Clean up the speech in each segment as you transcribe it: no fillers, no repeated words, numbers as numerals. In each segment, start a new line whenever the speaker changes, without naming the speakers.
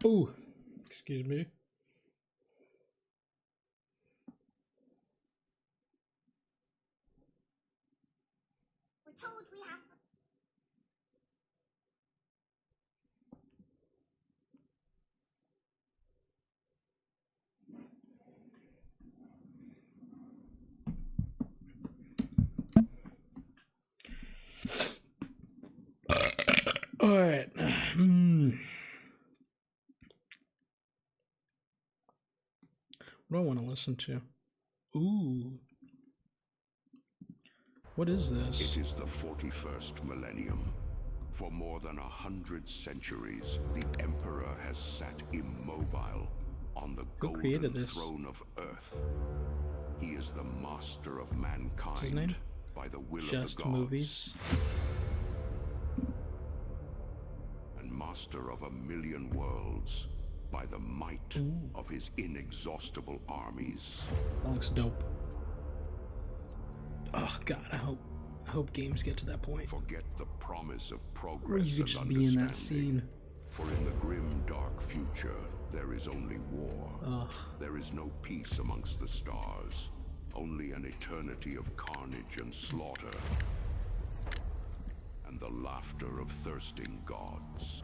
Ooh, excuse me.
We're told we have.
All right. What do I want to listen to? Ooh. What is this?
It is the 41st millennium. For more than 100 centuries, the Emperor has sat immobile on the golden throne of Earth. He is the master of mankind.
What's his name?
By the will
Just
of the gods.
Movies.
And master of 1,000,000 worlds by the might of his inexhaustible armies.
That looks dope. Oh God, I hope games get to that point.
Forget the promise of progress
Where you could just be in that scene.
For in the grim, dark future, there is only war.
Ugh.
There is no peace amongst the stars. Only an eternity of carnage and slaughter. And the laughter of thirsting gods.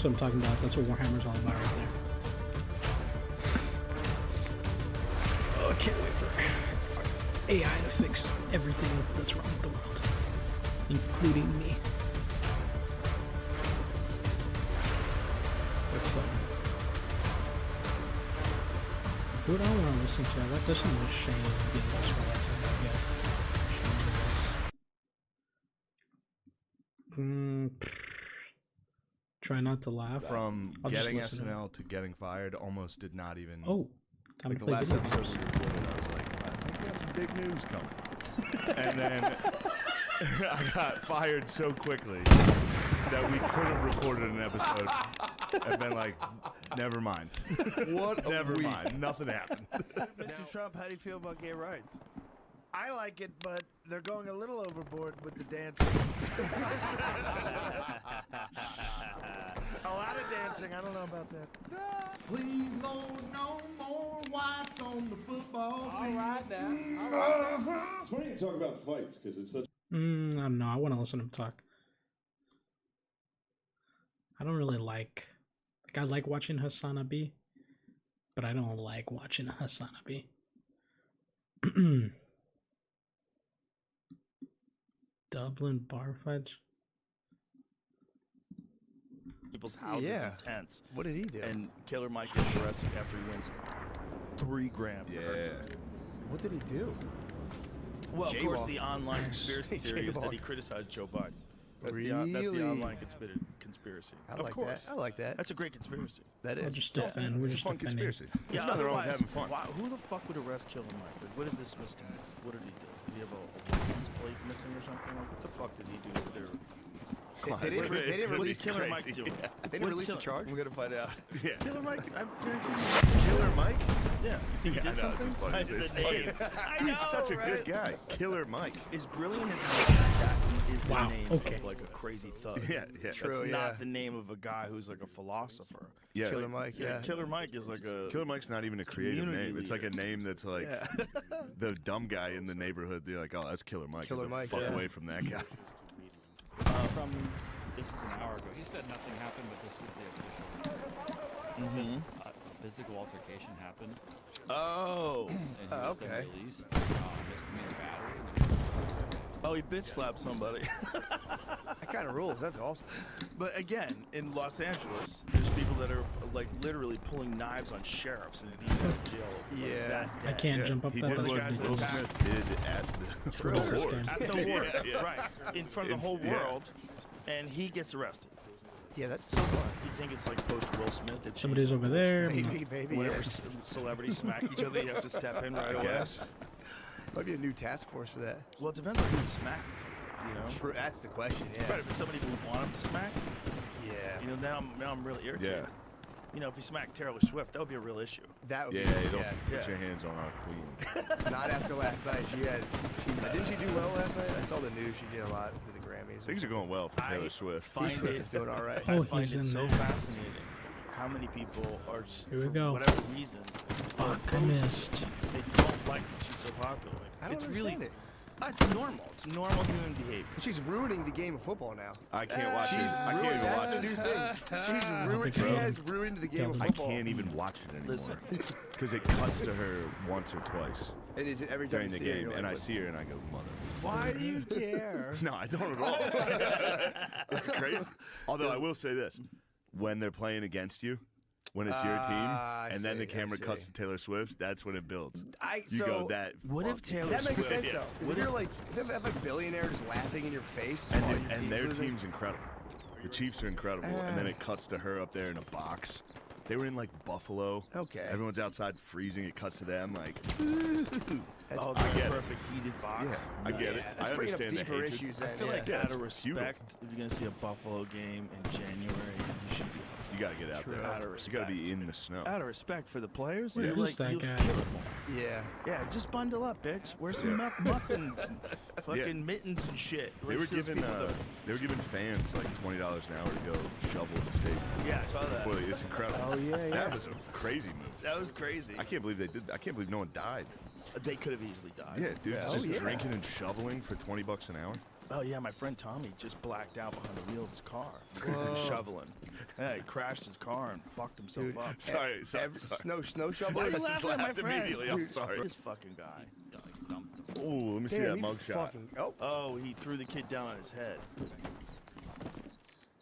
That's what I'm talking about. That's what Warhammer's all about right there. Oh, I can't wait for AI to fix everything that's wrong with the world, including me. That's what I want to listen to. That doesn't look shame being this one, I guess. Try not to laugh.
From
I'll just
getting
listen to
SNL to getting fired, almost did not even.
Oh, time
like
to
the
play
last
video
episode
games.
we recorded, I was like, I think we got some big news coming. And then I got fired so quickly that we couldn't have recorded an episode. And been like, never mind.
What?
Never mind. Nothing happened.
Mr. Trump, how do you feel about gay rights? I like it, but they're going a little overboard with the dancing. A lot of dancing. I don't know about that.
Please, Lord, no more whites on the football field.
All right now.
It's funny you talk about fights because it's such.
I don't know. I want to listen to him talk. I don't really like I like watching Hasanabi, but I don't like watching Hasanabi. Dublin bar fights.
People's houses and tents.
What did he do?
And Killer Mike gets arrested after he wins 3 grams.
Yeah.
What did he do?
Well, of course, the online conspiracy theory is that he criticized Joe Biden. That's the online conspiracy.
I like that. I like that.
That's a great conspiracy.
That
I'll
is.
just defend. We're
It's a
just
fun
defending.
conspiracy.
Yeah,
There's nothing wrong with
otherwise,
having fun.
who the fuck would arrest Killer Mike? Like, what is this misdemeanor? What did he do? Did he have a license plate missing or something? Like, what the fuck did he do with their...
They didn't
What's
release
Killer Mike doing?
They didn't release the charge.
We're gonna find out. Yeah.
Killer Mike, I guarantee you.
Killer Mike?
Yeah. He
Yeah, I
did
know,
something?
it's funny.
I
It's
did the
funny.
name.
He's such a good guy. Killer Mike.
As brilliant as that is the
Wow,
name
okay.
of like a crazy thug.
Yeah, yeah.
True.
It's
yeah.
not the name of a guy who's like a philosopher.
Yeah.
Killer Mike. Yeah.
Killer Mike is like a...
Killer Mike's not even a creative
Community
name. It's like a
leader.
name that's like
Yeah.
the dumb guy in the neighborhood. They're like, oh, that's Killer Mike.
Killer
Get the
Mike,
Fuck
yeah.
away from that guy.
From this is an hour ago. He said nothing happened, but this is the official. He said a physical altercation happened.
Oh.
And he was
okay.
been released. Misdemeanor battery.
Oh, he bitch slapped somebody.
That kind of rules. That's awesome.
But again, in Los Angeles, there's people that are like literally pulling knives on sheriffs and he's in jail.
Yeah.
that day.
I can't jump up
He
that.
did
That's
what
guys
Will
ridiculous.
Smith did at the
What is this
award.
game?
At the war,
Yeah.
right, in front of the whole
Yeah.
world, and he gets arrested.
Yeah, that's
So what? You think it's like post Will Smith? That
Somebody's over there.
maybe.
Whenever
Yeah.
celebrities smack each other, you have to step in right
I
away.
guess.
Might be a new task force for that.
Well, it depends on who he smacked. You know.
True. That's the question. Yeah.
Right, if somebody didn't want him to smack,
Yeah.
you know, now I'm really irritated.
Yeah.
You know, if he smacked Taylor Swift, that would be a real issue.
That would
Yeah,
be.
you don't
Yeah.
put
Yeah.
your hands on our queen.
Not after last night. Didn't she do well last night? I saw the news. She did a lot with the Grammys.
Things are going well for Taylor
I
Swift.
find
Swift
it
is doing all right.
Oh,
I find
he's
it
in
so
there.
fascinating how many people are just,
Here we
for
go.
whatever reason,
Fuck, I
opposed.
missed.
They don't like that she's so popular.
I don't
It's really
understand it.
It's normal. It's normal human behavior.
She's ruining the game of football now.
I can't watch
She's
it. I can't
ruined.
even
That's
watch
the
it.
new thing. She's ruined.
think
She
I
has
can.
ruined the game of
I
football.
can't even watch it anymore.
Listen.
Because it cuts to her once or twice
And it's every time
during
you
the
see her,
game,
you're
and I
like,
see her and I go, mother.
Why do you care?
No, I don't at all. It's crazy. Although I will say this: when they're playing against you, when it's your team,
I
and then
see,
the camera
I
cuts
see.
to Taylor Swift, that's when it builds. You
so
go that.
What if
fuck.
Taylor
That makes
Swift?
sense though. 'Cause if you're like, if you have a billionaire just laughing in your face,
And,
while
the-
your
and
team's
their
losing,
team's incredible. The Chiefs are incredible, and then it cuts to her up there in a box. They were in like Buffalo.
Okay.
Everyone's outside freezing. It cuts to them like.
that's-
Oh,
I
the
get it.
perfect heated box.
Yeah, I get it.
Yeah,
I
that's bringing up
understand the
deeper
hatred.
issues.
I
Then,
feel like
yeah.
out of
it's futile.
respect, if you're gonna see a Buffalo game in January, you should be outside.
You gotta get out
True.
there.
Out of
You gotta be
respect.
in the snow.
Out of respect for the players,
Wait,
you're
who's
like,
that
you'll
guy?
feel it more.
Yeah.
Yeah, just bundle up, bitch. Wear some muffins, and fucking mittens and shit.
They were
Like those
giving
people do.
they were giving fans like $20 an hour to go shovel the stadium.
Yeah, I saw that.
Before it's incredible.
Oh, yeah, yeah.
That was a crazy move.
That was crazy.
I can't believe they did. I can't believe no one died.
They could have easily died.
Yeah, dude,
Yeah.
just
Oh, yeah.
drinking and shoveling for $20 an hour.
Oh yeah, my friend Tommy just blacked out behind the wheel of his car because he was shoveling. Yeah, he crashed his car and fucked himself
Dude,
up.
Sorry.
Snow shovel.
Why are you
I just
laughing at my
laughed
friend?
immediately. I'm
Dude,
sorry.
This fucking guy.
Oh, let me see
Damn,
that
he
mug shot.
fucking. Oh.
Oh, he threw the kid down on his head.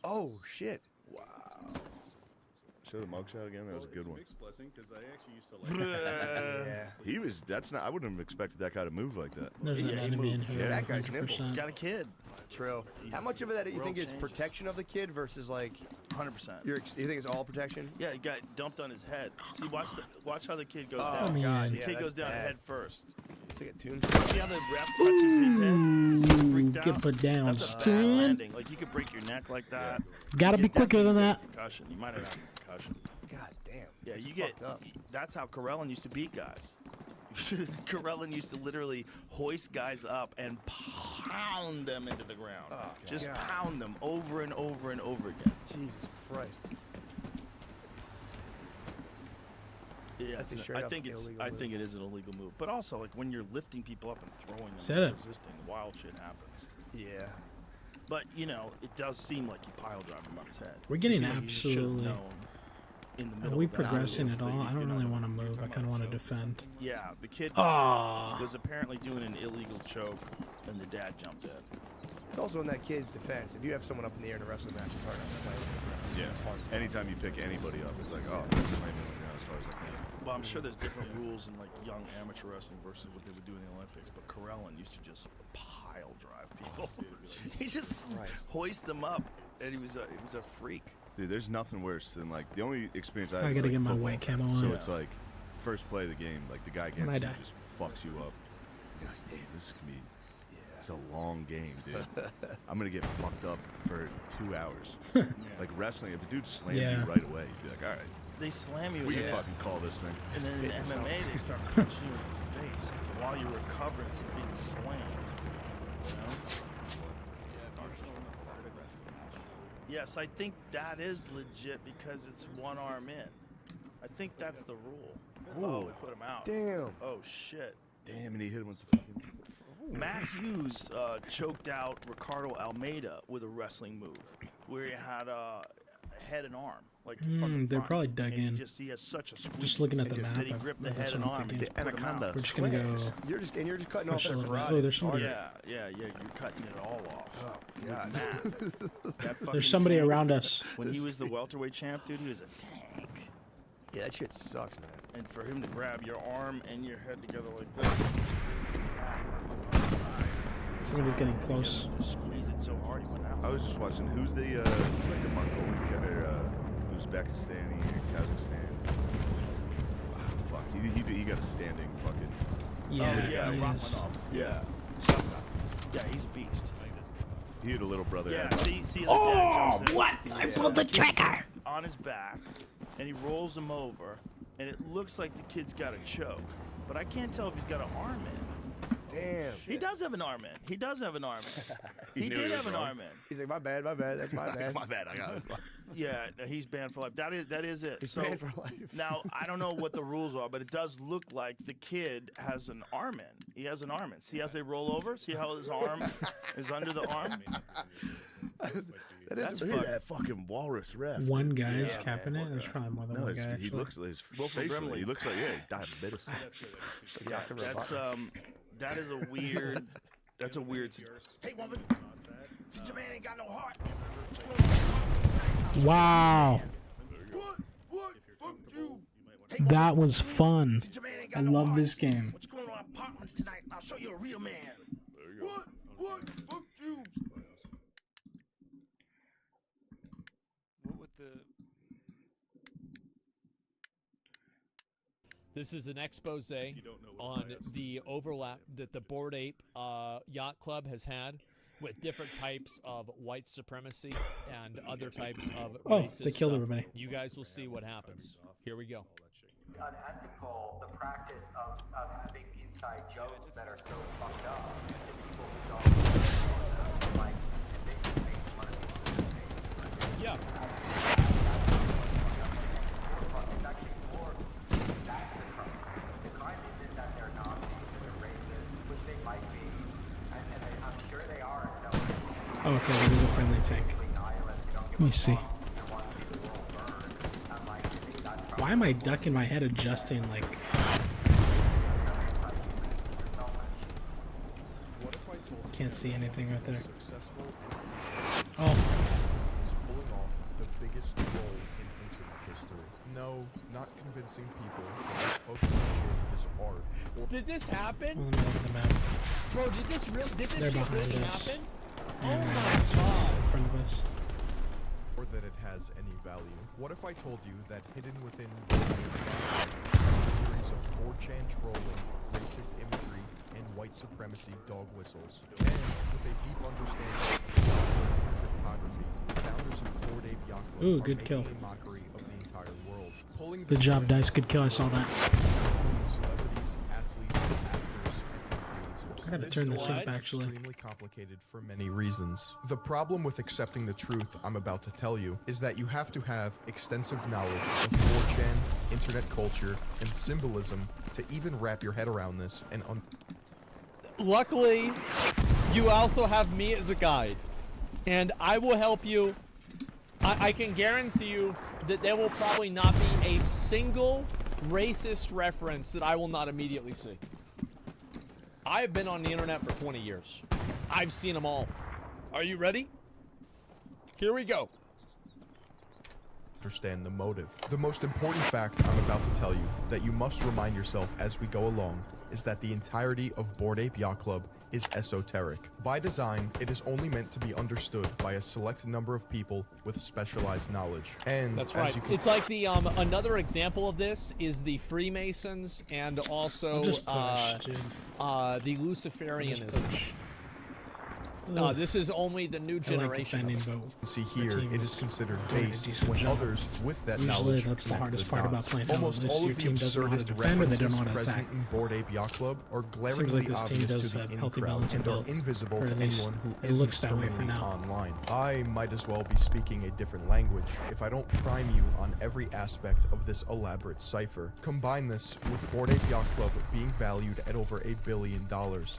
Oh shit.
Show the mug shot again. That was a good one.
Mixed blessing because I actually used to like.
Yeah.
He was. That's not. I wouldn't have expected that guy to move like that.
There's an
Yeah, he
enemy in
moved.
here.
Yeah, that guy's nipples.
100%.
Got a kid.
True. How much of that do you
World
think is
changes.
protection of the kid versus like
100%.
you think it's all protection?
Yeah, he got dumped on his head. See, watch how the kid goes
Oh,
down.
I mean,
God,
The
yeah,
kid
that's
goes down
bad.
head first.
It's like a tombstone.
See how the ref touches his head? 'Cause he's freaked
Get
out?
put down,
That's a bad
son.
landing. Like you could break your neck like that.
Gotta
You
be quicker than
definitely
that.
get Concussion. You might have had a concussion.
God damn.
Yeah,
That's
you get.
fucked up.
That's how Carellin used to beat guys. Carellin used to literally hoist guys up and pound them into the ground. Just
God.
pound them over and over and over again.
Jesus Christ.
Yeah,
That's a
it's-
straight
I
up
think it's.
illegal
I
move.
think it is an illegal move. But also, like when you're lifting people up and throwing them,
Set
and
it.
resisting, wild shit happens.
Yeah.
But you know, it does seem like you pile drive him on his head.
We're getting
You seem like you should've
absolutely-
known in the
Are
middle
we
of the battle
progressing
if
at
the-
all? I
you
don't
know,
really want to
you're
move. I
talking
kind of want to
about
defend.
Yeah, the kid
Ah,
was apparently doing an illegal choke, and the dad jumped in.
It's also in that kid's defense. If you have someone up in the air in a wrestling match, it's hard enough to slam.
Yeah. Anytime you pick anybody up, it's like, oh, I'm just slamming them down as far as I can.
Well, I'm sure there's different rules in like young amateur wrestling versus what they would do in the Olympics. But Carellin used to just pile drive people. He just hoist them up, and he was a freak.
Dude, there's nothing worse than like the only experience I
I
have. is,
gotta
like,
get my
football.
white camo
So
on.
it's like first play of the game, like the guy
I
against you
die.
just fucks you up. You're like, damn, this is gonna be. It's a long game, dude. I'm gonna get fucked up for 2 hours. Like wrestling, if a dude slams
Yeah.
you right away, you'd be like, all right,
They slam you
we
in
can
the
fucking call this thing.
and then in MMA they start punching you in the face while you're recovering from being slammed. You know? Yes, I think that is legit because it's one arm in. I think that's the rule. Oh, we put him out.
Damn.
Oh shit.
Damn, and he hit him with the fucking.
Matt Hughes choked out Ricardo Almeida with a wrestling move, where he had head and arm. Like from the
they're
front.
probably dug
And
in.
He has such a squeeze.
Just looking at the map,
That he gripped the
that's
head
what
and
I'm
arm.
thinking.
And just put 'em out.
We're just gonna go.
You're just cutting off
push a
that
little bit.
karate.
Oh, there's somebody.
Yeah, you're cutting it all off.
Oh, God.
That fucking
There's somebody
thing,
around us.
When he was the welterweight champ, dude, he was a tank.
Yeah, that shit sucks, man.
And for him to grab your arm and your head together like this.
Somebody's getting close.
Just squeezed it so hard he went out.
I was just watching. Who's like the Mongolian guy? Uzbekistan, Kazakhstan. Fuck. He got a standing fucking.
Yeah,
yeah,
he is.
Rachmanov. Yeah. Yeah, he's a beast.
He had a little brother.
Yeah,
Adam.
see
Oh, what? I pulled the trigger.
On his back, and he rolls him over, and it looks like the kid's got a choke, but I can't tell if he's got an arm in.
Damn.
He does have an arm in. He does have an arm in. He
knew
did
he was
have an
wrong.
arm in.
He's like, my bad, that's my bad.
My bad. I got it.
Yeah, no, he's banned for life. That is it.
He's
So,
banned for life.
Now, I don't know what the rules are, but it does look like the kid has an arm in. He has an arm in. See how they roll over? See how his arm is under the arm?
That is
Look at that fucking walrus ref.
One guy's capping it. There's probably more than
No,
one guy.
he
Actually.
looks like his
Wilford
facially,
Brimley.
he looks like he diabetes.
Yeah, that is a weird. That's a weird.
Hey, woman. Since your man ain't got no heart.
Wow,
What? Fuck you.
that was fun.
Since your man ain't
I
got no
love
heart.
this game.
What you going to our apartment tonight? I'll show you a real man. What? Fuck you.
What with the... This is an expose on the overlap that the Bored Ape Yacht Club has had with different types of white supremacy and other types of racist
they killed
stuff.
everybody.
You guys will see what happens. Here we go.
Unethical, the practice of having inside jokes that are so fucked up that people who don't like they make fun of people.
Yeah.
It's actually more that's the crime. The crime isn't that they're Nazis and they're racist, which they might be, and I'm sure they are.
Oh, okay, there's a friendly tank. Let me see. Why am I ducking my head adjusting like... Can't see anything right there. Oh.
Is pulling off the biggest role in internet history. No, not convincing people that ugly shit is art. Or
Did this happen?
Let me look at the map.
Bro, did this
They're
shit
behind
really
us.
happen?
Yeah,
Oh
man,
my
it's
god.
in front of us.
or that it has any value. What if I told you that hidden within a series of 4chan trolling, racist imagery, and white supremacy dog whistles, and with a deep understanding of cryptography, the founders of Bored Ape Yacht Club
Ooh,
are
good
making
kill.
a mockery of the entire world. Pulling
Good job, Dice. Good kill. I saw that.
celebrities, athletes, actors, and influencers.
I gotta turn this
story
up,
is
actually.
extremely complicated for many reasons. The problem with accepting the truth I'm about to tell you is that you have to have extensive knowledge of 4chan, internet culture, and symbolism to even wrap your head around this and
Luckily, you also have me as a guide, and I will help you. I can guarantee you that there will probably not be a single racist reference that I will not immediately see. I've been on the internet for 20 years. I've seen them all. Are you ready? Here we go.
understand the motive. The most important fact I'm about to tell you that you must remind yourself as we go along is that the entirety of Bored Ape Yacht Club is esoteric. By design, it is only meant to be understood by a select number of people with specialized knowledge. And
That's
as
right.
you can
It's like the another example of this is the Freemasons and also
I'll just push, dude.
the Luciferianism. This is only the new generation.
see here, it is considered
doing a
based
decent
when
job.
others with that
Usually
knowledge
that's the
connect
hardest
the
part about
dots.
playing Halo,
Almost
is
all
your
of the
team doesn't know how to
absurdist
defend or they don't know
references
how to
present
attack.
in Bored Ape Yacht Club are
Seems
glaringly
like this team
obvious
does
to the
have
in
healthy
crowd
balance in
and are
both,
invisible
or
to
at least
anyone who
it
isn't
looks that way for
permanently
now.
online. I might as well be speaking a different language if I don't prime you on every aspect of this elaborate cipher. Combine this with Bored Ape Yacht Club being valued at over $1 billion,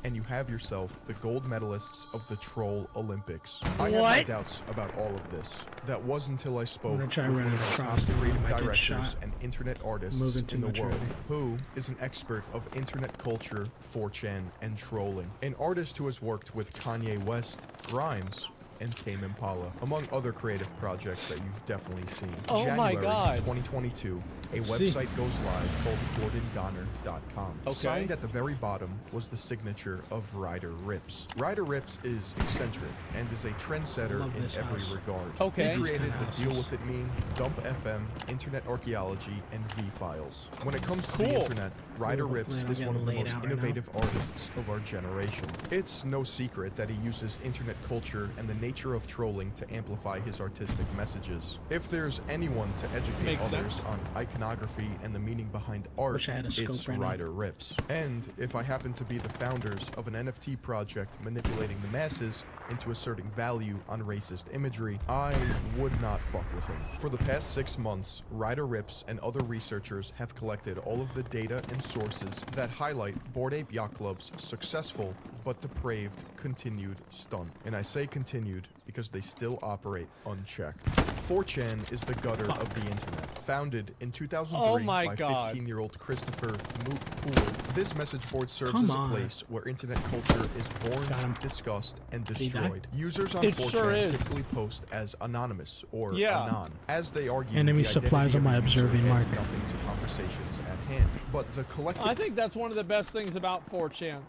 and you have yourself the gold medalists of the Troll Olympics. I have my doubts about all of this. That was until I spoke with one of the top creative directors and internet artists in the world, who is an expert of internet culture, 4chan, and trolling. An artist who has worked with Kanye West, Grimes, and Tame Impala, among other creative projects that you've definitely seen.
Oh
January
my God.
2022, a website goes live called GordonGonner.com.
Okay.
Signed at the very bottom was the signature of Ryder Rips. Ryder Rips is eccentric and is a trendsetter in every regard.
Okay.
He created the Deal With It meme, Dump FM, Internet Archaeology, and V-Files. When it comes to the internet, Ryder Rips is one of the most innovative artists of our generation. It's no secret that he uses internet culture and the nature of trolling to amplify his artistic messages. If there's anyone to educate others on iconography and the meaning behind art, it's Ryder Rips. And if I happen to be the founders of an NFT project manipulating the masses into asserting value on racist imagery, I would not fuck with him. For the past 6 months, Ryder Rips and other researchers have collected all of the data and sources that highlight Bored Ape Yacht Club's successful but depraved continued stunt. And I say continued because they still operate unchecked. 4chan is the gutter of the internet. Founded in 2003 by 15-year-old Christopher Moot Poole, this message board serves as a place where internet culture is born, discussed, and destroyed. Users on 4chan typically post as anonymous or anon, as they argue
enemy
the
supplies on my observing mark.
Nothing to conversations at hand, but the collective.
I think that's one of the best things about 4chan.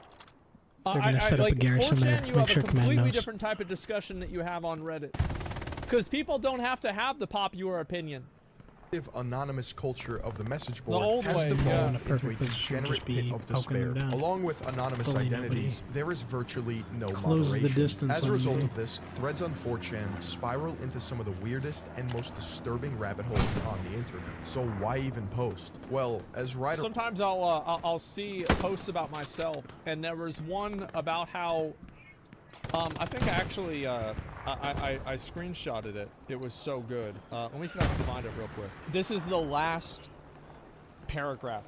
They're gonna set up a garrison
4chan,
there.
you
Make
have
sure
a
command
completely
knows.
different type of discussion that you have on Reddit. Because people don't have to have the popular opinion.
Anonymous culture of the message
The
board
old
has
way,
devolved
yeah.
into a degenerate pit of despair. Along with anonymous
Fully
identities, there is virtually no
closes the
moderation.
distance
As a
on
result
you.
of this, threads on 4chan spiral into some of the weirdest and most disturbing rabbit holes on the internet. So why even post? Well, as Ryder...
Sometimes I'll see posts about myself, and there was one about how I think I actually I screenshotted it. It was so good. Let me see if I can find it real quick. This is the last paragraph.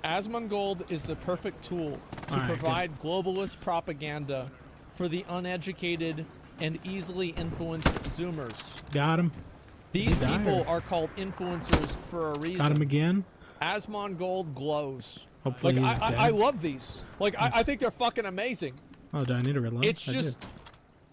Asmongold is the perfect tool to provide globalist propaganda for the uneducated and easily influenced Zoomers.
Got him.
These people are called influencers for a reason.
Got him again.
Asmongold glows.
Hopefully
like,
he's dead.
I love these. Like, I think they're fucking amazing.
Oh, do I need to reload?
It's
I
just...
did.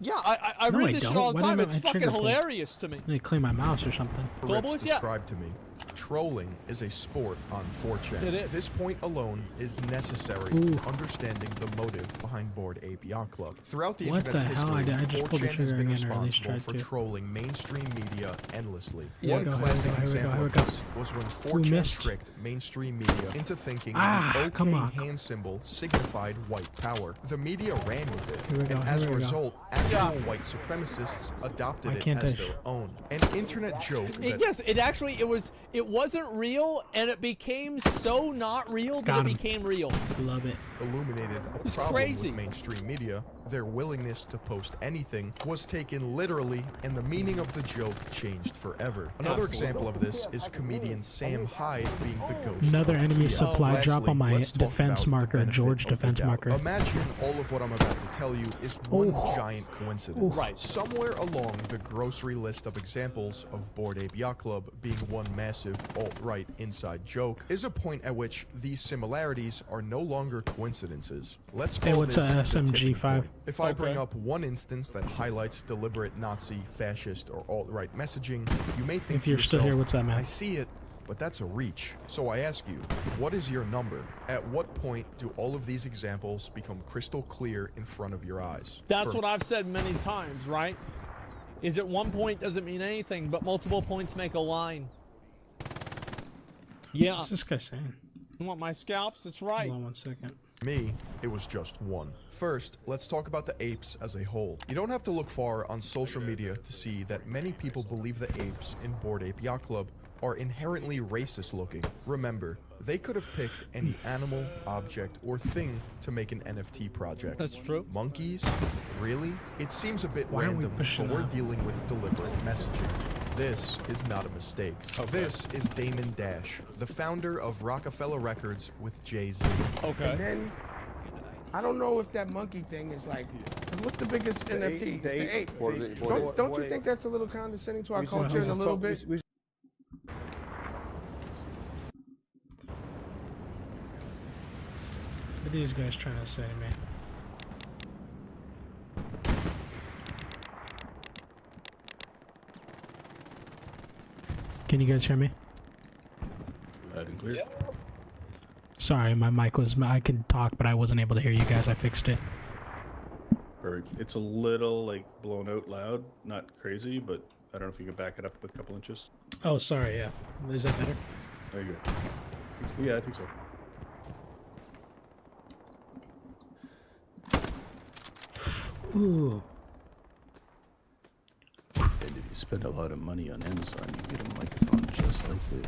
Yeah, I
No,
read this shit
don't.
all the
Why
time.
did
It's
I
fucking
trigger pull?
hilarious to me.
I need to clean my mouse or something.
Globalist, yeah.
described to me. Trolling is a sport on 4chan.
It is.
This point alone is necessary in understanding the motive behind Bored Ape Yacht Club. Throughout the
What
internet's
the hell?
history,
I just pulled the
4chan has
trigger
been
again, or at least
responsible
tried
for
to.
trolling mainstream media endlessly.
Yeah,
One
go,
classic
here we go,
example
here we
of
go.
this was when
We
4chan
missed.
tricked mainstream media into thinking
Ah,
the
come on.
OK hand symbol signified white power. The media ran with it,
Here we go,
and as a
here we go.
result, actual white supremacists adopted
Why
it
can't
as
I
their own. An internet joke that
Yes, it wasn't real, and it became so not real that
Got
it
him.
became real.
Love it.
illuminated a
It's
problem
crazy.
with mainstream media. Their willingness to post anything was taken literally, and the meaning of the joke changed forever. Another example of this is comedian Sam Hyde being the ghost.
Another
of
enemy
Kia.
supply drop
Lastly,
on my
let's talk
defense
about the
marker,
benefit
George
of the
defense
doubt.
marker.
Imagine all of what I'm about to tell you is one
Oh.
giant coincidence.
Right.
Somewhere along the grocery list of examples of Bored Ape Yacht Club being one massive alt-right inside joke is a point at which these similarities are no longer coincidences. Let's call
Hey, what's
this
a
the tipping
SMG5?
point. If I bring up one instance that highlights deliberate Nazi, fascist, or alt-right messaging, you may think
If
to
you're still here,
yourself,
what's that, man?
I see it, but that's a reach. So I ask you, what is your number? At what point do all of these examples become crystal clear in front of your eyes?
That's what I've said many times, right? Is at one point doesn't mean anything, but multiple points make a line. Yeah.
What's this guy saying?
You want my scalps? That's right.
Hold on 1 second.
Me, it was just one. First, let's talk about the apes as a whole. You don't have to look far on social media to see that many people believe the apes in Bored Ape Yacht Club are inherently racist looking. Remember, they could have picked any animal, object, or thing to make an NFT project.
That's true.
Monkeys? Really? It seems a bit
Why aren't we
random,
pushing
but we're
up?
dealing with deliberate messaging. This is not a mistake. This is Damon Dash, the founder of Rockefeller Records with Jay-Z.
Okay.
I don't know if that monkey thing is like. What's the biggest NFT?
The ape.
Don't you think that's a little condescending to our culture in a little bit?
What are these guys trying to say to me? Can you guys hear me?
Loud and clear.
Sorry, my mic was. I could talk, but I wasn't able to hear you guys. I fixed it.
Perfect. It's a little like blown out loud, not crazy, but I don't know if you can back it up a couple inches.
Oh, sorry. Yeah, is that better?
There you go. Yeah, I think so.
Ooh.
And if you spend a lot of money on Amazon, you get a microphone just like this.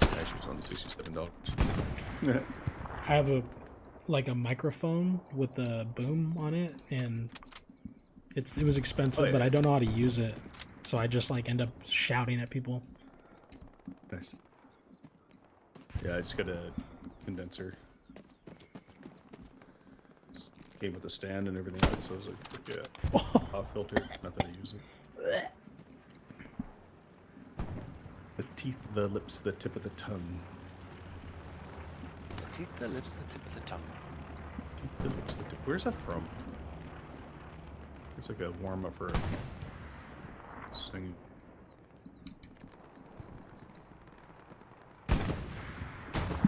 Actually, it's only $67.
I have a microphone with a boom on it, and it was expensive, but I don't know how to use it, so I just like end up shouting at people.
Nice. Yeah, I just got a condenser. Came with a stand and everything else, so it was like yeah, pop filter. Not that I use it. The teeth, the lips, the tip of the tongue.
The teeth, the lips, the tip of the tongue.
Teeth, the lips, the tip. Where's that from? It's like a warm up for singing.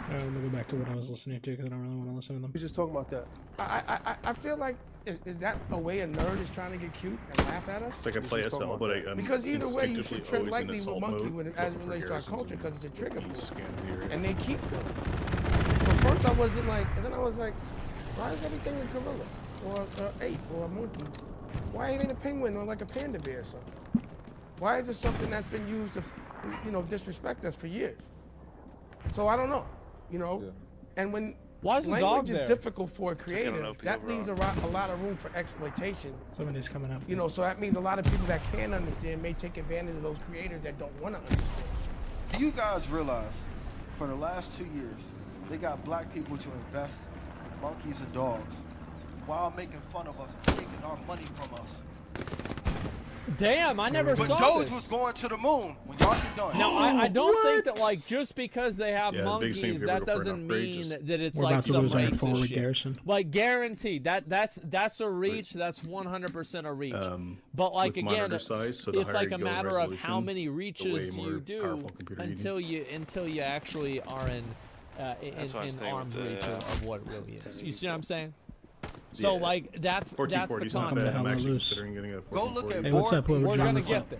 Let me go back to what I was listening to because I don't really want to listen to them.
We just talking about that.
I feel like is that a way a nerd is trying to get cute and laugh at us?
It's like I play SL, but I'm
because either way you should tread
always in
lightly with
assault
monkey
mode,
when as it
looking for
relates to our
garrisons
culture because it's a trigger
and
for
scanning the area.
and they keep them. But first I wasn't like, and then I was like, why is everything a gorilla or an ape or a monkey? Why ain't it a penguin or like a panda bear or something? Why is it something that's been used to, disrespect us for years? So I don't know, and when
why is the
language
dog there?
is difficult for a creative, that leaves a lot of room for exploitation.
Somebody's coming up.
So that means a lot of people that can understand may take advantage of those creators that don't want to understand.
Do you guys realize, for the last 2 years, they got black people to invest in monkeys and dogs while making fun of us and taking our money from us?
Damn, I never
But
saw
Doge
this.
was going to the moon when y'all get done.
No, I don't think that like just because they have
Yeah, the biggest thing if
monkeys,
you
that
ever go for an
doesn't
upgrade,
mean
just-
that it's
We're
like
about to
some
lose our
racist
forward
shit.
garrison.
Like guaranteed that's a reach. That's 100% a reach. But like
with
again,
monitor size, so the
it's
higher
like
you
a
go in
matter of how
resolution,
many
the
reaches
way
do
more
you do
powerful computer you need.
until you actually are in
That's what I'm saying with
arm's
the,
reach of what it really is. You see what I'm saying?
Yeah.
So like that's the
1440 is not
concept.
bad. I'm actually
loose.
considering getting a 1440.
Go look at
Hey, what's up, whoever
We're
joined
gonna
the
get
call?
there.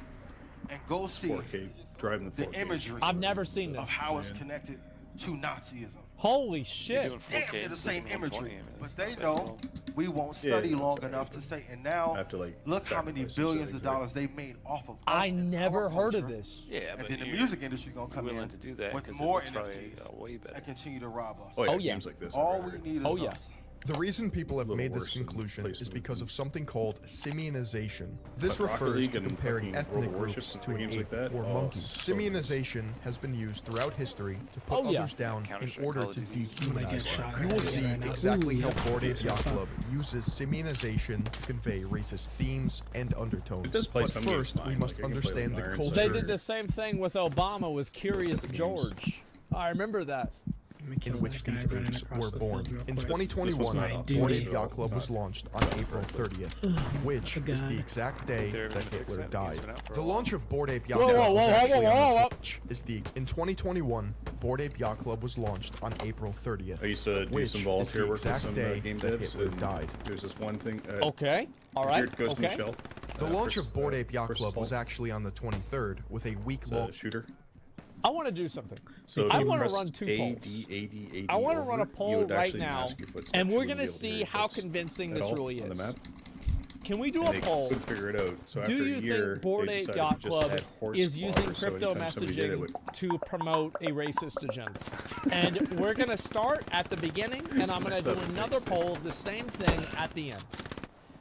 and go see
4K, driving the 4K.
the imagery
I've never seen this.
of how it's connected to Nazism.
Holy shit!
Doing 4K
Damn, they're the same
instead of 120,
imagery,
I mean,
but
it's
they
not bad at
know
all.
we won't
Yeah,
study
that's
long
alright.
enough to say. And now,
I have to like
look how many
sacrifice some
billions of
settings, right?
dollars they made off of us.
I
and
never
our
heard of
culture.
this.
Yeah,
And
but
then the
you're
music industry gonna come
willing
in
to do that
with
'cause it
more
looks probably,
NFTs
way better.
and continue to rob us.
Oh yeah,
Oh, yeah.
games like this.
All
are
we
very
need is
Oh, yeah.
us.
The reason people have
Little
made this
worse in
conclusion is
placement
because
than-
of something called simianization. This
Like Rocket
refers
League
to
and
comparing
fucking
ethnic
World of
groups
Warships
to
and
an
games
ape
like that.
or
Oh,
monkey.
so
Simianization has been used throughout history to put
Oh, yeah.
others down in
Counter-Strike,
order
Call
to
of Duty.
I'm gonna get
dehumanize
shot
them. You will
right
see
now.
exactly
Ooh,
how
yeah.
Bored Ape
Yes,
Yacht
fuck.
Club uses simianization to convey racist themes and undertones.
It does play
But
some games
first, we
fine,
must
like, I can play
understand
with
the
Iron
culture.
They
Sure.
did the same thing with Obama with Curious
games.
George. I remember that.
Let me kill
in which
this
these
guy running
apes
across
were
the
born.
field real
In
quick.
2021,
my
Bored
duty.
Ape Yacht Club was launched on April 30th, which is the exact day
They're
that
gonna fix
Hitler
that.
died.
It's been out for a
The
while.
launch of Bored Ape Yacht
Whoa,
Club
whoa,
was
whoa,
actually
whoa,
on
whoa,
the
whoa.
which is the in 2021, Bored Ape Yacht Club was launched on April 30th.
I used to do
which
some
is
volunteer
the
work with
exact
some
day
game
that
devs,
Hitler
and
died.
there's this one thing.
Okay. All right.
Here it goes in the
Okay.
shell.
The launch
First,
of Bored Ape Yacht
first
Club was
assault.
actually on the 23rd with a week
It's
long
a shooter.
I want to do something.
So
I
if you
want to
press
run two
A,
polls.
D, A, D, A, D
I want to
over,
run a
you
poll
would
right
actually
now,
mask your footsteps.
and
You
we're
wouldn't
gonna
be able to
see
hear your
how
footsteps
convincing
at
this
all
really
on the
is.
map.
Can we do
And
a
they
poll?
couldn't figure it out. So
Do
after
you
a year,
think Bored
they
Ape
decided
Yacht
to just
Club
add horse
is using
claws, so
crypto
anytime somebody did it, it
messaging
would-
to promote a racist agenda? And we're gonna start at the beginning, and I'm gonna
That's
do
up to
another
next
poll of the same thing at the end.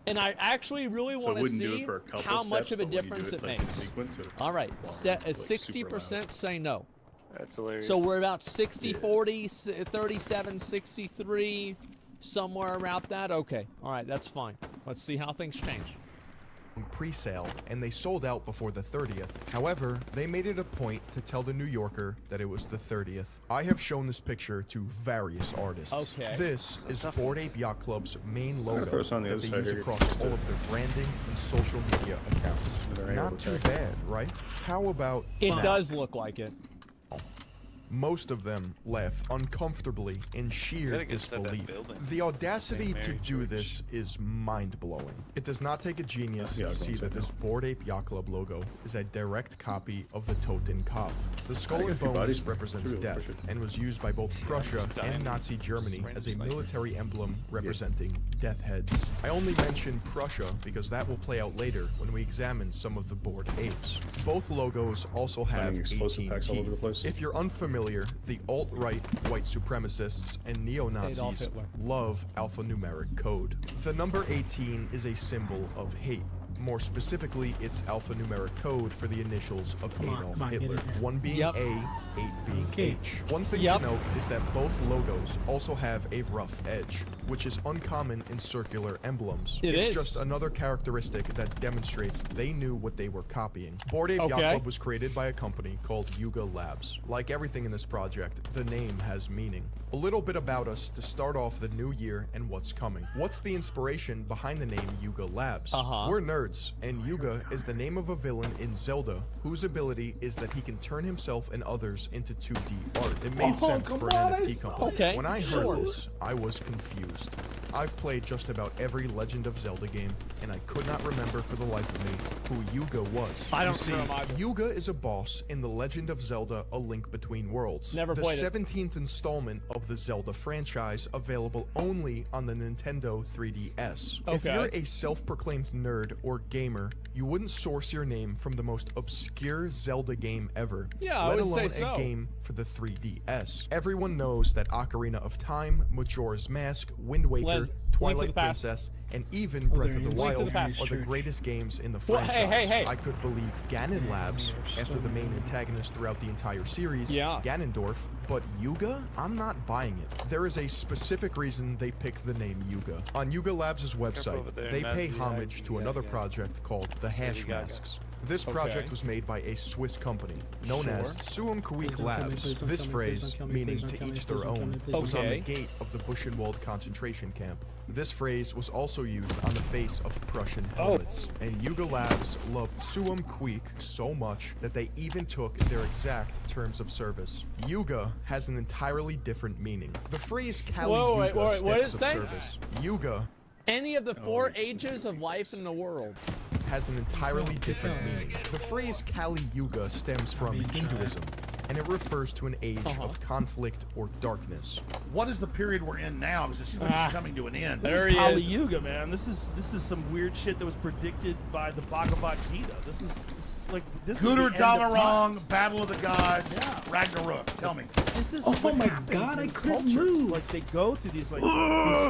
And I actually really
So
want to
wouldn't do it
see
for a couple
how much
steps,
of a
but when you do
difference
it,
it
like, in
makes.
sequence, it
All right,
would
set
like, super
60% say no.
That's hilarious.
So we're about 60, 40, 37, 63, somewhere around that. Okay, all right, that's fine. Let's see how things change.
Pre-sale, and they sold out before the 30th. However, they made it a point to tell the New Yorker that it was the 30th. I have shown this picture to various artists.
Okay.
This is Bored Ape Yacht Club's main logo
throw us on the
that
other
they
side
use
here.
across all of their branding and social media accounts. Not too bad, right? How about
It
now?
does look like it.
Most of them laugh uncomfortably in sheer
Gotta get inside that
disbelief.
building.
The audacity
St.
to
Mary
do this is mind-blowing. It does not take a genius
Yeah,
to
I'll go
see that
inside
this Bored Ape Yacht Club logo is a direct copy of the Toten Kopf. The skull
got
and
two
bones
bodies.
represents
Should be able to
death
push it.
and was used by both Prussia
dying.
and Nazi Germany
Random
as a
sniper.
military emblem representing death heads. I only mention Prussia because that will play out later when we examine some of the Bored Apes. Both logos also have
Finding
18
explosive packs all over the
teeth.
place.
If you're unfamiliar, the alt-right white supremacists and
Adolf
neo-Nazis
Hitler.
love alphanumeric code. The number 18 is a symbol of hate. More specifically, it's alphanumeric code for the initials of Adolf
come on, get
Hitler.
in here.
One being
Yep.
A, 8 being
Okay.
H. One thing
Yep.
to note is that both logos also have a rough edge, which is uncommon in circular emblems.
It
It's
is.
just another characteristic that demonstrates they knew what they were copying. Bored Ape Yacht
Okay.
Club was created by a company called Yuga Labs. Like everything in this project, the name has meaning. A little bit about us to start off the new year and what's coming. What's the inspiration behind the name Yuga Labs? We're nerds, and Yuga is the name of a villain in Zelda whose ability is that he can turn himself and others into 2D art. It made sense for an NFT company.
Okay,
When I heard
sure.
this, I was confused. I've played just about every Legend of Zelda game, and I could not remember for the life of me who Yuga was.
I don't
You see,
remember either.
Yuga is a boss in The Legend of Zelda: A Link Between Worlds.
Never
the
played it.
17th installment of the Zelda franchise, available only on the Nintendo 3DS. If
Okay.
you're a self-proclaimed nerd or gamer, you wouldn't source your name from the most obscure Zelda game ever,
Yeah, I
let
would say
alone
so.
a game for the 3DS. Everyone knows that Ocarina of Time, Majora's Mask, Wind Waker,
Link to the
Twilight
Past.
Princess, and even Breath of the
Link to the
Wild
Past.
are the greatest games in the
Well,
franchise.
hey, hey, hey.
I could believe Ganon Labs after the main antagonist throughout the entire series,
Yeah.
Ganondorf, but Yuga? I'm not buying it. There is a specific reason they picked the name Yuga. On Yuga Labs' website,
over there,
they pay
Nazi.
homage to
Yeah,
another
yeah.
project called the Hash
Lady Gaga.
Masks. This
Okay.
project was made by a Swiss company known as Suum Kuik
Please don't kill me,
Labs.
please don't
This
kill me, please
phrase,
don't kill me,
meaning
please don't
to
kill me,
each
please
their
don't kill
own,
me, please
was on the
Okay.
gate of the Buchenwald concentration camp. This phrase was also used on the face of Prussian helmets. And Yuga Labs loved Suum Kuik so much that they even took their exact terms of service. Yuga has an entirely different meaning. The phrase Kali
Whoa, wait,
Yuga
wait, what
steps
is
of
that?
service. Yuga
Any of the 4 ages of life in the world.
has an entirely different meaning. The phrase Kali Yuga stems from Hinduism, and it refers to an age of conflict or darkness.
What is the period we're in now? Because it seems like it's coming to an end.
There he
Kali
is.
Yuga, man. This is some weird shit that was predicted by the Bhagavad Gita. This is this is the
Guder
end of
Damarong,
times.
Battle of the Gods, Ragnarok. Tell me.
This is
Oh
what
my
happens
God, I
in
couldn't
cultures.
move.
Like they go through these these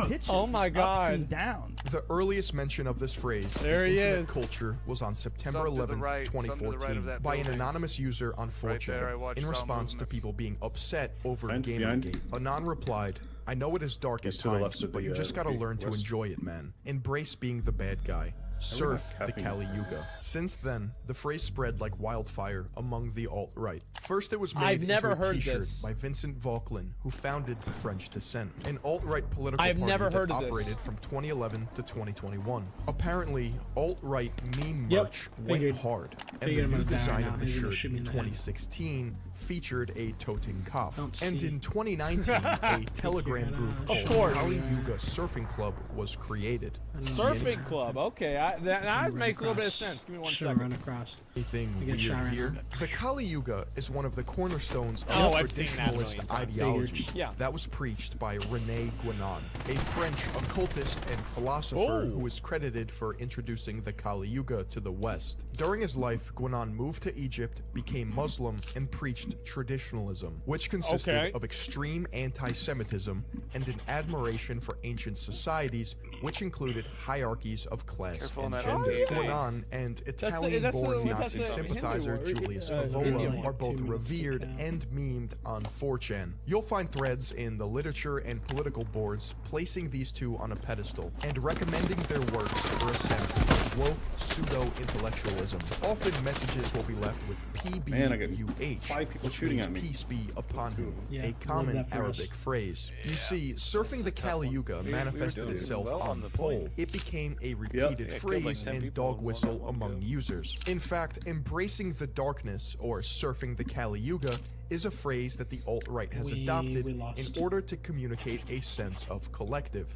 pitches.
Oh my
these ups and
God.
downs.
The earliest mention of this phrase
There
in
he
internet
is.
culture was on September
Some to the
11th,
right, some to the right
2014,
of that
by an
building.
anonymous user on
Right
4chan
there, I watched
in
all
response to
movements.
people being upset over
Behind-
Gamergate. Anon replied, "I know it is dark at
He's to the left
times,
of
but
the,
you just gotta
the
learn to
west.
enjoy it, man. Embrace being the bad guy. Surf the
capping?
Kali Yuga." Since then, the phrase spread like wildfire among the alt-right. First, it was made
I've never
into a
heard
t-shirt
this.
by Vincent Vauquelin, who founded the French Dissent, an alt-right political
I've
party
never
that
heard of this.
operated from 2011 to 2021. Apparently, alt-right meme
Yep,
merch
figured.
went hard, and
Figured
the
I'm
new
gonna die
design
now.
of the
He's gonna
shirt
shoot me
in
in the head.
2016 featured a Toten Kopf.
Don't
And
see.
in 2019, a Telegram
head
group
out.
called
Of course.
Kali Yuga Surfing Club was created.
Surfing club. Okay, that
Run
makes a little bit of
across.
sense. Give me one
Should
second.
run across.
Anything
You get
weird
shot right
here?
now.
The Kali Yuga is one of the cornerstones of
Oh,
the
I've seen that a million
traditionalist
times.
ideology
Figured. Yeah.
that was preached by René Guénon, a French occultist and philosopher
Oh.
who is credited for introducing the Kali Yuga to the West. During his life, Guénon moved to Egypt, became Muslim, and preached traditionalism, which consisted
Okay.
of extreme anti-Semitism and an admiration for ancient societies, which included hierarchies of class
full
and
net
gender.
on
Fornan and Italian-born Nazi sympathizer Julius Evola are both revered and memed on 4chan. You'll find threads in the literature and political boards placing these two on a pedestal and recommending their works for a sense of woke pseudo-intellectualism. Often messages will be left with PBUH, which means peace be upon him, a common Arabic phrase. You see, surfing the Kali Yuga manifested itself on the pole. It became a repeated phrase and dog whistle among users. In fact, embracing the darkness or surfing the Kali Yuga is a phrase that the alt-right has adopted in order to communicate a sense of collective.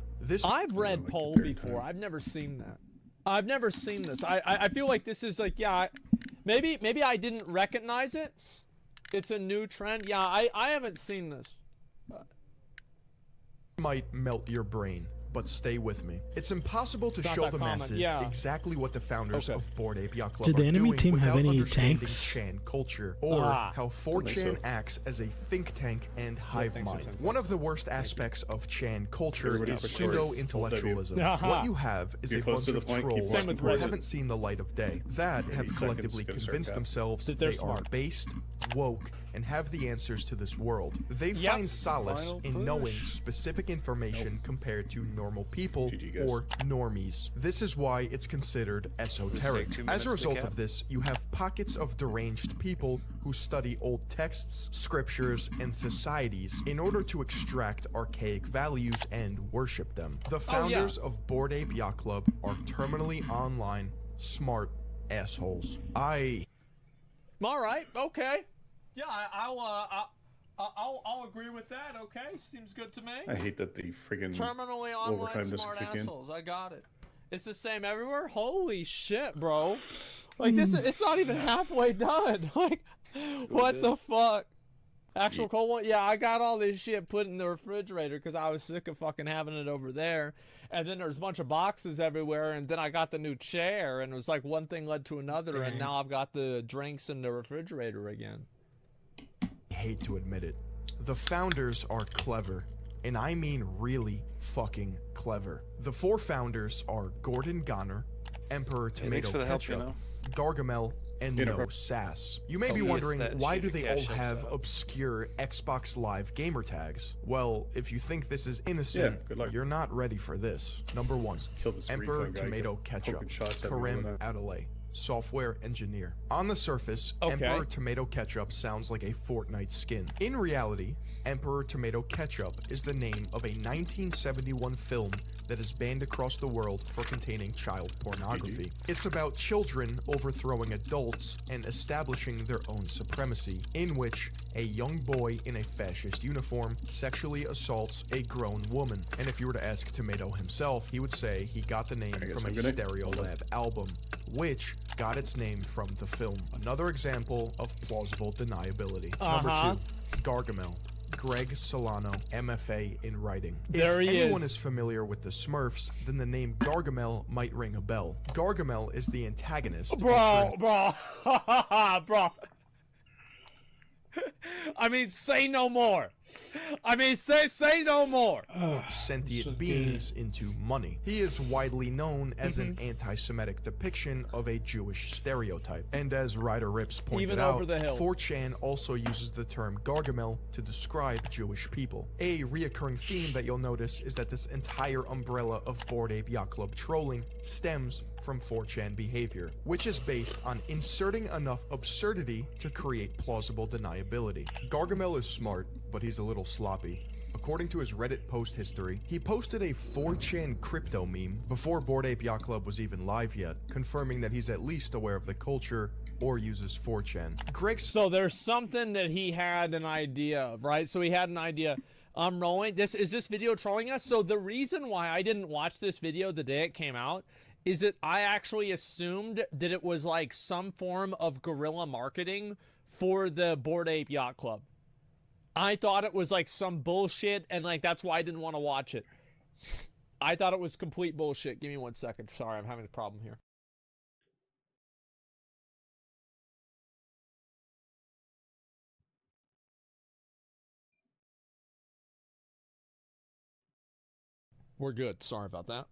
I've read poll before. I've never seen that. I've never seen this. I feel like this is like, yeah, maybe I didn't recognize it. It's a new trend. Yeah, I haven't seen this.
Might melt your brain, but stay with me. It's impossible to show the masses exactly what the founders of Bored Ape Yacht Club
Did the
are
enemy
doing
team have
without
any
understanding
tanks?
Chan culture, or how 4chan acts as a think tank and hive mind. One of the worst aspects of Chan culture is pseudo-intellectualism. What you have is a bunch of trolls who haven't seen the light of day, that have collectively convinced themselves that they are based, woke, and have the answers to this world. They find solace in knowing specific information compared to normal people or normies. This is why it's considered esoteric. As a result of this, you have pockets of deranged people who study old texts, scriptures, and societies in order to extract archaic values and worship them. The founders of Bored Ape Yacht Club are terminally online, smart assholes.
All right, okay. Yeah, I'll agree with that. Okay, seems good to me.
I hate that the friggin'
terminally online
overtime doesn't
smart
kick in.
assholes. I got it. It's the same everywhere. Holy shit, bro! Like this, it's not even halfway done. Like, what the fuck? Actual cold one? Yeah, I got all this shit put in the refrigerator because I was sick of fucking having it over there. And then there's a bunch of boxes everywhere, and then I got the new chair, and it was like one thing led to another, and now I've got the drinks in the refrigerator again.
I hate to admit it. The founders are clever, and I mean really fucking clever. The four founders are Gordon Goner, Emperor Tomato Ketchup, Gargamel, and No Sass. You may be wondering, why do they all have obscure Xbox Live gamer tags? Well, if you think this is innocent, you're not ready for this. Number 1, Emperor Tomato Ketchup, Karim Adelaide, software engineer. On the surface, Emperor Tomato Ketchup sounds like a Fortnite skin. In reality, Emperor Tomato Ketchup is the name of a 1971 film that is banned across the world for containing child pornography. It's about children overthrowing adults and establishing their own supremacy, in which a young boy in a fascist uniform sexually assaults a grown woman. And if you were to ask Tomato himself, he would say he got the name from a Stereolab album, which got its name from the film. Another example of plausible deniability. Number 2, Gargamel. Greg Solano, MFA in writing. If anyone is familiar with the Smurfs, then the name Gargamel might ring a bell. Gargamel is the antagonist.
Bro. Bro. I mean, say no more. I mean, say no more.
Sentient beings into money. He is widely known as an anti-Semitic depiction of a Jewish stereotype. And as Ryder Rips pointed out, 4chan also uses the term Gargamel to describe Jewish people. A reoccurring theme that you'll notice is that this entire umbrella of Bored Ape Yacht Club trolling stems from 4chan behavior, which is based on inserting enough absurdity to create plausible deniability. Gargamel is smart, but he's a little sloppy. According to his Reddit post history, he posted a 4chan crypto meme before Bored Ape Yacht Club was even live yet, confirming that he's at least aware of the culture or uses 4chan.
So there's something that he had an idea of, right? So he had an idea. I'm rolling. Is this video trolling us? So the reason why I didn't watch this video the day it came out is that I actually assumed that it was like some form of guerrilla marketing for the Bored Ape Yacht Club. I thought it was like some bullshit, and like that's why I didn't want to watch it. I thought it was complete bullshit. Give me 1 second. Sorry, I'm having a problem here. We're good. Sorry about that.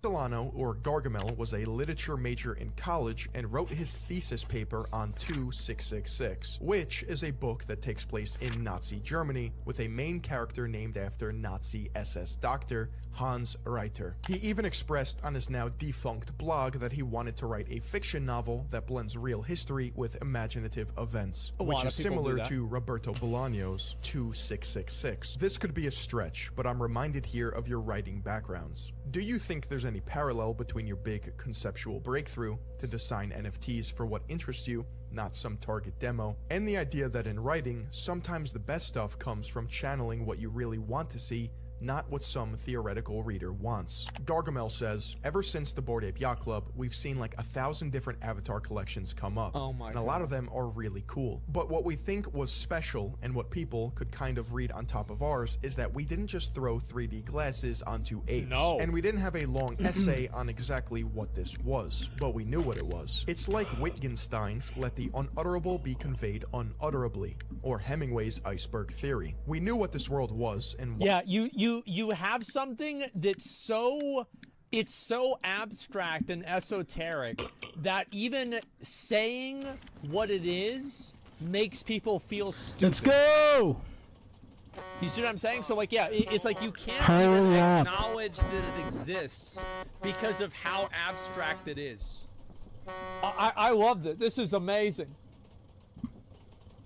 Solano, or Gargamel, was a literature major in college and wrote his thesis paper on 2666, which is a book that takes place in Nazi Germany with a main character named after Nazi SS doctor Hans Reiter. He even expressed on his now defunct blog that he wanted to write a fiction novel that blends real history with imaginative events, which is similar to Roberto Bolaño's 2666. This could be a stretch, but I'm reminded here of your writing backgrounds. Do you think there's any parallel between your big conceptual breakthrough to design NFTs for what interests you, not some target demo, and the idea that in writing, sometimes the best stuff comes from channeling what you really want to see, not what some theoretical reader wants? Gargamel says, ever since the Bored Ape Yacht Club, we've seen like 1,000 different avatar collections come up, and a lot of them are really cool. But what we think was special, and what people could kind of read on top of ours, is that we didn't just throw 3D glasses onto apes, and we didn't have a long essay on exactly what this was, but we knew what it was. It's like Wittgenstein's let the unutterable be conveyed unutterably, or Hemingway's iceberg theory. We knew what this world was, and
yeah, you have something that's so abstract and esoteric that even saying what it is makes people feel stupid.
Let's go!
You see what I'm saying? So like, yeah, it's like you can't even acknowledge that it exists because of how abstract it is. I love this. This is amazing.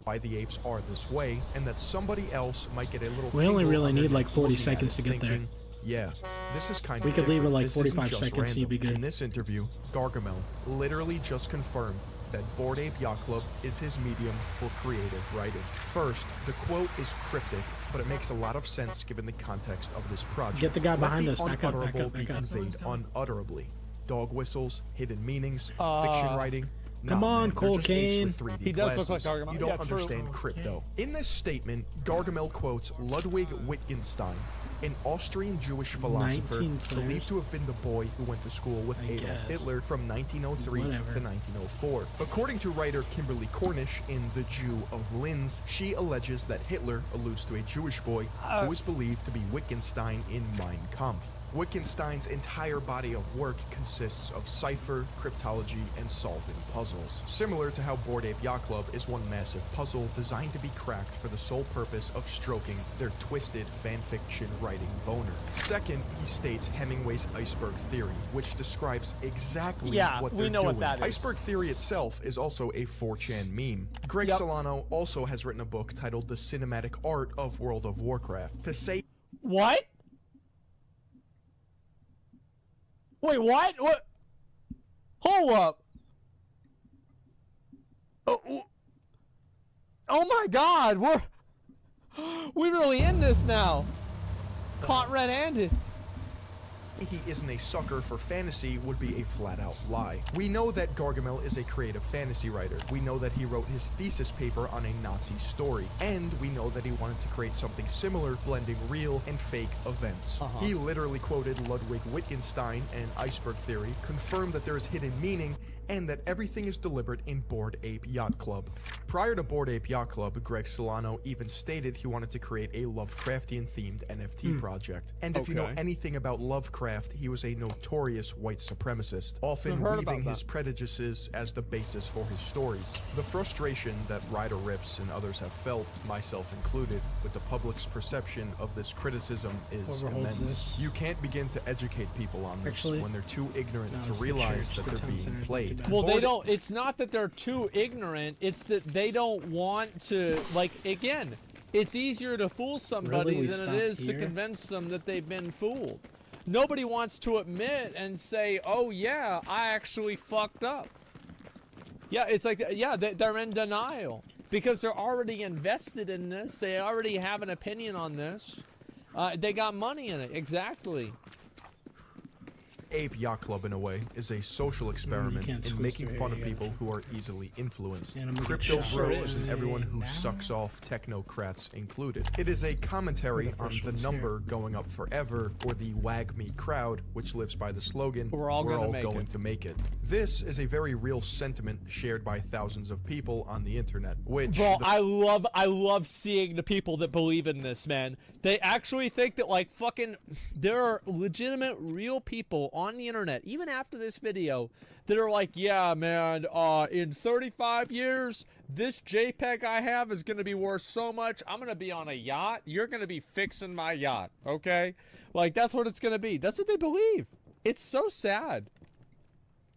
Why the apes are this way, and that somebody else might get a little.
We only really need like 40 seconds to get there.
Yeah, this is kind of.
We could leave it like
this
45 seconds and you'd be good.
In this interview, Gargamel literally just confirmed that Bored Ape Yacht Club is his medium for creative writing. First, the quote is cryptic, but it makes a lot of sense given the context of this project.
Get the guy behind us.
Let
Back
the
up, back
unutterable
up,
be
back up.
conveyed unutterably. Dog whistles, hidden meanings, fiction writing.
Come on, Cole Kane.
He does look like Gargamel.
You don't
Yeah, true.
understand crypto. In this statement, Gargamel quotes Ludwig Wittgenstein, an Austrian Jewish philosopher
19 players.
believed to have been the boy who went to school with Adolf Hitler from 1903 to 1904. According to writer Kimberly Cornish in The Jew of Linz, she alleges that Hitler alludes to a Jewish boy who is believed to be Wittgenstein in Mein Kampf. Wittgenstein's entire body of work consists of cipher, cryptology, and solving puzzles. Similar to how Bored Ape Yacht Club is one massive puzzle designed to be cracked for the sole purpose of stroking their twisted fanfiction writing boner. Second, he states Hemingway's iceberg theory, which describes exactly what they're doing.
What that is.
Iceberg theory itself is also a 4chan meme. Greg Solano also has written a book titled The Cinematic Art of World of Warcraft. To say
what? Wait, what? What? Hold up. Oh my God, we're really in this now. Caught red-handed.
He isn't a sucker for fantasy would be a flat-out lie. We know that Gargamel is a creative fantasy writer. We know that he wrote his thesis paper on a Nazi story. And we know that he wanted to create something similar, blending real and fake events. He literally quoted Ludwig Wittgenstein and iceberg theory, confirmed that there is hidden meaning, and that everything is deliberate in Bored Ape Yacht Club. Prior to Bored Ape Yacht Club, Greg Solano even stated he wanted to create a Lovecraftian-themed NFT project. And if you know anything about Lovecraft, he was a notorious white supremacist, often weaving his prejudices as the basis for his stories. The frustration that Ryder Rips and others have felt, myself included, with the public's perception of this criticism is immense. You can't begin to educate people on this when they're too ignorant to realize that they're being played.
Well, they don't. It's not that they're too ignorant. It's that they don't want to. Like, again, it's easier to fool somebody than it is to convince them that they've been fooled. Nobody wants to admit and say, "Oh yeah, I actually fucked up." Yeah, it's like, yeah, they're in denial because they're already invested in this. They already have an opinion on this. They got money in it. Exactly.
Ape Yacht Club, in a way, is a social experiment in making fun of people who are easily influenced. Crypto bros and everyone who sucks off technocrats included. It is a commentary on the number going up forever, or the wag me crowd, which lives by the slogan, we're all going to make it. This is a very real sentiment shared by thousands of people on the internet, which...
Bro, I love seeing the people that believe in this, man. They actually think that, like, fucking, there are legitimate, real people on on the internet, even after this video, that are like, yeah, man, in 35 years, this JPEG I have is going to be worth so much. I'm going to be on a yacht. You're going to be fixing my yacht, okay? Like, that's what it's going to be. That's what they believe. It's so sad.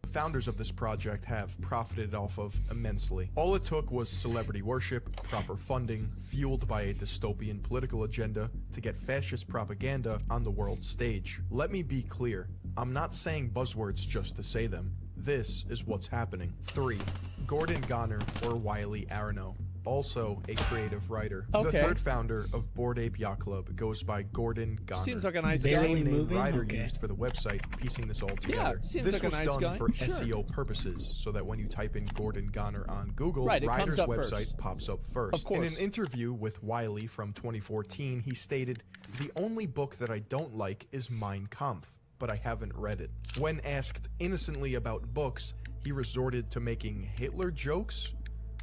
The founders of this project have profited off of immensely. All it took was celebrity worship, proper funding, fueled by a dystopian political agenda to get fascist propaganda on the world stage. Let me be clear. I'm not saying buzzwords just to say them. This is what's happening. 3. Gordon Goner, or Wiley Arano, also a creative writer.
Okay.
The third founder of Bored Ape Yacht Club goes by Gordon Goner.
Seems like a nice
the
guy.
same name
moving?
writer
Okay.
used for the website, piecing this all together.
seems
This
like a
was
nice
done
guy.
for
Sure.
SEO purposes, so that when you type in Gordon Goner on Google,
Right, it
Ryder's
comes up
website
first.
pops up first.
Of course.
In an interview with Wiley from 2014, he stated, "The only book that I don't like is Mein Kampf, but I haven't read it." When asked innocently about books, he resorted to making Hitler jokes.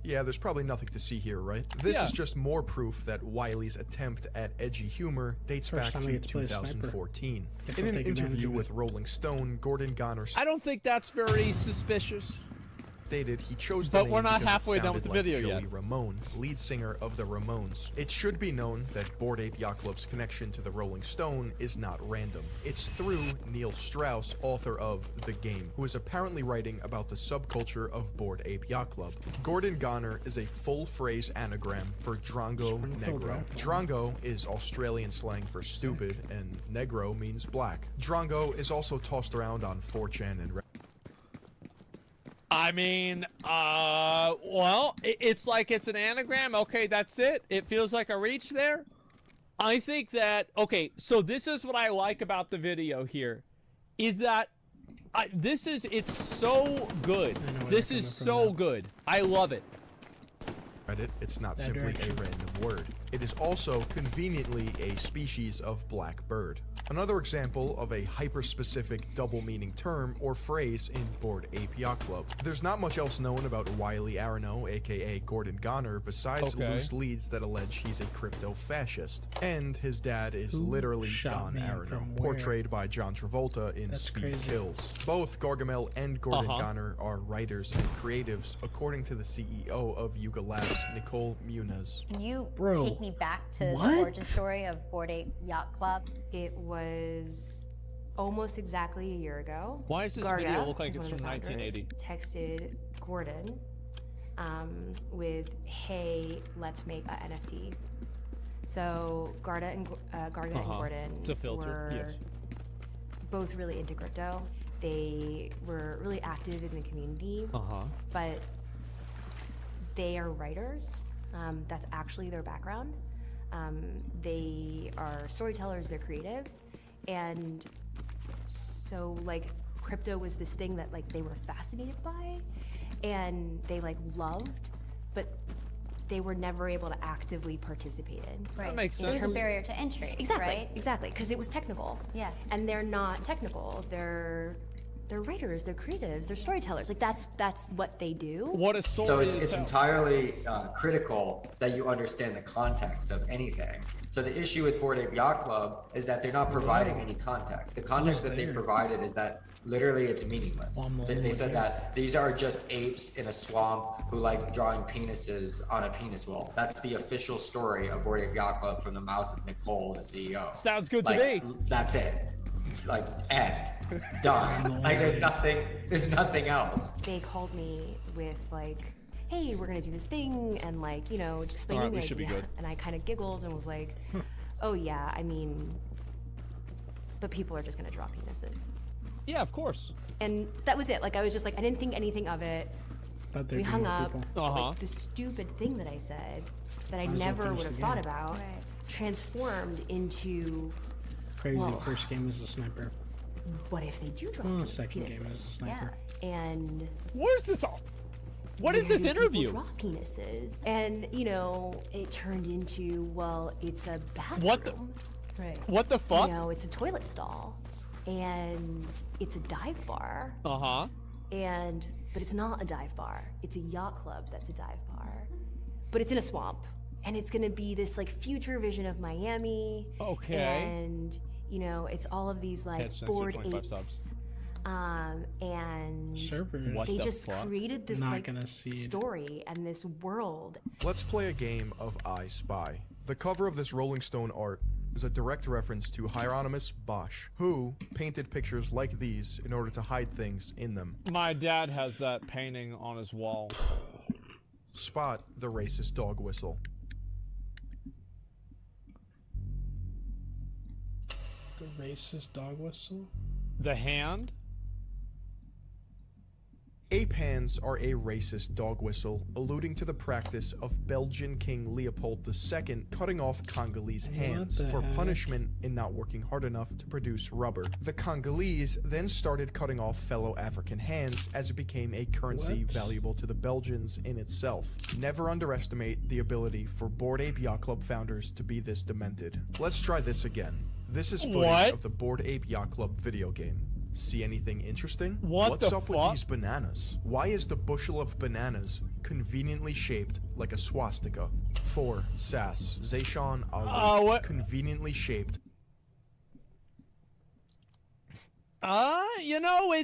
Yeah, there's probably nothing to see here, right? This is just more proof that Wiley's attempt at edgy humor dates
First
back
time I
to
get to play a sniper.
2014.
Guess
In
I'll
an
take advantage
interview
of it.
with Rolling Stone, Gordon Goner
I don't think that's very suspicious.
stated he chose the
But
name
we're not
because it
halfway done with
sounded
the video
like Joey
yet.
Ramone, lead singer of the Ramones. It should be known that Bored Ape Yacht Club's connection to the Rolling Stone is not random. It's through Neil Strauss, author of The Game, who is apparently writing about the subculture of Bored Ape Yacht Club. Gordon Goner is a full-phrase anagram for Drongo Negro. Drongo is Australian slang for stupid, and Negro means black. Drongo is also tossed around on 4chan and
I mean, well, it's like it's an anagram. Okay, that's it. It feels like a reach there. I think that, okay, so this is what I like about the video here, is that it's so good. This is so good. I love it.
Reddit, it's not
That
simply
direction.
a random word. It is also conveniently a species of black bird. Another example of a hyper-specific double-meaning term or phrase in Bored Ape Yacht Club. There's not much else known about Wiley Arano, aka Gordon Goner, besides
Okay.
loose leads that allege he's a crypto-fascist. And his dad is literally
shot
Don
me and
Arano,
from where?
portrayed by John Travolta in
That's
Speed
crazy.
Kills. Both Gargamel and Gordon
Uh-huh.
Goner are writers and creatives, according to the CEO of Yuga Labs, Nicole Muniz.
Can you
Bro,
take me back to
what?
the origin story of Bored Ape Yacht Club?
It was almost exactly a year ago.
Why does this
Garga,
video look like
who's
it's
one
from
of the founders,
1980?
texted Gordon with, "Hey, let's make a NFT." So Garga and Gordon
It's a filter,
were
yes.
both really into crypto. They were really active in the community, but they are writers. That's actually their background. They are storytellers, they're creatives, and so like crypto was this thing that like they were fascinated by and they like loved, but they were never able to actively participate in.
Right.
makes
It was a
sense.
barrier to entry.
Exactly,
Right?
exactly, because it was technical.
Yeah.
And they're not technical. They're writers, they're creatives, they're storytellers. Like that's what they do.
What a story
So it's,
to
it's
tell.
entirely critical that you understand the context of anything. So the issue with Bored Ape Yacht Club is that they're not providing any context. The context that they provided is that literally it's meaningless. They said that these are just apes in a swamp who like drawing penises on a penis wall. That's the official story of Bored Ape Yacht Club from the mouth of Nicole, the CEO.
Sounds good
Like,
to me.
That's it. Like, end. Done. Like, there's nothing else.
They called me with like, "Hey, we're gonna do this thing," and like, you know, just explaining
Alright, we
the
should be
idea.
good.
And I kind of giggled and was like, "Oh yeah, I mean, but people are just gonna draw penises."
Yeah, of course.
And that was it. Like I was just like, I didn't think anything of it.
Thought there'd
We
be
hung
more
up.
people.
Like, the stupid thing that I said that I
Might as well
never
finish
would
the
have thought
game.
about transformed into,
Crazy.
Whoa.
First game was a sniper.
what if they do draw
Second
penises?
game was a sniper.
And
What is this all? What is this
people
interview?
draw penises, and you know, it turned into, well, it's a bathroom.
What the?
Right.
What the fuck?
You know, it's a toilet stall, and it's a dive bar. But it's not a dive bar. It's a yacht club that's a dive bar. But it's in a swamp. And it's gonna be this like future vision of Miami.
Okay.
And you know, it's all of these like
Head sensor,
bored
25
apes
subs.
And
Servers.
they just created this
Not
like
gonna see it.
story and this world.
Let's play a game of I Spy. The cover of this Rolling Stone art is a direct reference to Hieronymus Bosch, who painted pictures like these in order to hide things in them.
My dad has that painting on his wall.
Spot the racist dog whistle.
The racist dog whistle?
The hand?
Ape hands are a racist dog whistle, alluding to the practice of Belgian King Leopold II cutting off Congolese hands
the
for
heck?
punishment in not working hard enough to produce rubber. The Congolese then started cutting off fellow African hands as it became a currency
What?
valuable to the Belgians in itself. Never underestimate the ability for Bored Ape Yacht Club founders to be this demented. Let's try this again. This is footage
What?
of the Bored Ape Yacht Club video game. See anything interesting?
What
What's
the
up with
fuck?
these bananas? Why is the bushel of bananas conveniently shaped like a swastika? 4. Sass. Zayshawn Ali.
What?
Conveniently shaped.
You know,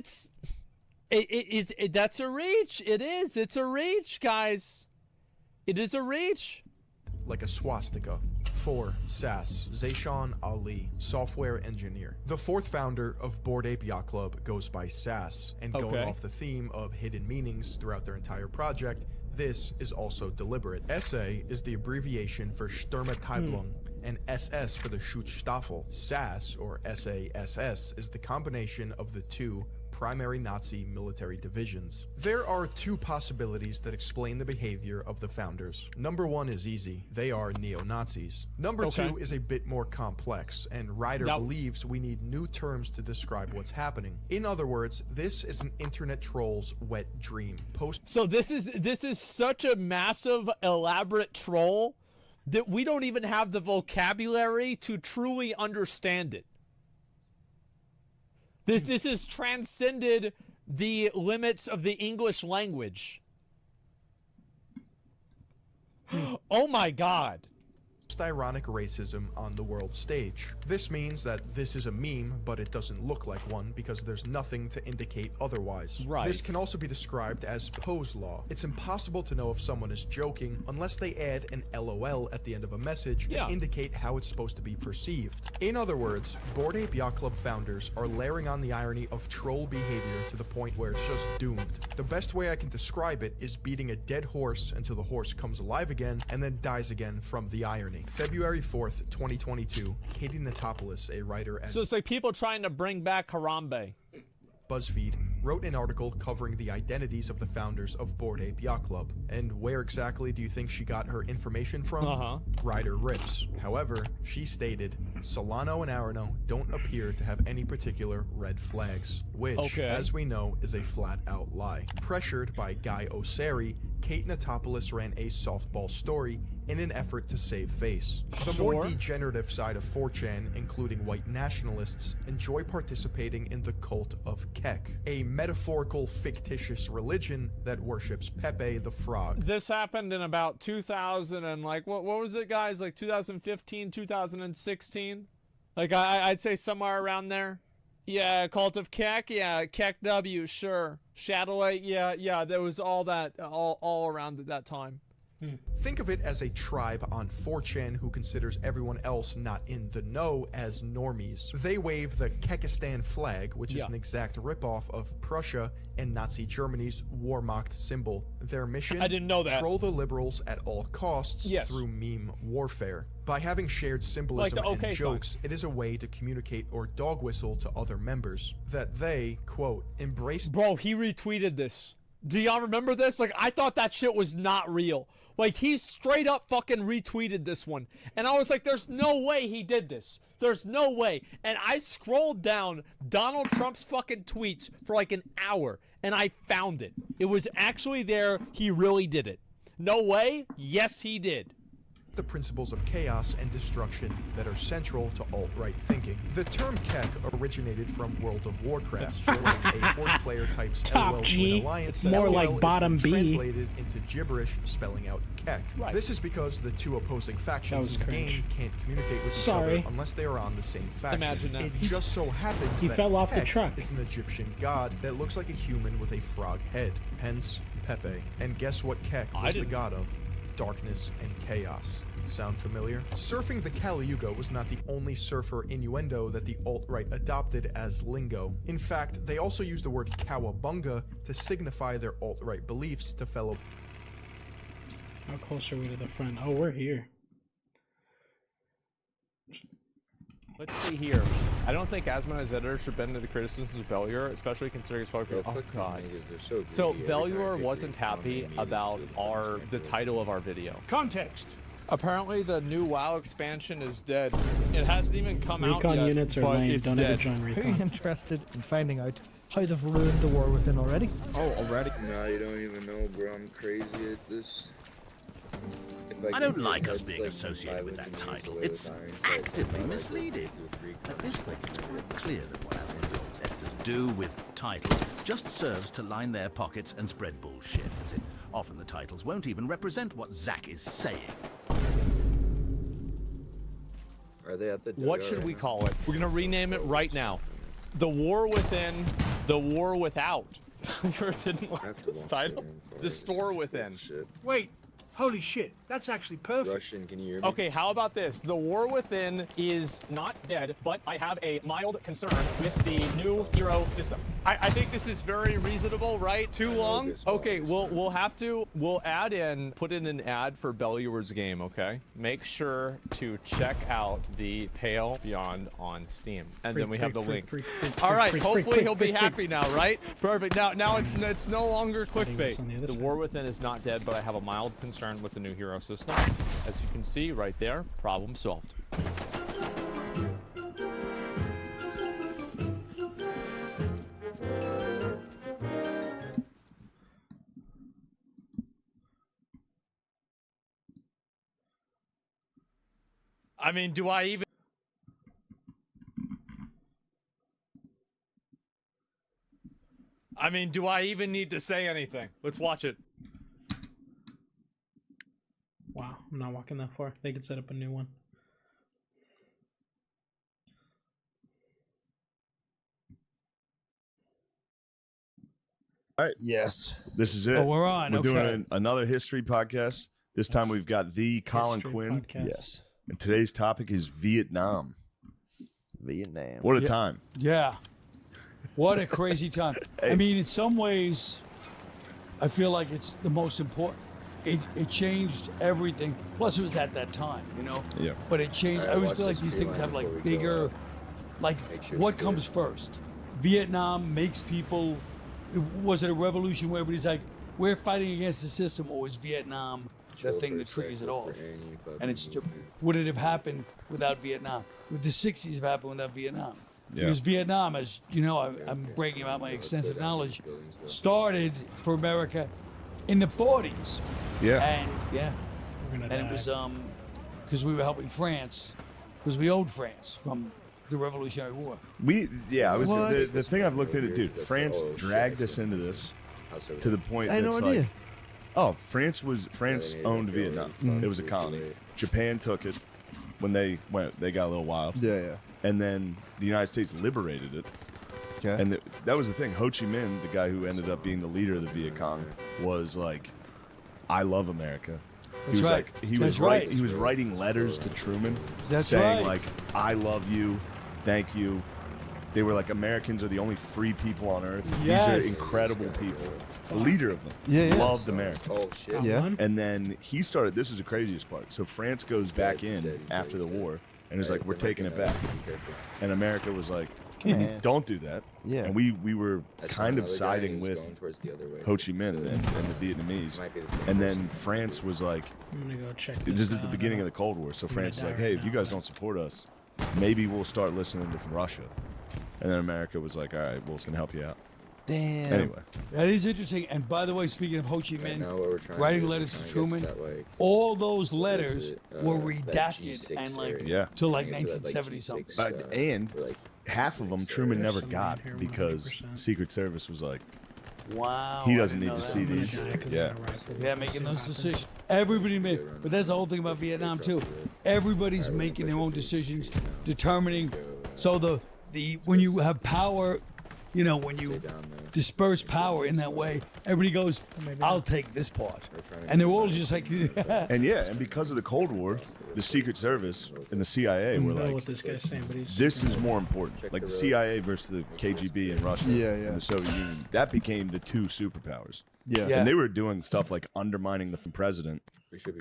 that's a reach. It is. It's a reach, guys. It is a reach.
Like a swastika. 4. Sass. Zayshawn Ali, software engineer. The fourth founder of Bored Ape Yacht Club goes by Sass, and going
Okay.
off the theme of hidden meanings throughout their entire project, this is also deliberate. SA is the abbreviation for Sturmabteilung, and SS for the Schutzstaffel. SAS, or SASS, is the combination of the two primary Nazi military divisions. There are two possibilities that explain the behavior of the founders. Number one is easy. They are neo-Nazis. Number
Okay.
two is a bit more complex, and Ryder
Now-
believes we need new terms to describe what's happening. In other words, this is an internet troll's wet dream.
So this is such a massive, elaborate troll that we don't even have the vocabulary to truly understand it. This has transcended the limits of the English language. Oh my God.
Ironic racism on the world stage. This means that this is a meme, but it doesn't look like one because there's nothing to indicate otherwise.
Right.
This can also be described as pose law. It's impossible to know if someone is joking unless they add an LOL at the end of a message to indicate how it's supposed to be perceived. In other words, Bored Ape Yacht Club founders are layering on the irony of troll behavior to the point where it's just doomed. The best way I can describe it is beating a dead horse until the horse comes alive again and then dies again from the irony. February 4th, 2022, Katie Natopoulos, a writer at
So it's like people trying to bring back Harambe.
BuzzFeed, wrote an article covering the identities of the founders of Bored Ape Yacht Club. And where exactly do you think she got her information from? Ryder rips. However, she stated, Solano and Arano don't appear to have any particular red flags, which, as we know, is a flat-out lie. Pressured by Guy Osseri, Kate Natopoulos ran a softball story in an effort to save face. The more degenerative side of 4chan, including white nationalists, enjoy participating in the cult of Kek, a metaphorical fictitious religion that worships Pepe the Frog.
This happened in about 2000 and like what was it, guys? Like 2015, 2016. Like I'd say somewhere around there. Yeah, Cult of Kek. Yeah, Kek W. Sure. Shadowlight. Yeah. There was all that all around at that time.
Think of it as a tribe on 4chan who considers everyone else not in the know as normies. They wave the Kekistan flag, which is an exact ripoff of Prussia and Nazi Germany's war-mocked symbol. Their mission?
I didn't know that.
Troll the liberals at all costs through meme warfare. By having shared symbolism
Like the
and jokes, it is a way to communicate or dog whistle to other members that they, quote, embrace.
Bro, he retweeted this. Do y'all remember this? Like, I thought that shit was not real. Like, he straight up fucking retweeted this one. And I was like, there's no way he did this. There's no way. And I scrolled down Donald Trump's fucking tweets for like an hour, and I found it. It was actually there. He really did it. No way? Yes, he did.
the principles of chaos and destruction that are central to alt-right thinking. The term Kek originated from World of Warcraft, where a horde player types
Top
LOL to
G.
an alliance.
More
LOL
like
is
bottom
then
B.
translated into gibberish, spelling out Kek.
Right.
This is because the two opposing factions
was
in the
cringe.
game can't communicate with each
Sorry.
other unless they are on the same faction.
Imagine that.
It just so happens
He
that
fell off the
Kek
truck.
is an Egyptian god that looks like a human with a frog head, hence Pepe. And guess what Kek was the god of? Darkness and chaos. Sound familiar? Surfing the Kali Yuga was not the only surfer innuendo that the alt-right adopted as lingo. In fact, they also used the word cowabunga to signify their alt-right beliefs to fellow.
How close are we to the front? Oh, we're here.
Let's see here. I don't think Asma as editor should bend to the criticisms of Belluar, especially considering his focus. Oh god. So Belluar wasn't happy about the title of our video.
Context.
Apparently the new WoW expansion is dead. It hasn't even come out
Recon
yet,
units are
but
lame.
it's
Don't ever
dead.
join
Very
Recon.
interested in finding out how they've ruined the war within already.
Oh, already? No, you don't even know, bro. I'm crazy at this.
I don't like us being associated with that title. It's actively misleading. At this point, it's quite clear that what Asmongold's editors do with titles just serves to line their pockets and spread bullshit. That's it. Often the titles won't even represent what Zach is saying.
Are they at the
What should we call it? We're gonna rename it right now. The War Within, The War Without. You didn't like this title? The Store Within.
Wait, holy shit, that's actually perfect.
Russian, can you hear me?
Okay, how about this? The War Within is not dead, but I have a mild concern with the new hero system. I think this is very reasonable, right? Too long? Okay, we'll put in an ad for Belluar's game, okay? Make sure to check out the Pale Beyond on Steam. And then we have the link. All right, hopefully he'll be happy now, right? Perfect. Now it's no longer clickbait. The War Within is not dead, but I have a mild concern with the new hero system. As you can see right there, problem solved. I mean, do I even need to say anything? Let's watch it.
Wow, I'm not walking that far. They could set up a new one.
All right.
Yes.
This is it.
Oh, we're on.
We're
Okay.
doing another history podcast. This time we've got the Colin
History
Quinn.
podcast.
Yes. And today's topic is Vietnam.
Vietnam.
What a
Yeah.
time.
Yeah.
What a crazy time.
Hey.
I mean, in some ways, I feel like it's the most important. It changed everything. Plus, it was at that time, you know?
Yeah.
But it changed. I
Alright,
always
watch
feel like
this
these things
tree
have
line
like
before we go,
bigger, like
make sure
what
it's
comes first? Vietnam makes people, was it a revolution where everybody's like, we're fighting against the system, or was Vietnam the thing that triggers it off? And it's, would it have happened without Vietnam? Would the 60s have happened without Vietnam?
Yeah.
Because Vietnam, as you know, I'm bragging about my extensive knowledge, started for America in the 40s.
Yeah.
And yeah,
We're gonna
and
die.
it was because we were helping France, because we owed France from the Revolutionary War.
I was
What?
the thing I've looked at it, dude. France dragged us into this to the point
I had
that's
no
like,
idea.
oh, France owned Vietnam. It was a colony. Japan took it when they went. They got a little wild.
Yeah.
And then the United States liberated it.
Okay.
And that was the thing. Ho Chi Minh, the guy who ended up being the leader of the Viet Cong, was like, "I love America."
That's
he was
right.
like, he
That's
was
right.
He was writing letters to Truman,
That's
saying
right.
like, "I love you, thank you." They were like, Americans are the only free people on earth.
Yes.
These are incredible people. The leader of them
Yeah.
loved America.
Oh, shit.
Yeah.
And then he started. This is the craziest part. So France goes back in after the war and is like, "We're taking it back." And America was like,
on.
"Don't do that."
Yeah.
And we were kind of siding with Ho Chi Minh and the Vietnamese. And then France was like,
I'm gonna go check
"This is the
out.
beginning of the Cold War." So
I'm
France is
gonna
like,
die
"Hey,
right
if you
now.
guys don't support us, maybe we'll start listening to Russia." And then America was like, "All right, well, it's gonna help you out."
Damn.
Anyway,
That is interesting. And by the way, speaking of Ho Chi Minh
now what we're trying to
writing
do is
letters
we're
to
trying to
Truman,
get to that, like,
all those
what is
letters
it,
were
that
redacted
G6
and like
area.
till like
Trying to get to that,
1970 something.
and
like,
half of them Truman
There's
never
some
got
in here,
because
100%.
Secret Service was like,
Wow.
he
I
doesn't
didn't
need
know
to
that.
see these. Yeah.
Yeah, making those decisions. Everybody made, but that's the whole thing about Vietnam too. Everybody's making their own decisions, determining. So the when you have power, you know, when you disperse power in that way, everybody goes, "I'll take this part," and they're all just like,
And yeah, and because of the Cold War, the Secret Service and the CIA were
I know
like,
what this guy's saying, but he's
this is more important. Like the CIA versus the KGB in Russia and the Soviet Union, that became the two superpowers.
Yeah.
And they were doing stuff like undermining the president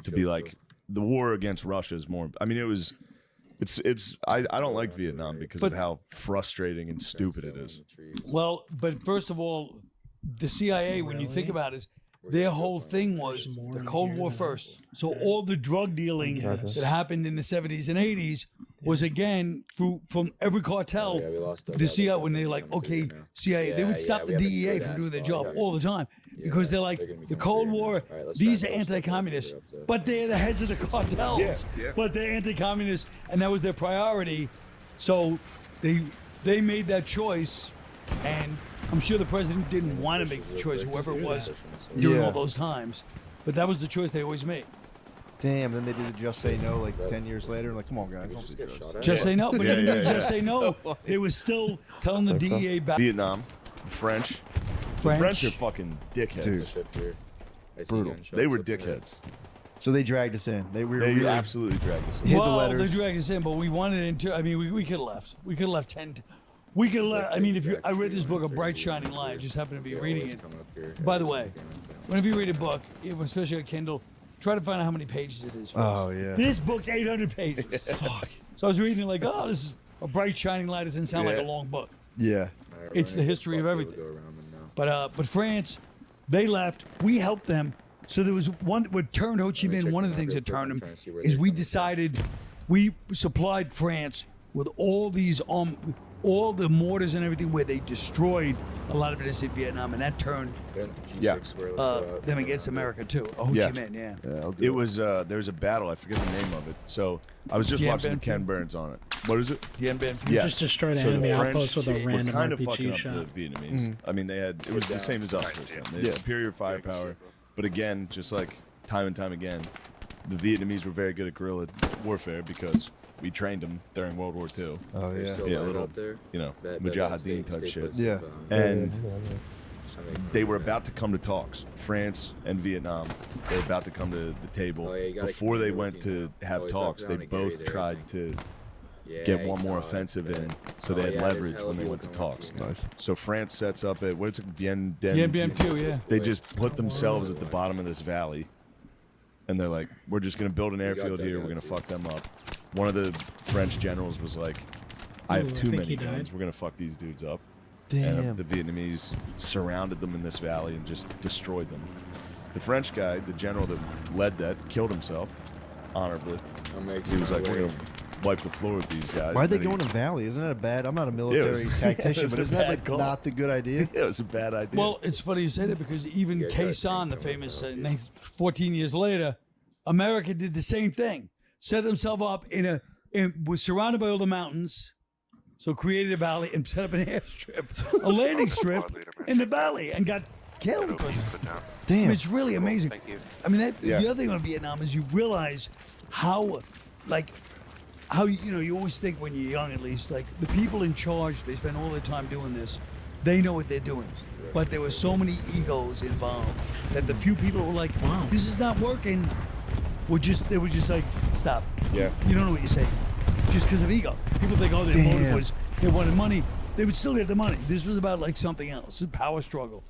to be like, the war against Russia is more. I mean, I don't like Vietnam because of how frustrating and stupid it is.
well, but first of all, the CIA, when you think about it, their whole thing was the Cold War first. So all the drug dealing that happened in the 70s and 80s was again from every cartel. The CIA, when they're like, okay, CIA, they would stop the DEA from doing their job all the time because they're like, the Cold War, these are anti-communists, but they're the heads of the cartels, but they're anti-communists, and that was their priority. So they made that choice, and I'm sure the president didn't want to make the choice, whoever it was, during all those times. But that was the choice they always made.
Damn, then they did the Just Say No like 10 years later. Like, come on, guys. Don't do drugs.
Just Say No, but even Just Say No, they were still telling the DEA back.
Vietnam, the French. The French are fucking dickheads. Brutal. They were dickheads.
So they dragged us in. They really
absolutely dragged us in.
Hid the
Well,
letters.
they dragged us in, but we wanted into. I mean, we could have left. We could have left 10. We could have left. I mean, if you, I read this book, A Bright Shining Light. I just happened to be reading it. By the way, whenever you read a book, especially a Kindle, try to find out how many pages it is. First.
Oh, yeah.
This book's 800 pages. Fuck. So I was reading it like, oh, this is A Bright Shining Light. Doesn't sound like a long book.
Yeah.
It's the history of everything. But France, they left. We helped them. So there was one what turned Ho Chi Minh. One of the things that turned them is we decided we supplied France with all these all the mortars and everything where they destroyed a lot of it in Vietnam, and that turned them against America too. Ho Chi Minh, yeah.
It was there was a battle. I forget the name of it. So I was just
Dien
watching
Bien
Ken Burns on it. What is it?
Dien Bien Phu.
Yeah.
Just destroyed an
So the
enemy
French
outpost with a
were
random
kind of
RPG
fucking up
shot.
the Vietnamese. I mean, it was the same as us first time. They had superior firepower, but again, just like time and time again, the Vietnamese were very good at guerrilla warfare because we trained them during World War II.
Oh yeah.
Yeah, little, you know, Mujahideen type shit.
Yeah.
And they were about to come to talks. France and Vietnam, they were about to come to the table. Before they went to have talks, they both tried to get one more offensive in, so they had leverage when they went to talks.
Nice.
So France sets up at, what's it, Bien
Bien Phu, yeah.
They just put themselves at the bottom of this valley, and they're like, we're just going to build an airfield here, we're going to fuck them up. One of the French generals was like, I have too many guns, we're going to fuck these dudes up.
Damn.
And the Vietnamese surrounded them in this valley and just destroyed them. The French guy, the general that led that, killed himself honorably. He was like, we're going to wipe the floor with these guys.
Why'd they go in a valley? Isn't that a bad? I'm not a military tactician, but isn't that like not the good idea?
Yeah, it was a bad idea.
Well, it's funny you say that because even Khe Sanh, the famous 14 years later, America did the same thing. Set themselves up was surrounded by all the mountains, so created a valley and set up an airstrip, a landing strip in the valley, and got killed because of it.
Damn.
I mean, it's really amazing. I mean, the other thing about Vietnam is you realize how, you always think when you're young, at least, like the people in charge, they spend all their time doing this. They know what they're doing. But there were so many egos involved that the few people were like, wow, this is not working. They were just like, stop.
Yeah.
You don't know what you're saying. Just because of ego. People think, oh, their motive was they wanted money. They would still get the money. This was about like something else, a power struggle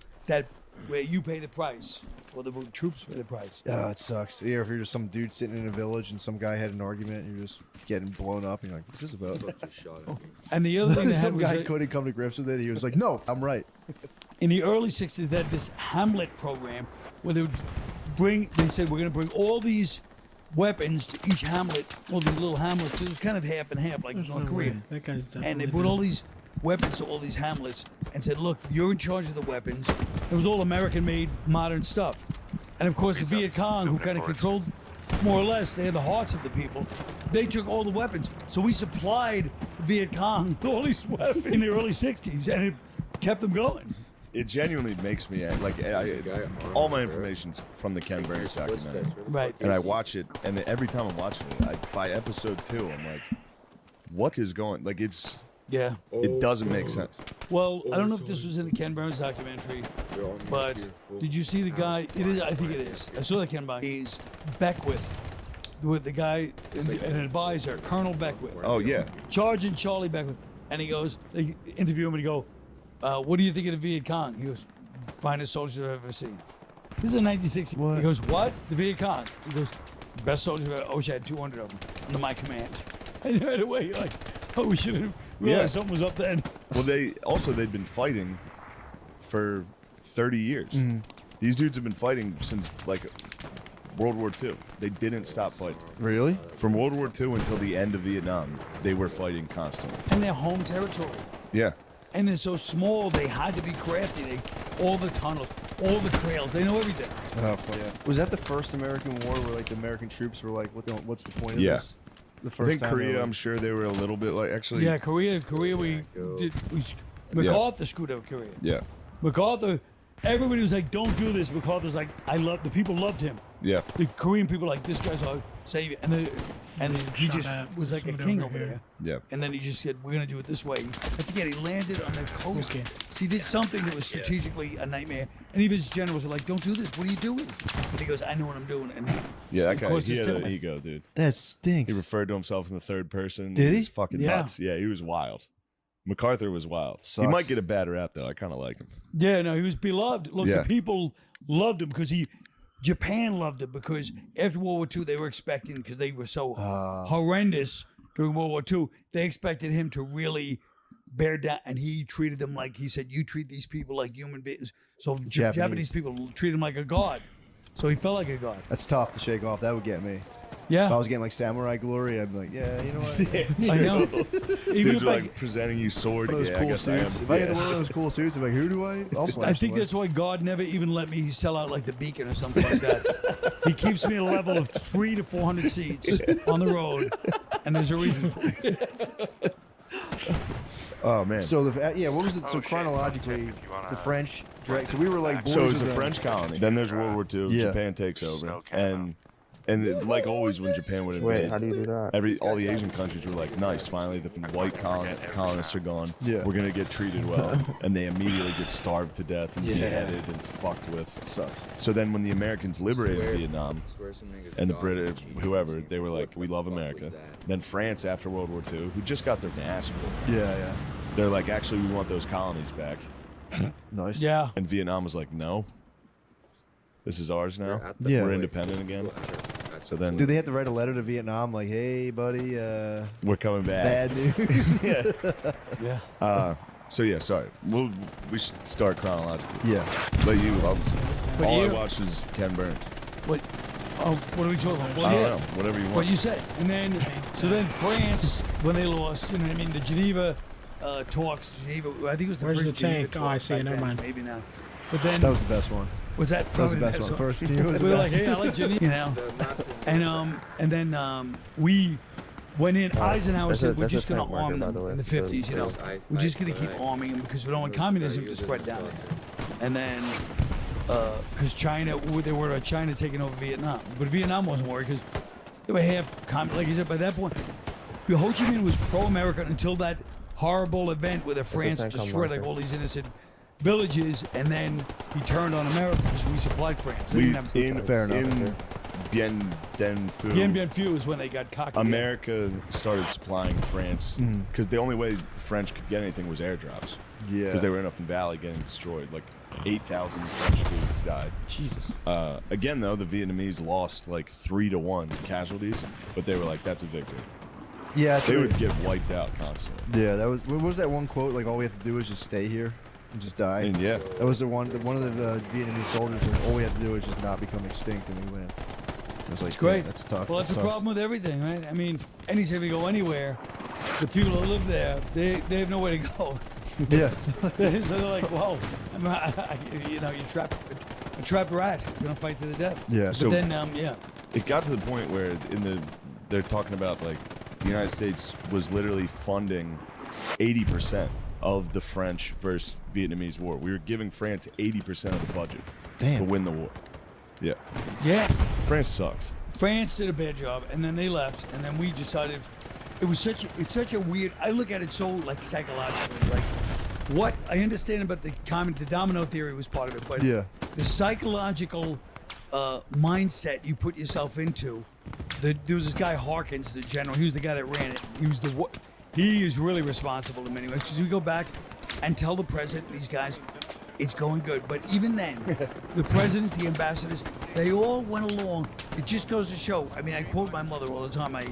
where you pay the price or the troops pay the price.
Oh, it sucks. Yeah, if you're just some dude sitting in a village and some guy had an argument, and you're just getting blown up, and you're like, what's this about?
And the other thing that
some
happened
guy
was
couldn't come to grips with it. He was like, no, I'm right.
in the early 60s, they had this Hamlet program where they said, we're going to bring all these weapons to each hamlet, all these little hamlets. It was kind of half and half, like North Korea.
That guy's definitely
And they brought all these weapons to all these hamlets, and said, look, you're in charge of the weapons. It was all American-made modern stuff. And of course, the Viet Cong, who kind of controlled, more or less, they had the hearts of the people. They took all the weapons. So we supplied the Viet Cong with all these weapons in the early 60s, and it kept them going.
It genuinely makes me like all my information's from the Ken Burns documentary,
right?
And I watch it, and every time I'm watching it, by episode 2, I'm like, "What is going?" Like it doesn't make sense.
Well, I don't know if this was in the Ken Burns documentary, but did you see the guy? It is. I think it is. I saw the Ken Burns. He's Beckwith, with the guy, an advisor, Colonel Beckwith.
Oh yeah,
Sergeant Charlie Beckwith, and he goes. They interview him, and he go. What do you think of the Viet Cong? He goes, finest soldiers I've ever seen. This is in 1960. What? He goes, what? The Viet Cong. He goes, best soldiers I've ever. I wish I had 200 of them under my command. And right away, you're like, oh, we should have realized something was up then.
Well, they'd been fighting for 30 years.
Mm-hmm.
These dudes have been fighting since like World War II. They didn't stop fighting.
Really?
From World War II until the end of Vietnam, they were fighting constantly.
And their home territory.
Yeah.
And they're so small, they had to be crafty. All the tunnels, all the trails, they know everything.
Oh, fuck yeah. Was that the first American war where like the American troops were like, what's the point of this? The first
I think
time
Korea,
like,
I'm sure they were a little bit like, actually.
Yeah, Korea, MacArthur screwed up Korea.
Yeah.
MacArthur, everybody was like, don't do this. MacArthur's like, the people loved him.
Yeah.
The Korean people were like, this guy's our savior. And he just was like a king over there.
Yeah.
And then he just said, we're going to do it this way. I forget, he landed on the coast. So he did something that was strategically a nightmare. And even his generals were like, don't do this. What are you doing? And he goes, I know what I'm doing. And
that guy,
caused
he
his
had an
stomach.
ego, dude.
That stinks.
He referred to himself in the third person.
Did he?
Was fucking nuts. Yeah, he was wild. MacArthur was wild.
Sucks.
He might get a bad rap, though. I kind of like him.
Yeah, no, he was beloved. Look,
Yeah.
the people loved him because Japan loved him because after World War II, they were expecting, because they were so horrendous during World War II, they expected him to really bear down, and he treated them like, he said, you treat these people like human beings. So Japanese people treat him like a god. So he felt like a god.
That's tough to shake off. That would get me.
Yeah.
If I was getting like samurai glory, I'd be like, yeah, you know what?
I know. Even
Dude,
if
like presenting you sword.
One of those
Yeah, I
cool
guess I am.
suits. If I get one of those cool suits, I'm like, who do I? I'll slash
I think
somebody.
that's why God never even let me sell out like the Beacon or something like that. He keeps me at a level of 300 to 400 seats on the road, and there's a reason for it.
Oh man.
So what was it? So chronologically, the French. So we were like.
So
boys
it's a
with them.
French colony. Then there's World War II.
Yeah.
Japan takes over, and like always when Japan would invade,
Wait, how do you do that?
all the Asian countries were like, nice, finally the white colonists are gone.
Yeah.
We're gonna get treated well, and they immediately get starved to death and beheaded and fucked with.
It sucks.
So then when the Americans liberated Vietnam, and the British, whoever, they were like, we love America. Then France after World War II, who just got their ass whooped.
Yeah.
They're like, actually, we want those colonies back.
Nice.
Yeah.
And Vietnam was like, no. This is ours now.
Yeah.
We're independent again. So then,
Do they have to write a letter to Vietnam like, hey, buddy,
we're coming back.
bad news?
Yeah.
So yeah, sorry. We should start chronologically.
Yeah.
But you, all I
you-
watched is Ken Burns.
What are we talking about? Well,
I don't
yeah.
know. Whatever you want.
What you said. And then, so then France, when they lost, you know what I mean, the Geneva talks, I think it was the
Where's
first
the
Geneva
tank? Oh, I
talks
see.
back
Never
then,
mind.
Maybe now. But then,
That was the best one.
was that
That was the
probably
best one. First Geneva was
we
the
were like,
best.
hey, I like Geneva, you know. And then we went in. Eisenhower
That's
said,
a-
we're
that's a
just going to
tank marker,
arm
by
them
the way.
in the 50s, you know. We're just going to keep arming them because we don't want communism to spread down there. And then, because China, they were about China taking over Vietnam. But Vietnam wasn't worried because they were half like you said, by that point, Ho Chi Minh was pro-American until that horrible event where the France
tank on
destroyed like
marker.
all these innocent villages, and then he turned on America because we supplied France. They
We
didn't have
Fair enough.
in Bien Dien Phu.
Bien Bien Phu is when they got cocky.
America started supplying France
Mhm.
because the only way French could get anything was airdrops.
Yeah.
Because they were in a valley getting destroyed. Like 8,000 French troops died.
Jesus.
Again, though, the Vietnamese lost like 3-1 casualties, but they were like, "That's a victory."
Yeah.
They would get wiped out constantly.
Yeah. That was. What was that one quote? Like, all we have to do is just stay here and just die.
And yeah,
That was one of the Vietnamese soldiers. And all we have to do is just not become extinct, and we win. It was like,
It's great.
yeah, that's tough.
Well, that's
That
the
sucks.
problem with everything, right? I mean, anytime you go anywhere, the people that live there, they have nowhere to go.
Yeah.
So they're like, well, you know, you trap a trapped rat. You're gonna fight to the death.
Yeah.
But
So
then, yeah.
it got to the point where they're talking about like the United States was literally funding 80% of the French versus Vietnamese war. We were giving France 80% of the budget to win the war. Yeah.
Yeah.
France sucks.
France did a bad job, and then they left, and then we decided it's such a weird. I look at it so like psychologically, like what I understand about the domino theory was part of it, but
yeah,
the psychological mindset you put yourself into. There was this guy Harkins, the general. He was the guy that ran it. He is really responsible in many ways because we go back and tell the president and these guys it's going good. But even then, the presidents, the ambassadors, they all went along. It just goes to show. I mean, I quote my mother all the time. I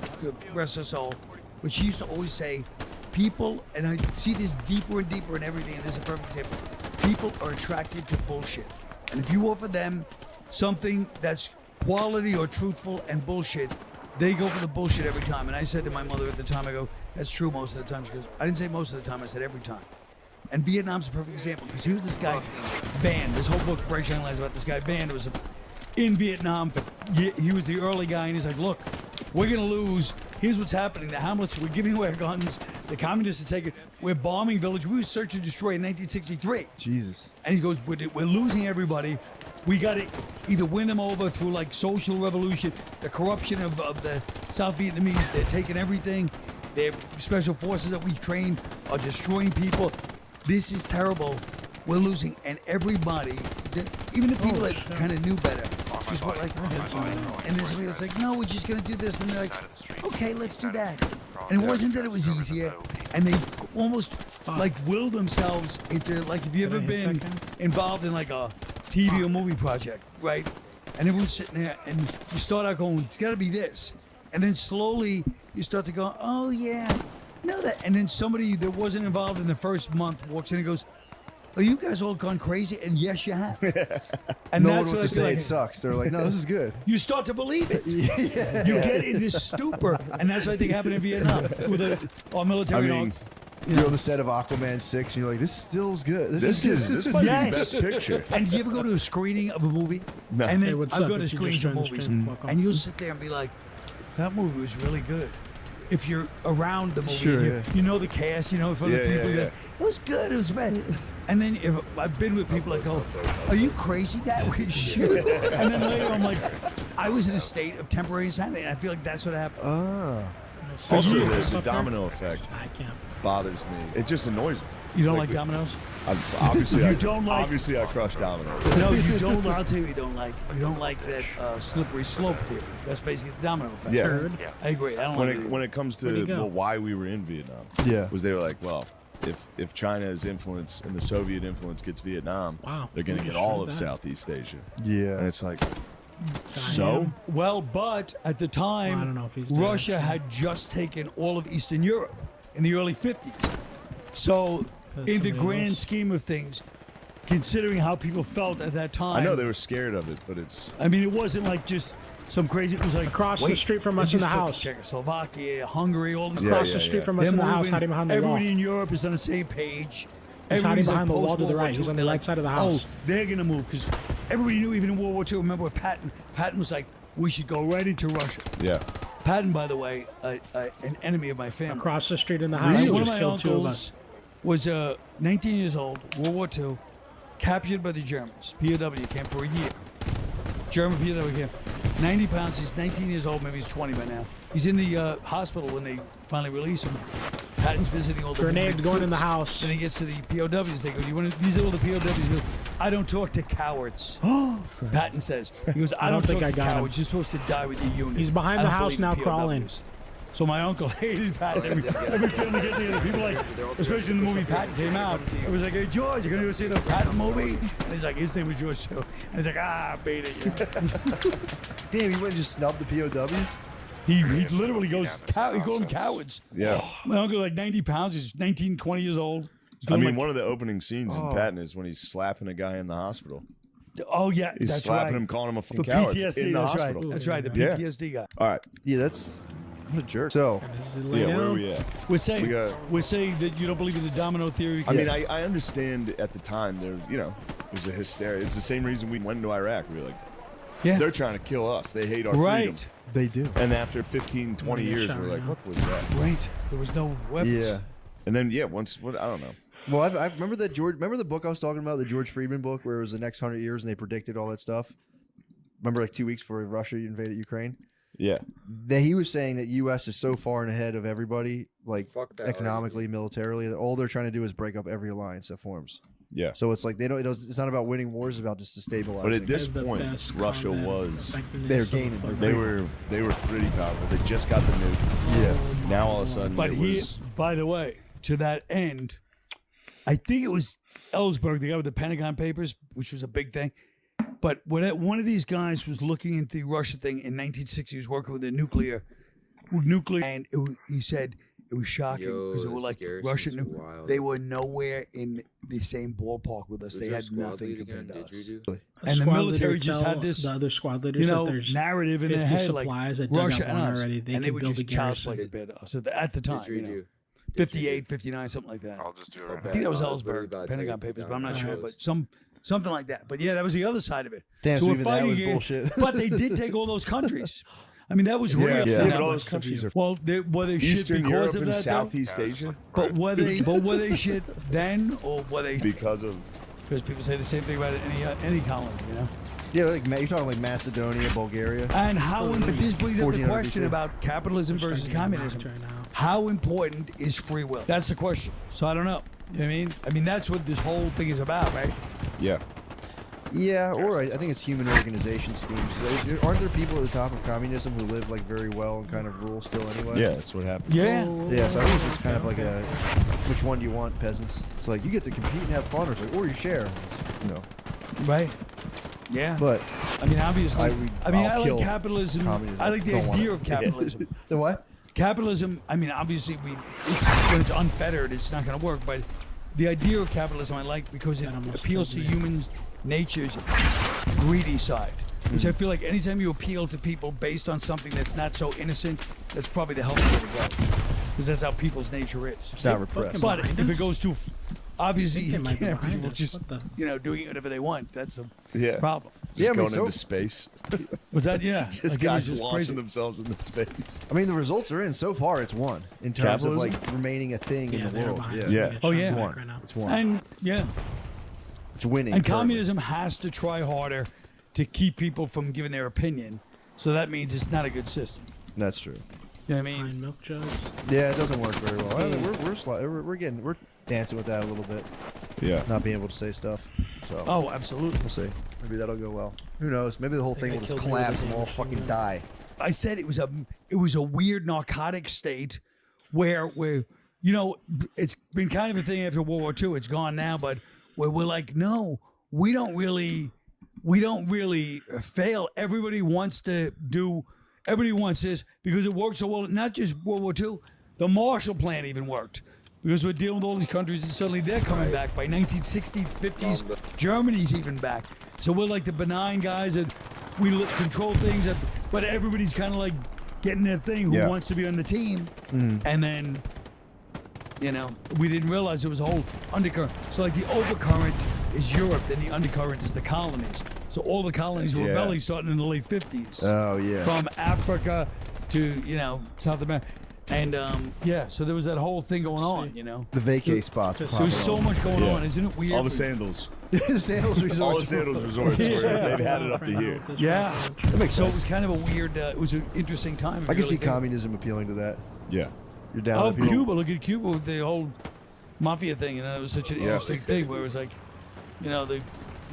rest her soul, but she used to always say, people, and I see this deeper and deeper in everything. And this is a perfect example. People are attracted to bullshit, and if you offer them something that's quality or truthful and bullshit, they go for the bullshit every time. And I said to my mother at the time, I go, that's true most of the time. She goes, I didn't say most of the time, I said every time. And Vietnam's a perfect example because he was this guy banned. This whole book, Bright Shining Lights, about this guy banned. It was in Vietnam. He was the early guy, and he's like, look, we're going to lose. Here's what's happening. The Hamlets, we're giving away our guns. The communists are taking, we're bombing village. We were search and destroy in 1963.
Jesus.
And he goes, we're losing everybody. We got to either win them over through like social revolution, the corruption of the South Vietnamese. They're taking everything. Their special forces that we train are destroying people. This is terrible. We're losing. And everybody, even the people that kind of knew better, just were like, and there's somebody that's like, no, we're just going to do this. And they're like, okay, let's do that. And it wasn't that it was easier. And they almost like willed themselves into, like, if you've ever been involved in like a TV or movie project, right? And everyone's sitting there, and you start out going, it's got to be this. And then slowly you start to go, oh, yeah, no, that. And then somebody that wasn't involved in the first month walks in and goes, are you guys all gone crazy? And yes, you have. And
no one wants to say it sucks. They're like, no, this is good.
You start to believe it.
Yeah.
You get in this stupor. And that's what I think happened in Vietnam with our military dogs.
You're on the set of Aquaman 6, and you're like, this still is good. This
might be the best picture.
And you ever go to a screening of a movie?
No.
And
Hey,
then
what's
I've
up?
gone to
If you
screenings
just
of
joined the
movies,
stream, welcome.
and you'll sit there and be like, that movie was really good. If you're around the movie,
Sure,
and you know the cast, you know from the people. That, it was good. It was bad. And then if I've been with people that go, are you crazy? That was shit. And then later I'm like, I was in a state of temporary insanity, and I feel like that's what happened.
Also, the domino effect
I can't.
bothers me. It just annoys me.
You don't like dominoes?
Obviously,
You don't like-
Obviously, I crush dominoes.
No, you don't. I'll tell you, you don't like. You don't like that slippery slope theory. That's basically the domino effect.
Yeah.
I agree. I don't like it.
When it comes
Where'd he
to
go?
why we were in Vietnam, was they were like, well, if China's influence and the Soviet influence gets Vietnam, they're going to get all of Southeast Asia.
Yeah.
And it's like, so?
Well, but at the time,
I don't know if he's dead,
Russia
actually.
had just taken all of Eastern Europe in the early 50s. So, in the
somebody
grand
else.
scheme of things, considering how people felt at that time,
I know they were scared of it, but it's...
I mean, it wasn't like just some crazy. It was like
Across the street from
they
us in the
just took
house.
Czechoslovakia, Hungary, all these
Across the street from us
They're
in the house,
moving.
hiding behind the wall.
Everybody in Europe is on the same page.
He's hiding
Everybody's like
behind the wall to the
post-World War
right. He's
II.
on the right side of the house.
Oh, they're gonna move because everybody knew even in World War II. Remember with Patton? Patton was like, we should go right into Russia.
Yeah.
Patton, by the way, an enemy of my family.
Across the street in the house,
One of
just
my
killed two of
uncles
us.
was 19 years old, World War II, captured by the Germans. POW camp for a year. German POW camp. 90 pounds. He's 19 years old. Maybe he's 20 by now. He's in the hospital when they finally release him. Patton's visiting all the
Grenades
wounded
going in the
troops.
house.
Then he gets to the POWs. They go, "Do you want to, these are all the POWs." He goes, I don't talk to cowards. Patton says. He goes, I don't
think
talk
I
to
got him.
cowards. You're supposed to die with your unit.
He's behind
I
the
don't
house
believe
now
in
crawling.
POWs." So my uncle hated Patton. Every family gets together. People like, especially when the movie Patton came out, it was like, hey, George, you going to go see the Patton movie? And he's like, his name was George too. And he's like, I beat it.
Damn, he went and just snubbed the POWs?
He literally goes, he called them cowards.
Yeah.
My uncle like 90 pounds. He's 19, 20 years old. He's
I
going
mean,
like,
one of the opening scenes in Patton is when he's slapping a guy in the hospital.
oh, yeah,
He's
that's
slapping
right.
him, calling him a
For
fucking coward
PTSD,
in the
that's
hospital.
right. That's right, the
Yeah.
PTSD guy.
All right.
Yeah, that's What a jerk. So,
yeah, where are we at?
We're saying that you don't believe in the domino theory.
I mean, I understand at the time there's a hysteria. It's the same reason we went into Iraq. We were like, they're trying to kill us. They hate our freedom.
They do.
And after 15, 20 years, we're like, what was that?
Right. There was no weapons.
Yeah.
And then, I don't know.
Well, I remember that remember the book I was talking about, the George Friedman book, where it was the next 100 years and they predicted all that stuff? Remember, like 2 weeks before Russia invaded Ukraine?
Yeah.
He was saying that U.S. is so far and ahead of everybody, like economically, militarily, that all they're trying to do is break up every alliance that forms.
Yeah.
So it's like it's not about winning wars; it's about just destabilizing.
But at this point, Russia was
they're gaining.
They were pretty powerful. They just got the nuke.
Yeah.
Now all of a sudden,
But by the way, to that end, I think it was Ellsberg, the guy with the Pentagon Papers, which was a big thing. But when one of these guys was looking into the Russia thing in 1960, he was working with nuclear, and he said it was shocking because they were like Russian. They were nowhere in the same ballpark with us. They had nothing compared to us. And the military just had this,
the other squad leaders that there's
narrative in their head, like Russia and us,
already. They
and they
can
would
build a
just child's play
garrison.
compared to us at the time. 58, 59, something like that.
I'll just do it right
I think that was Ellsberg, Pentagon Papers, but I'm not sure. But something like that. But yeah, that was the other side of it.
Damn, so
we're
even that
fighting
was
here,
bullshit.
but they did take all those countries. I mean, that was real.
Yeah, but all those countries are
were they shit
Eastern
because
Europe
of
and
that?
Southeast Asia.
But were they shit then, or were they
because of?
Because people say the same thing about any colony,
Yeah, like you're talking like Macedonia, Bulgaria.
And but this brings up the
1400
question
BC.
about capitalism versus communism. How important is free will? That's the question. So I don't know. You know what I mean? That's what this whole thing is about, right?
Yeah.
Yeah, or I think it's human organization schemes. Aren't there people at the top of communism who live like very well and kind of rule still anyway?
Yeah, that's what happens.
Yeah.
Yeah, so I think it's just kind of like which one do you want, peasants? It's like you get to compete and have fun, or, it's like, or you share.
Right. Yeah.
But
I mean, obviously, I like
kill
capitalism.
communism.
I like the
Don't want
idea
it.
of capitalism.
The what?
Capitalism, I mean, obviously, when it's unfettered, it's not going to work. But the idea of capitalism I like because it appeals to human nature's greedy side. Which I feel like anytime you appeal to people based on something that's not so innocent, that's probably the healthy way to go. Because that's how people's nature is.
It's not repressed.
But if it goes too... Obviously, you
might be
can't have
behind
people
us.
just,
What
doing whatever they want. That's a problem.
Yeah, I mean,
Going into space.
What's that? Yeah.
Just
Like, it was
guys
just
launching
crazy.
themselves into space.
I mean, the results are in. So far, it's one in terms of
Capitalism?
like remaining a thing in the
they're
world.
behind us.
Yeah.
We get
Oh,
shots
yeah.
back
One.
right now.
It's one.
And, yeah.
It's winning.
And
currently.
communism has to try harder to keep people from giving their opinion. So that means it's not a good system.
That's true.
You know what I mean?
Behind milk jugs.
Yeah, it doesn't work very well. We're dancing with that a little bit.
Yeah.
Not being able to say stuff. So.
Oh, absolutely.
We'll see. Maybe that'll go well. Who knows? Maybe the whole thing will just collapse and we'll all fucking die.
I said it was a weird narcotic state where it's been kind of a thing after World War II. It's gone now, but where we're like, no, we don't really fail. Everybody wants this because it worked so well. Not just World War II, the Marshall Plan even worked. Because we're dealing with all these countries and suddenly they're coming back. By 1960s, 50s, Germany's even back. So we're like the benign guys that we control things, but everybody's kind of like getting their thing who wants to be on the team. And then, we didn't realize there was a whole undercurrent. So like the overcurrent is Europe, then the undercurrent is the colonies. So all the colonies were rebelling starting in the late 50s.
Oh, yeah.
From Africa to, South America. And so there was that whole thing going on,
The vacay spots.
There's so much going on, isn't it weird?
All the sandals.
Sandals resorts.
All the sandals resorts. They've had it up to here.
Yeah.
That makes
So
sense.
it was kind of a weird, it was an interesting time.
I can see communism appealing to that.
Yeah.
You're down
Oh,
with people.
Cuba. Look at Cuba with the whole mafia thing. It was such an interesting thing where it was like, they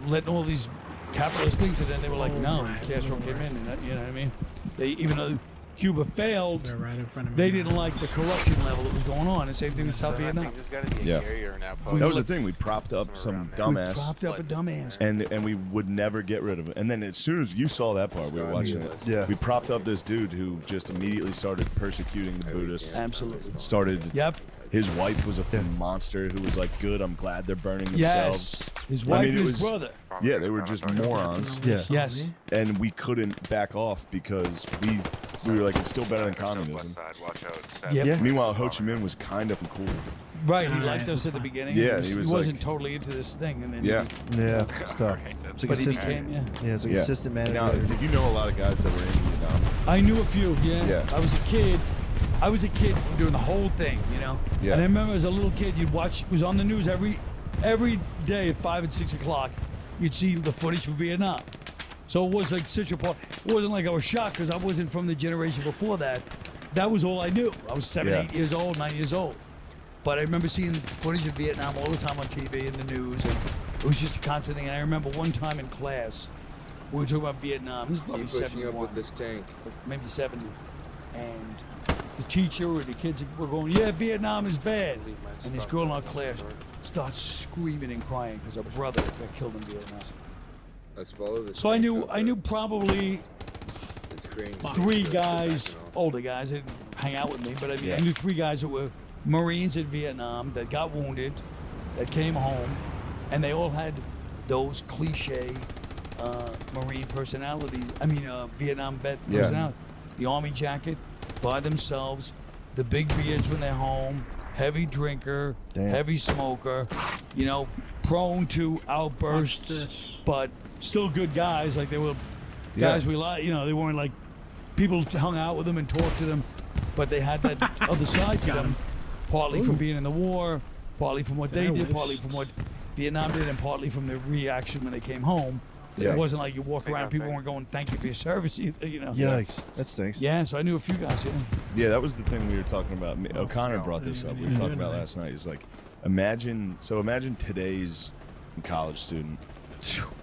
letting all these capitalist things, and then they were like, no, Castro came in, and you know what I mean? Even though Cuba failed,
They're right in front of me.
they didn't like the corruption level that was going on. And same thing with South Vietnam.
There's got to be a carrier in that
That was the thing. We propped up some dumbass.
We propped up a dumbass.
And we would never get rid of it. And then as soon as you saw that part, we were watching it.
Yeah.
We propped up this dude who just immediately started persecuting the Buddhists.
Absolutely.
Started.
Yep.
His wife was a monster who was like, good, I'm glad they're burning themselves.
Yes. His wife and his brother.
Yeah, they were just morons.
Yeah. Yes.
And we couldn't back off because we were like, it's still better than communism.
Yep.
Meanwhile, Ho Chi Minh was kind of cool.
Right, he liked us at the beginning.
Yeah,
he wasn't totally into this thing, and then
stuff. It's like
but he
assistant.
became,
It's like assistant manager.
Now, did you know a lot of guys that were in Vietnam?
I knew a few.
Yeah.
I was a kid doing the whole thing, you know.
Yeah.
And I remember as a little kid, you'd watch. It was on the news every day at 5 and 6 o'clock. You'd see the footage from Vietnam. So it was like such a part. It wasn't like I was shocked because I wasn't from the generation before that. That was all I knew. I was 7, 8 years old, 9 years old. But I remember seeing footage of Vietnam all the time on TV and the news, and it was just a constant thing. And I remember one time in class, we were talking about Vietnam. This is probably 71,
this tank.
maybe 70, and the teacher or the kids were going, "Yeah, Vietnam is bad," and this girl in our class starts screaming and crying because her brother got killed in Vietnam.
Let's follow this.
So I knew probably 3 guys, older guys, that didn't hang out with me, but I mean, I knew 3 guys that were Marines in Vietnam that got wounded, that came home, and they all had those cliche Marine personalities. I mean, Vietnam vet personality. The Army jacket, by themselves, the big beards when they're home, heavy drinker, heavy smoker, you know, prone to outbursts, but still good guys. Like they were guys we like. You know, they weren't like people hung out with them and talked to them, but they had that other side to them. Partly from being in the war, partly from what they did, partly from what Vietnam did, and partly from their reaction when they came home.
Yeah.
It wasn't like you walk around, people weren't going, "Thank you for your service," either, you know.
Yikes, that stinks.
Yeah, so I knew a few guys.
Yeah, that was the thing we were talking about. O'Connor brought this up. We were talking about last night. He's like, imagine today's college student.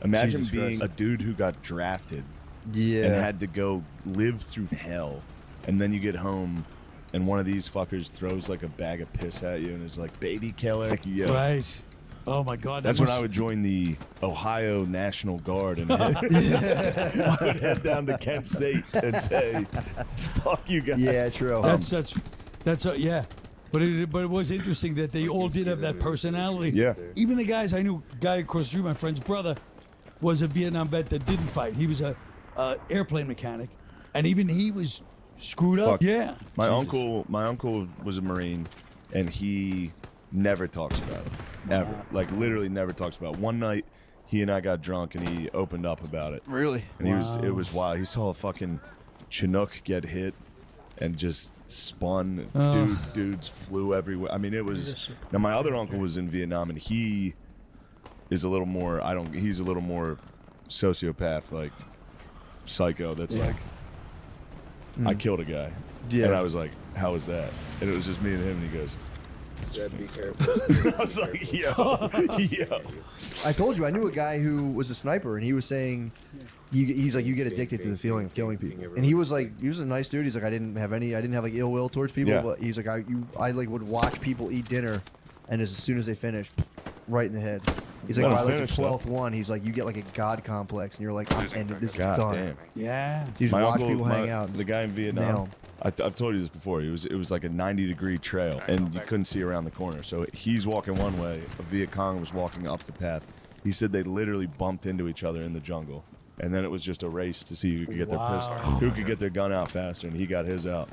Imagine
Jesus
being
Christ.
a dude who got drafted
Yeah.
and had to go live through hell, and then you get home and one of these fuckers throws like a bag of piss at you and is like, "Baby killer." Yeah.
Right. Oh my God.
That's when I would join the Ohio National Guard and I would head down to Kent State and say, "Fuck you guys."
Yeah, true.
That's yeah. But it was interesting that they all did have that personality.
Yeah.
Even the guys I knew, guy across the street, my friend's brother, was a Vietnam vet that didn't fight. He was a airplane mechanic, and even he was screwed up.
Fuck.
Yeah.
My uncle was a Marine, and he never talks about it. Ever. Like literally never talks about it. One night he and I got drunk and he opened up about it.
Really?
And it was wild. He saw a fucking Chinook get hit and just spun. Dudes flew everywhere. I mean, it was. Now my other uncle was in Vietnam, and he is a little more. He's a little more sociopath, like psycho. That's like, I killed a guy.
Yeah.
And I was like, "How was that?" And it was just me and him, and he goes,
Be careful.
I was like, yo.
I told you I knew a guy who was a sniper, and he was saying, he's like, you get addicted to the feeling of killing people. And he was like, he was a nice dude. He's like, I didn't have like ill will towards people, but he's like, I like would watch people eat dinner, and as soon as they finish, right in the head. He's like, by like the 12th one, he's like, you get like a god complex, and you're like, I'm ended. This is done.
Damn.
Yeah.
You just watch people hang out.
The guy in Vietnam.
Nail.
I've told you this before. It was like a 90-degree trail, and you couldn't see around the corner. So he's walking one way. A Viet Cong was walking up the path. He said they literally bumped into each other in the jungle, and then it was just a race to see who could get their pistol, who could get their gun out faster, and he got his out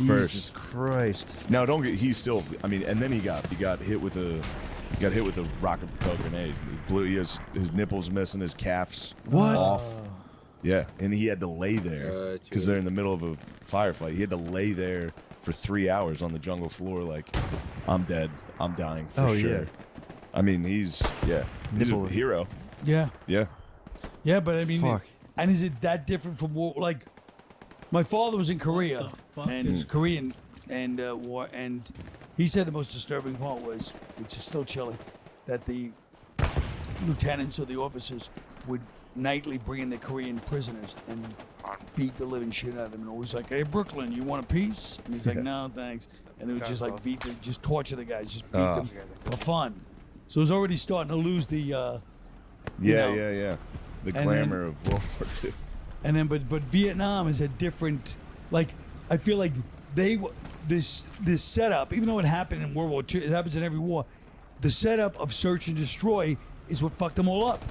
first.
Jesus Christ!
Now he's still. I mean, and then he got hit with a. Got hit with a rocket propelled grenade. He blew. His nipples missing, his calves off. Yeah, and he had to lay there because they're in the middle of a firefight. He had to lay there for 3 hours on the jungle floor, like, I'm dead. I'm dying for sure.
Yeah.
I mean, he's a hero.
Yeah.
Yeah.
Yeah, but I mean,
Fuck.
and is it that different from war? Like, my father was in Korea, and he's Korean, and war, and he said the most disturbing part was, which is still chilling, that the lieutenants or the officers would nightly bring in the Korean prisoners and beat the living shit out of them, and always like, "Hey, Brooklyn, you want a piece?" And he's like, "No, thanks." And they would just like beat them, just torture the guys, just beat them for fun. So it was already starting to lose the.
The glamour of World War II.
And then, but Vietnam is a different. Like, I feel like this setup, even though it happened in World War II, it happens in every war. The setup of search and destroy is what fucked them all up.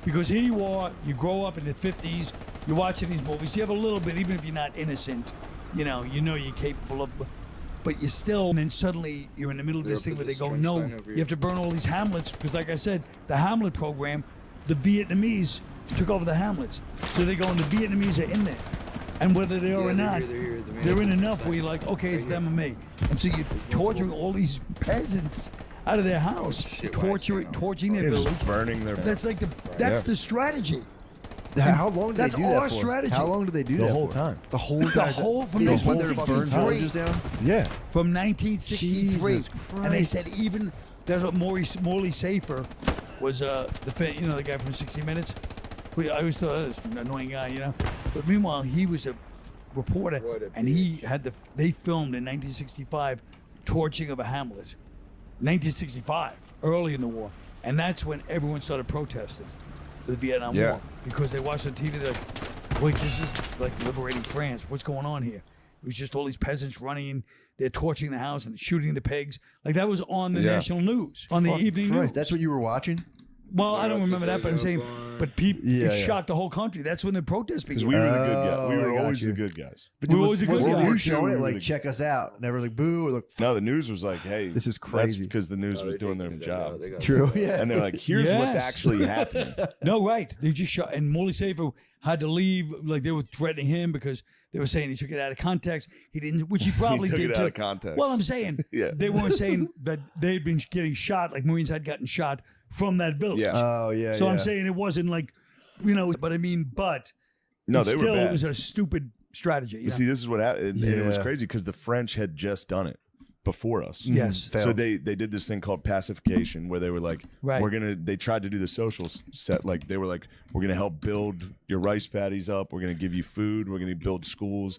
Because here you are, you grow up in the 50s, you're watching these movies, you have a little bit, even if you're not innocent, you know you're capable of, but you're still, and then suddenly you're in the middle of this thing where they go, no, you have to burn all these Hamlets, because like I said, the Hamlet program, the Vietnamese took over the Hamlets. So they go, and the Vietnamese are in there. And whether they are or not, they're in enough where you're like, okay, it's them or me. And so you're torturing all these peasants out of their house, torching their village,
burning their.
That's like that's the strategy.
How long did
That's
they do that
our
for?
strategy.
How long did they do that
The whole
for?
time.
The whole time.
From
They just went there to burn
1963.
villages down?
Yeah.
From 1963.
Jesus
And they
Christ.
said even that's what Morley Safer was the guy from 60 Minutes. I always thought this was an annoying guy, you know. But meanwhile, he was a reporter, and they filmed in 1965 torching of a Hamlet. 1965, early in the war, and that's when everyone started protesting the Vietnam War, because they watched on TV. They're like, "Wait, this is like liberating France. What's going on here?" It was just all these peasants running in. They're torching the house and shooting the pigs. Like that was on the national news, on the evening news.
That's what you were watching?
Well, I don't remember that, but I'm saying, but people, it shocked the whole country. That's when the protests began.
Because we were the good guys. We were always the good guys.
But
We were
was,
always the
was
good
the
guys.
news showing it like, check us out? Never like, boo. Or like,
No, the news was like, hey,
This is
That's
crazy.
because the news was doing their job.
True, yeah.
And they're like, here's what's
Yes.
actually happening.
No, right. They just shot, and Morley Safer had to leave. Like they were threatening him because they were saying he took it out of context. He didn't, which he probably
He took
did
it
too.
out of context.
Well, I'm saying
Yeah.
they weren't saying that they'd been getting shot, like Marines had gotten shot from that village.
Yeah.
Oh, yeah,
So I'm
yeah.
saying it wasn't like, but I mean, but
No,
it
they were
still,
bad.
it was a stupid strategy.
But see, this is what happened. And it was
Yeah.
crazy because the French had just done it before us.
Yes.
So they did this thing called pacification where they were like,
Right.
they tried to do the social set. Like they were like, we're going to help build your rice paddies up. We're going to give you food. We're going to build schools.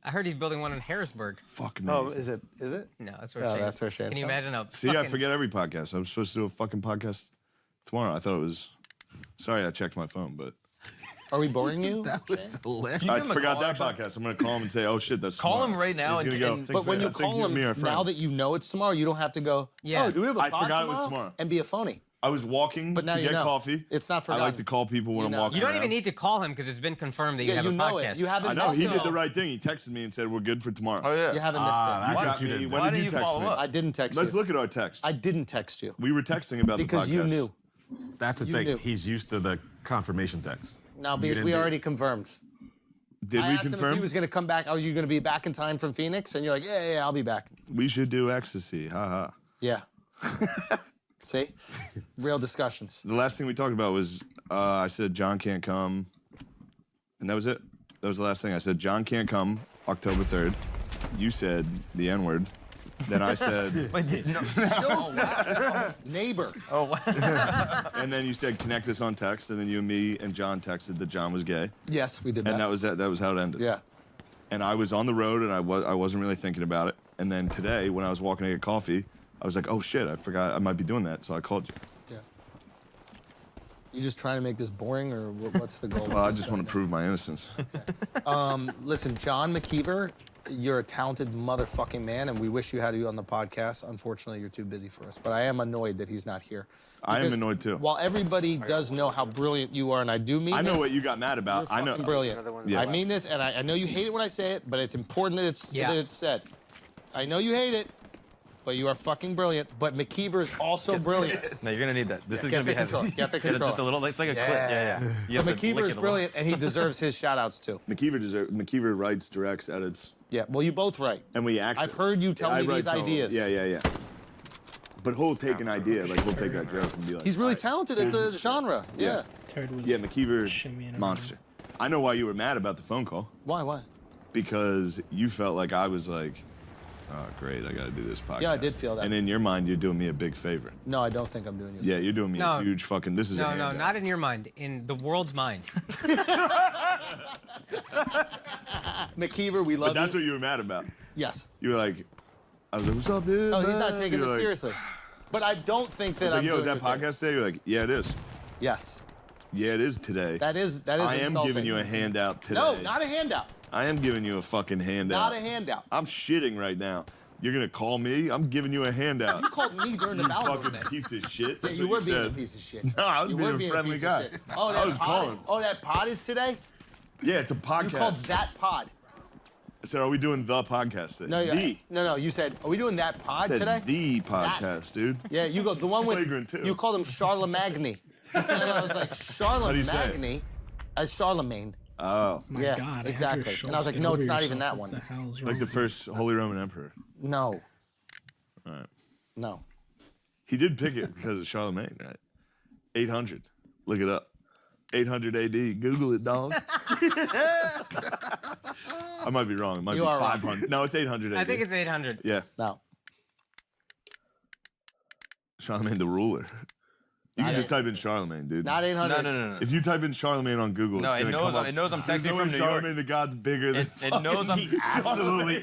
I heard he's building one in Harrisburg.
Fuck me.
Oh, is it? Is it?
No, that's where.
Oh,
Shane-
that's where Shane's
Can you
from.
imagine a
See, I
fucking-
forget every podcast. I'm supposed to do a fucking podcast tomorrow. I thought it was. Sorry, I checked my phone, but.
Are we boring you?
That was hilarious.
I forgot that podcast. I'm going to call him and say, oh shit, that's
Call
tomorrow.
him right now
He's
and-
gonna
and-
go,
But when you
"I think
call him,
me are
now
friends."
that you know it's tomorrow, you don't have to go,
Yeah.
oh, do we have a
I
pod
forgot it was tomorrow.
And be a phony.
I was walking
But now
to
you
get
know.
coffee.
It's not
I
forgotten.
like to call people when
You
I'm
know.
walking
You don't
around.
even need to call him because it's been confirmed that you
Yeah,
have
you
a
know
podcast.
it. You haven't
I know, he
missed
did
it.
the right thing. He texted me and said, we're good for tomorrow.
Oh yeah.
You haven't missed it.
You
Why
got
did
me.
you
When
Why
did
did
you
you
text
follow
me?
up?
I didn't text
Let's
you.
look at our text.
I didn't text you.
We were texting about
Because
the podcast.
you knew.
That's the
You
thing.
knew.
He's used to the confirmation text.
No,
You
because
didn't
we
do-
already confirmed.
Did
I
we
asked him if
confirm?
he was going to come back. Oh, you going to be back in time from Phoenix? And you're like, yeah, I'll be back.
We should do ecstasy. Ha ha.
Yeah. See? Real discussions.
The last thing we talked about was I said John can't come. And that was it. That was the last thing. I said John can't come October 3rd. You said the N-word. Then I said...
Neighbor.
Oh, wow.
And then you said connect us on text. And then you and me and John texted that John was gay.
Yes, we did that.
And that was that. That was how it ended.
Yeah.
And I was on the road and I wasn't really thinking about it. And then today when I was walking to get coffee, I was like, oh shit, I forgot I might be doing that. So I called you.
Yeah. You just trying to make this boring, or what's the goal?
Well, I just want to prove my innocence.
Listen, John McKeever, you're a talented motherfucking man, and we wish you had you on the podcast. Unfortunately, you're too busy for us. But I am annoyed that he's not here.
I am
Because
annoyed too.
While everybody does know how brilliant you are, and I do mean
I know
this,
what you got mad about.
you're
I know.
fucking brilliant.
Yeah.
I mean this, and I know you hate it when I say it, but it's important that it's
Yeah.
that it's said. I know you hate it, but you are fucking brilliant. But McKeever is also brilliant.
No, you're gonna need that. This is
Get
gonna be
the
heavy.
controller. Get the controller.
Just a little. It's like a clip. Yeah, yeah. You
But
have to lick
McKeever is
it a little.
brilliant, and he deserves his shout-outs too.
McKeever writes, directs, edits.
Yeah, well, you both write.
And we actually.
I've heard you tell
I
me
write
these
some of them.
ideas.
Yeah. But he'll take an idea, like he'll take that joke and be like.
He's really talented at the genre. Yeah.
Yeah, McKeever, monster. I know why you were mad about the phone call.
Why?
Because you felt like I was like Oh, great! I got to do this podcast.
Yeah, I did feel that.
And in your mind, you're doing me a big favor.
No, I don't think I'm doing you.
Yeah, you're doing me a huge fucking. This is a
no,
handout.
not in your mind, in the world's mind.
McKeever, we love
But that's
you.
what you were mad about.
Yes.
You were like, I was like, what's up, dude?
No, he's
man?"
not taking
You're
this
like,
seriously. But I don't think that
I was like,
I'm
yo, is
doing
that
your thing.
podcast today? You're like, yeah, it is.
Yes.
Yeah, it is today.
That is
I am
insulting.
giving you a handout today.
No, not a handout.
I am giving you a fucking handout.
Not a handout.
I'm shitting right now. You're gonna call me? I'm giving you a handout.
You called me during the
You
bowel
fucking
movement.
piece of shit.
Yeah,
That's
you
what
were being a
said.
piece of shit.
No, I was
You
being
were
a
being
friendly
piece of
guy.
shit. Oh, that
I was
pod.
calling.
Oh, that pod is today?
Yeah, it's a podcast.
You called that pod.
I said, are we doing the podcast today?
No,
The.
no. You said, are we doing that
I
pod
said
today?
the podcast, dude.
Yeah, you go the one with.
Flagrant, too.
You called him Charlemagne. And I was like,
How do you say it?
Charlemagne as Charlemagne.
Oh.
My
Yeah,
God,
exactly.
Andrew
And I was
Schultz,
like,
get
no,
over
it's not even
yourself.
that
What
one.
the hell's wrong
Like the
with
first Holy Roman Emperor.
No.
All right.
No.
He did pick it because of Charlemagne, right? 800. Look it up. 800 AD. Google it, dog. I might be wrong. It might
You
be
are wrong.
500. No, it's 800 AD.
I think it's 800.
Yeah.
No.
Charlemagne the ruler. You
Not
can just
eight-
type in Charlemagne, dude.
Not 800.
No.
If you type in Charlemagne on Google,
No,
it's
it
gonna
knows-
come up.
it knows I'm
There's
texting
no
from
way
New York.
Charlemagne the God's bigger than
It knows I'm
absolutely.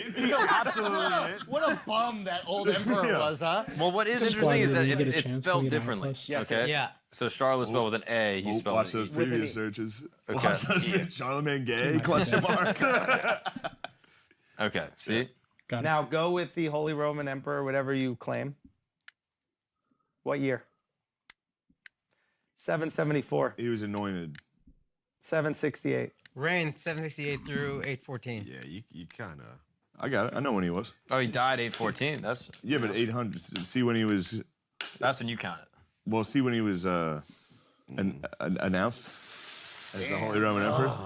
What a bum that old emperor
Yeah.
was, huh?
Well, what is
That's
interesting
why
is that
when you get a
it's
chance,
spelled
we get
differently.
outposts.
Yes,
Okay.
Yeah.
So Charlotte spelled with an A. He spelled
Watch
it
those
with an
previous
E.
searches.
Okay.
Watch those
Yeah.
Charlemagne gay? Question mark.
Okay. See.
Got it.
Now go with the Holy Roman Emperor, whatever you claim. What year? 774.
He was anointed.
768.
Reign 768 through 814.
Yeah, you kind of.
I got it. I know when he was.
Oh, he died 814. That's
Yeah, but 800. See when he was.
that's when you count it.
Well, see when he was announced as the Holy Roman Emperor.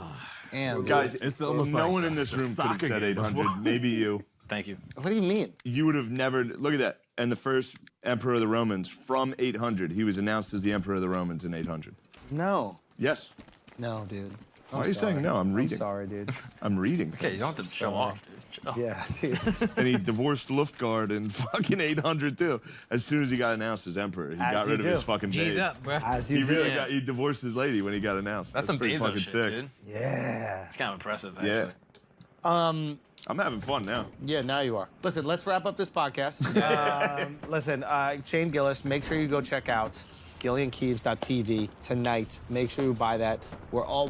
And
Guys,
It's almost
no
like
one in this
the
room could have
soccer
said
game
800.
before.
Maybe you.
Thank you.
what do you mean?
You would have never. Look at that. And the first emperor of the Romans from 800. He was announced as the emperor of the Romans in 800.
No.
Yes.
No, dude.
Why are you saying no? I'm reading.
I'm sorry, dude.
I'm reading.
Okay, you don't have to show off, dude. Chill.
Yeah, dude.
And he divorced Luftguard in fucking 800 too. As soon as he got announced as emperor, he
As
got
you
rid of
do.
his fucking
G's
babe.
up, bro.
As
He
you
really
do.
got. He divorced his lady when he got announced.
That's some
pretty
Bezos
fucking
shit,
sick.
dude.
Yeah.
It's kind of impressive, actually.
Yeah. I'm having fun now.
Yeah, now you are. Listen, let's wrap up this podcast. Listen, Shane Gillis, make sure you go check out GillianKeeves.tv tonight. Make sure you buy that. We're all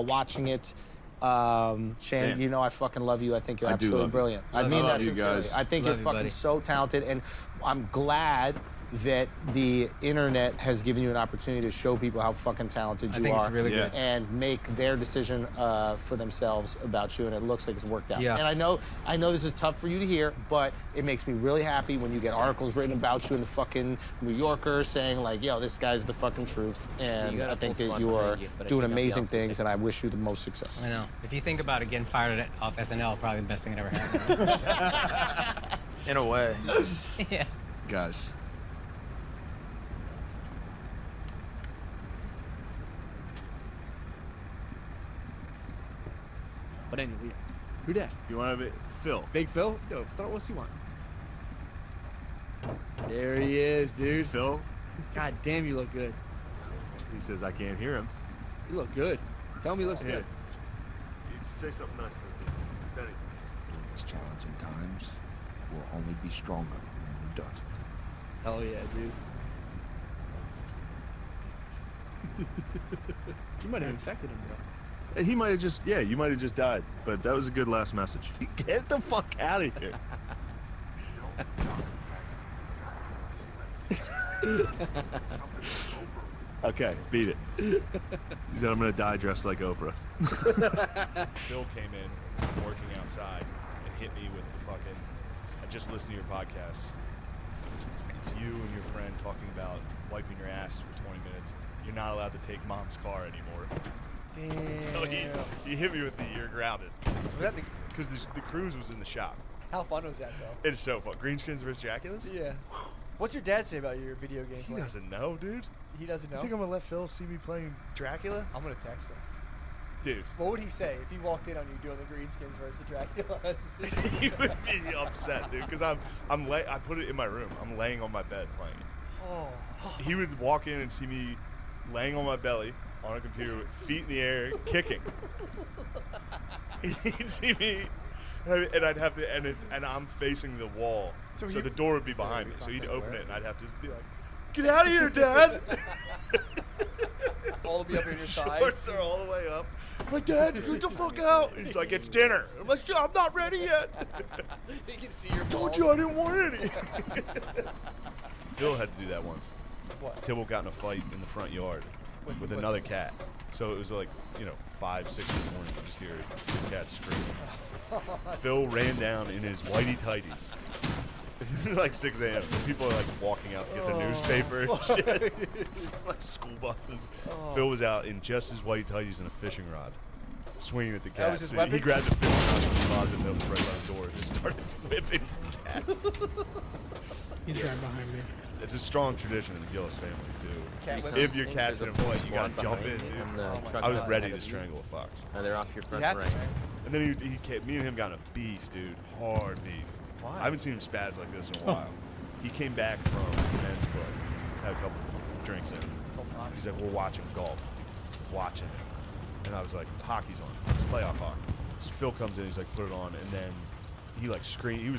watching it. Shane,
Damn.
you know I fucking love you. I think you're
I do
absolutely
love you.
brilliant. I
Love
mean
you
that
guys.
sincerely. I think
Love
you're
you,
fucking
buddy.
so talented, and I'm glad that the internet has given you an opportunity to show people how fucking talented
I
you
think
are
it's really
Yeah.
good.
and make their decision for themselves about you, and it looks like it's worked out.
Yeah.
And I know this is tough for you to hear, but it makes me really happy when you get articles written about you in the fucking New Yorker saying like, yo, this guy's the fucking truth. And
got
I
a
think
full
that
squad
you are
behind you, but I
doing
think I'll be
amazing
out for
things, and I wish you the most success.
I know. If you think about it, getting fired off SNL, probably the best thing that ever happened.
In a way.
Yeah.
Guys.
But anyway, who that?
You want to be Phil?
Big Phil? Yo, Phil, what's he want? There he is, dude.
Phil?
God damn, you look good.
He says I can't hear him.
You look good. Tell him he looks
Yeah.
good.
You say something nice. Steady.
During these challenging times, we'll only be stronger when we're done.
Hell yeah, dude. You might have infected him, bro.
He might have just, you might have just died. But that was a good last message. Get the fuck out of here. Okay, beat it. He said I'm gonna die dressed like Oprah.
Phil came in working outside and hit me with the fucking, I just listened to your podcast. It's you and your friend talking about wiping your ass for 20 minutes. You're not allowed to take mom's car anymore.
Damn.
So he hit me with the you're grounded. Because the cruise was in the shop.
How fun was that, though?
It's so fun. Greenskins vs. Draculas?
Yeah. What's your dad say about your video game
He
play?
doesn't know, dude.
He doesn't know?
You think I'm gonna let Phil see me playing Dracula?
I'm gonna text him.
Dude.
What would he say if he walked in on you doing the Greenskins versus the Draculas?
He would be upset, dude, because I put it in my room. I'm laying on my bed playing it.
Oh.
He would walk in and see me laying on my belly on a computer with feet in the air, kicking. He'd see me, and I'd have to, and I'm facing the wall, so the door would be behind me. So he'd open it, and I'd have to be like, "Get out of here, Dad!"
All the way up in your thighs.
Shorts are all the way up. I'm like, "Dad, get the fuck out!" He's like, "It's dinner." I'm like, "I'm not ready yet."
He can see your
Told
balls.
you I didn't want any. Phil had to do that once.
What?
Tibble got in a fight in the front yard with another cat. So it was like, 5, 6 in the morning. You just hear the cat screaming. Phil ran down in his whitey tighties. This is like 6 a.m. People are like walking out to get the newspaper and shit. Like school buses. Phil was out in just his whitey tighties and a fishing rod, swinging at the
That was
cats.
his
So
weapon?
he grabbed the fishing rod and closet that was right by the door and just started whipping cats.
He's right behind me.
It's a strong tradition in the Gillis family too.
Cat whip.
If your cat's in a fight, you gotta jump in, dude. I was ready to strangle a fox.
They're off your front
had
range.
And then he came, me and him got in a beef, dude. Hard beef.
Why?
I haven't seen him spaz like this in a while. He came back from the men's club, had a couple drinks in. He's like, "We're watching golf." Watching it. And I was like, "Hockey's on. It's playoff hockey." So Phil comes in, he's like, "Put it on." And then he was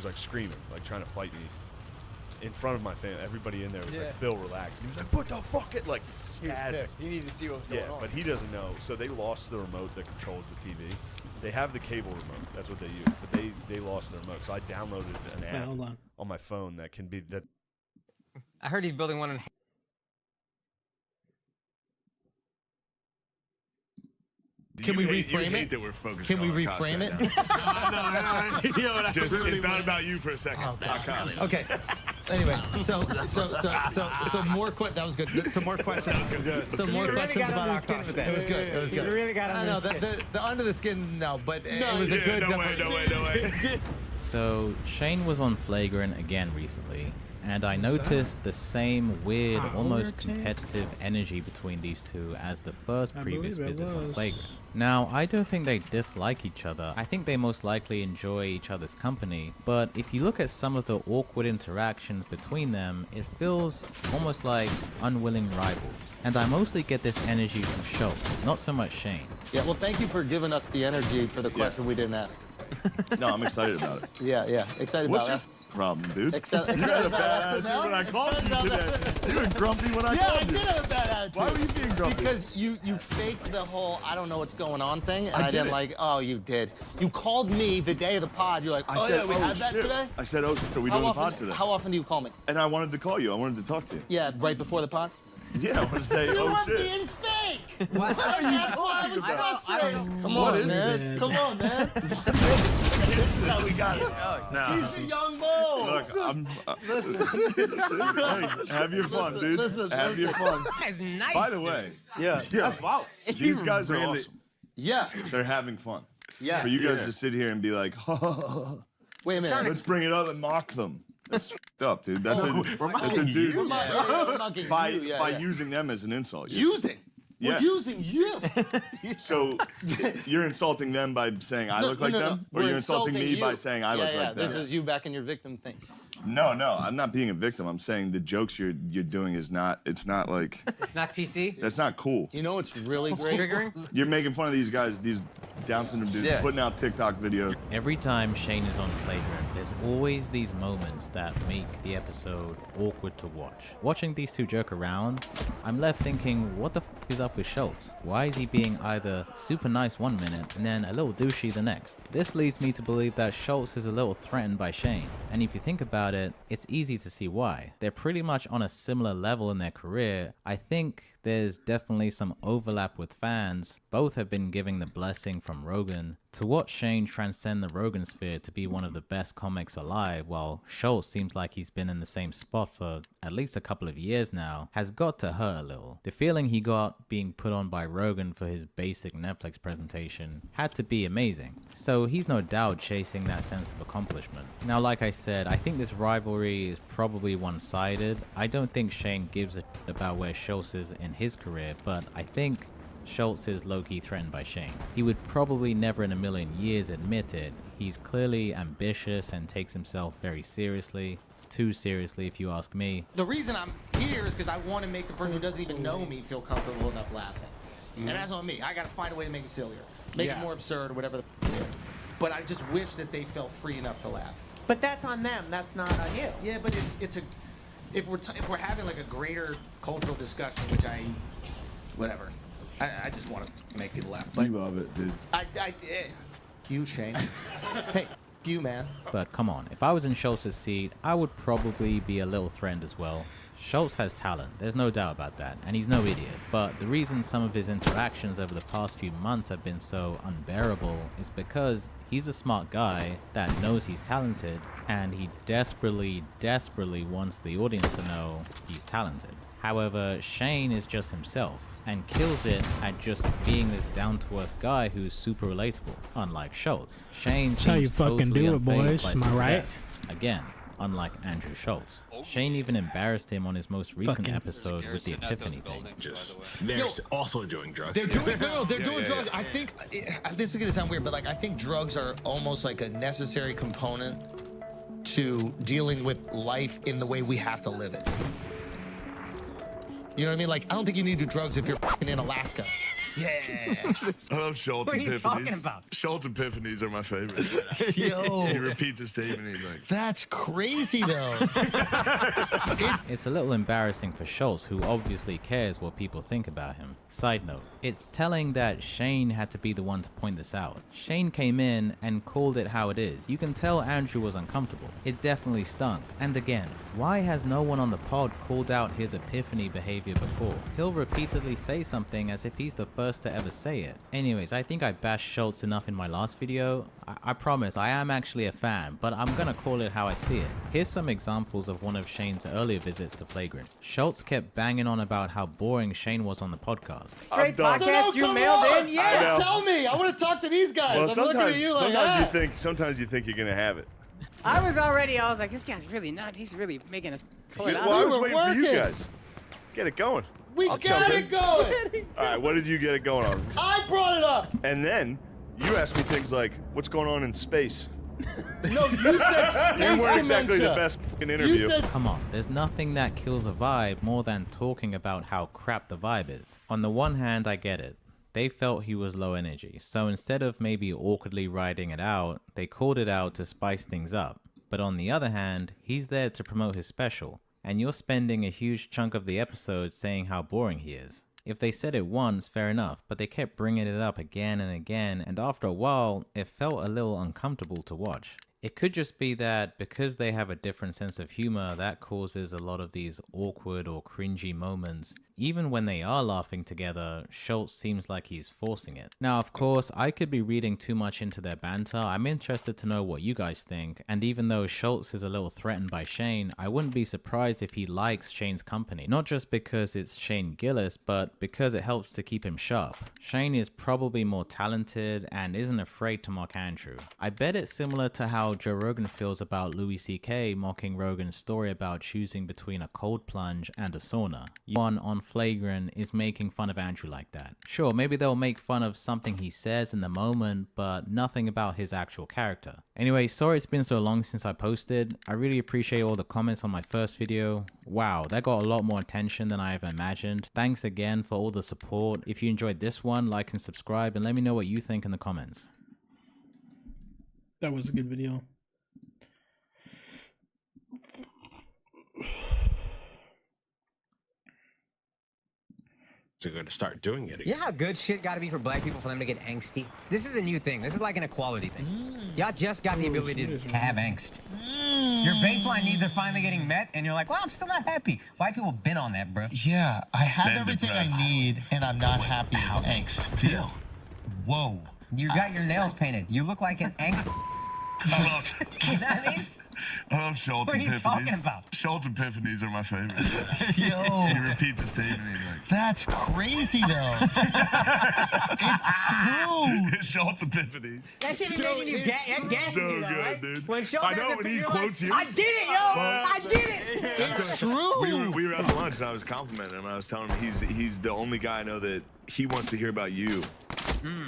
like screaming, like trying to fight me. In front of my family, everybody in there was like, "Phil, relax." He was like, "What the fuck?" It like
He was
spazzing.
pissed. He needed to see what was going on.
But he doesn't know. So they lost the remote that controls the TV. They have the cable remote. That's what they use. But they lost the remote. So I downloaded an
Wait,
app
hold on.
my phone that can be that.
I heard he's building one in.
Can we reframe
you
it?
hate that we're focused
Can we
on our
reframe
cost
it?
right now.
No.
Just, it's not about you for a second.
Oh,
Our cost.
Okay. Anyway, so more that was good. Some more questions. Some more questions about our cost. It was good. It was good.
You really got
I
under
know
the skin.
the under the skin. No, but it was a good.
No way.
So Shane was on Flagrant again recently, and I noticed the same weird, almost competitive energy between these two as the first previous visits on Flagrant. Now, I don't think they dislike each other. I think they most likely enjoy each other's company, but if you look at some of the awkward interactions between them, it feels almost like unwilling rivals. And I mostly get this energy from Schultz, not so much Shane.
Yeah, well, thank you for giving us the energy for the question we didn't ask.
No, I'm excited about it.
Yeah, excited
What's
about
your
it.
problem, dude?
Excited
You had a
about
bad
SNL?
attitude when I called you
Excited about
today. You were grumpy when I
Yeah, I
called you.
did have a bad attitude.
Why were you being grumpy?
Because you faked the whole I don't know what's going on thing, and I didn't
didn't.
like. Oh, you did. You called me the day of the pod. You're like,
I said,
we had that
shit.
today.
I said, oh, shit, are we doing the pod today?
How often do you call me?
And I wanted to call you. I wanted to talk to you.
Yeah, right before the pod.
Yeah, I wanted to say,
You
oh,
were
shit.
being fake.
What are you
That's why I was
talking about?
frustrated. Come
What
on,
is
man.
this?
Come on, man.
This is how we got it.
He's a young bull.
Look, I'm.
Listen.
Hey, have your fun, dude. Have your fun.
That's nice.
By the way,
that's wild.
these guys are awesome.
Yeah.
They're having fun.
Yeah.
For you guys to sit here and be like,
Wait a minute.
let's bring it up and mock them. That's f***ed up, dude. That's a dude.
We're mocking
by
you. Yeah,
by
yeah.
using them as an insult.
Using.
Yeah.
We're using you.
So you're insulting them by saying I look like them, or
We're
you're insulting me
you.
by saying I look like them.
This is you back in your victim thing.
No, I'm not being a victim. I'm saying the jokes you're doing is not. It's not like.
It's not PC.
That's not cool.
You know what's really great?
Triggering.
You're making fun of these guys, these Down syndrome dudes, putting out TikTok videos.
Every time Shane is on Flagrant, there's always these moments that make the episode awkward to watch. Watching these two joke around, I'm left thinking, what the f is up with Schultz? Why is he being either super nice one minute and then a little douchey the next? This leads me to believe that Schultz is a little threatened by Shane. And if you think about it, it's easy to see why. They're pretty much on a similar level in their career. I think there's definitely some overlap with fans. Both have been giving the blessing from Rogan. To watch Shane transcend the Rogan sphere to be one of the best comics alive, while Schultz seems like he's been in the same spot for at least a couple of years now, has got to hurt a little. The feeling he got being put on by Rogan for his basic Netflix presentation had to be amazing. So he's no doubt chasing that sense of accomplishment. Now, like I said, I think this rivalry is probably one-sided. I don't think Shane gives a shit about where Schultz is in his career, but I think Schultz is low-key threatened by Shane. He would probably never in a million years admit it. He's clearly ambitious and takes himself very seriously. Too seriously, if you ask me.
The reason I'm here is because I want to make the person who doesn't even know me feel comfortable enough laughing. And that's on me. I got to find a way to make it sillier. Make it more absurd or whatever the it is. But I just wish that they felt free enough to laugh.
But that's on them. That's not on you.
Yeah, but it's a... If we're having like a greater cultural discussion, which whatever. I just want to make people laugh. But
you love it, dude.
You, Shane. Hey, you, man.
But come on, if I was in Schultz's seat, I would probably be a little threatened as well. Schultz has talent, there's no doubt about that, and he's no idiot. But the reason some of his interactions over the past few months have been so unbearable is because he's a smart guy that knows he's talented, and he desperately, desperately wants the audience to know he's talented. However, Shane is just himself, and kills it at just being this down-to-earth guy who's super relatable, unlike Schultz. Shane
That's how you
seems
fucking
totally
do it, boys.
unfazed by
Am I right?
success. Again, unlike Andrew Schultz. Shane even embarrassed him on his most recent episode with the Epiphany thing.
They're also doing drugs.
They're doing they're doing drugs. I think this is gonna sound weird, but like I think drugs are almost like a necessary component to dealing with life in the way we have to live it. You know what I mean? Like, I don't think you need to do drugs if you're in Alaska. Yeah.
I love Schultz
What are you
epiphanies.
talking about?
Schultz epiphanies are my favorite.
Yo.
He repeats a statement. He's like,
That's crazy, though.
It's a little embarrassing for Schultz, who obviously cares what people think about him. Side note, it's telling that Shane had to be the one to point this out. Shane came in and called it how it is. You can tell Andrew was uncomfortable. It definitely stung. And again, why has no one on the pod called out his epiphany behavior before? He'll repeatedly say something as if he's the first to ever say it. Anyways, I think I bashed Schultz enough in my last video. I promise I am actually a fan, but I'm gonna call it how I see it. Here's some examples of one of Shane's earlier visits to Flagrant. Schultz kept banging on about how boring Shane was on the podcast.
Straight podcast you mailed in? Yeah.
Tell me. I want to talk to these guys.
well,
I'm looking at you like,
sometimes you think you're gonna have it.
I was like, this guy's really not. He's really making us pull it out.
Well, I was waiting for you guys. Get it going.
We got it going.
All right, what did you get it going on?
I brought it up.
And then you asked me things like, "What's going on in space?"
No, you said space
You weren't exactly
dementia.
the best fucking interview.
Come on, there's nothing that kills a vibe more than talking about how crap the vibe is. On the one hand, I get it. They felt he was low energy, so instead of maybe awkwardly riding it out, they called it out to spice things up. But on the other hand, he's there to promote his special, and you're spending a huge chunk of the episode saying how boring he is. If they said it once, fair enough, but they kept bringing it up again and again, and after a while, it felt a little uncomfortable to watch. It could just be that because they have a different sense of humor, that causes a lot of these awkward or cringy moments. Even when they are laughing together, Schultz seems like he's forcing it. Now, of course, I could be reading too much into their banter. I'm interested to know what you guys think, and even though Schultz is a little threatened by Shane, I wouldn't be surprised if he likes Shane's company. Not just because it's Shane Gillis, but because it helps to keep him sharp. Shane is probably more talented and isn't afraid to mock Andrew. I bet it's similar to how Joe Rogan feels about Louis C.K. mocking Rogan's story about choosing between a cold plunge and a sauna. One on Flagrant is making fun of Andrew like that. Sure, maybe they'll make fun of something he says in the moment, but nothing about his actual character. Anyway, sorry it's been so long since I posted. I really appreciate all the comments on my first video. Wow, that got a lot more attention than I ever imagined. Thanks again for all the support. If you enjoyed this one, like and subscribe, and let me know what you think in the comments.
That was a good video.
They're going to start doing it again.
You know how good shit got to be for black people for them to get angsty? This is a new thing. This is like an equality thing. Y'all just got the ability to have angst. Your baseline needs are finally getting met, and you're like, well, I'm still not happy. White people been on that, bro.
Yeah, I have everything I need, and I'm not happy as angst.
Feel.
Whoa.
You got your nails painted. You look like an angst. You know what I mean?
I love Schultz
What are you
epiphanies.
talking about?
Schultz epiphanies are my favorite.
Yo.
He repeats a statement and he's like,
That's crazy, though. It's true.
Schultz epiphanies.
That should be making you gasses
So
you, though,
good,
right?
dude.
When Schultz
I know
has
when
a
he
you're
quotes
like,
you.
I did it, yo! I did it!
It's true.
We were at lunch and I was complimenting him. And I was telling him he's the only guy I know that he wants to hear about you.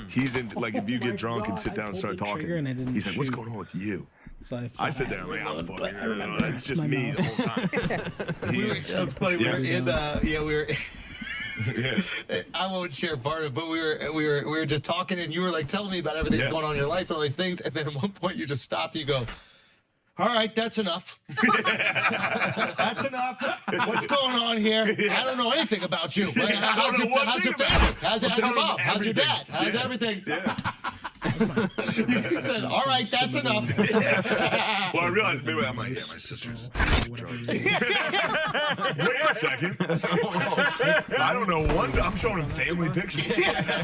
He's in, like, if you get drunk and sit down and start talking, he's like, what's going on with you?
So
I sit there, I'm like, I'm fucking, it's just me the whole time.
That's funny. We were in, we were.
Yeah.
I won't share part of it, but we were just talking, and you were like telling me about everything that's going on in your life and all these things, and then at one point you just stopped. You go, "All right, that's enough. That's enough. What's going on here? I don't know anything about you. Like, how's your family? How's your mom? How's your dad? How's everything?" You said, "All right, that's enough."
Well, I realized maybe I'm like, yeah, my sister's wait a second. I don't know what. I'm showing him family pictures.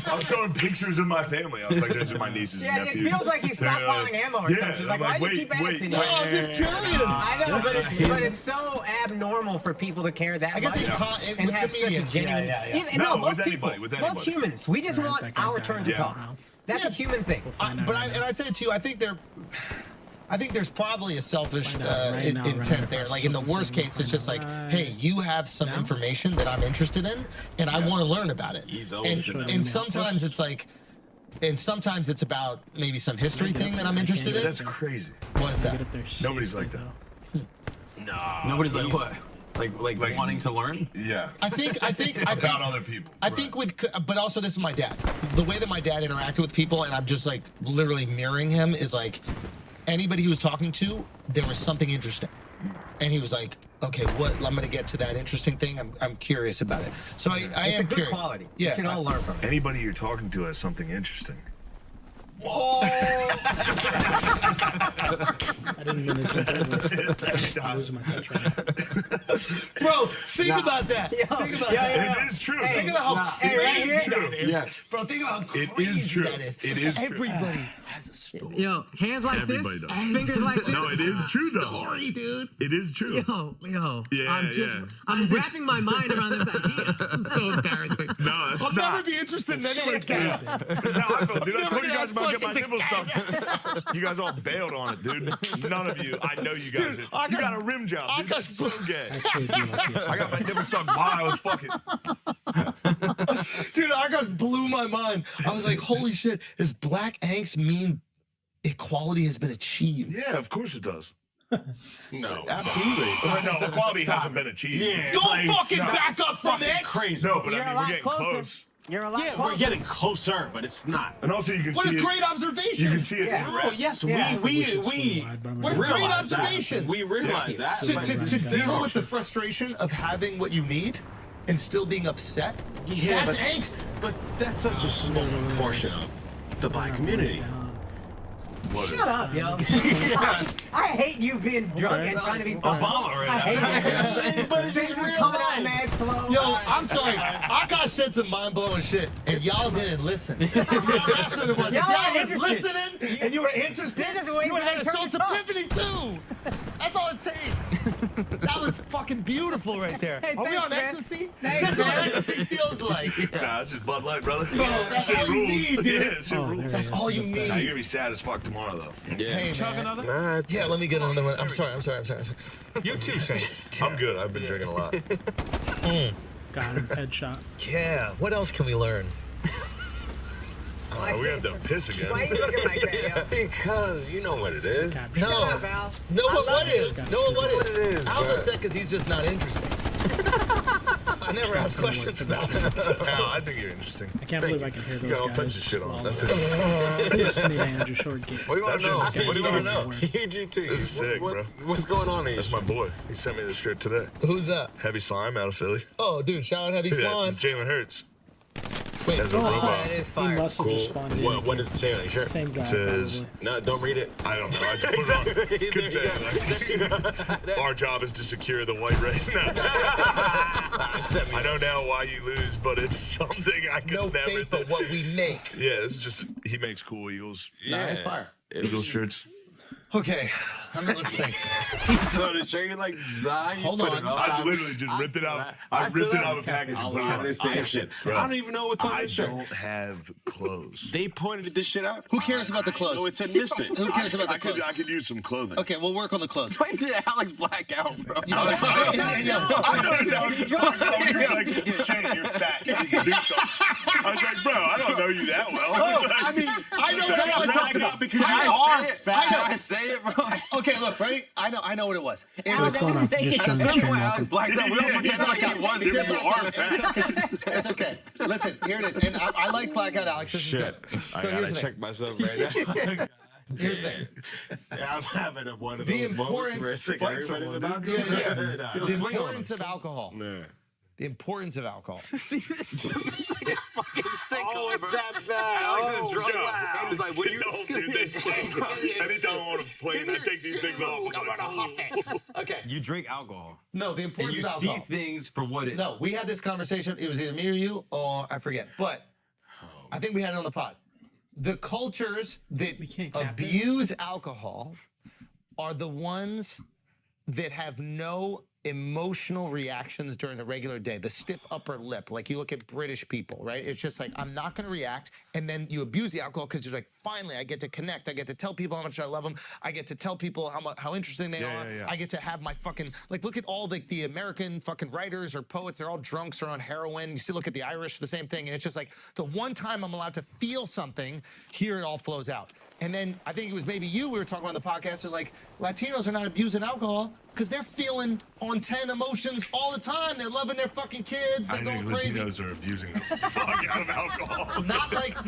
I'm showing him pictures of my family. I was like, those are my nieces and nephews.
Yeah, it feels like he stopped calling ammo or something. He's like, why do you keep asking?
No, I'm just curious.
I know, but it's so abnormal for people to care that much and have such a genuine. No, most people, most humans, we just want our turn to talk. That's a human thing.
But I said it to you. I think there's probably a selfish intent there. Like in the worst case, it's just like, hey, you have some information that I'm interested in, and I want to learn about it. And sometimes it's like, and sometimes it's about maybe some history thing that I'm interested in.
That's crazy.
What is that?
Nobody's like that.
No. Nobody's like what? Like wanting to learn?
Yeah.
I think
about other people.
I think but also this is my dad. The way that my dad interacted with people, and I'm just like literally mirroring him, is like anybody he was talking to, there was something interesting, and he was like, okay, what? I'm gonna get to that interesting thing. I'm curious about it. So I
it's
am
a good
curious.
quality.
Yeah,
We should all learn from it.
Anybody you're talking to has something interesting.
Whoa!
I didn't mean to lose my touch right now.
Bro, think about that. Think about that.
It is true.
Think about how crazy that is.
Yes.
Bro, think about how
It
crazy
is true.
that is.
It is true.
Everybody has a story.
Yo, hands like
Everybody
this,
does.
fingers like this.
No, it is true though.
Story, dude.
It is true.
Yo,
Yeah,
I'm wrapping my mind around this idea.
It's so embarrassing.
No, it's
I'll
not.
never be interested in anyone again.
That's how I felt, dude. I
Never
told you
gonna
guys
ask
about getting my
questions
nipples sucked. You guys all bailed on it, dude. None of you. I know you guys.
Dude,
you got a rim job, dude. That's so gay.
Actually, I do like this.
I got my nipples sucked while I was fucking.
Dude, Argos blew my mind. I was like, holy shit, does black angst mean equality has been achieved?
Yeah, of course it does.
No.
Absolutely. No, equality hasn't been achieved.
Yeah.
Don't fucking back up from it!
Crazy.
No, but
You're
I mean,
a
we're
lot
getting
closer.
close.
You're a lot
Yeah,
closer.
we're getting closer, but it's not.
And also, you can
What
see
a
it.
great observation!
You can see it.
Yeah.
in
Oh,
red.
yes,
Yeah.
we
What a great
realize that.
observation!
We realize that.
To deal with the frustration of having what you need and still being upset,
Yeah,
that's
but-
angst.
But that's such a small portion of the black community.
Shut up, yo. I hate you being drunk and trying to be funny.
Obama right
I
now.
hate it. But it's just coming out mad slow.
Yo, I'm sorry. Akash said some mind-blowing shit, and y'all didn't listen. That's what it was. If
Y'all
y'all
weren't
was
interested.
listening, and you were interested,
They're just waiting
you would
for
have had a
their turn
Schultz
to talk.
epiphany too. That's all it takes. That was fucking beautiful right there.
Hey,
Are we
thanks,
on
man.
ecstasy?
Thanks,
That's what
man.
ecstasy feels like.
Nah, that's just Bud Light, brother.
Bro, that's
Shit
all you
rules.
need, dude.
Yeah, shit
Oh,
rules.
there
That's
it
all
is.
you
Nah,
need.
you're gonna be sad as fuck tomorrow, though.
Yeah.
Hey,
Chug
man.
another?
Nah,
Yeah, let me get another one. I'm sorry.
You too, Shane.
I'm good. I've been drinking a lot.
Got him. Headshot.
Yeah, what else can we learn?
We have to piss again.
Why you looking like that, yo?
Because you know what it is.
Shut
No.
up, Al.
No,
I
but
love
what
you.
is? No, what
What
is?
it is,
Al's
bro.
upset because he's just not interesting. I never ask questions about him.
Al, I think you're interesting.
I can't believe I can hear
You
those
got all
guys.
types of shit on. That's
it.
it.
Just sneeze Andrew Short get.
What do you want to know?
That's
What do you want to know?
interesting.
EGT.
This is sick, bro.
What's going on here?
That's my boy. He sent me this shirt today.
Who's that?
Heavy Slime out of Philly.
Oh, dude, shout out Heavy
Yeah,
Slime.
it's Jalen Hurts.
Wait,
As a robot.
It is
He
fire.
must have just spawned in.
What does it say on your shirt?
Same guy.
It says,
probably.
No, don't read it.
I don't know. I just put it on. Could say, like, our job is to secure the white race. No. I know now why you lose, but it's something I could
no
never.
faith, but what we make.
Yeah, it's just he makes cool Eagles.
Yeah.
Nah, it's fire.
Eagles shirts.
Okay, let's think.
So the Shane like die.
Hold on.
I literally just ripped it out. I ripped it out of a package.
I
and
was
put it
having
on.
the same shit. I don't even know what's on
I
this shirt.
don't have clothes.
They pointed this shit out.
Who cares about the clothes?
No, it's a misfit.
Who cares about the
I could,
clothes?
I could use some clothing.
Okay, we'll work on the clothes.
When did Alex black out, bro?
I noticed Alex was talking. He was like, Shane, you're fat. You need to do something. I was like, bro, I don't know you that well.
Oh, I mean, I know what Alex talks about because
you are fat.
I say it, bro. Okay, look, ready? I know what it was.
What's going on? Just turn the stream off.
Blacked out. We don't pretend like he wasn't.
You are fat.
It's okay. Listen, here it is. And I like Blackout Alex. This is good.
I
So here's
gotta
the
check
thing.
myself right now.
Here's the thing.
Yeah, I'm having one of
The
those moments where
importance-
it's like
Fight
everybody's
someone,
about
dude.
to.
Yeah. The importance of alcohol.
Yeah.
The importance of alcohol.
See, this is like a fucking sicko,
Oh,
bro.
it's that bad.
Alex
Oh,
is drunk.
wow.
And he's like, what are you
Anytime I want to play and I take these things off, I'm like, oh.
Okay.
You drink alcohol.
No, the
And
importance
you
of alcohol.
see things for what it
No, we had this conversation. It was either me or you, or I forget. But I think we had it on the pod. The cultures that abuse alcohol are the ones that have no emotional reactions during the regular day. The stiff upper lip, like you look at British people, right? It's just like, I'm not going to react. And then you abuse the alcohol because you're like, finally, I get to connect. I get to tell people how much I love them. I get to tell people how interesting they are.
yeah.
I get to have my fucking, like, look at all the American fucking writers or poets. They're all drunks or on heroin. You see, look at the Irish, the same thing. And it's just like, the one time I'm allowed to feel something, here it all flows out. And then I think it was maybe you, we were talking about on the podcast, that like, Latinos are not abusing alcohol because they're feeling on 10 emotions all the time. They're loving their fucking kids. They're
I
going
think
crazy.
Latinos are abusing the fuck out of alcohol.
Not like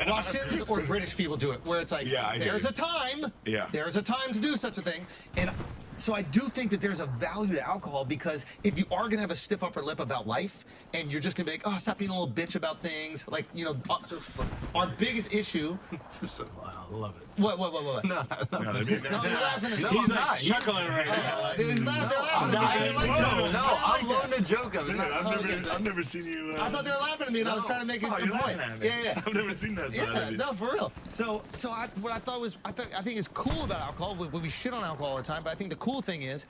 Russians or British people do it, where it's like,
Yeah, I hear
there's
you.
a time.
Yeah.
There's a time to do such a thing. And so I do think that there's a value to alcohol because if you are gonna have a stiff upper lip about life and you're just gonna be like, oh, stop being a little bitch about things, like, you know, our biggest issue.
I love it.
What?
No,
that'd be
No, you're laughing at me.
He's not chuckling right now.
He's not, they're laughing at me.
I'm loading a joke of it.
I've never seen you.
I thought they were laughing at me, and I was trying to make a
Oh,
good
you're
point.
laughing at me.
Yeah.
I've never seen that side
Yeah,
of you.
no, for real. So what I thought was, I think is cool about alcohol. We shit on alcohol all the time, but I think the cool thing is,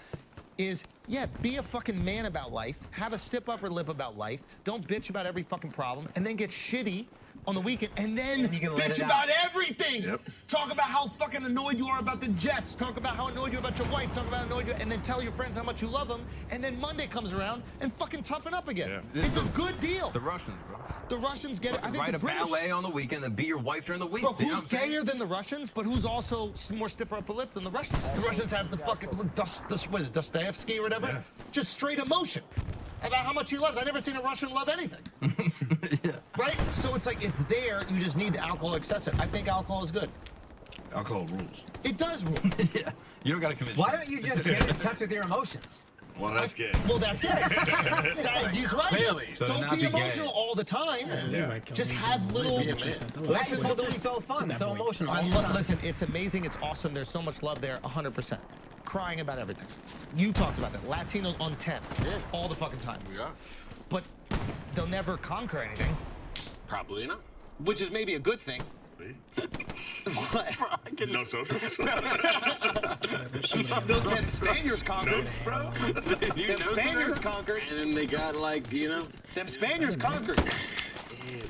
yeah, be a fucking man about life. Have a stiff upper lip about life. Don't bitch about every fucking problem, and then get shitty on the weekend, and then
you can let
bitch
it
about
out.
everything.
Yep.
Talk about how fucking annoyed you are about the Jets. Talk about how annoyed you are about your wife. Talk about how annoyed you, and then tell your friends how much you love them. And then Monday comes around and fucking toughen up again.
Yeah.
It's a good deal.
The Russians, bro.
The Russians get it. I think
Write
the
a
British.
ballet on the weekend and beat your wife during the week.
Bro,
You know
who's
what I'm saying?
gayer than the Russians, but who's also more stiffer upper lip than the Russians? The Russians have the fucking, what is it, Dostoevsky or whatever?
Yeah.
Just straight emotion about how much he loves. I've never seen a Russian love anything. Right? So it's like, it's there, you just need the alcohol excessive. I think alcohol is good.
Alcohol rules.
It does rule.
Yeah. You don't gotta commit.
Why don't you just get in touch with your emotions?
Well, that's gay.
Well, that's gay. He's right.
Clearly. So
Don't
not
be
be gay.
emotional all the time.
Yeah.
Just have little.
That's what was so fun, so emotional.
Listen, it's amazing. It's awesome. There's so much love there. 100%. Crying about everything. You talked about that. Latinos on 10. All the fucking time.
Yeah.
But they'll never conquer anything,
Probably not.
which is maybe a good thing.
No socials.
Them Spaniards conquered.
Bro.
Them Spaniards conquered.
And then they got like, you know,
Them Spaniards conquered.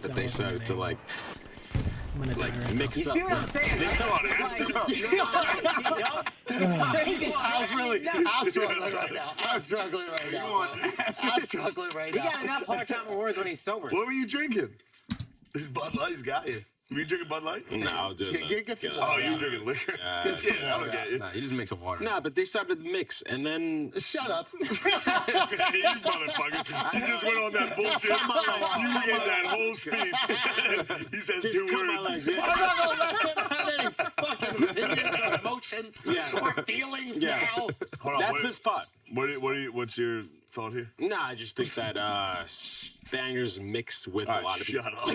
but they started to like
I'm gonna die.
mix
You
up.
see what I'm saying?
They still on
It's
acid.
It's crazy.
I'm struggling right now. I'm struggling right now. I'm struggling right
He
now.
got enough hard time awards when he's sober.
What were you drinking? This Bud Light's got you. Were you drinking Bud Light?
No, I was doing
Get some
Oh,
water.
you were drinking liquor?
Get some
Yeah, I don't
water.
get you.
Nah, you just mix some water. Nah, but they started to mix, and then
Shut up.
You motherfucker. You just went on that bullshit. You gave that whole speech. He says
just
two
cut my
words.
legs. Yeah.
I'm not gonna let him have any fucking opinions or emotions or feelings now.
Hold on,
That's
what-
his spot.
What's your thought here?
Nah, I just think that Spaniards mixed with a lot of people.
Shut up.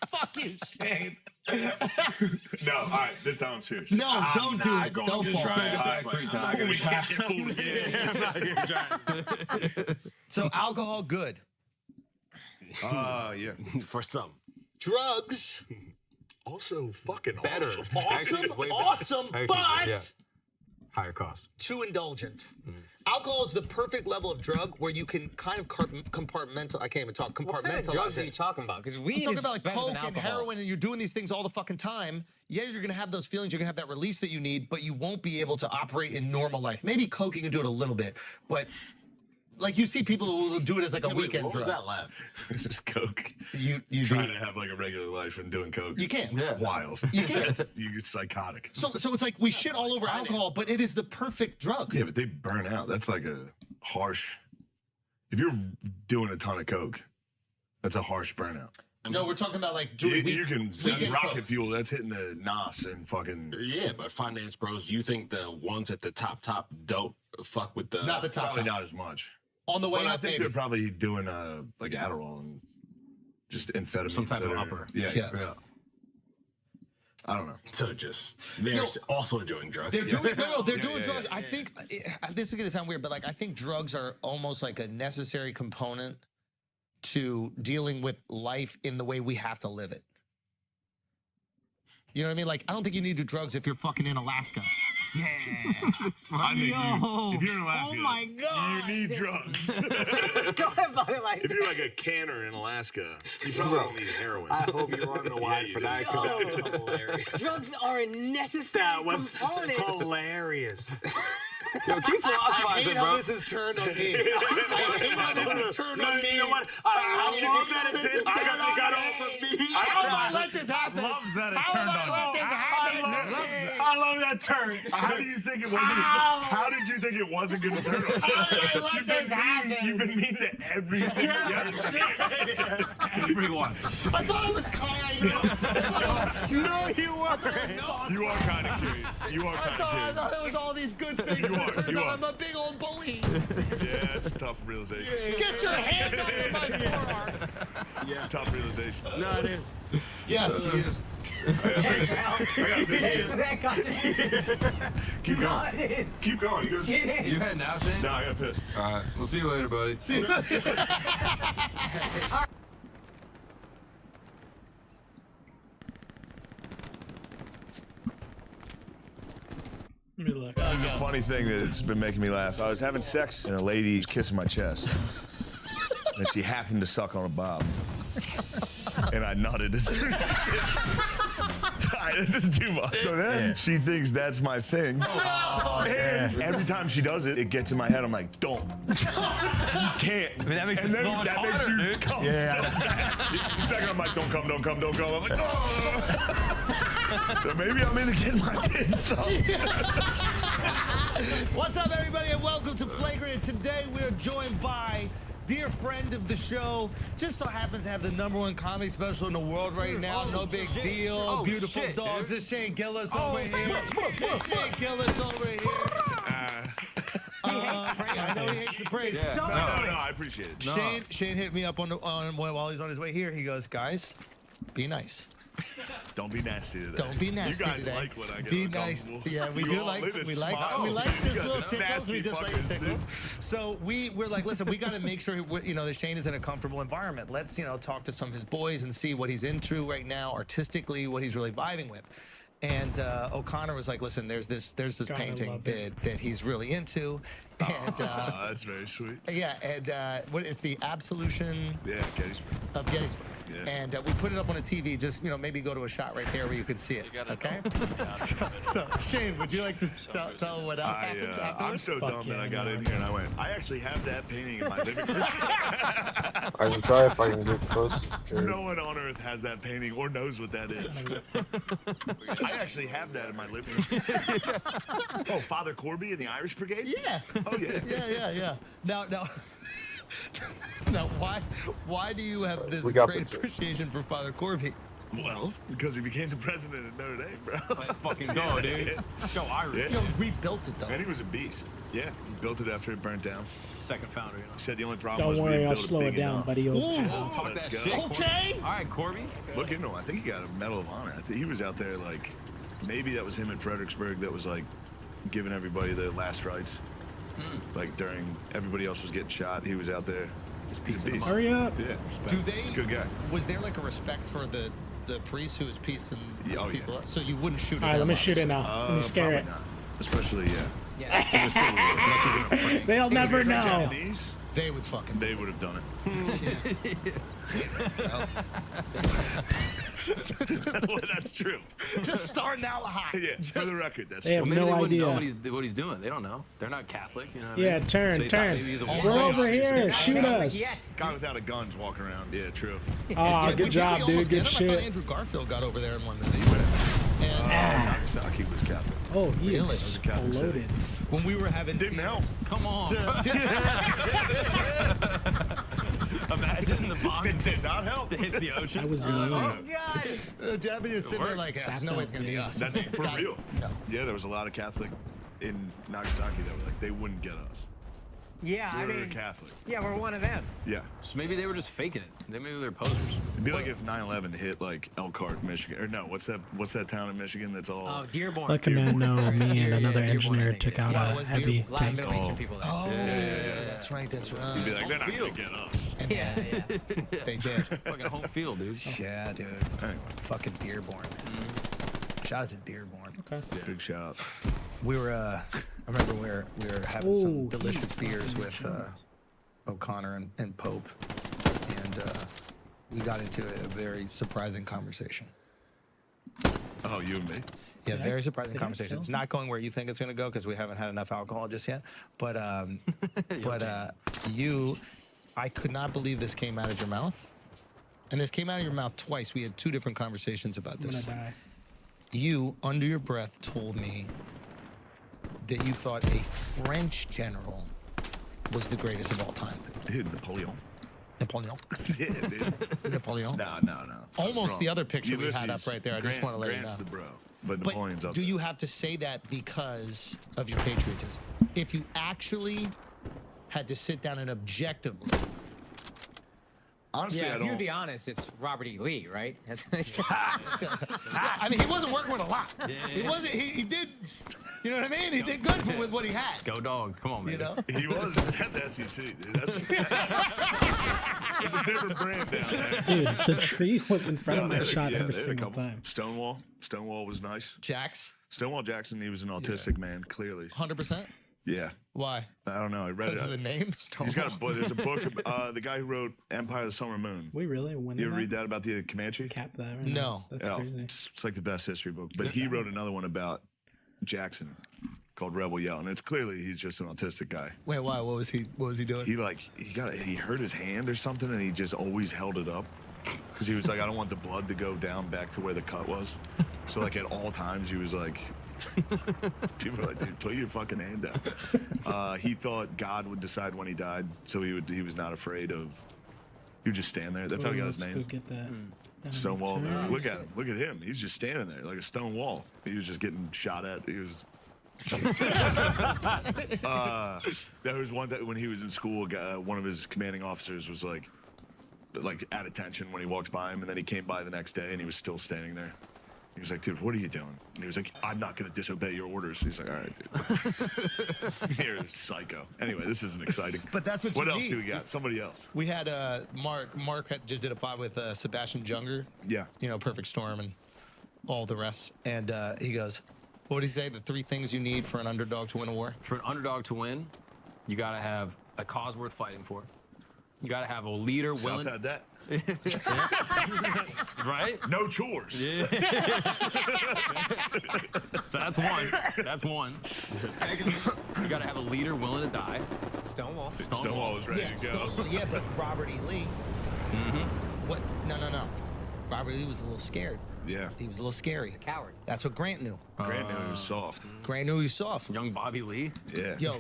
Fucking shame.
No, all right, this time I'm serious.
No, don't do it. Don't fall.
Try it 3 times. I'm not gonna get
So alcohol, good.
yeah.
For some.
Drugs
also fucking
Better.
awesome.
Awesome, but
yeah. Higher cost.
too indulgent. Alcohol is the perfect level of drug where you can kind of compartmentalize. I can't even talk. Compartmentalize.
What kind of drugs are you talking about? Because weed
I'm talking
is
about like
better
coke
than
and
alcohol.
heroin, and you're doing these things all the fucking time. Yeah, you're gonna have those feelings. You're gonna have that release that you need, but you won't be able to operate in normal life. Maybe coke, you can do it a little bit, but like you see people who will do it as like a weekend
what
drug.
was that laugh?
It's just coke.
You
trying to have like a regular life and doing coke.
You can.
Yeah. Wild.
You can.
You get psychotic.
So it's like we shit all over alcohol, but it is the perfect drug.
Yeah, but they burn out. That's like a harsh. If you're doing a ton of coke, that's a harsh burnout.
No, we're talking about like
You can
weekend
rocket
coke.
fuel. That's hitting the nos and fucking.
Yeah, but finance bros, you think the ones at the top don't fuck with the...
Not the top.
Probably not as much.
On the way
But I
up,
think
maybe.
they're probably doing like Adderall and just amphetamines.
Some type of
that are-
upper.
Yeah. I don't know.
So just, they're also doing drugs.
They're doing they're
Yeah,
doing
yeah,
drugs.
yeah.
I think this is gonna sound weird, but like I think drugs are almost like a necessary component to dealing with life in the way we have to live it. You know what I mean? Like I don't think you need to do drugs if you're fucking in Alaska. Yeah.
I think if you're in Alaska,
oh my God.
you need drugs.
Go ahead, buddy, like
If you're like a canner in Alaska, you probably don't need heroin.
I hope you run the wire for that, because that was hilarious.
drugs are a necessary
That was
component.
hilarious. Yo, keep
I
philosophizing,
hate
bro.
how this has turned on me. I hate how this has turned on me.
You know what? I love that it did. I got off of me.
How did I let this happen?
Loves that it
How
turned
did I let
on.
this happen?
I love that turn.
How do you think it wasn't? How did you think it wasn't going to turn on?
You've been
You've been mean to every single
Everyone.
I thought I was kind.
No, you weren't.
You are kind of curious. You are
I
kind of
thought
curious.
it was all these good things.
You are,
It turns
you
out
are.
I'm a big old bully.
Yeah, it's a tough realization.
Get your hand under my forearm.
Yeah. Tough realization.
No, it is.
Yes.
I got this. Keep going. Keep going. You
heading out, Shane?
No, I got pissed.
All right. We'll see you later, buddy.
See you.
Let me look.
This is a funny thing that's been making me laugh. I was having sex and a lady was kissing my chest. And she happened to suck on a bob. And I nutted. This is too much. So then she thinks that's my thing. And every time she does it, it gets in my head. I'm like, don't. You can't.
I mean, that makes
and
the
then
smallest
that makes
harder,
you
dude.
come so fast. The second I'm like, don't come, don't come, don't come. I'm like, oh. So maybe I'm into getting my tits sucked.
What's up, everybody, and welcome to Flagrant. Today we are joined by dear friend of the show, just so happens to have the #1 comedy special in the world right now. No big deal. Beautiful dogs. This Shane Gillis over here. Shane Gillis over here. I know he hates the praise.
Yeah. No, I appreciate it.
Shane hit me up while he's on his way here. He goes, guys, be nice.
Don't be nasty today.
Don't be nasty
You guys
today.
like when I get
Be nice.
uncomfortable.
Yeah, we
You
do
all
like
live in
we
smile.
like
You
just
guys
little
are
tickles.
nasty
We just like
fuckers,
tickles.
dude.
So we're like, listen, we got to make sure that Shane is in a comfortable environment. Let's talk to some of his boys and see what he's into right now, artistically, what he's really vibing with. And O'Connor was like, listen, there's this
God, I
painting
love
that he's really into. And
That's very sweet.
yeah, and what is the Absolution
Yeah, Gettysburg.
of Gettysburg?
Yeah.
And we put it up on a TV, just maybe go to a shot right there where you could see it. Okay? So Shane, would you like to tell what else happened
I'm
afterwards?
so dumb that I got in here and I went, I actually have that painting in my living room.
I can try if I can get close. Sure.
No one on earth has that painting or knows what that is. I actually have that in my living room. Oh, Father Corby in the Irish Brigade?
Yeah.
Oh, yeah.
Yeah. Now, why do you have this
We got
great
pictures.
appreciation for Father Corby?
Well, because he became the president of Notre Dame, bro.
Let's fucking go, dude. Go Irish.
Yeah.
Rebuilt it though.
And he was a beast. Yeah, he built it after it burnt down.
Second founder,
He said the only problem was
Don't
we
worry,
didn't
I'll
build
slow
it
it
big
down,
enough.
buddy.
Talk
Let's
that
go.
shit.
Okay.
All right, Corby.
Look into him. I think he got a Medal of Honor. I think he was out there like, maybe that was him in Fredericksburg that was like giving everybody the last rites. Like during everybody else was getting shot, he was out there. He's a beast.
Hurry up.
Yeah.
Do they?
Good guy.
Was there like a respect for the the priest who was piecing
Oh,
people up? So you wouldn't shoot it.
All right, let me shoot it
obviously.
now. Let me scare it.
Not. Especially, yeah.
They'll never know.
They would fucking.
They would have done it. Well, that's true.
Just starting out hot.
Yeah, for the record, that's
They have
true.
Maybe
no
they wouldn't know
idea.
what he's doing. They don't know. They're not Catholic. You know what I
Yeah,
mean?
turn,
So they thought
turn.
maybe he's a
We're
warrior.
over here. Shoot us.
Guy without a gun's walking around. Yeah, true.
Oh, good job, dude. Good
I thought
shit.
Andrew Garfield got over there and won the day.
Nagasaki was Catholic.
Oh, he
Really?
exploded.
When we were having
Didn't help.
Come on. Imagine the bomb
did not help.
hits the ocean.
That was me.
God! The Japanese sitting there like, there's no way it's gonna be us.
That's
It's
for
got-
real.
No.
Yeah, there was a lot of Catholic in Nagasaki that were like, they wouldn't get us.
Yeah, I
We're
mean,
Catholic.
yeah, we're one of them.
Yeah.
So maybe they were just faking it. Maybe they're posers.
It'd be like if 9/11 hit like Elkhart, Michigan, or no, what's that town in Michigan that's all?
Oh, Dearborn.
Let the man know me and another engineer took out a heavy
A lot of
tank.
Middle Eastern people there.
Oh, that's right. That's right.
You'd be like, they're not gonna get us.
Yeah, yeah.
They did.
Fucking home field, dude.
Yeah, dude.
Anyway,
Fucking Dearborn. Shout out to Dearborn.
Okay.
big shout.
We were, I remember we were having some delicious beers with O'Connor and Pope, and we got into a very surprising conversation.
Oh, you and me?
Yeah,
Did
very
I-
surprising
did I
conversation.
film?
It's not going where you think it's going to go because we haven't had enough alcohol just yet. But I could not believe this came out of your mouth. And this came out of your mouth twice. We had two different conversations about
I'm gonna
this.
die.
You, under your breath, told me that you thought a French general was the greatest of all time.
Napoleon.
Napoleon.
Yeah, dude.
Napoleon.
No.
Almost
Wrong.
the other picture we had
Ulysses.
up right there. I just want to let
Grant's
you know.
the bro, but Napoleon's up
do
there.
you have to say that because of your patriotism? If you actually had to sit down and objectively,
Honestly,
Yeah,
I
if
don't.
you'd be honest, it's Robert E. Lee, right?
I mean, he wasn't working with a lot. He wasn't. He did. You know what I mean? He did good with what he had.
Go dog. Come on, man.
You know.
He was. That's SEC, dude. That's a different brand down there.
Dude, the tree was in front of my shot
Yeah,
every
they had a
single
couple.
time.
Stonewall was nice.
Jax.
Stonewall Jackson, he was an autistic man, clearly.
100%.
Yeah.
Why?
I don't know. I read
Because
it.
of the name.
He's got a book. There's a book. The guy who wrote Empire of the Summer Moon.
We really win.
You ever read that about the Comanche?
Cap that right
No.
now. That's crazy.
It's like the best history book. But he wrote another one about Jackson called Rebel Yell, and it's clearly he's just an autistic guy.
Wait, why? What was he doing?
He hurt his hand or something, and he just always held it up because he was like, I don't want the blood to go down back to where the cut was. So like at all times he was like. People were like, dude, put your fucking hand down. He thought God would decide when he died, so he was not afraid of. He would just stand there. That's how he got his
Let's
name.
go get that.
Stonewall. Look at him. Look at him. He's just standing there like a stone wall. He was just getting shot at. He was. There was one that when he was in school, one of his commanding officers was like at attention when he walked by him, and then he came by the next day and he was still standing there. He was like, dude, what are you doing? And he was like, I'm not going to disobey your orders. He's like, all right, dude. You're a psycho. Anyway, this isn't exciting.
But that's what
What
you
else
need.
do we got? Somebody else.
We had Mark. Mark just did a pod with Sebastian Junger.
Yeah.
You know, Perfect Storm and all the rest. And he goes, what did he say? The 3 things you need for an underdog to win a war?
For an underdog to win, you got to have a cause worth fighting for. You got to have a leader willing.
South had that.
Right?
No chores.
Yeah. So that's one. That's one. Second, you got to have a leader willing to die.
Stonewall.
Stonewall was ready to go.
Stonewall, yeah, but Robert E. Lee.
Mm-hmm.
What? No. Robert E. Lee was a little scared.
Yeah.
He was a little scary.
He's a coward.
That's what Grant knew.
Grant knew he was soft.
Grant knew he was soft.
Young Bobby Lee.
Yeah.
Yo,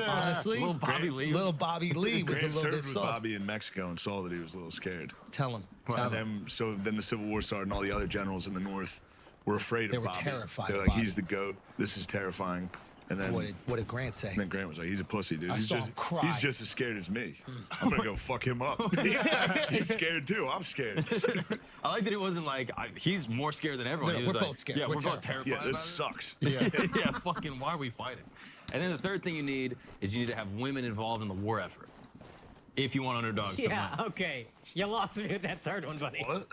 honestly,
little Bobby Lee.
Little Bobby Lee was
Grant
a little
served
bit
with
soft.
Bobby in Mexico and saw that he was a little scared.
Tell him.
And then the Civil War started, and all the other generals in the North were afraid
They
of
were
Bobby.
terrified
They're
of
like,
Bobby.
he's the GOAT. This is terrifying. And then
What did Grant say?
And then Grant was like, he's a pussy, dude.
I
He's
saw
just
him cry.
he's just as scared as me. I'm gonna go fuck him up. He's scared too. I'm scared.
I like that it wasn't like he's more scared than everyone.
No,
He was
we're
like,
both scared.
Yeah,
We're
we're both terrified.
Yeah, this
about
sucks.
it. Yeah, fucking. Why are we fighting? And then the third thing you need is you need to have women involved in the war effort. If you want underdogs. to
Yeah,
win.
okay. You lost me with that third one, buddy.
What?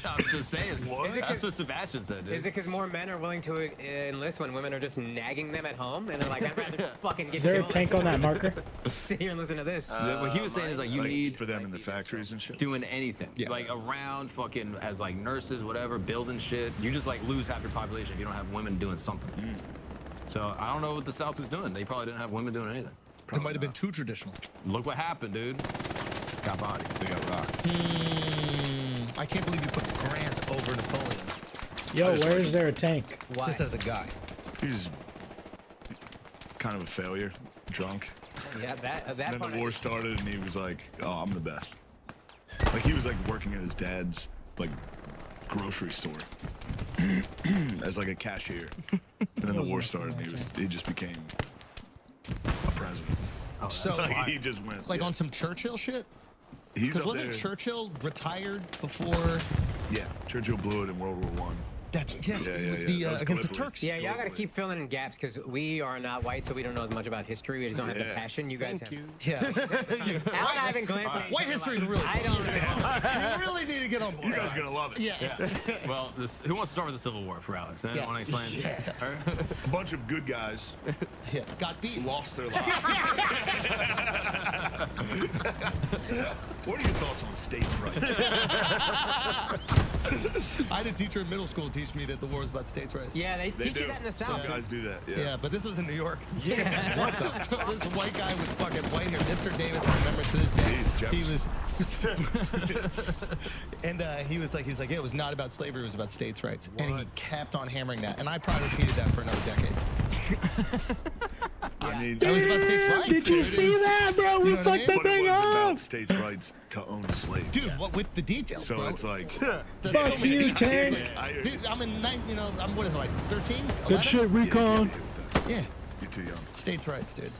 I'm just saying.
Is it
That's what Sebastian said, dude.
Is it because more men are willing to enlist when women are just nagging them at home? And they're like, I'd rather fucking get
Is there a
killed
tank on that marker?
sit here and listen to this.
What he was saying is like you need
for them in the factories and shit.
doing anything. Like around fucking as like nurses, whatever, building shit. You just like lose half your population if you don't have women doing something. So I don't know what the South was doing. They probably didn't have women doing anything.
It might have been too traditional.
Look what happened, dude. Got bodied.
They got rocked.
I can't believe you put Grant over Napoleon.
Yo, where is there a tank?
Why?
Just as a guy.
He's kind of a failure, drunk.
Yeah, that
And then
part.
the war started, and he was like, "Oh, I'm the best." Like he was like working at his dad's like grocery store as like a cashier. And then the war started, and he just became a president.
So
like, he just went
like on some Churchill shit.
He's
Because
up
wasn't
there.
Churchill retired before?
Yeah, Churchill blew it in World War One.
That's yes,
Yeah,
it
yeah,
was
yeah.
the
That was
against the
Gallipoli.
Turks.
Yeah, y'all gotta keep filling in gaps because we are not white, so we don't know as much about history. We just don't have the
Yeah.
passion. You guys have.
Yeah.
Alan, I haven't glanced at
White history is really.
I don't know.
You really need to get on board.
You guys are gonna love it.
Yeah.
Well, who wants to start with the Civil War for Alex? Anyone want to explain?
A bunch of good guys
Got beat.
lost their lives. What are your thoughts on states' rights?
I had a teacher in middle school teach me that the war was about states' rights.
Yeah, they teach you that in the South.
Some guys do that. Yeah.
Yeah, but this was in New York. Yeah. What the? So this white guy with fucking white hair, Mr. Davis, I remember to this day. And he was like, yeah, it was not about slavery, it was about states' rights. And he kept on hammering that. And I probably repeated that for another decade.
I mean,
That was about states' rights.
Did you see that, bro? We
You know what I
fucked
mean?
that
but it
thing
was
up.
about states' rights to own slaves.
Dude, what with the details,
So
bro?
it's like,
There's
Fuck
so many
you,
details.
Tank.
Dude, I'm in I'm what is it, like 13? 11?
Good shit, Recon.
Yeah.
you're too young.
States' rights, dude.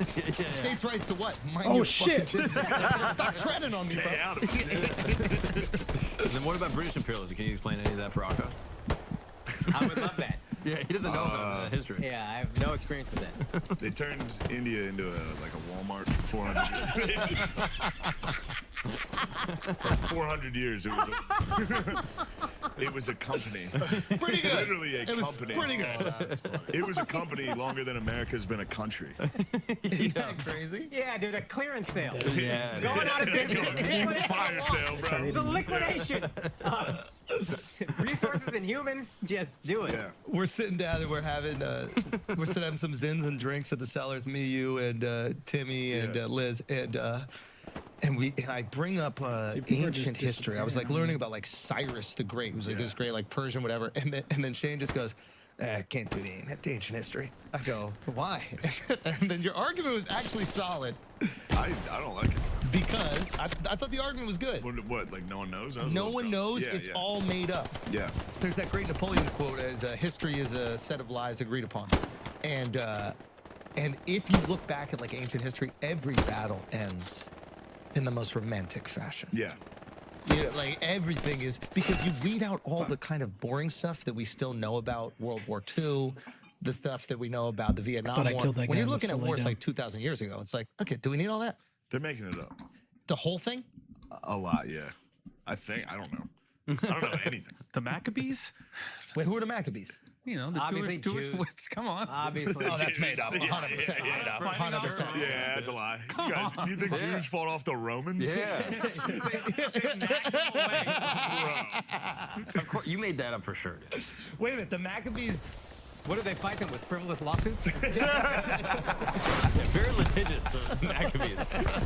States' rights to what? Mind
Oh,
your
shit.
fucking business. Stop treading on me, bro.
Stay out of it.
And then what about British imperialism? Can you explain any of that for Rocco?
I would love that.
Yeah, he doesn't know about history.
Yeah, I have no experience with that.
They turned India into like a Walmart for 400 years. For 400 years, it was a company.
Pretty good.
Literally a company.
It was pretty good.
It was a company longer than America's been a country.
Isn't that crazy?
Yeah, dude, a clearance sale.
Yeah.
Going out of business.
Fire sale, bro.
It's a liquidation. Resources and humans, just do it.
Yeah.
We're sitting down and we're having some zins and drinks at the Cellars. Me, you, and Timmy and Liz, and I bring up ancient history. I was like learning about like Cyrus the Great, who's like this great like Persian whatever, and then Shane just goes, I can't do the ancient history. I go, why? And then your argument was actually solid.
I don't like it.
Because I thought the argument was good.
What? Like no one knows? I was a
No
little
one
drunk.
knows.
Yeah,
It's
yeah.
all made up.
Yeah.
There's that great Napoleon quote as history is a set of lies agreed upon. And if you look back at like ancient history, every battle ends in the most romantic fashion.
Yeah.
Yeah, like everything is, because you weed out all the kind of boring stuff that we still know about World War II, the stuff that we know about the Vietnam
thought I
War.
killed that
When
guy
you're
on the
looking at
sleigh
wars
down.
like 2,000 years ago, it's like, okay, do we need all that?
They're making it up.
The whole thing?
A lot, yeah. I think. I don't know. I don't know anything.
The Maccabees?
Wait, who are the Maccabees?
You know, the
Obviously
Jewish
Jews.
come on.
Obviously.
Oh, that's made up. 100% made up. 100%.
Yeah, that's a lie. You guys, you think Jews fought off the Romans?
Yeah. Of course, you made that up for sure, dude.
Wait a minute, the Maccabees.
What are they fighting with? Frivolous lawsuits?
Very litigious, the Maccabees.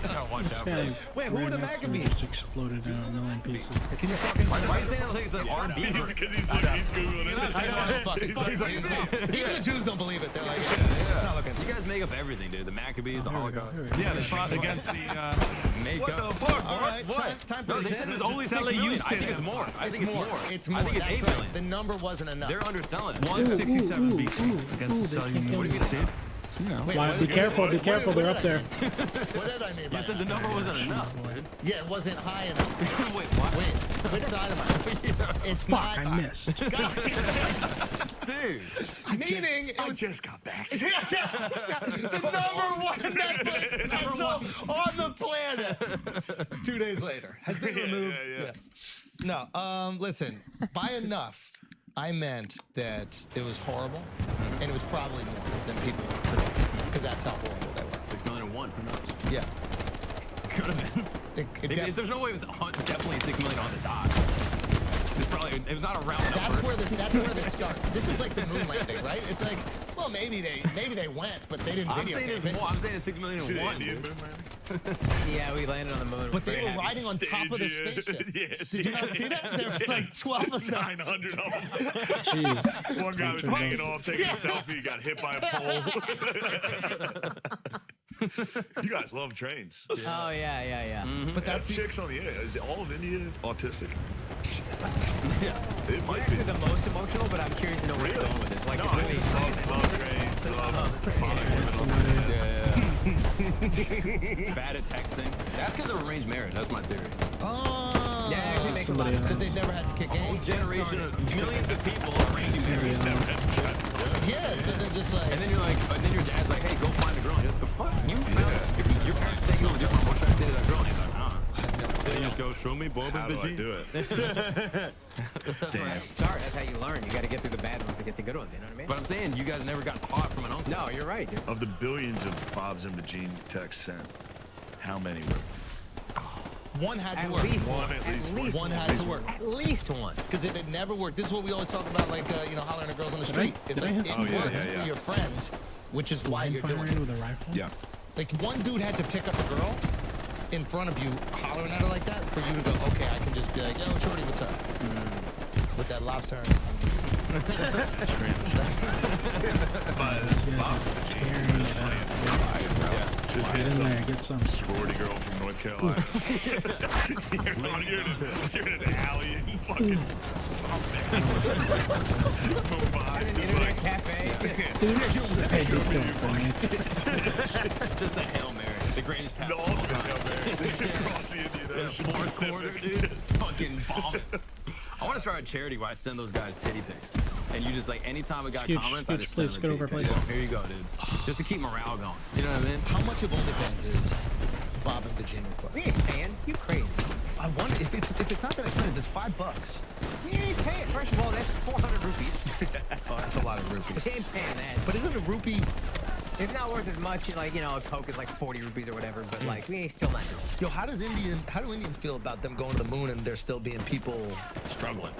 Gotta watch out for them.
Wait, who are the
Right next to me
Maccabees?
just exploded in a million pieces.
Can you fucking
Why are you saying that like it's an R&B group?
Because he's Googling it.
I know, fucking.
He's like,
Even the Jews don't believe it. They're like, it's not looking.
You guys make up everything, dude. The Maccabees, the Holocaust.
Yeah, they fought against the.
Make
what
up.
the fuck,
All
bro?
right,
What?
time for
No,
the
they said it was only 6
Sally
million. I
Houston.
think it's more. I think it's more.
It's more.
I think it's
That's
8
right.
million.
The number wasn't enough.
They're underselling it.
167 BC against the
they
Seleucids.
can't
What do you
get
see? You know.
Wait,
Why,
what
be
did-
careful, be
what
careful,
did
they're
I
up there.
mean? What did I mean by
You said
that?
the number wasn't enough, dude.
Yeah, it wasn't high enough.
Wait, what?
Wait, which side am I? It's
Fuck,
not.
I missed.
too.
Meaning,
I just got back.
the #1 Netflix special on the planet. 2 days later. Has been removed. No, listen, by enough, I meant that it was horrible, and it was probably more than people predicted, because that's how horrible they were.
6,000,001, who knows?
Yeah.
Could have been. There's no way it was definitely 6 million on the dot. It's probably, it was not a round number.
That's where this starts. This is like the moon landing, right? It's like, well, maybe they went, but they didn't videotape it.
I'm saying it's 6,000,001.
Yeah, we landed on the moon.
But they were riding on top of the spaceship. Did you not see that? There was like 12 of them.
900 of them.
Jeez.
One guy was hanging off, taking a selfie, got hit by a pole. You guys love trains.
Oh, yeah.
But that's
chicks on the internet. Is all of India autistic?
Yeah.
It might
We're
be.
the most emotional, but I'm curious to know where you're going with this. Like,
No,
it's
I
really
just love trains.
Bad at texting. That's because of arranged marriage. That's my theory.
Oh.
Yeah, actually makes a lot of sense.
That they never had to kick
A whole
in.
generation of millions of people arranged marriage.
Yeah, so they're just like.
And then you're like, and then your dad's like, hey, go find a girl. And you're like, the fuck? You found your parents say something different. What should I say to that girl? And he's like, Then you just go, show me Bob and
How do I do it?
Damn. Start. That's how you learn. You got to get through the bad ones to get the good ones. You know what I mean?
But I'm saying you guys never got taught from an uncle.
No, you're right, dude.
Of the billions of Bob's and Vagine texts sent, how many were?
One had to
At
work.
least
One,
one.
at least
least
one had to work.
At least one.
Because if it never worked, this is what we always talk about, like, hollering at girls on the street. It's
did I
like,
hit
it works for your friends, which is why you're doing
firing
it.
with a rifle?
Yeah.
Like, one dude had to pick up a girl in front of you, hollering at her like that, for you to go, okay, I can just be like, yo, shorty, what's up? With that lobster.
Just
Get in there, get some.
sorority girl from North Carolina. you're in an alley and fucking Mumbai.
Internet cafe.
Oops. I did don't for me.
Just a Hail Mary. The greatest pass.
The ultimate Hail Mary. Across the Indian Ocean.
Fourth quarter, dude. Fucking bomb. I want to start a charity where I send those guys titty pics. And you just like, anytime a guy comments, I just send them a titty pic. Yeah, here you go, dude. Just to keep morale going. You know what I mean?
How much of OnlyFans is Bob and Virginia for?
We ain't paying. You crazy.
I wonder if it's not that expensive, it's $5.
We ain't paying. First of all, that's 400 rupees.
Oh, that's a lot of rupees.
We ain't paying that.
But isn't a rupee?
It's not worth as much. Like, you know, a Coke is like 40 rupees or whatever. But like, we ain't still not doing it.
Yo, how do Indians feel about them going to the moon and there still being people struggling?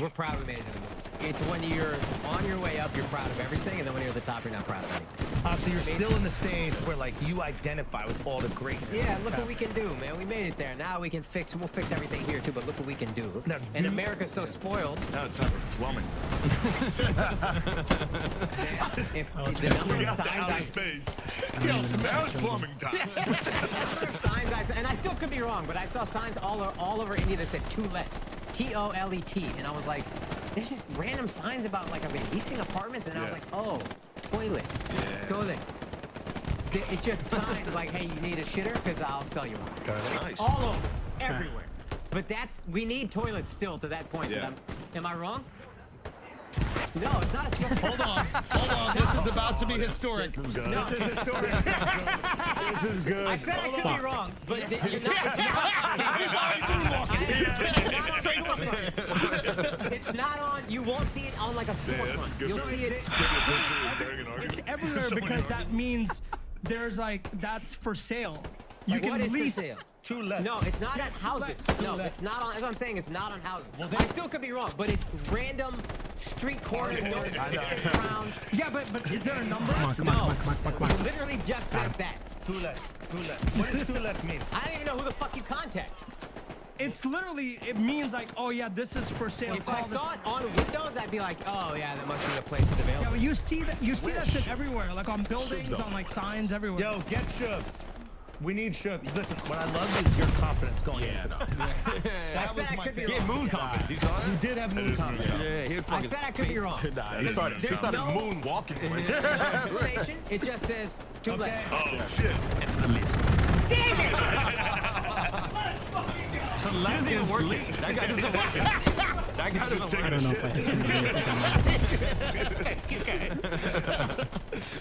We're proud we made it to the moon. It's when you're on your way up, you're proud of everything, and then when you're at the top, you're not proud of anything.
So you're still in the stage where like you identify with all the greatness.
Yeah, look what we can do, man. We made it there. Now we'll fix everything here too, but look what we can do.
Now,
and America's so spoiled.
No, it's not plumbing.
If the number of signs I
space. Yo, now it's plumbing time.
signs and I still could be wrong, but I saw signs all over India that said "to-let," T-O-L-E-T, and I was like, there's just random signs about like I've been leasing apartments, and I was like, oh, toilet, toilet. It's just signs like, hey, you need a shitter? Because I'll sell you one.
Nice.
All over, everywhere. But we need toilets still to that point.
Yeah.
Am I wrong? No, it's not a skill.
Hold on. This is about to be historic.
This is good.
No.
This is historic.
This is good.
I said I could be wrong, but you're not. It's not on. You won't see it on like a storefront. You'll see it.
It's everywhere because that means there's like that's for sale. You
Like,
can
what is for
lease.
sale?
To let.
No, it's not at houses. No, it's not on. That's what I'm saying. It's not on houses.
Well,
I still could be wrong, but it's random street corners. Around.
Yeah, but is there a number?
Come on.
You literally just said that.
To let. What does to let mean?
I don't even know who the fuck you contact.
It's literally, it means like, oh yeah, this is for sale.
If I saw it on Windows, I'd be like, oh yeah, that must be the place it's available.
Yeah, but you see that shit everywhere, like on buildings, on like signs everywhere.
Yo, get shook. We need shook. Listen, what I love is your confidence going into that. That was my favorite.
He had moon confidence. You saw that?
You did have moon confidence.
Yeah, he had
I
fucking
said I could be wrong.
Nah, he started moonwalking.
Explanation, it just says too late.
Oh, shit.
It's the list.
Damn it!
He doesn't even work it. That guy doesn't work it. That
I don't know if I hit somebody.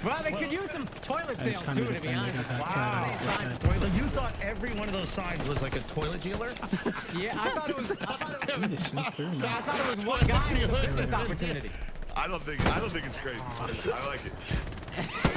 Well, they could use some toilet
I just
sales
kinda
too, to be
defended
honest.
that side.
So you thought every one of those signs was like a toilet dealer?
Yeah, I thought it was.
Jesus, sneak through,
So
man.
I thought it was one guy who took this opportunity.
I don't think it's crazy. I like it.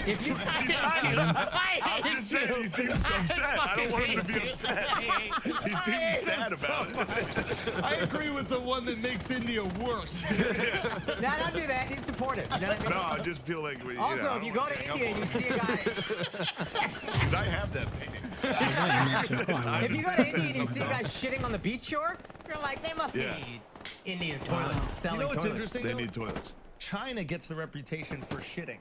If you,
I'm just saying, he seems upset. I don't want him to be upset. He seems sad about it.
I agree with the one that makes India worse.
No, don't do that. He's supportive. You know what I mean?
No, I just feel like we.
Also,
know,
if you go to India and you see a guy.
Because I have that painting.
If you go to India and you see a guy shitting on the beach shore, you're like, they must
Yeah.
be Indian toilets selling
You know what's
toilets.
interesting?
They
though?
need toilets.
China gets the reputation for shitting.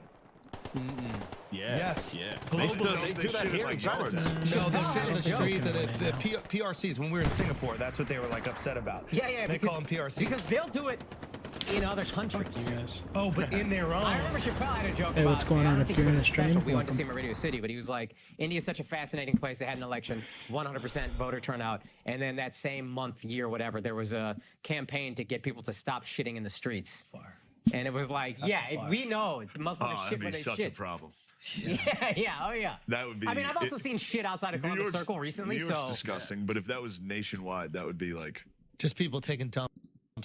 Yeah.
Yes.
Yeah.
Global-
They do that here in Chinatown.
No, they're shit on the
Joke.
street. The PRCs, when we were in Singapore, that's what they were like upset about.
Yeah,
They call them PRCs.
Because they'll do it in other countries.
You guys.
Oh, but in their own.
I remember Chappelle had a joke
Hey,
about.
what's going
I
on?
don't
If
think
you're
it
in
was
a stream,
special. We went to
welcome.
see him at Radio City, but he was like, India's such a fascinating place. They had an election, 100% voter turnout, and then that same month, year, whatever, there was a campaign to get people to stop shitting in the streets. And it was like, we know the motherfuckers
Oh,
shit
that'd
where
be
they
such
shit.
a problem.
Oh yeah.
That would be.
I mean, I've also seen shit outside of
New
Columbus
York's-
Circle recently,
New York's
so
disgusting. But if that was nationwide, that would be like.
Just people taking dumps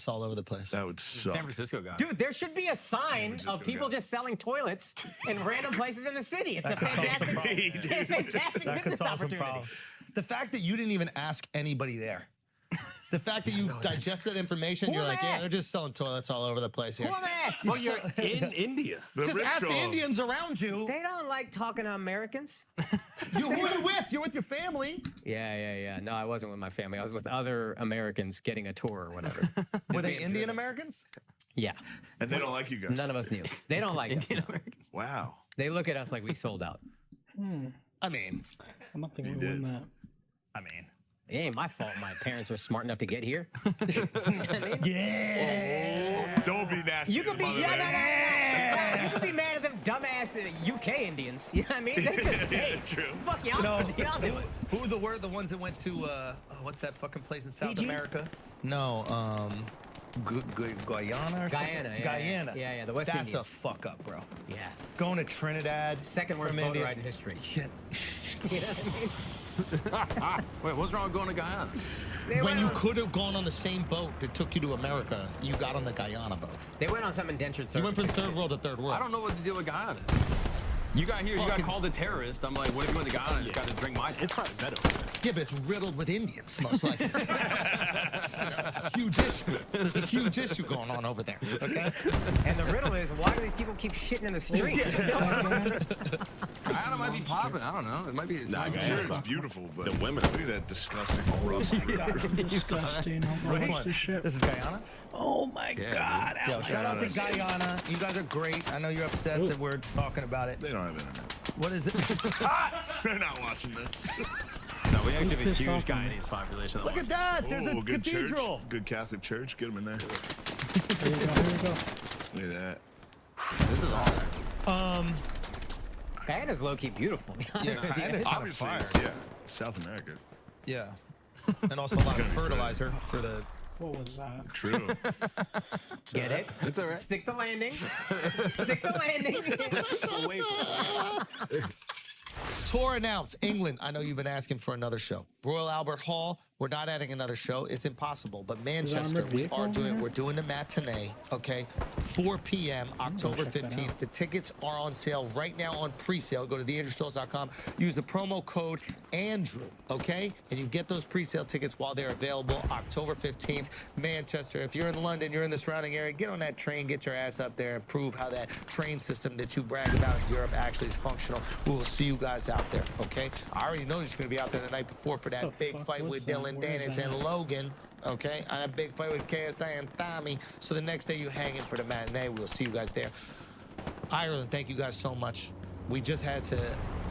all over the place.
That would suck.
San Francisco guy.
dude, there should be a sign of people just selling toilets in random places in the city. It's a fantastic, it's a fantastic
That could
business
solve some
opportunity.
problems. The fact that you didn't even ask anybody there. The fact that you digest that information,
Who
you're
am
like,
I
yeah,
asked?
they're just selling toilets all over the place here.
Who am I asked?
Well, you're in India.
Just ask the Indians around you.
They don't like talking to Americans.
Who are you with? You're with your family.
Yeah. No, I wasn't with my family. I was with other Americans getting a tour or whatever.
Were they Indian Americans?
Yeah.
And they don't like you guys.
None of us knew. They don't like us.
Indian Americans.
Wow.
They look at us like we sold out.
I mean,
I don't think we win that.
I mean,
It ain't my fault my parents were smart enough to get here.
yeah.
Don't be nasty.
You could be,
to the
no.
motherland.
You could be mad at them dumbass UK Indians. You know what I mean? They could, hey,
True.
fuck y'all, y'all do it.
Who were the ones that went to, what's that fucking place in South
Fiji?
America? No, Guyana or
Guyana,
something?
yeah.
Guyana.
Yeah, the West
That's
Indies.
a fuck up, bro.
Yeah.
Going to Trinidad.
Second worst
from
boat
India.
ride in history.
Shit.
You know what I mean?
Wait, what's wrong with going to Guyana?
They
When
went
you
on-
could have gone on the same boat that took you to America, you got on the Guyana boat.
They went on some indentured
You
service.
went from third world to third world.
I don't know what to do with Guyana. You got here, you got
Fucking-
called a terrorist. I'm like, what if you went to Ghana and you got to drink my tea?
It's probably better over there.
Yeah, but it's riddled with Indians, most likely. That's a huge issue. There's a huge issue going on over there, okay?
And the riddle is, why do these people keep shitting in the street?
Guyana might be popping. I don't know. It might be. It's
Nah,
nice.
I'm
Guyana's
sure it's
fine.
beautiful, but
The women.
look at that disgusting rust.
Disgusting. Hold on, what's this shit?
This is Guyana?
Oh my God.
Yo, shout out to Guyana. You guys are great. I know you're upset that we're talking about it.
They don't have internet.
What is it?
They're not watching this.
No, we actually have a
pissed
huge
off on me?
Guyanese population.
Look at that. There's a
Ooh, good
cathedral.
church. Good Catholic church. Get them in there.
Here we go.
Look at that.
This is awesome.
Guyana's low-key beautiful.
Yeah, Guyana's
Obviously,
fire.
yeah. South America.
Yeah. And also a lot of fertilizer for the...
What was that?
True.
Get it?
It's all right.
Stick the landing. Stick the landing.
Away from it.
Tour announced. England, I know you've been asking for another show. Royal Albert Hall, we're not adding another show. It's impossible. But Manchester, we are doing, we're doing the matinee, okay? 4 p.m., October
check that
15th. The tickets are on sale right now on pre-sale. Go to theandrewstills.com. Use the promo code Andrew, okay? And you get those pre-sale tickets while they're available. October 15th, Manchester. If you're in London, you're in the surrounding area, get on that train, get your ass up there, and prove how that train system that you brag about in Europe actually is functional. We will see you guys out there, okay? I already know you're going to be out there the night before for that big fight with Dylan Dennis and Logan, okay? On a big fight with KSI and Tommy. So the next day you're hanging for the matinee. We'll see you guys there. Ireland, thank you guys so much. We just had to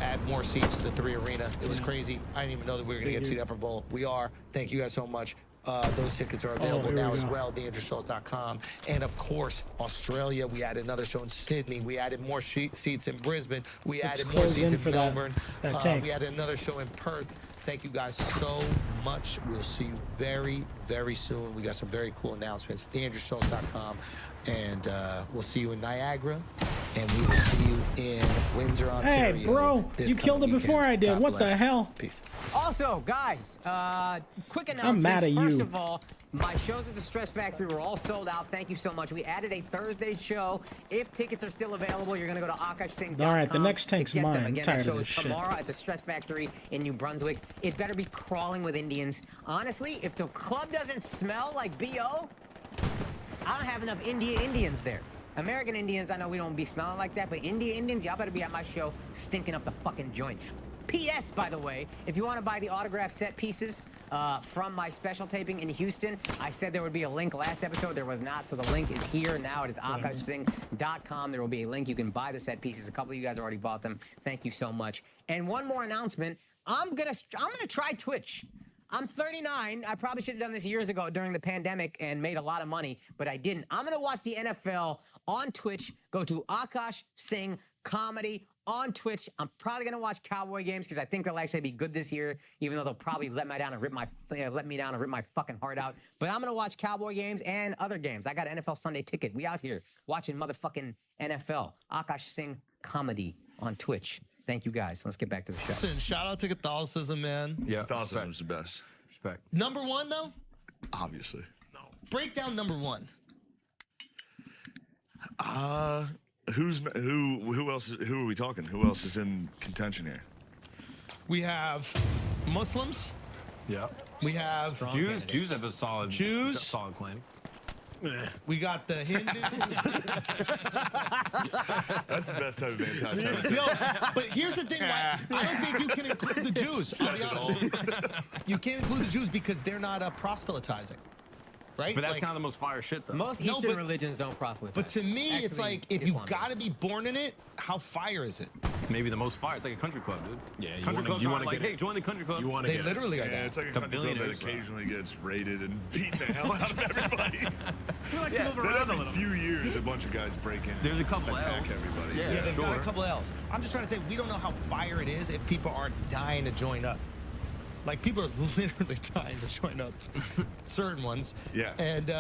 add more seats to the 3 Arena. It was crazy. I didn't even know that we were going to get to the Upper Bowl. We are. Thank you guys so much. Those tickets are available now as well, theandrewstills.com. And of course, Australia, we added another show in Sydney. We added more seats in Brisbane. We added more seats in Melbourne.
that tank.
We added another show in Perth. Thank you guys so much. We'll see you very, very soon. We got some very cool announcements. TheAndrewSchultz.com. And we'll see you in Niagara. And we will see you in Windsor, Ontario.
Hey, bro, you killed it before I did. What the hell?
Peace.
Also, guys, quick announcements.
I'm mad at you.
First of all, my shows at the Stress Factory were all sold out. Thank you so much. We added a Thursday show. If tickets are still available, you're going to go to akashsing.com.
All right, the next tank's
to get them.
mine. I'm
Again,
tired
that
of
show
this
is
shit.
tomorrow at the Stress Factory in New Brunswick. It better be crawling with Indians. Honestly, if the club doesn't smell like B.O., I don't have enough Indians there. American Indians, I know we don't be smelling like that, but Indians, y'all better be at my show stinking up the fucking joint. P.S., by the way, if you want to buy the autograph set pieces from my special taping in Houston, I said there would be a link last episode. There was not, so the link is here now. It is akashsing.com. There will be a link. You can buy the set pieces. A couple of you guys already bought them. Thank you so much. And one more announcement. I'm gonna try Twitch. I'm 39. I probably should have done this years ago during the pandemic and made a lot of money, but I didn't. I'm going to watch the NFL on Twitch. Go to Akash Singh Comedy on Twitch. I'm probably going to watch Cowboy games because I think they'll actually be good this year, even though they'll probably let me down and rip my fucking heart out. But I'm going to watch Cowboy games and other games. I got an NFL Sunday ticket. We out here watching motherfucking NFL. Akash Singh Comedy on Twitch. Thank you, guys. Let's get back to the show.
Listen, shout out to Catholicism, man.
Yeah, Catholicism's the best.
Respect.
Number one, though?
Obviously.
Break down number one.
Who else? Who are we talking? Who else is in contention here?
We have Muslims.
Yeah.
We have
Jews. Jews have a solid claim.
We got the Hindus.
That's the best type of anti-Semitism.
Yo, but here's the thing. I don't think you can include the Jews. I'll be honest. You can't include the Jews because they're not proselytizing. Right?
But that's kind of the most fire shit, though.
Most Eastern religions don't proselytize.
But to me, it's
Actually,
like, if
Islam
you got to be born in it, how fire is it?
Maybe the most fire. It's like a country club, dude.
Yeah,
country clubs are like, hey, join the country club.
You want
They literally are
Yeah,
that.
it's like a country club that occasionally gets raided and beating the hell out of everybody.
We like to move
Then
around a
every
little.
few years, a bunch of guys break in.
There's a couple
attack
L's.
everybody.
Yeah, they've got a couple L's. I'm just trying to say, we don't know how fire it is if people aren't dying to join up. Like, people are literally dying to join up. Certain ones.
Yeah.
And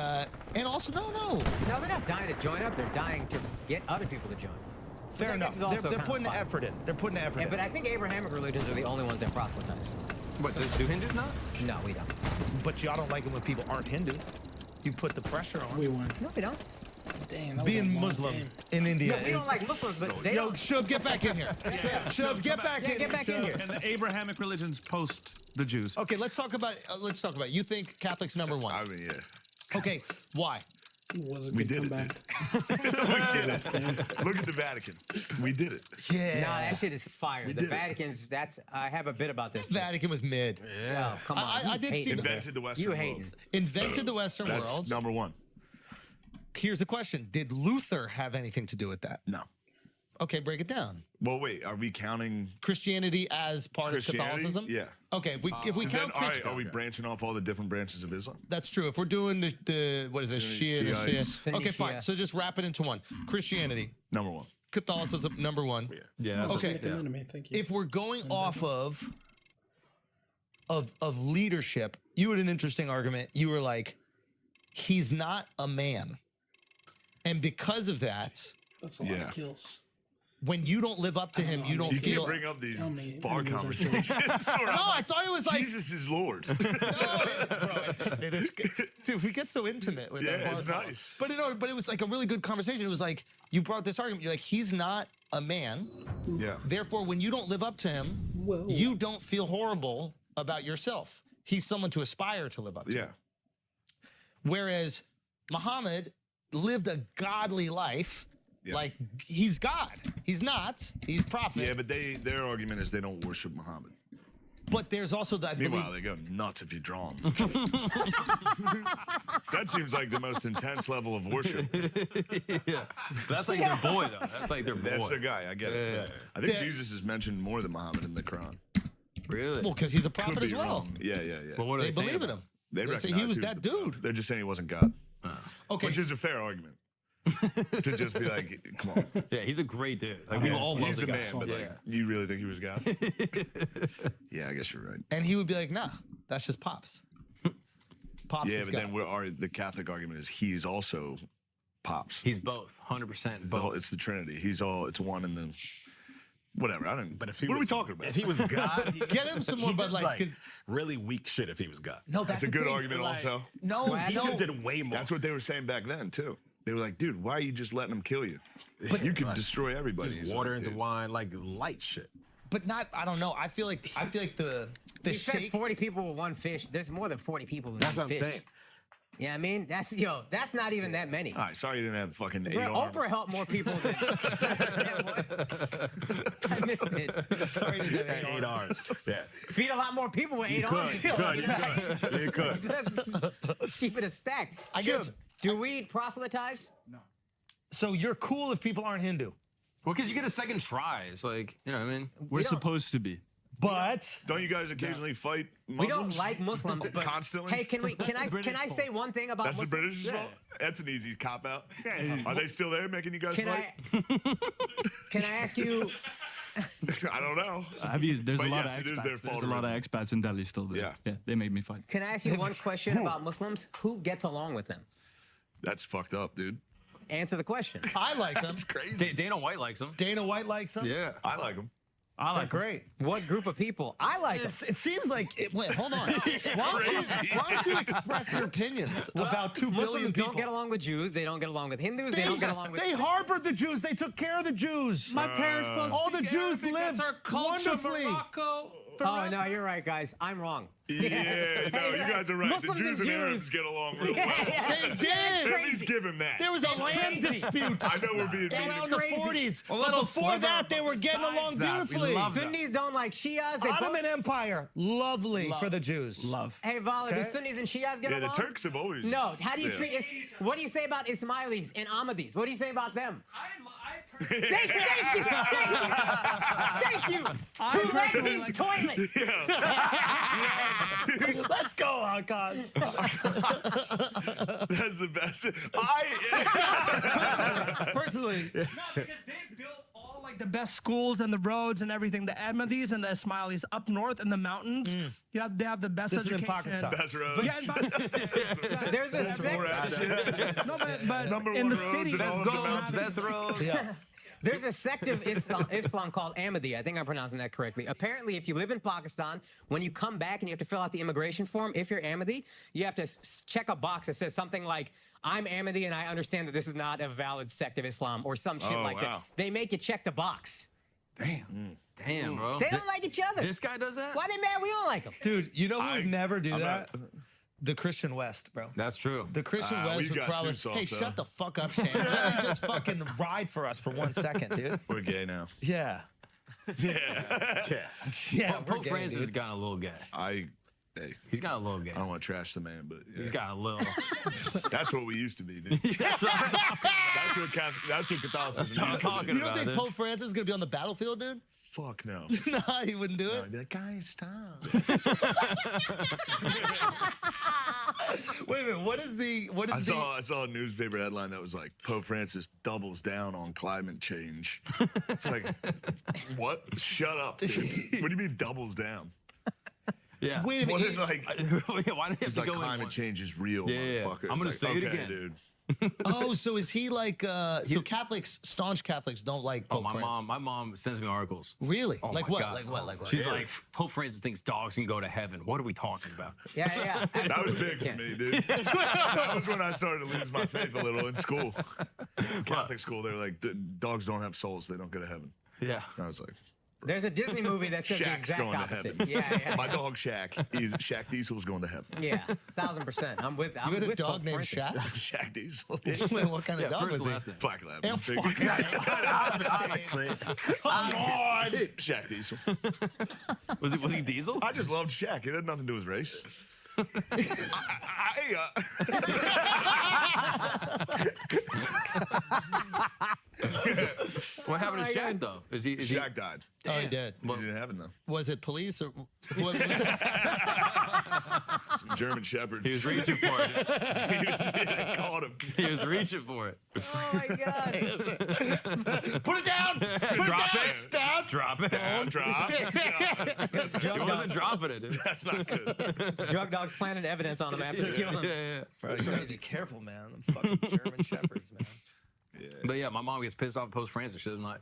also, no.
No, they're not dying to join up. They're dying to get other people to join.
Fair enough. They're putting the effort in. They're putting the effort in.
But I think Abrahamic religions are the only ones that proselytize.
What, do Hindus not?
No, we don't.
But y'all don't like it when people aren't Hindu. You put the pressure on.
We won.
No, we don't.
Damn, that was a
Being
long
Muslim
game.
in India.
Yeah, we don't like Muslims, but they
Yo,
don't.
Shub, get back in here. Shub, get back in.
Get back in here.
And the Abrahamic religions post the Jews.
Okay, let's talk about it. You think Catholic's number one?
I mean, yeah.
Okay, why?
It was a
We
good
did
comeback.
Look at the Vatican. We did it.
Yeah.
No, that shit is fire. The
did it.
Vatican's, I have a bit about this.
Vatican was mid.
Yeah. No, come on.
I did see
Invented the Western
You
world.
hating.
Invented the Western
That's
world.
number one.
Here's the question. Did Luther have anything to do with that?
No.
Okay, break it down.
Well, wait. Are we counting
Christianity as part of
Christianity?
Catholicism?
Yeah.
Okay, if we count
Then, all right,
Christian,
are we branching off all the different branches of Islam?
that's true. If we're doing the what is it, Shia to Shia?
Sunni
Okay, fine.
Shia.
So just wrap it into one. Christianity,
Number one.
Catholicism, number one.
Yeah.
That's
Okay.
sneaking into me. Thank you.
If we're going off of leadership, you had an interesting argument. You were like, he's not a man, and because of that,
That's a lot of kills.
when you don't live up to him, you don't
You
feel.
can't bring up these
How many
bar
enemies are
conversations.
No, I thought it was like
Jesus is Lord.
it is, dude, we get so intimate with that.
Yeah, it's
bar-
nice.
But it was like a really good conversation. It was like you brought this argument. You're like, he's not a man.
Yeah.
Therefore, when you don't live up to him,
Whoa.
you don't feel horrible about yourself. He's someone to aspire to live up to.
Yeah.
Whereas Muhammad lived a godly life.
Yeah.
Like he's God. He's not. He's prophet.
Yeah, but their argument is they don't worship Muhammad.
But there's also that.
Meanwhile, they go nuts if you draw them. That seems like the most intense level of worship.
Yeah. That's like their boy, though. That's like their boy.
That's their guy. I get it. I think Jesus is mentioned more than Muhammad in the Quran.
Really?
Well, because he's a
Could
prophet
be
as well.
wrong. Yeah.
But what are
They
they saying
believe in
about
him.
They
They say
recognize
he was
the
that
prophet.
dude.
They're just saying he wasn't God.
Okay.
Which is a fair argument. to just be like, come on.
Yeah, he's a great dude. Like, we all love
He's
the
the
guy.
man, but like, you really think he was God? Yeah, I guess you're right.
And he would be like, nah, that's just Pops. Pops
Yeah,
is
but
God.
then the Catholic argument is he's also Pops.
He's both, 100% both.
It's the Trinity. It's one and then whatever. I don't.
But if he
what
was,
are we talking about?
If he was God,
Get him some more
he
Bud
did,
Lights,
like,
'cause-
really weak shit. If he was God,
No,
That's a
the
good
thing.
argument,
Like,
also.
No,
he
no.
did way more.
That's what they were saying back then too. They were like, dude, why are you just letting them kill you? But you could destroy everybody.
Just
He's
water
like,
into
dude.
wine, like light shit.
But not. I don't know. I feel like the
You fed
shake.
40 people with one fish. There's more than 40 people who
That's
eat
what I'm
fish.
saying.
Yeah, I mean, that's not even that many.
All right, sorry you didn't have fucking 8
Bro,
arms.
Oprah helped more people than. I missed it.
Sorry to
Had 8 arms. Yeah.
Feed a lot more people with 8
could,
arms.
you could. You could.
Let's keep it a stack.
I guess.
Do we proselytize?
So you're cool if people aren't Hindu,
Well, because you get a second try. It's like, you know what I mean?
We're supposed to be.
but
Don't you guys occasionally fight Muslims?
We don't like Muslims, but
constantly.
Hey, can I say one thing about
That's the
Muslims?
British fault. That's an easy cop out. Are they still there making you guys
Can
fight?
Can I ask you?
I don't know.
There's
But
a lot
yes,
of
it is their
expats.
fault
There's a lot of expats in Delhi still there.
Yeah.
They made me fight.
Can I ask you one question about Muslims? Who gets along with them?
That's fucked up, dude.
Answer the question.
I like them.
That's crazy.
Dana White likes him.
Dana White likes them.
Yeah.
I like them.
I like
Great.
What group of people? I like them.
It seems like. Wait, hold on. Why don't you express your opinions about 2 billion
Muslims
people?
don't get along with Jews. They don't get along with Hindus. They don't get along with.
They harbored the Jews. They took care of the Jews.
My parents both
all the
speak
Jews
Arabic.
lived
That's our culture,
wonderfully.
Morocco.
Oh no, you're right, guys. I'm wrong.
Yeah, no, you guys are right.
Muslims
the Jews
and
and Arabs
Jews.
get along real well.
They did.
At least give him that.
There was a land
crazy.
dispute
I know we're being
around the
crazy.
40s.
A
But
little
before
sliver
that, they were getting along
that. We
beautifully.
love that.
Sunnis don't like Shias. They
Ottoman
both...
Empire, lovely for the Jews.
Love.
Hey, Vala, do
Okay.
Sunnis and Shias get
Yeah, the
along?
Turks have always.
No. How do you
Yeah.
treat? What do you say about Ismailis and Ahmadis? What do you say about them? Thank you. Thank you. Two legs means toilet.
Let's go, Hakan.
That's the best.
Personally,
No, because they built all like the best schools and the roads and everything. The Ahmadis and the Ismailis up north in the mountains. They have the best
This is in
education.
Pakistan.
Best roads.
Yeah, in Pakistan.
There's a sect.
No, but
Number
in
one
the
roads
city,
in all of
Goals, best roads.
yeah.
There's a sect of Islam called Ahmadi. I think I'm pronouncing that correctly. Apparently, if you live in Pakistan, when you come back and you have to fill out the immigration form, if you're Ahmadi, you have to check a box that says something like, I'm Ahmadi and I understand that this is not a valid sect of Islam or some shit like
wow.
that. They make you check the box.
Damn, bro.
They don't like each other.
This guy does that?
Why they mad we don't like them?
Dude, you know who would never do
I'm
that? The Christian West, bro.
That's true.
The Christian West
we've
would
got
probably.
too soft,
Hey,
though.
shut the fuck up, Shane. Let me just fucking ride for us for 1 second, dude.
We're gay now.
Yeah.
Yeah.
Yeah.
Pope Francis has gotten a little gay.
Hey,
He's got a little gay.
I don't want to trash the man, but yeah.
He's got a little.
That's what we used to be, dude. That's what Catholicism
That's what I'm
used to
talking
be.
You don't
about,
think
dude.
Pope Francis is gonna be on the battlefield, dude?
Fuck no.
Nah, he wouldn't do
No,
it.
I'd be like, guys, stop.
Wait a minute. What is the?
I saw a newspaper headline that was like, Pope Francis doubles down on climate change. It's like, what? Shut up, dude. What do you mean doubles down?
Yeah.
Wait a
What
minute.
is like?
Why do you have
It's
to
like
go in
climate
one?
change is real,
Yeah.
motherfucker.
I'm gonna
It's like,
say it
okay,
again.
dude.
Oh, so is he like? So Catholics, staunch Catholics, don't like Pope Francis.
My mom sends me articles.
Really?
Oh
Like
my
what?
God.
Like what? Like what?
She's like, Pope Francis thinks dogs can go to heaven. What are we talking about?
Yeah.
That was big for me, dude. That was when I started to lose my faith a little in school. Catholic school, they were like, dogs don't have souls. They don't go to heaven.
Yeah.
I was like,
There's a Disney movie that says the
Shaq's
exact
going
opposite.
to heaven.
Yeah.
My dog Shaq Diesel's going to heaven.
Yeah, 1000%. I'm with.
You
I'm
had a
with
dog
Pope
named
Francis.
Shaq?
Shaq Diesel.
Wait, what kind of dog was he?
Black Lab.
Yeah, fuck
Obviously.
Come on.
Shaq Diesel.
Was he Diesel?
I just loved Shaq. It had nothing to do with race.
What happened to Shaq though?
Shaq died.
Oh, he did.
He's in heaven though.
Was it police or? Was it?
German Shepherds.
He was reaching for it.
He caught him.
He was reaching for it.
Oh my god.
Put it down.
Drop it.
Down.
Drop it.
Down, drop.
He wasn't dropping it. Dude.
That's not good.
Drug dogs planted evidence on him after killing him.
Bro, you gotta be careful, man. Them fucking German shepherds, man.
But yeah, my mom gets pissed off post Francis. She doesn't like.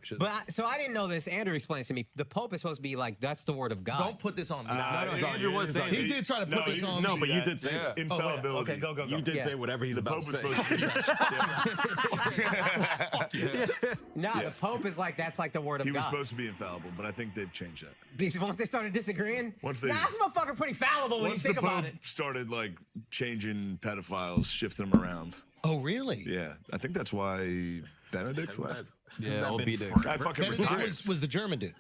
So I didn't know this. Andrew explains to me. The Pope is supposed to be like, that's the word of God.
Don't put this on me.
Andrew was saying
he did try to put this on me.
No, but you did say
infallibility.
Okay, go.
You did say whatever he's about to say.
The Pope is like, that's like the word of
He was
God.
supposed to be infallible, but I think they've changed that.
Because once they started disagreeing,
Once they-
this motherfucker pretty fallible when you
Once
think
the
about
Pope
it.
started like changing pedophiles, shifting them around.
Oh, really?
Yeah, I think that's why Benedict left.
Yeah, old B-Dick.
I fucking
Benedict
retired.
was the German dude.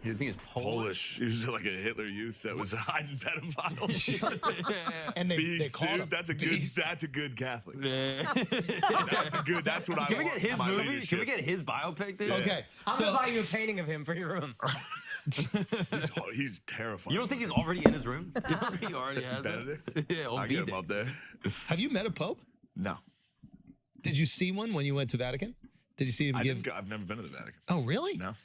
You think he's
Polish. He was like a Hitler youth that was hiding pedophiles.
And they
Beast,
called
dude.
him.
That's a good.
Beast.
That's a good Catholic. That's a good. That's what I
Can we
want.
get his
my
movie?
leadership.
Can we get his biopic, dude?
Okay.
I'm gonna buy you a painting of him for your room.
He's terrifying.
You don't think he's already in his room? He already has
Benedict?
it. Yeah, old
I get him
B-Dick.
up there.
Have you met a pope?
No,
Did you see one when you went to Vatican? Did you see him give?
I've never been to the Vatican.
Oh, really?
No.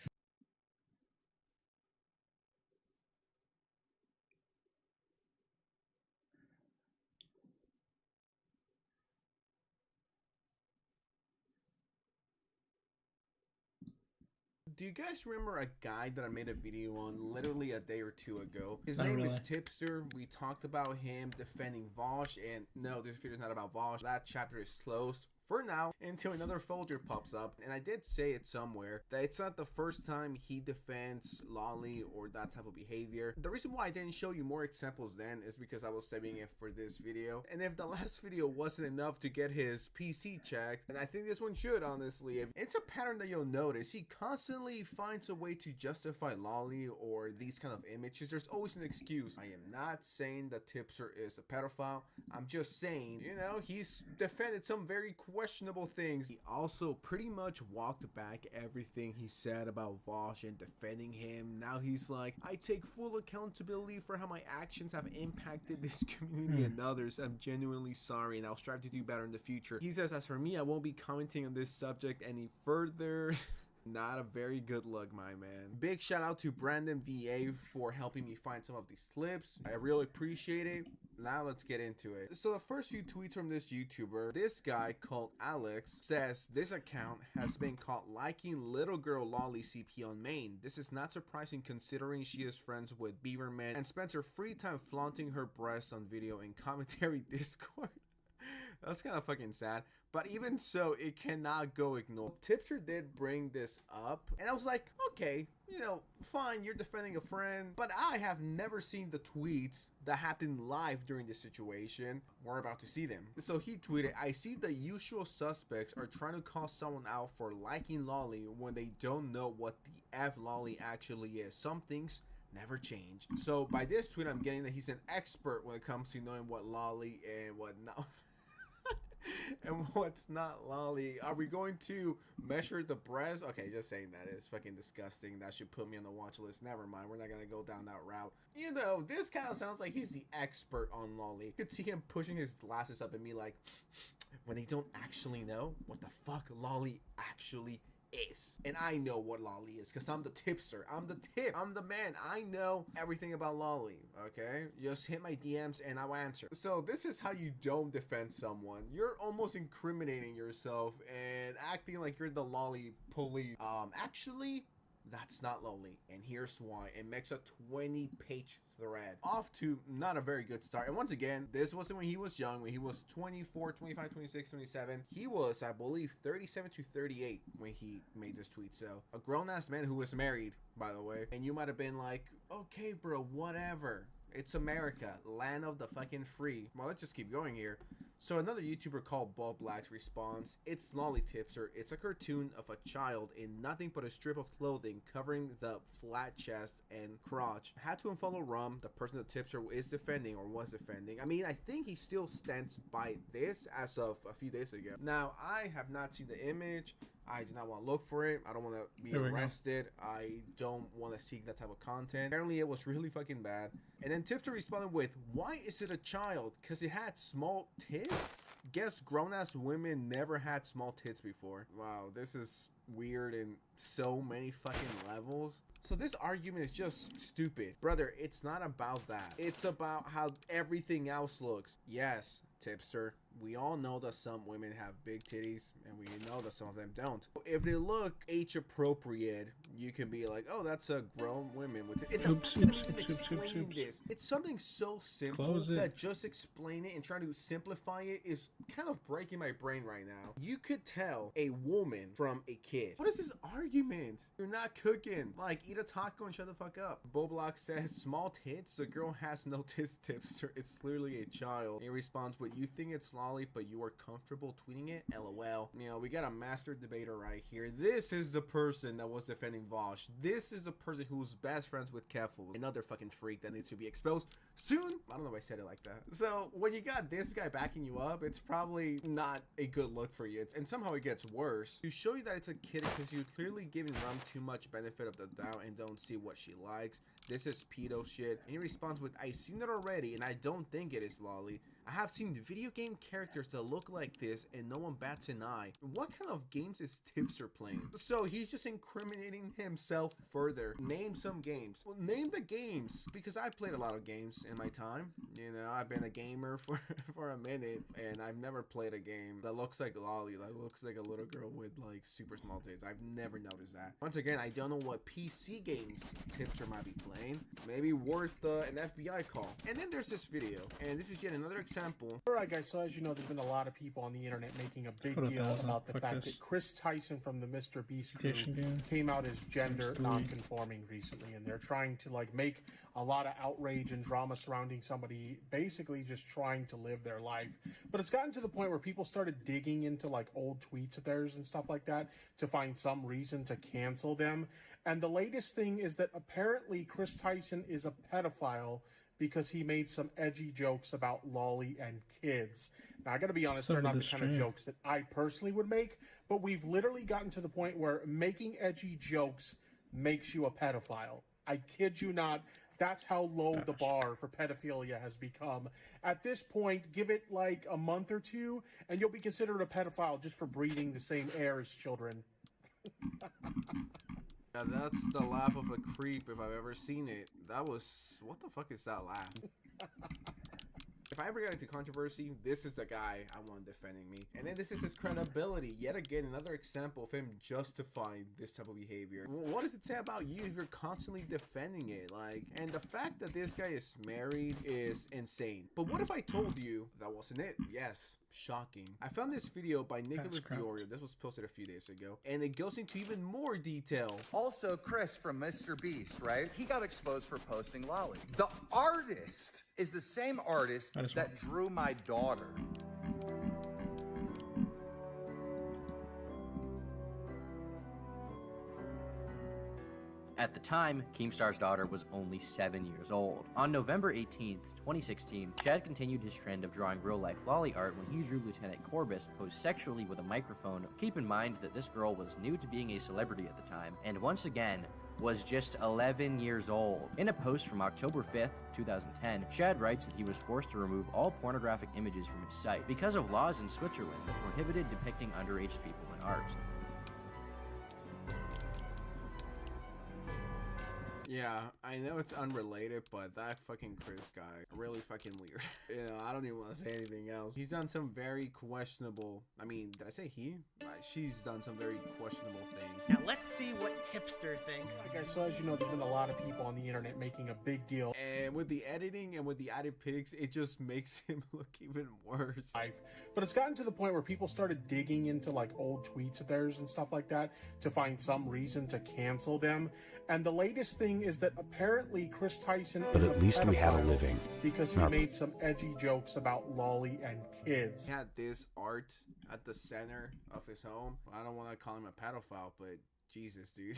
Do you guys remember a guy that I made a video on literally a day or two ago? His
Not
name
really.
is Tipster. We talked about him defending Vosh, and no, this video is not about Vosh. That chapter is closed for now until another folder pops up. And I did say it somewhere that it's not the first time he defends Lolly or that type of behavior. The reason why I didn't show you more examples then is because I was saving it for this video. And if the last video wasn't enough to get his PC checked, and I think this one should, honestly, it's a pattern that you'll notice. He constantly finds a way to justify Lolly or these kind of images. There's always an excuse. I am not saying that Tipster is a pedophile. I'm just saying, you know, he's defended some very questionable things. He also pretty much walked back everything he said about Vosh and defending him. Now he's like, I take full accountability for how my actions have impacted this community and others. I'm genuinely sorry and I'll strive to do better in the future. He says, as for me, I won't be commenting on this subject any further. Not a very good look, my man. Big shout out to Brandon VA for helping me find some of these clips. I really appreciate it. Now let's get into it. So the first few tweets from this YouTuber, this guy called Alex says this account has been caught liking little girl Lolly CP on main. This is not surprising considering she is friends with Beaverman and spends her free time flaunting her breasts on video in commentary Discord. That's kind of fucking sad. But even so, it cannot go ignored. Tipster did bring this up, and I was like, okay, you know, fine, you're defending a friend, but I have never seen the tweets that happened live during this situation. We're about to see them. So he tweeted, I see the usual suspects are trying to call someone out for liking Lolly when they don't know what the F Lolly actually is. Some things never change. So by this tweet, I'm getting that he's an expert when it comes to knowing what Lolly and what not. And what's not Lolly. Are we going to measure the breast? Okay, just saying that is fucking disgusting. That should put me on the watch list. Never mind, we're not gonna go down that route. You know, this kind of sounds like he's the expert on Lolly. You could see him pushing his glasses up at me like, when they don't actually know what the fuck Lolly actually is. And I know what Lolly is because I'm the tipster. I'm the tip. I'm the man. I know everything about Lolly. Okay? Just hit my DMs and I'll answer. So this is how you don't defend someone. You're almost incriminating yourself and acting like you're the Lolly police. Actually, that's not Lolly, and here's why. It makes a 20-page thread. Off to not a very good start. And once again, this wasn't when he was young, when he was 24, 25, 26, 27. He was, I believe, 37 to 38 when he made this tweet. So a grown-ass man who was married, by the way. And you might have been like, okay, bro, whatever. It's America, land of the fucking free. Well, let's just keep going here. So another YouTuber called Bob Blacks responds, it's Lolly Tipster. It's a cartoon of a child in nothing but a strip of clothing covering the flat chest and crotch. Had to unfollow Rum, the person that Tipster is defending or was defending. I mean, I think he still stands by this as of a few days ago. Now, I have not seen the image. I do not want to look for it. I don't want to be arrested. I don't want to seek that type of content. Apparently, it was really fucking bad. And then Tipster responded with, why is it a child? Because it had small tits? Guess grown-ass women never had small tits before. Wow, this is weird in so many fucking levels. So this argument is just stupid. Brother, it's not about that. It's about how everything else looks. Yes, tipster, we all know that some women have big titties, and we know that some of them don't. If they look age appropriate, you can be like, oh, that's a grown woman with it.
Oops.
It's something so simple that just explain it and trying to simplify it is kind of breaking my brain right now. You could tell a woman from a kid. What is this argument? You're not cooking. Like, eat a taco and shut the fuck up. Boblock says, small tits? The girl has no tits, tipster. It's clearly a child. He responds with, you think it's lolly, but you are comfortable tweeting it? LOL. You know, we got a master debater right here. This is the person that was defending Vosh. This is the person who's best friends with Keffel, another fucking freak that needs to be exposed soon. I don't know if I said it like that. So when you got this guy backing you up, it's probably not a good look for you. And somehow it gets worse. To show you that it's a kid because you're clearly giving Rum too much benefit of the doubt and don't see what she likes. This is pedo shit. And he responds with, I've seen it already and I don't think it is lolly. I have seen video game characters that look like this and no one bats an eye. What kind of games is Tipster playing? So he's just incriminating himself further. Name some games. Well, name the games, because I played a lot of games in my time. You know, I've been a gamer for a minute and I've never played a game that looks like lolly, that looks like a little girl with like super small tits. I've never noticed that. Once again, I don't know what PC games Tipster might be playing. Maybe worth an FBI call. And then there's this video, and this is yet another example.
Alright guys, so as you know, there's been a lot of people on the internet making a big deal about the fact that Chris Tyson from the Mr. Beast crew came out as gender non-conforming recently, and they're trying to like make a lot of outrage and drama surrounding somebody basically just trying to live their life. But it's gotten to the point where people started digging into like old tweets of theirs and stuff like that to find some reason to cancel them. And the latest thing is that apparently Chris Tyson is a pedophile because he made some edgy jokes about lolly and kids. Now, I gotta be honest, they're not the kind of jokes that I personally would make, but we've literally gotten to the point where making edgy jokes makes you a pedophile. I kid you not. That's how low the bar for pedophilia has become. At this point, give it like a month or two, and you'll be considered a pedophile just for breathing the same air as children.
Yeah, that's the laugh of a creep if I've ever seen it. That was... what the fuck is that laugh? If I ever get into controversy, this is the guy I want defending me. And then this is his credibility. Yet again, another example of him justifying this type of behavior. What does it say about you if you're constantly defending it? Like, and the fact that this guy is married is insane. But what if I told you that wasn't it? Yes. Shocking. I found this video by Nicholas Diorio. This was posted a few days ago, and it goes into even more detail.
Also, Chris from Mr. Beast, right? He got exposed for posting lolly. The artist is the same artist that drew my daughter.
At the time, Keemstar's daughter was only 7 years old. On November 18th, 2016, Chad continued his trend of drawing real-life lolly art when he drew Lieutenant Corbus posed sexually with a microphone. Keep in mind that this girl was new to being a celebrity at the time, and once again, was just 11 years old. In a post from October 5th, 2010, Chad writes that he was forced to remove all pornographic images from his site because of laws in Switzerland that prohibited depicting underage people in art.
Yeah, I know it's unrelated, but that fucking Chris guy, really fucking weird. You know, I don't even want to say anything else. He's done some very questionable, I mean, did I say he? She's done some very questionable things.
Now let's see what Tipster thinks.
Okay, so as you know, there's been a lot of people on the internet making a big deal.
And with the editing and with the added pics, it just makes him look even worse.
But it's gotten to the point where people started digging into like old tweets of theirs and stuff like that to find some reason to cancel them. And the latest thing is that apparently Chris Tyson
But at least we had a living.
Because he made some edgy jokes about lolly and kids.
He had this art at the center of his home. I don't want to call him a pedophile, but Jesus, dude.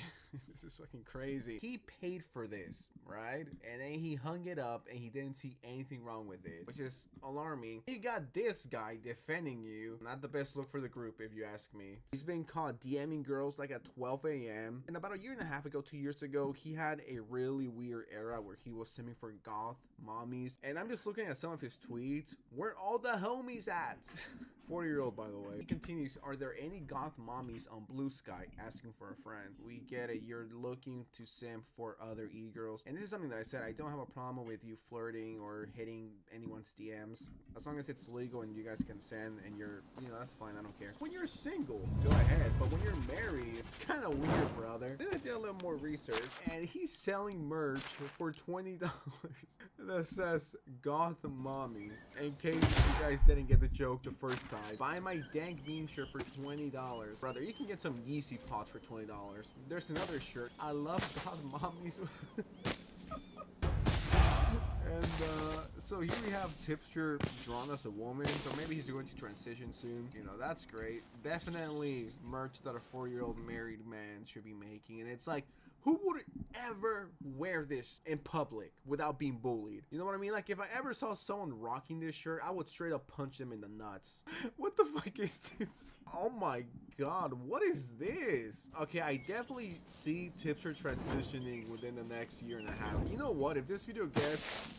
This is fucking crazy. He paid for this, right? And then he hung it up and he didn't see anything wrong with it, which is alarming. You got this guy defending you. Not the best look for the group, if you ask me. He's been caught DMing girls like at 12 a.m. And about a year and a half ago, 2 years ago, he had a really weird era where he was stimming for goth mommies. And I'm just looking at some of his tweets. Where all the homies at? 40-year-old, by the way. He continues, are there any goth mommies on Blue Sky asking for a friend? We get it. You're looking to simp for other e-girls. And this is something that I said. I don't have a problem with you flirting or hitting anyone's DMs. As long as it's legal and you guys consent and you're, you know, that's fine. I don't care. When you're single, go ahead. But when you're married, it's kind of weird, brother. Then I did a little more research. And he's selling merch for $20 that says Goth Mommy. In case you guys didn't get the joke the first time. Buy my dank meme shirt for $20. Brother, you can get some Yeezy pots for $20. There's another shirt. I love Goth Mommies. And so here we have Tipster drawn as a woman, so maybe he's going to transition soon. You know, that's great. Definitely merch that a 4-year-old married man should be making. And it's like, who would ever wear this in public without being bullied? You know what I mean? Like, if I ever saw someone rocking this shirt, I would straight up punch them in the nuts. What the fuck is this? Oh my god, what is this? Okay, I definitely see Tipster transitioning within the next year and a half. You know what? If this video gets,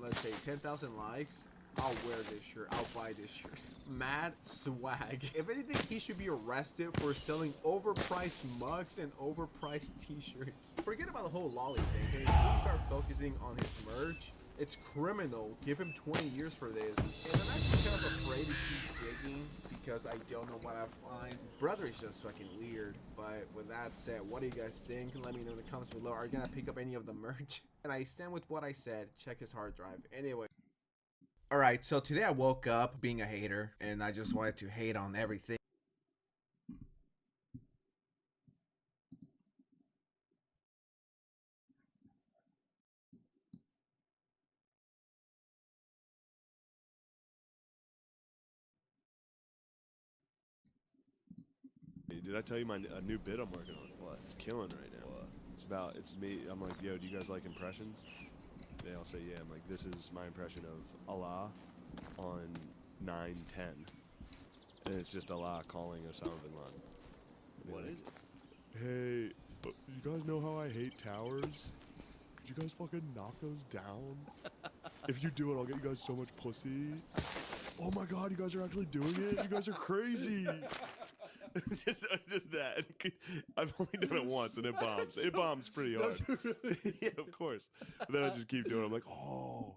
let's say 10,000 likes, I'll wear this shirt. I'll buy this shirt. Mad swag. If anything, he should be arrested for selling overpriced mugs and overpriced t-shirts. Forget about the whole lolly thing. Okay? Please start focusing on his merch. It's criminal. Give him 20 years for this. And I'm actually kind of afraid to keep digging because I don't know what I find. Brother is just fucking weird. But with that said, what do you guys think? Let me know in the comments below. Are you gonna pick up any of the merch? And I stand with what I said. Check his hard drive. Anyway. Alright, so today I woke up being a hater, and I just wanted to hate on everything.
Did I tell you a new bit I'm working on? What? It's killing right now. What? It's me. I'm like, yo, do you guys like impressions? They all say, yeah. I'm like, this is my impression of Allah on 9/10. And it's just Allah calling Osama bin Laden. What is it? Hey, you guys know how I hate towers? Could you guys fucking knock those down? If you do it, I'll get you guys so much pussy. Oh my god, you guys are actually doing it? You guys are crazy. just that. I've only done it once and it bombs. It bombs pretty hard. Yeah, of course. But then I just keep doing it. I'm like, oh.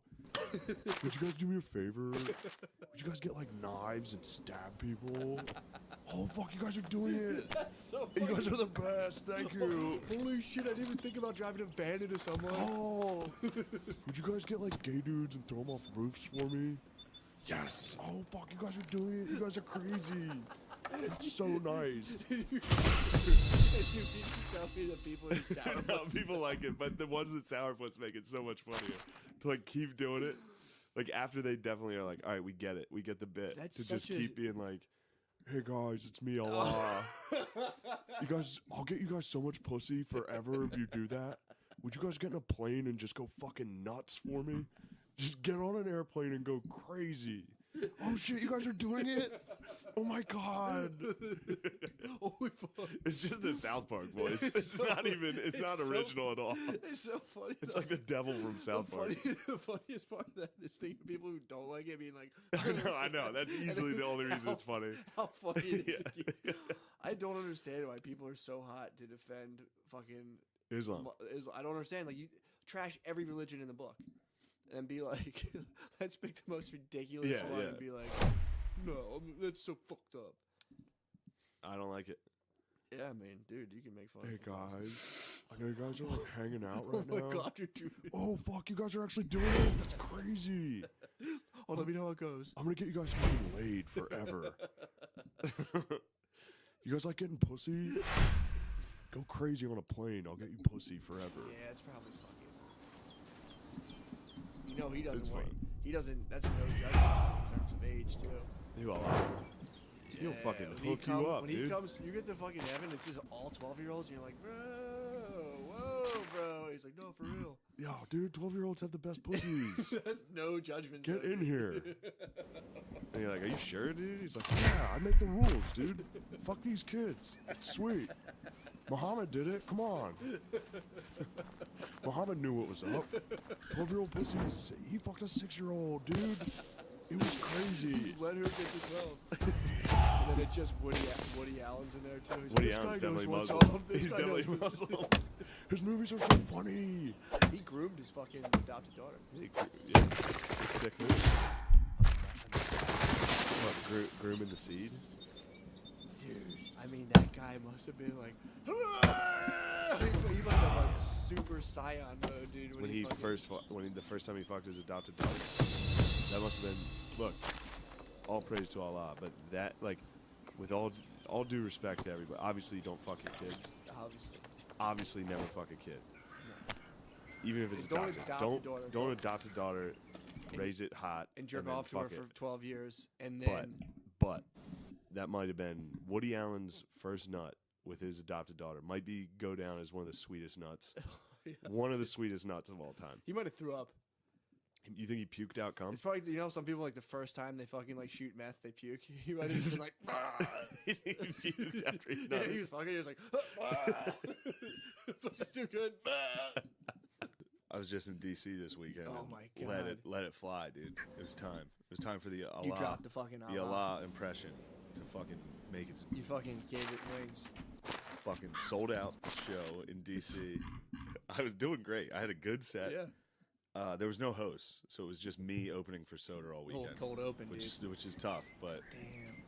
Would you guys do me a favor? Would you guys get like knives and stab people? Oh fuck, you guys are doing it.
That's so
You guys are the best. Thank you.
Holy shit, I didn't even think about driving a van into someone.
Oh. Would you guys get like gay dudes and throw them off roofs for me? Yes. Oh fuck, you guys are doing it. You guys are crazy. It's so nice.
You need to tell me the people in Sourpuss.
No, people like it, but the ones that Sourpuss make it so much funnier. To like keep doing it. Like after they definitely are like, all right, we get it. We get the bit.
That's
to just
such a-
keep being like, hey guys, it's me, Allah. You guys, I'll get you guys so much pussy forever if you do that. Would you guys get in a plane and just go fucking nuts for me? Just get on an airplane and go crazy. Oh shit, you guys are doing it? Oh my god.
Holy fuck.
It's just a South Park voice. It's not even, it's not original at all.
It's so funny.
It's like the devil from South Park.
The funniest part of that is thinking people who don't like it being like,
I know. That's easily the only reason it's funny.
How funny it is. I don't understand why people are so hot to defend fucking
Islam.
I don't understand. Like, you trash every religion in the book and be like, let's pick the most ridiculous one and be like, no, that's so fucked up.
I don't like it.
Yeah, I mean, dude, you can make fun
Hey
of
guys, I know you guys are like hanging out right now.
Oh my god, you're doing it.
Oh fuck, you guys are actually doing it? That's crazy.
Oh, let me know how it goes.
I'm gonna get you guys fucking laid forever. You guys like getting pussy? Go crazy on a plane. I'll get you pussy forever.
Yeah, it's probably fucking. You know he doesn't wait. He doesn't. That's no judgment in terms of age too.
You all.
Yeah.
fucking
when
hook you up,
when
dude.
he comes, you get to fucking heaven. It's just all 12-year-olds, and you're like, bro, whoa, bro. He's like, no, for real.
Yo, dude, 12-year-olds have the best pussies.
That's no judgment.
Get
zone.
in here. And you're like, are you sure, dude? He's like, yeah, I make the rules, dude. Fuck these kids. It's sweet. Muhammad did it. Come on. Muhammad knew what was up. 12-year-old pussy, he fucked a 6-year-old, dude. It was crazy.
Let her get to 12. And then it's just Woody Allen's in there, too. He's
Woody
like,
Allen's
this guy knows
definitely
what's
Muslim.
up. This
He's
guy
definitely
knows what's
Muslim.
up.
His movies are so funny.
He groomed his fucking adopted daughter.
Yeah, it's a sick movie. What, grooming the seed?
Dude, I mean, that guy must have been like, he must have like super Scion mode, dude.
When he the first time he fucked his adopted daughter, that must have been. Look, all praise to Allah, but that, like, with all due respect to everybody, obviously you don't fuck your kids. Obviously never fuck a kid.
No.
Even if it's
Don't
adopted.
adopt a daughter.
Don't adopt a daughter, raise it hot,
and jerk
then
off to her
fuck
for
it.
12 years, and then.
But that might have been Woody Allen's first nut with his adopted daughter. Might go down as one of the sweetest nuts.
Yeah.
One of the sweetest nuts of all time.
He might have threw up.
You think he puked out cum?
It's probably, you know, some people, like, the first time they fucking, like, shoot meth, they puke. He might have been like,
He puked after he
yeah, he was fucking, he was like, this is too good.
I was just in D.C. this weekend.
Oh
and
my God.
Let it fly, dude. It was time. It was time for the Allah.
You dropped the fucking
the
Allah.
Allah impression to fucking make it.
You fucking gave it wings.
Fucking sold out show in D.C. I was doing great. I had a good set.
Yeah.
There was no hosts, so it was just me opening for Soder all weekend.
Cold open,
which
dude.
is tough, but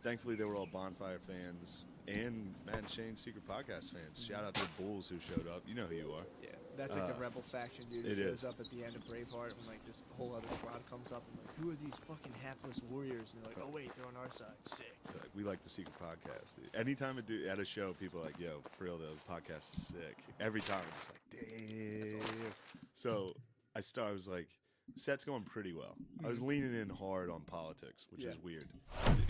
thankfully they were all Bonfire fans and Matt and Shane's Secret Podcast fans. Shout out to the Bulls who showed up. You know who you are.
Yeah, that's like the rebel faction, dude. It
is.
shows up at the end of Braveheart when like this whole other crowd comes up and like, who are these fucking hapless warriors? And they're like, oh wait, they're on our side. Sick.
Like, we like the Secret Podcast. Dude. Anytime at a show, people are like, yo, for real, the podcast is sick. Every time, I'm just like, damn. So I was like, set's going pretty well. I was leaning in hard on politics, which is weird.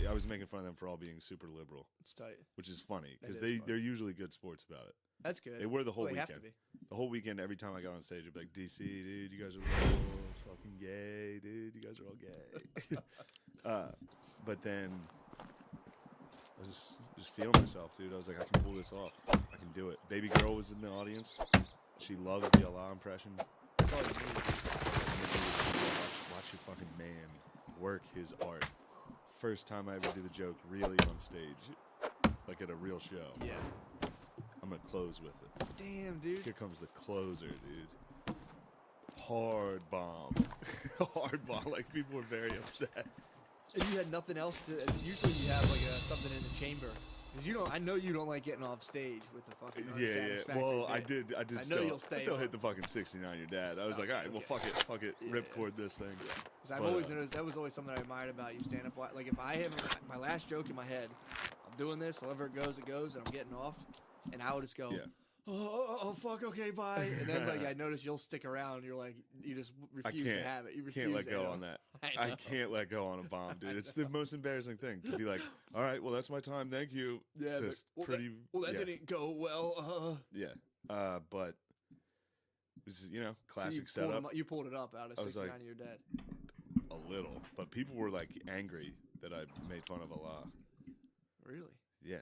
I was making fun of them for all being super liberal.
It's tight.
Which is funny, because
That is
they're usually good sports about it.
That's good.
They were the whole
Well, they have
weekend.
to be.
The whole weekend, every time I got on stage, I'd be like, DC, dude, you guys are real. It's fucking gay, dude. You guys are all gay. But then I was just feeling myself, dude. I was like, I can pull this off. I can do it. Baby girl was in the audience. She loved the Allah impression.
That's all you need.
Watch your fucking man work his art. First time I ever do the joke really on stage, like at a real show.
Yeah.
I'm gonna close with it.
Damn, dude.
Here comes the closer, dude. Hard bomb. Hard bomb. Like, people were very upset.
And you had nothing else to. Usually you have like something in the chamber. Cause you don't. I know you don't like getting off stage with the fucking.
Yeah. Well, I did.
I know
Still,
you'll stay.
I still hit the fucking 69 your dad. I was like, all right, well, fuck it, ripcord this thing.
Because I've always noticed that was always something I admired about you, stand up. Like if I have my last joke in my head, I'm doing this. However it goes, and I'm getting off, and I would just go. Oh, fuck, okay, bye. And then like I notice you'll stick around. You're like, you just refuse to have it. You refuse
can't let
to
go on that. I can't let go on a bomb, dude. It's the most embarrassing thing to be like, all right, well, that's my time. Thank you.
Yeah,
Just
but,
pretty.
that didn't go well.
Yeah. But it was, classic
so
setup.
You pulled it up out of
I was
69
like,
of your dad.
A little, but people were like angry that I made fun of Allah.
Really?
Yeah.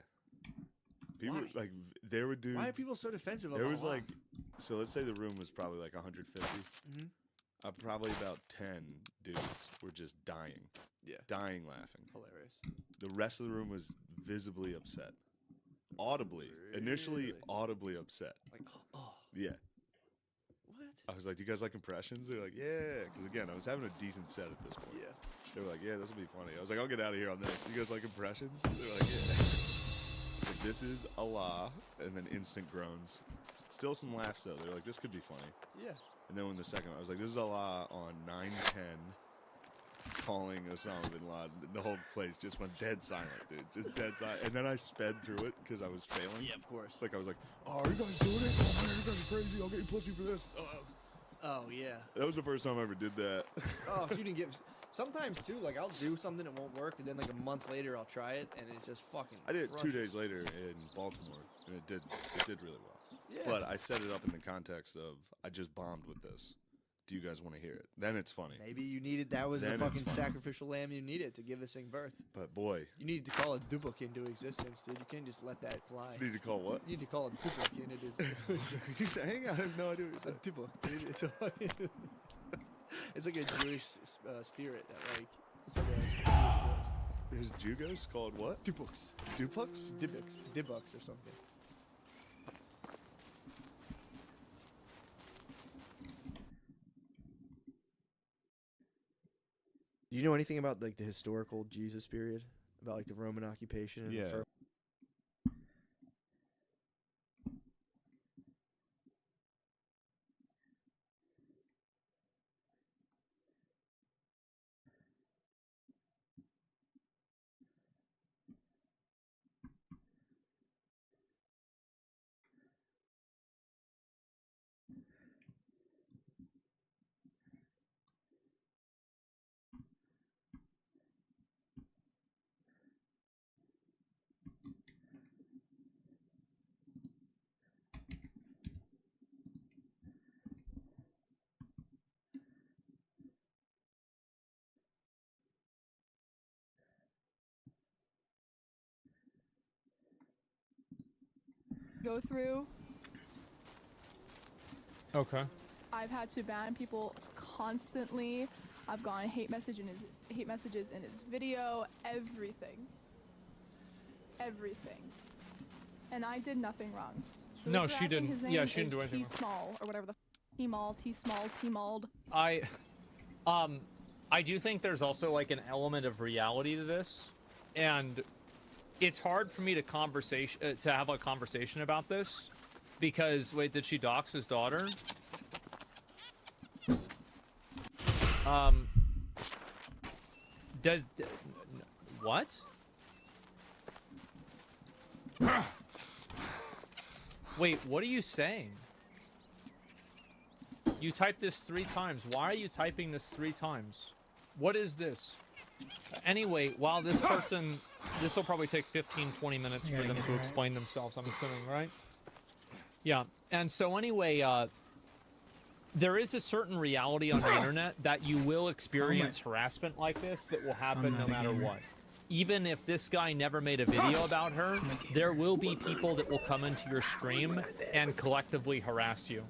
People
Why?
like there were dudes.
Why are people so defensive of
There was
Allah?
like, so let's say the room was probably like 150.
Mhm.
Probably about 10 dudes were just dying.
Yeah.
Dying laughing.
Hilarious.
The rest of the room was visibly upset. Audibly. Initially audibly upset.
Like, oh.
Yeah.
What?
I was like, do you guys like impressions? They're like, yeah. Because again, I was having a decent set at this point.
Yeah.
They were like, yeah, this will be funny. I was like, I'll get out of here on this. You guys like impressions? They're like, yeah. Like, this is Allah. And then instant groans. Still some laughs though. They're like, this could be funny.
Yeah.
And then when the second one, I was like, this is Allah on 9/10 calling Osama bin Laden. The whole place just went dead silent, dude. Just dead silent. And then I sped through it because I was failing.
Yeah, of course.
Like, I was like, oh, are you guys doing it? Oh, man, you guys are crazy. I'll get you pussy for this.
Oh, yeah.
That was the first time I ever did that.
Oh, so you didn't give. Sometimes too, like I'll do something that won't work, and then like a month later I'll try it, and it's just fucking.
I did it 2
crushes.
days later in Baltimore, and it did really well.
Yeah.
But I set it up in the context of I just bombed with this. Do you guys want to hear it? Then it's funny.
Maybe you needed that was
Then
the
it's
fucking
funny.
sacrificial lamb you needed to give this thing birth.
But boy,
You needed to call a duplicate into existence, dude. You can't just let that fly.
you need to call what?
You need to call a duplicate. It is.
You said, hang on, I have no idea what you said.
A duplicate. It's like a Jewish spirit that like. It's like a Jewish ghost.
There's Jugos called what?
Dupuks.
Dupuks?
Dibuks or something. Do you know anything about like the historical Jesus period? About like the Roman occupation? And
Yeah.
Go through.
Okay.
I've had to ban people constantly. I've gotten hate messages in his video, everything. And I did nothing wrong.
No, she didn't. Yeah, she didn't do anything wrong.
T-small or whatever the T-mall, T-small, T-malled.
I do think there's also like an element of reality to this, and it's hard for me to have a conversation about this because wait, did she dox his daughter? What? Wait, what are you saying? You typed this 3 times. Why are you typing this 3 times? What is this? Anyway, while this person... This will probably take 15-20 minutes for them to explain themselves, I'm assuming, right? Yeah, and so anyway, there is a certain reality on the internet that you will experience harassment like this that will happen no matter what. Even if this guy never made a video about her, there will be people that will come into your stream and collectively harass you.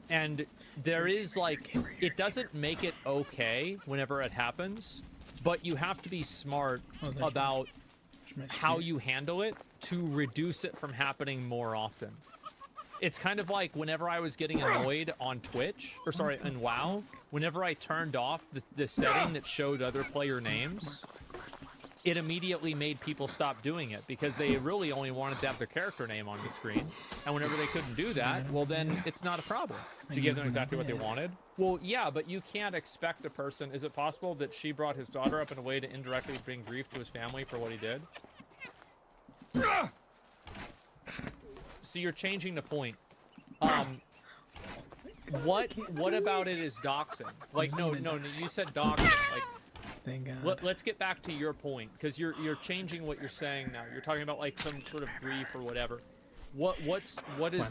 And there is like, it doesn't make it okay whenever it happens, but you have to be smart about how you handle it to reduce it from happening more often. It's kind of like whenever I was getting annoyed on Twitch, or sorry, in WoW, whenever I turned off the setting that showed other player names, it immediately made people stop doing it because they really only wanted to have their character name on the screen. And whenever they couldn't do that, well then it's not a problem. She gave them exactly what they wanted. Well, yeah, but you can't expect a person... Is it possible that she brought his daughter up in a way to indirectly bring grief to his family for what he did? So you're changing the point. What about it is doxing? Like, no, you said doxing. Like,
Thank God.
let's get back to your point, because you're changing what you're saying now. You're talking about like some sort of grief or whatever. What is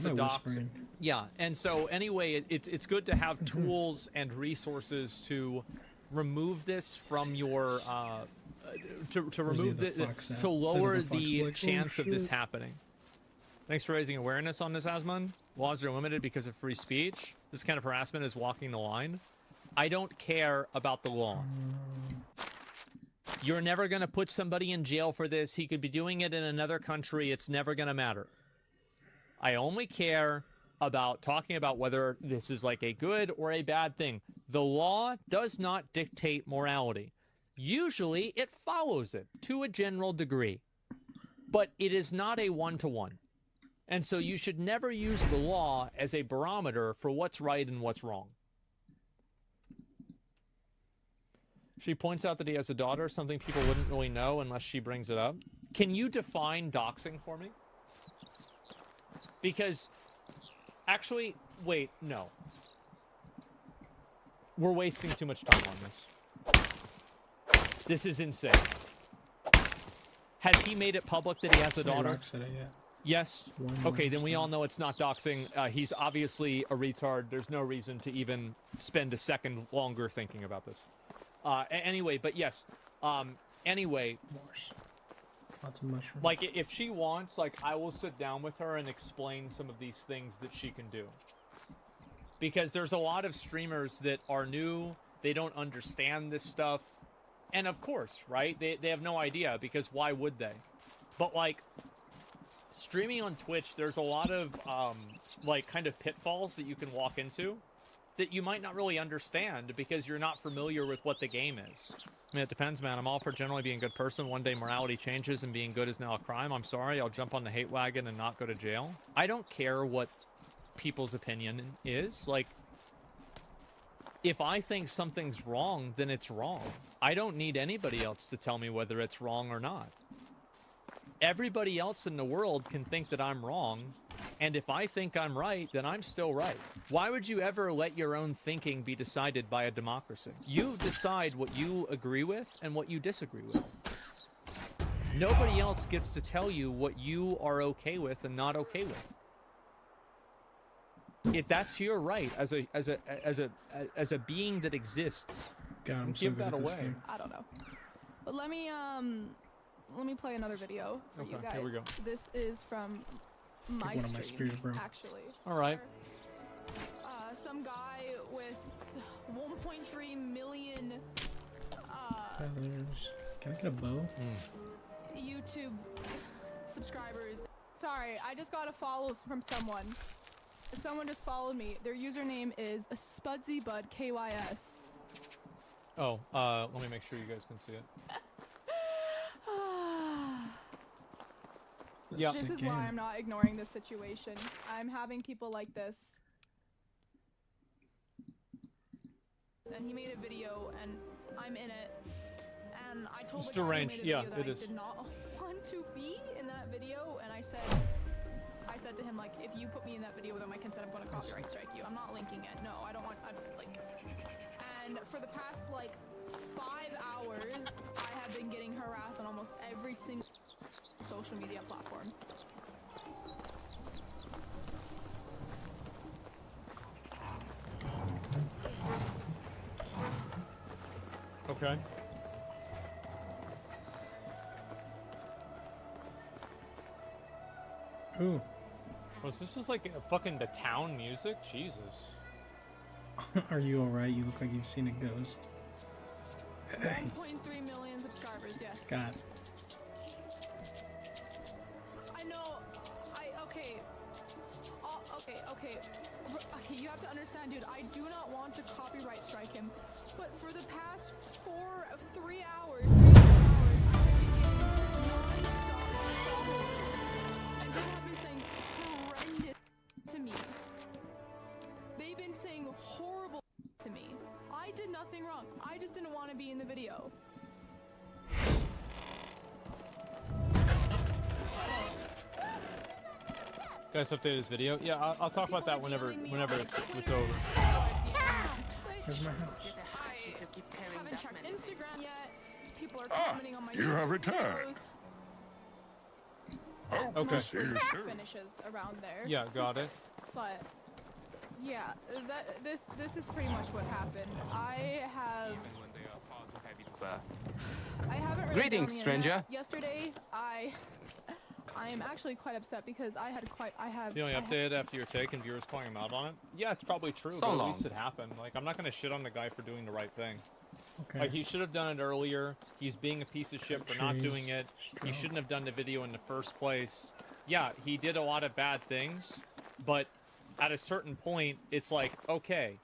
the doxing? Yeah, and so anyway, it's good to have tools and resources to remove this from your to lower the chance of this happening. Thanks for raising awareness on this, Asmund. Laws are limited because of free speech. This kind of harassment is walking the line. I don't care about the law. You're never going to put somebody in jail for this. He could be doing it in another country. It's never going to matter. I only care about talking about whether this is like a good or a bad thing. The law does not dictate morality. Usually, it follows it to a general degree. But it is not a one-to-one. And so you should never use the law as a barometer for what's right and what's wrong. She points out that he has a daughter, something people wouldn't really know unless she brings it up. Can you define doxing for me? Because, actually, wait, no. We're wasting too much time on this. This is insane. Has he made it public that he has a daughter? Yes. Okay, then we all know it's not doxing. He's obviously a retard. There's no reason to even spend a second longer thinking about this. Anyway, but yes. Anyway.
Lots of mushrooms.
Like, if she wants, like, I will sit down with her and explain some of these things that she can do. Because there's a lot of streamers that are new. They don't understand this stuff. And of course, right? They have no idea, because why would they? But, like, streaming on Twitch, there's a lot of, like, kind of pitfalls that you can walk into that you might not really understand because you're not familiar with what the game is. I mean, it depends, man. I'm all for generally being a good person. One day morality changes and being good is now a crime. I'm sorry. I'll jump on the hate wagon and not go to jail. I don't care what people's opinion is. Like, if I think something's wrong, then it's wrong. I don't need anybody else to tell me whether it's wrong or not. Everybody else in the world can think that I'm wrong, and if I think I'm right, then I'm still right. Why would you ever let your own thinking be decided by a democracy? You decide what you agree with and what you disagree with. Nobody else gets to tell you what you are okay with and not okay with. If that's your right as a being that exists,
God, I'm
give
so good
that
at this
away.
game.
I don't know. But let me play another video for you guys.
Here we go.
This is from my
one of my
stream,
streams, bro.
actually.
All right.
Some guy with 1.3 million
Feathers. Can I get a bow?
YouTube subscribers. Sorry, I just got a follow from someone. Someone just followed me. Their username is SpudsyBud KYS.
Oh, let me make sure you guys can see it. Yeah.
This is why I'm not ignoring this situation. I'm having people like this. And he made a video, and I'm in it. And I told
It's
the guy who
deranged.
made a
Yeah,
video
it
that
is.
I did not want to be in that video, and I said to him, like, if you put me in that video without my consent, I'm going to copyright strike you. I'm not linking it. No, I don't want, like... And for the past, like, 5 hours, I have been getting harassed on almost every single social media platform.
Okay.
Ooh.
Was this just like fucking the town music? Jesus.
Are you alright? You look like you've seen a ghost.
1.3 million subscribers, yes.
Scott.
I know. Okay. Okay, you have to understand, dude. I do not want to copyright strike him, but for the past 3 hours, I've been getting non-stop followers, and people have been saying horrendous to me. They've been saying horrible to me. I did nothing wrong. I just didn't want to be in the video.
Guys, updated his video. Yeah, I'll talk about that whenever it's over.
Here's my house.
I haven't checked Instagram yet. People are commenting on my
you have
YouTube
returned.
videos.
Oh,
Okay.
Mostly finishes around there.
Yeah, got it.
But yeah, this is pretty much what happened. I haven't really
Greetings,
been on the
stranger.
internet. Yesterday, I am actually quite upset because I have.
The only update after your take and viewers calling him out on it? Yeah, it's probably true,
So
but at
long.
least it happened. Like, I'm not gonna shit on the guy for doing the right thing.
Okay.
Like, he should have done it earlier. He's being a piece of shit for not
Trees,
doing it. He shouldn't have done the video in the first place. Yeah, he did a lot of bad things, but at a certain point, it's like, okay.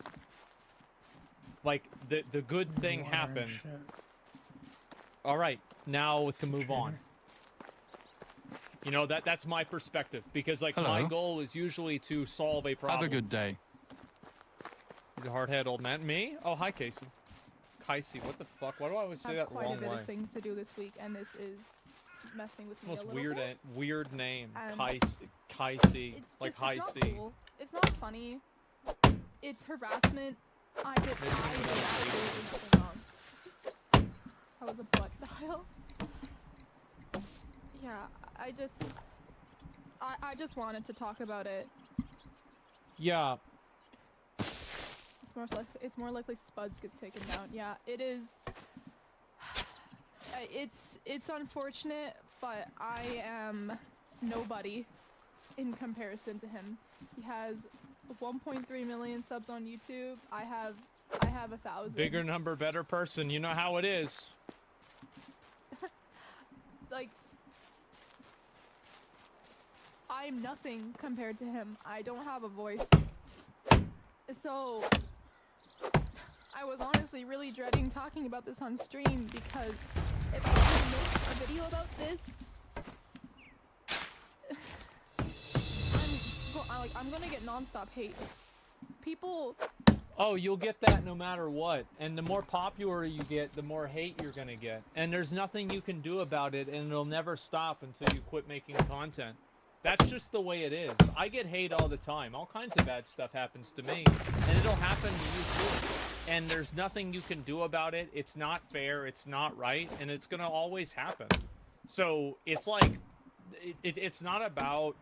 Like, the good thing
Water and
happened.
shit.
Alright, now we can move on. You know, that's my perspective. Because, like, my
Hello.
goal is usually to solve a problem.
Have a good day.
He's a hard-headed old man. Me? Oh, hi, Casey. Casey, what the fuck? Why do I always say
have
that
quite a
wrong
bit
way?
of things to do this week, and this is messing with me
Most
a little
weird,
bit.
weird name.
And
Casey.
It's
Like
just,
high
it's
C.
not cool. It's not funny. It's harassment. I did absolutely nothing wrong. How was a butt dial? Yeah, I just wanted to talk about it.
Yeah.
It's more likely Spuds gets taken down. Yeah, it is. It's unfortunate, but I am nobody in comparison to him. He has 1.3 million subs on YouTube. I have 1,000.
Bigger number, better person. You know how it is.
Like, I'm nothing compared to him. I don't have a voice. So, I was honestly really dreading talking about this on stream because if I make a video about this, I'm gonna get nonstop hate. People.
Oh, you'll get that no matter what. And the more popular you get, the more hate you're gonna get. And there's nothing you can do about it, and it'll never stop until you quit making content. That's just the way it is. I get hate all the time. All kinds of bad stuff happens to me, and it'll happen to you too. And there's nothing you can do about it. It's not fair, it's not right, and it's gonna always happen. So it's like, it's not about,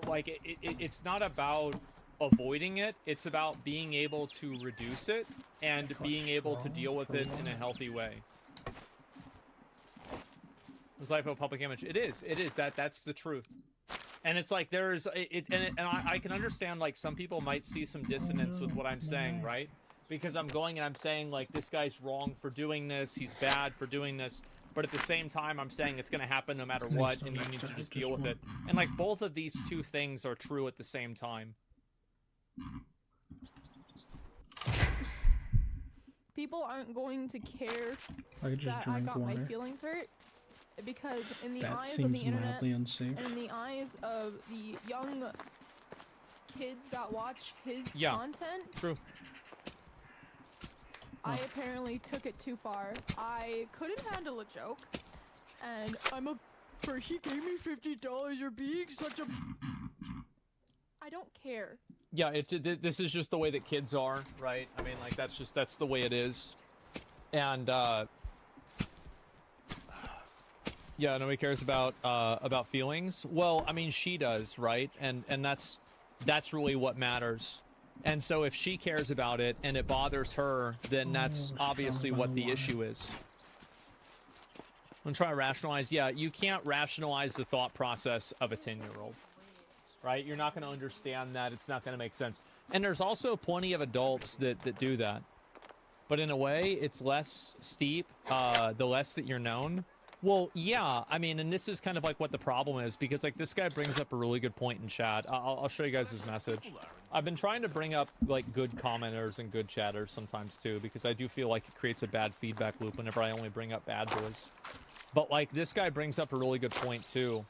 like, it's not about avoiding it. It's about being able to reduce it and being able to deal with it in a healthy way. Is life a public image? It is. It is. That's the truth. And it's like I can understand, like, some people might see some dissonance with what I'm saying, right? Because I'm going and I'm saying, like, this guy's wrong for doing this, he's bad for doing this, but at the same time I'm saying it's going to happen no matter what, and you need to just deal with it. And, like, both of these two things are true at the same time.
People aren't going to care
I could just
that I
drink
got my
water.
feelings hurt, because in the
That
eyes of the
seems
internet
mildly unsafe.
and in the eyes of the young kids that watch his
Yeah,
content,
true.
I apparently took it too far. I couldn't handle a joke, and she gave me $50. You're being such a. I don't care.
Yeah, this is just the way that kids are, right? I mean, like, that's the way it is. And yeah, nobody cares about feelings. Well, I mean, she does, right? And that's really what matters. And so if she cares about it and it bothers her, then that's obviously what the issue is. I'm trying to rationalize. Yeah, you can't rationalize the thought process of a 10-year-old. Right? You're not going to understand that. It's not going to make sense. And there's also plenty of adults that do that. But in a way, it's less steep the less that you're known. Well, yeah, I mean, and this is kind of like what the problem is, because, like, this guy brings up a really good point in chat. I'll show you guys his message. I've been trying to bring up, like, good commenters and good chatters sometimes too, because I do feel like it creates a bad feedback loop whenever I only bring up bad boys. But, like, this guy brings up a really good point too.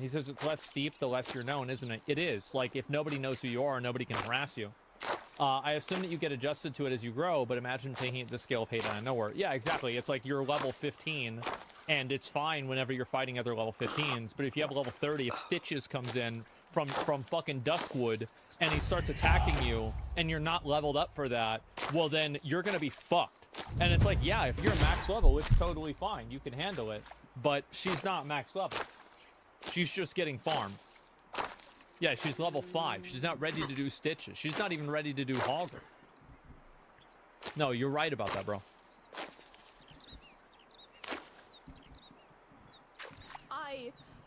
He says it's less steep the less you're known, isn't it? It is. Like, if nobody knows who you are, nobody can harass you. I assume that you get adjusted to it as you grow, but imagine taking it the scale of hate out of nowhere. Yeah, exactly. It's like you're level 15, and it's fine whenever you're fighting other level 15s, but if you have level 30, if Stitches comes in from fucking Duskwood, and he starts attacking you, and you're not leveled up for that, well, then you're gonna be fucked. And it's like, yeah, if you're max level, it's totally fine. You can handle it. But she's not max level. She's just getting farmed. Yeah, she's level 5. She's not ready to do Stitches. She's not even ready to do Hogger. No, you're right about that, bro.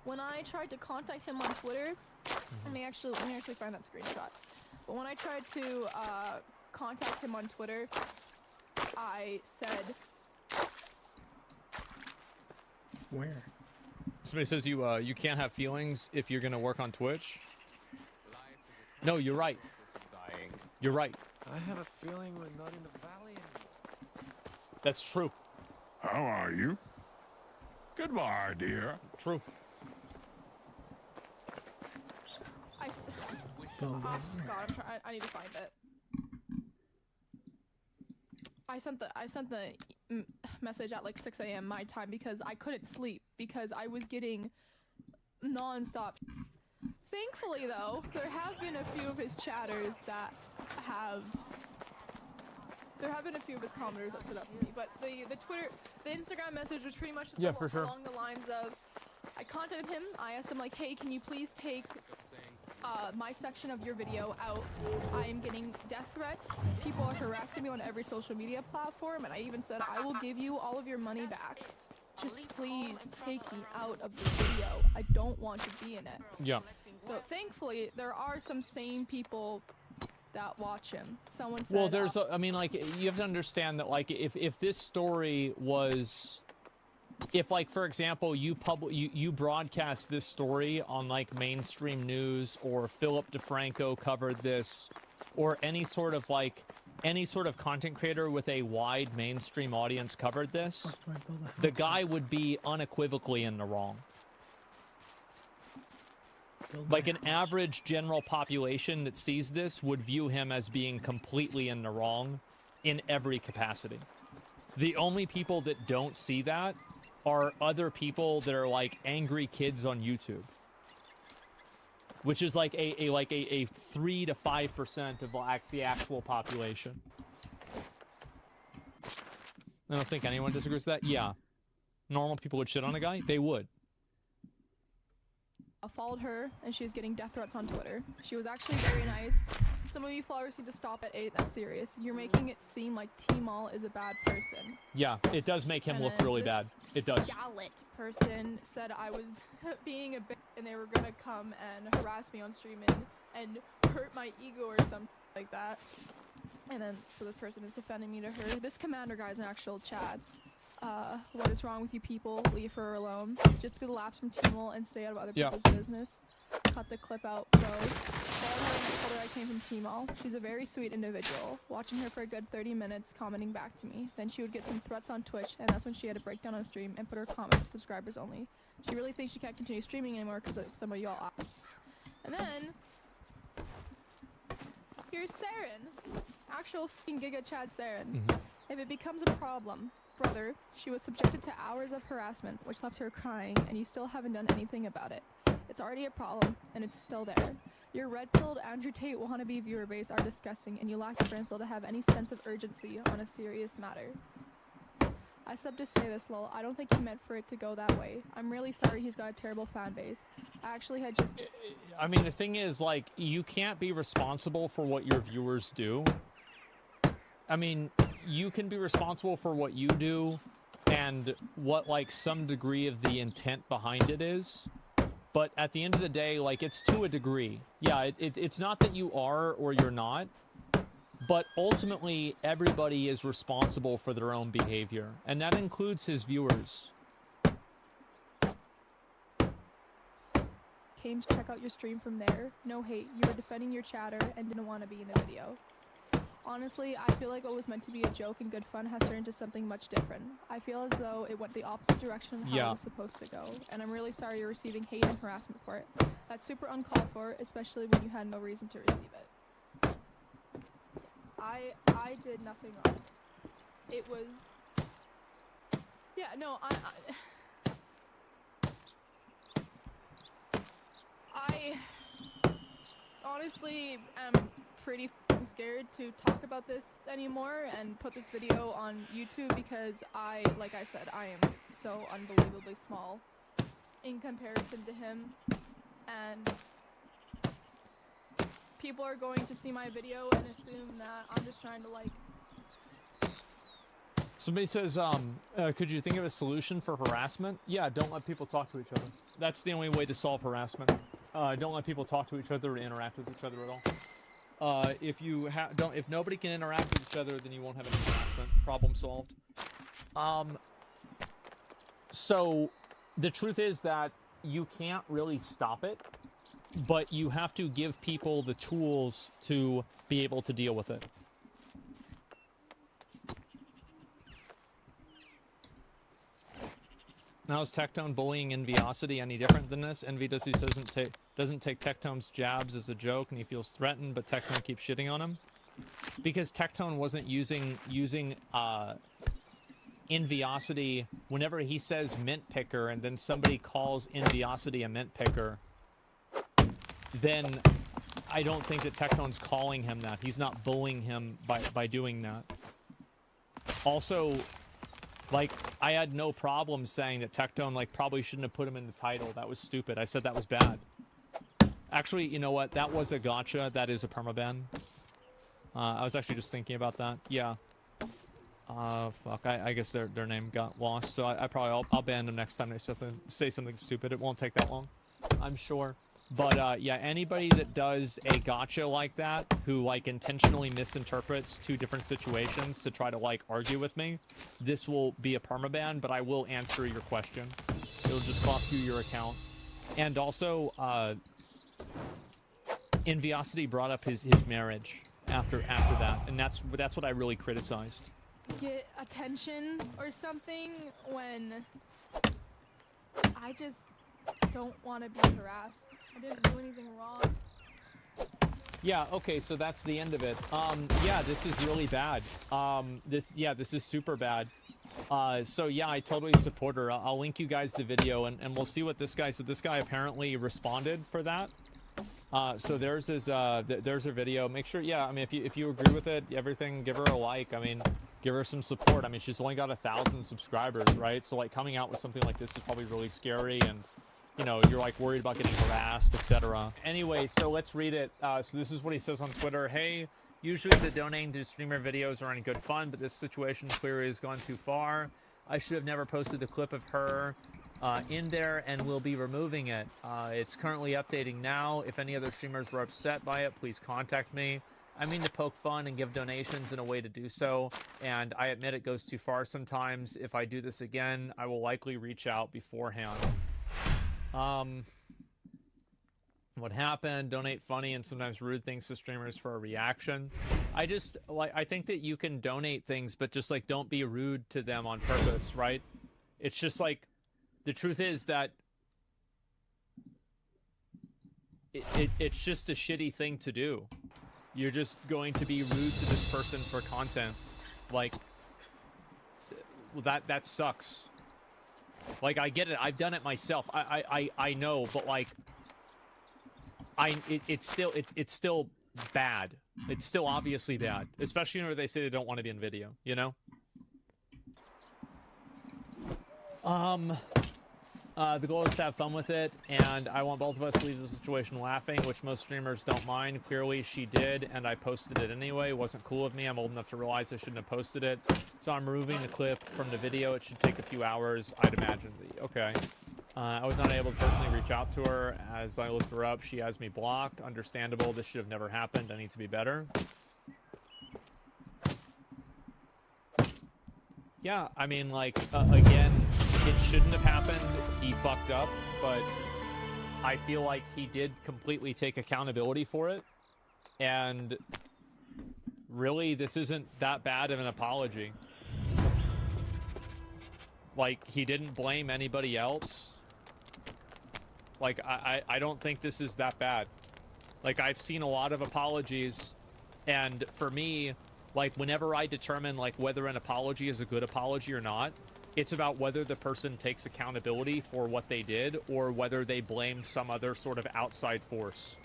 When I tried to contact him on Twitter, let me actually find that screenshot. But when I tried to contact him on Twitter, I said,
Where?
Somebody says you can't have feelings if you're gonna work on Twitch. No, you're right. You're right.
I have a feeling we're not in the valley anymore.
That's true.
How are you? Goodbye, dear.
True.
oh god, I need to find it. I sent the message at like 6 a.m. my time because I couldn't sleep because I was getting non-stop. Thankfully though, there have been a few of his chatters that have there have been a few of his commenters that stood up for me, but the Instagram message was pretty much
for sure.
along the lines of, I contacted him, I asked him like, hey, can you please take my section of your video out? I am getting death threats. People are harassing me on every social media platform, and I even said, I will give you all of your money back. Just please take me out of the video. I don't want to be in it.
Yeah.
So thankfully, there are some sane people that watch him. Someone said,
Well, there's, I mean, like, you have to understand that, like, if this story was, if, like, for example, you broadcast this story on, like, mainstream news, or Philip DeFranco covered this, or any sort of content creator with a wide mainstream audience covered this, the guy would be unequivocally in the wrong. Like, an average general population that sees this would view him as being completely in the wrong in every capacity. The only people that don't see that are other people that are like angry kids on YouTube, which is like a 3 to 5% of like the actual population. I don't think anyone disagrees with that. Yeah, normal people would shit on a guy. They would.
I followed her, and she's getting death threats on Twitter. She was actually very nice. Some of you followers need to stop at 8. That's serious. You're making it seem like T-Mall is a bad person.
Yeah, it does make him look really bad. It does.
Scallot person said I was being a bitch, and they were gonna come and harass me on stream and hurt my ego or something like that. And then, so this person is defending me to her. This commander guy's an actual Chad. What is wrong with you people? Leave her alone. Just get the laughs from T-Mall and stay out of other people's business. Cut the clip out, bro. Told her I came from T-Mall. She's a very sweet individual. Watching her for a good 30 minutes, commenting back to me. Then she would get some threats on Twitch, and that's when she had to break down on stream and put her comments to subscribers only. She really thinks she can't continue streaming anymore because some of y'all. And then here's Saren, actual f***ing Giga Chad Saren. If it becomes a problem, brother, she was subjected to hours of harassment, which left her crying, and you still haven't done anything about it. It's already a problem, and it's still there. Your red-pilled Andrew Tate wannabe viewer base are disgusting, and you lack the brain cell to have any sense of urgency on a serious matter. I subbed to say this, lol. I don't think he meant for it to go that way. I'm really sorry he's got a terrible fan base. I actually had just...
I mean, the thing is, like, you can't be responsible for what your viewers do. I mean, you can be responsible for what you do and what, like, some degree of the intent behind it is. But at the end of the day, like, it's to a degree. Yeah, it's not that you are or you're not. But ultimately, everybody is responsible for their own behavior. And that includes his viewers.
Came to check out your stream from there. No hate. You were defending your chatter and didn't want to be in the video. Honestly, I feel like what was meant to be a joke and good fun has turned into something much different. I feel as though it went the opposite direction of how it was supposed to go, and I'm really sorry you're receiving hate and harassment for it. That's super uncalled for, especially when you had no reason to receive it. I did nothing wrong. It was... Yeah, no, I honestly am pretty scared to talk about this anymore and put this video on YouTube because like I said, I am so unbelievably small in comparison to him, and people are going to see my video and assume that I'm just trying to, like...
Somebody says, could you think of a solution for harassment? Yeah, don't let people talk to each other. That's the only way to solve harassment. Don't let people talk to each other or interact with each other at all. If nobody can interact with each other, then you won't have any harassment. Problem solved. So the truth is that you can't really stop it, but you have to give people the tools to be able to deal with it. Now, is Tectone bullying Enviosity any different than this? Enviosity doesn't take Tectone's jabs as a joke, and he feels threatened, but Tectone keeps shitting on him? Because Tectone wasn't using Enviosity whenever he says mint picker, and then somebody calls Enviosity a mint picker, then I don't think that Tectone's calling him that. He's not bullying him by doing that. Also, like, I had no problem saying that Tectone, like, probably shouldn't have put him in the title. That was stupid. I said that was bad. Actually, you know what? That was a gotcha. That is a permaban. I was actually just thinking about that. Yeah. Fuck. I guess their name got lost. So I probably I'll ban them next time they say something stupid. It won't take that long, I'm sure. But yeah, anybody that does a gotcha like that, who like intentionally misinterprets two different situations to try to like argue with me, this will be a permaban. But I will answer your question. It'll just cost you your account. And also, Inviosity brought up his marriage after that, and that's what I really criticized.
Get attention or something when I just don't want to be harassed. I didn't do anything wrong.
Yeah, okay, so that's the end of it. Yeah, this is really bad. This is super bad. So yeah, I totally support her. I'll link you guys the video, and we'll see what this guy. So this guy apparently responded for that. So there's her video. Make sure, yeah. I mean, if you agree with it, everything, give her a like. I mean, give her some support. I mean, she's only got 1,000 subscribers, right? So like coming out with something like this is probably really scary, and you know, you're like worried about getting harassed, etc. Anyway, so let's read it. So this is what he says on Twitter. Hey, usually the donating to streamer videos are in good fun, but this situation clearly has gone too far. I should have never posted the clip of her in there, and we'll be removing it. It's currently updating now. If any other streamers were upset by it, please contact me. I mean to poke fun and give donations in a way to do so, and I admit it goes too far sometimes. If I do this again, I will likely reach out beforehand. What happened? Donate funny and sometimes rude things to streamers for a reaction. I think that you can donate things, but just like don't be rude to them on purpose, right? It's just like, the truth is that it's just a shitty thing to do. You're just going to be rude to this person for content. Like, well, that sucks. Like, I get it. I've done it myself. I know, but like, it's still bad. It's still obviously bad, especially when they say they don't want to be in video, you know? The goal is to have fun with it, and I want both of us to leave the situation laughing, which most streamers don't mind. Clearly, she did, and I posted it anyway. It wasn't cool of me. I'm old enough to realize I shouldn't have posted it. So I'm removing the clip from the video. It should take a few hours, I'd imagine. Okay. I was not able to personally reach out to her. As I looked her up, she has me blocked. Understandable. This should have never happened. I need to be better. Yeah, I mean, like, again, it shouldn't have happened. He fucked up, but I feel like he did completely take accountability for it. And really, this isn't that bad of an apology. Like, he didn't blame anybody else. Like, I don't think this is that bad. Like, I've seen a lot of apologies, and for me, like, whenever I determine, like, whether an apology is a good apology or not, it's about whether the person takes accountability for what they did or whether they blame some other sort of outside force.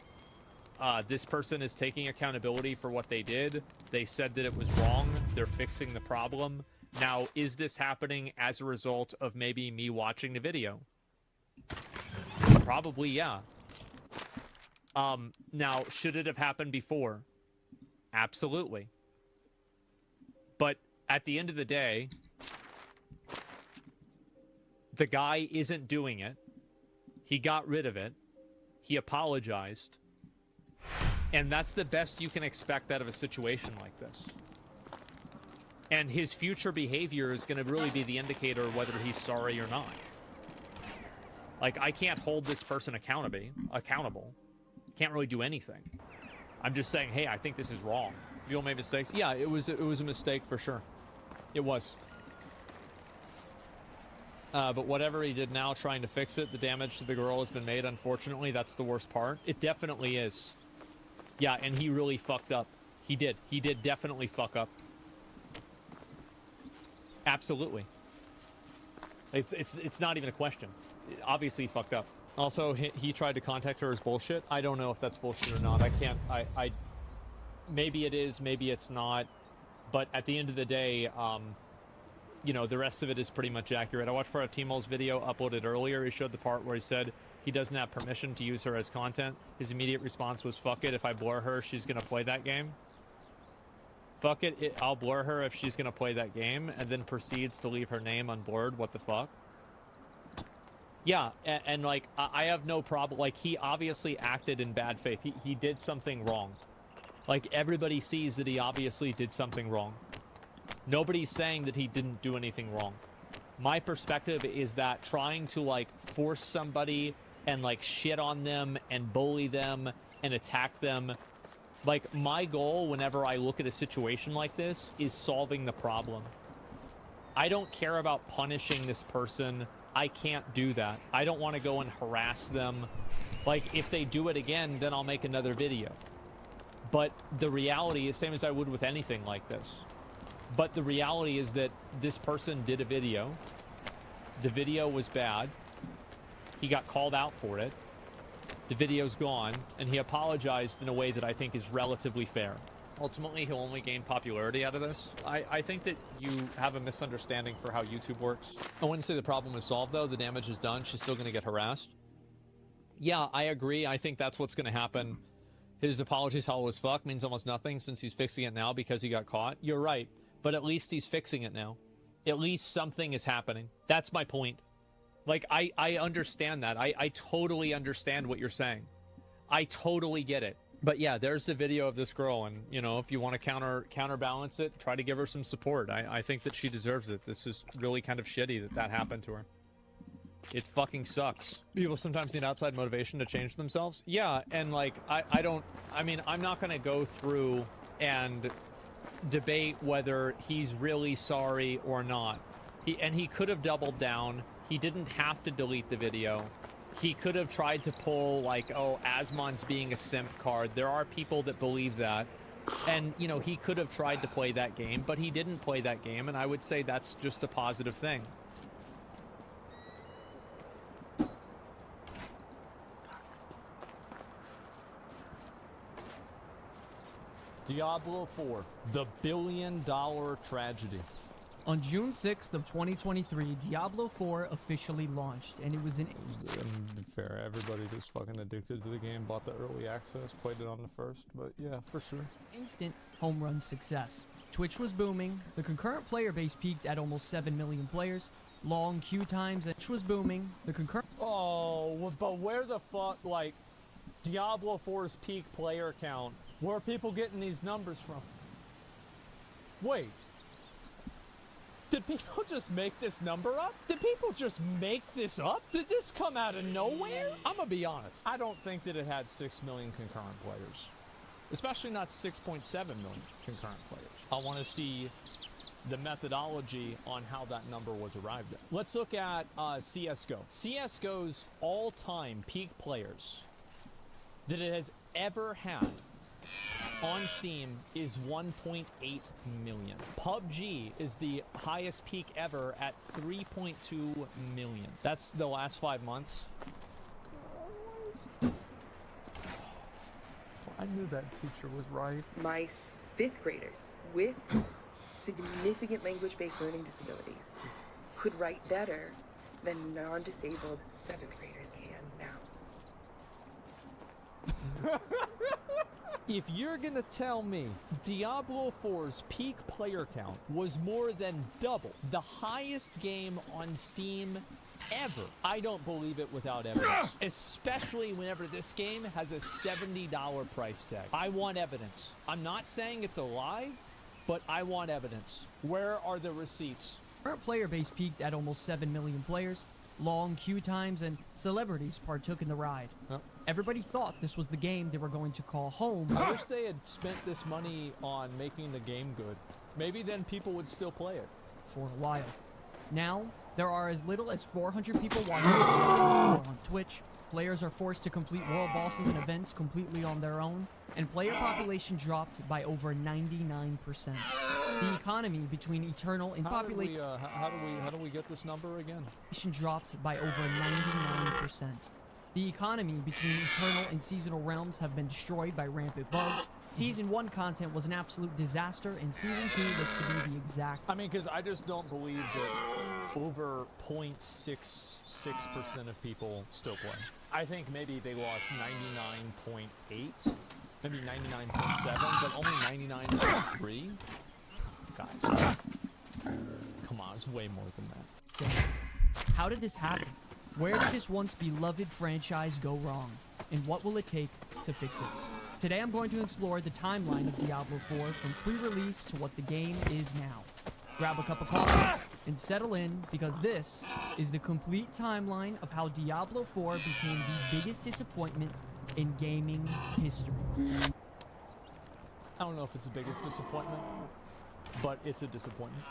This person is taking accountability for what they did. They said that it was wrong. They're fixing the problem. Now, is this happening as a result of maybe me watching the video? Probably, yeah. Now, should it have happened before? Absolutely. But at the end of the day, the guy isn't doing it. He got rid of it. He apologized. And that's the best you can expect out of a situation like this. And his future behavior is going to really be the indicator of whether he's sorry or not. Like, I can't hold this person accountable. Can't really do anything. I'm just saying, hey, I think this is wrong. You all made mistakes? Yeah, it was a mistake for sure. It was. But whatever he did now, trying to fix it, the damage to the girl has been made, unfortunately. That's the worst part. It definitely is. Yeah, and he really fucked up. He did. He did definitely fuck up. Absolutely. It's not even a question. Obviously, he fucked up. Also, he tried to contact her as bullshit. I don't know if that's bullshit or not. I can't... maybe it is, maybe it's not. But at the end of the day, you know, the rest of it is pretty much accurate. I watched part of T-Mole's video uploaded earlier. He showed the part where he said he doesn't have permission to use her as content. His immediate response was, fuck it, if I blur her, she's going to play that game. Fuck it, I'll blur her if she's going to play that game, and then proceeds to leave her name unblurred. What the fuck? Yeah, and like, I have no problem. Like, he obviously acted in bad faith. He did something wrong. Like, everybody sees that he obviously did something wrong. Nobody's saying that he didn't do anything wrong. My perspective is that trying to, like, force somebody and, like, shit on them and bully them and attack them, like, my goal whenever I look at a situation like this is solving the problem. I don't care about punishing this person. I can't do that. I don't want to go and harass them. Like, if they do it again, then I'll make another video. But the reality is, same as I would with anything like this. But the reality is that this person did a video. The video was bad. He got called out for it. The video's gone, and he apologized in a way that I think is relatively fair. Ultimately, he'll only gain popularity out of this. I think that you have a misunderstanding for how YouTube works. I wouldn't say the problem is solved, though. The damage is done. She's still going to get harassed. Yeah, I agree. I think that's what's going to happen. His apology's hollow as fuck means almost nothing since he's fixing it now because he got caught. You're right, but at least he's fixing it now. At least something is happening. That's my point. Like, I understand that. I totally understand what you're saying. I totally get it. But yeah, there's the video of this girl, and, you know, if you want to counterbalance it, try to give her some support. I think that she deserves it. This is really kind of shitty that happened to her. It fucking sucks. People sometimes need outside motivation to change themselves. Yeah, and, like, I mean, I'm not going to go through and debate whether he's really sorry or not. He could have doubled down. He didn't have to delete the video. He could have tried to pull, like, oh, Asmon's being a simp card. There are people that believe that. And, you know, he could have tried to play that game, but he didn't play that game, and I would say that's just a positive thing. Diablo 4, the billion-dollar tragedy.
On June 6th of 2023, Diablo 4 officially launched, and it was an...
Fair, everybody who's fucking addicted to the game bought the early access, played it on the first, but yeah, for sure.
Instant home run success. Twitch was booming, the concurrent player base peaked at almost 7 million players, long queue times, and Twitch was booming, the concurrent...
Oh, but where the fuck, like, Diablo 4's peak player count, where are people getting these numbers from? Wait. Did people just make this number up? Did people just make this up? Did this come out of nowhere? I'm gonna be honest. I don't think that it had 6 million concurrent players. Especially not 6.7 million concurrent players. I want to see the methodology on how that number was arrived at. Let's look at CSGO. CSGO's all-time peak players that it has ever had on Steam is 1.8 million. PUBG is the highest peak ever at 3.2 million. That's the last 5 months. I knew that teacher was right.
My fifth graders with significant language-based learning disabilities could write better than non-disabled seventh graders can now.
If you're gonna tell me Diablo 4's peak player count was more than double the highest game on Steam ever, I don't believe it without evidence. Especially whenever this game has a $70 price tag. I want evidence. I'm not saying it's a lie, but I want evidence. Where are the receipts?
Current player base peaked at almost 7 million players, long queue times, and celebrities partook in the ride.
Yep.
Everybody thought this was the game they were going to call home.
I wish they had spent this money on making the game good. Maybe then people would still play it.
For a while. Now, there are as little as 400 people watching on Twitch. Players are forced to complete world bosses and events completely on their own, and player population dropped by over 99%. The economy between Eternal and population...
How do we get this number again?
Dropped by over 99%. The economy between Eternal and Seasonal Realms have been destroyed by rampant bugs, Season 1 content was an absolute disaster, and Season 2 looks to be the exact...
I mean, because I just don't believe that over 0.66% of people still play. I think maybe they lost 99.8, maybe 99.7, but only 99.3? Guys, come on, it's way more than that.
So, how did this happen? Where did this once beloved franchise go wrong? And what will it take to fix it? Today I'm going to explore the timeline of Diablo 4 from pre-release to what the game is now. Grab a cup of coffee and settle in, because this is the complete timeline of how Diablo 4 became the biggest disappointment in gaming history.
I don't know if it's the biggest disappointment, but it's a disappointment.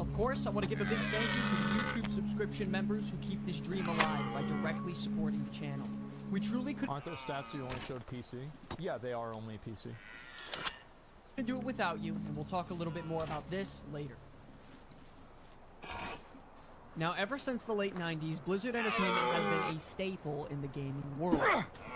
Of course, I want to give a big thank you to the YouTube subscription members who keep this dream alive by directly supporting the channel. We truly could...
Aren't those stats you only showed PC? Yeah, they are only PC.
...and do it without you, and we'll talk a little bit more about this later. Now, ever since the late 90s, Blizzard Entertainment has been a staple in the gaming world,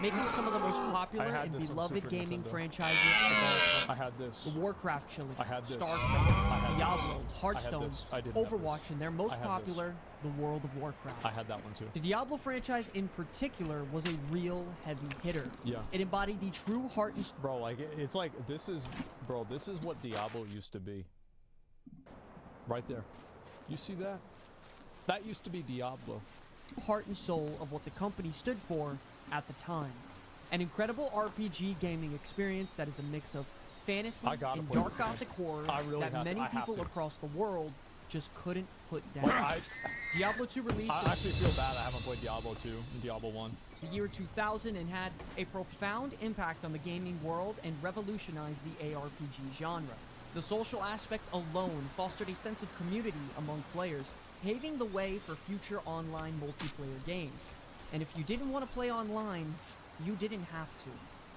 making some of the most popular and beloved gaming franchises of all time.
I had this.
The Warcraft trilogy,
I had this.
StarCraft, Diablo, Hearthstone,
I didn't have
Overwatch,
this.
and their most
I had
popular, the World of Warcraft.
I had that one too.
The Diablo franchise in particular was a real heavy hitter.
Yeah.
It embodied the true heart and...
Bro, like, it's like, this is what Diablo used to be. Right there. You see that? That used to be Diablo.
Heart and soul of what the company stood for at the time. An incredible RPG gaming experience that is a mix of fantasy and dark gothic horror that many people across the world just couldn't put down. Diablo 2 released...
I actually feel bad I haven't played Diablo 2 and Diablo 1.
The year 2000 and had a profound impact on the gaming world and revolutionized the ARPG genre. The social aspect alone fostered a sense of community among players, paving the way for future online multiplayer games. And if you didn't want to play online, you didn't have to.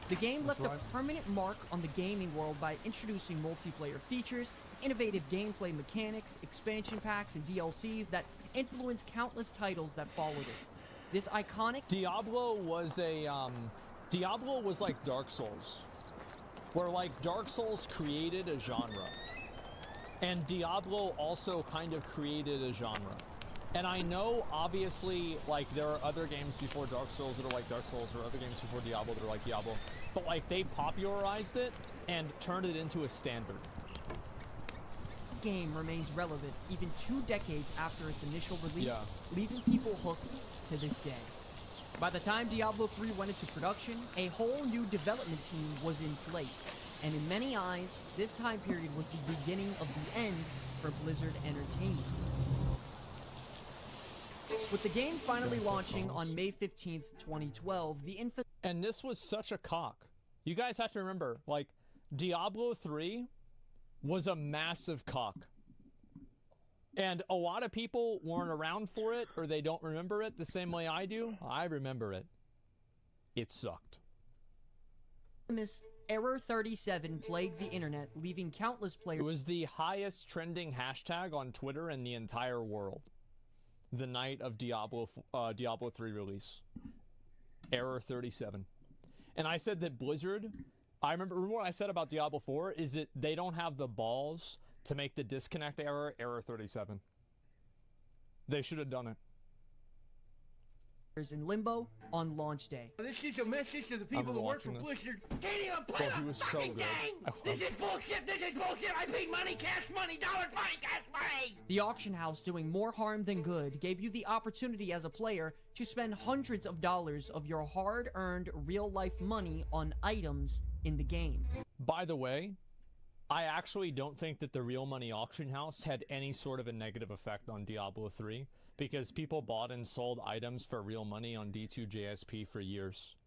The game left a permanent mark on the gaming world by introducing multiplayer features, innovative gameplay mechanics, expansion packs, and DLCs that influenced countless titles that followed it. This iconic...
Diablo was like Dark Souls, where like Dark Souls created a genre. And Diablo also kind of created a genre. And I know, obviously, like, there are other games before Dark Souls that are like Dark Souls, or other games before Diablo that are like Diablo. But, like, they popularized it and turned it into a standard.
The game remains relevant even 2 decades after its initial release, leaving people hooked to this day. By the time Diablo 3 went into production, a whole new development team was in place. And in many eyes, this time period was the beginning of the end for Blizzard Entertainment. With the game finally launching on May 15th, 2012, the infant...
And this was such a cock. You guys have to remember, like, Diablo 3 was a massive cock. And a lot of people weren't around for it, or they don't remember it the same way I do. I remember it. It sucked.
Error 37 plagued the internet, leaving countless players...
It was the highest trending hashtag on Twitter in the entire world. The night of Diablo 3 release. Error 37. And I said that Blizzard... remember what I said about Diablo 4 is that they don't have the balls to make the disconnect error, Error 37. They should have done it.
In limbo on launch day.
This is a message to the people who work for Blizzard. Can't even play the fucking game! This is bullshit! This is bullshit! I paid money, cash money, dollar money, cash money!
The auction house, doing more harm than good, gave you the opportunity as a player to spend hundreds of dollars of your hard-earned real-life money on items in the game.
By the way, I actually don't think that the real money auction house had any sort of a negative effect on Diablo 3. Because people bought and sold items for real money on D2JSP for years.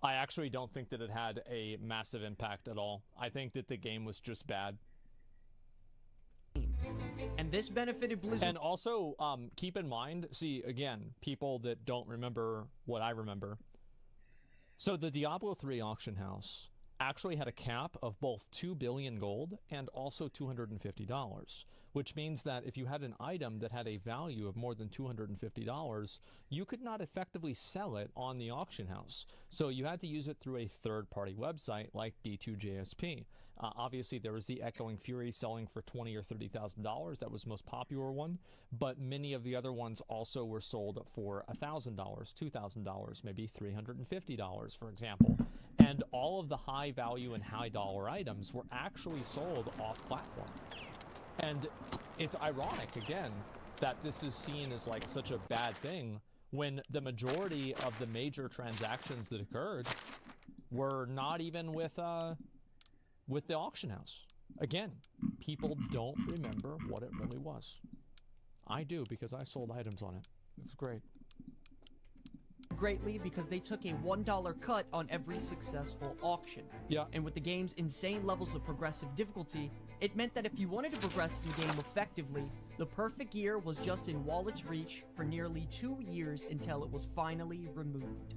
I actually don't think that it had a massive impact at all. I think that the game was just bad.
And this benefited Blizzard.
And also, keep in mind, see, again, people that don't remember what I remember. So the Diablo 3 auction house actually had a cap of both 2 billion gold and also $250, which means that if you had an item that had a value of more than $250, you could not effectively sell it on the auction house. So you had to use it through a third-party website like D2JSP. Obviously, there was the Echoing Fury selling for $20,000 or $30,000. That was the most popular one. But many of the other ones also were sold for $1,000, $2,000, maybe $350, for example. And all of the high value and high dollar items were actually sold off platform. And it's ironic, again, that this is seen as like such a bad thing when the majority of the major transactions that occurred were not even with the auction house. Again, people don't remember what it really was. I do, because I sold items on it. It was great.
Greatly because they took a $1 cut on every successful auction.
Yeah.
And with the game's insane levels of progressive difficulty, it meant that if you wanted to progress the game effectively, the perfect gear was just in wallet's reach for nearly 2 years until it was finally removed.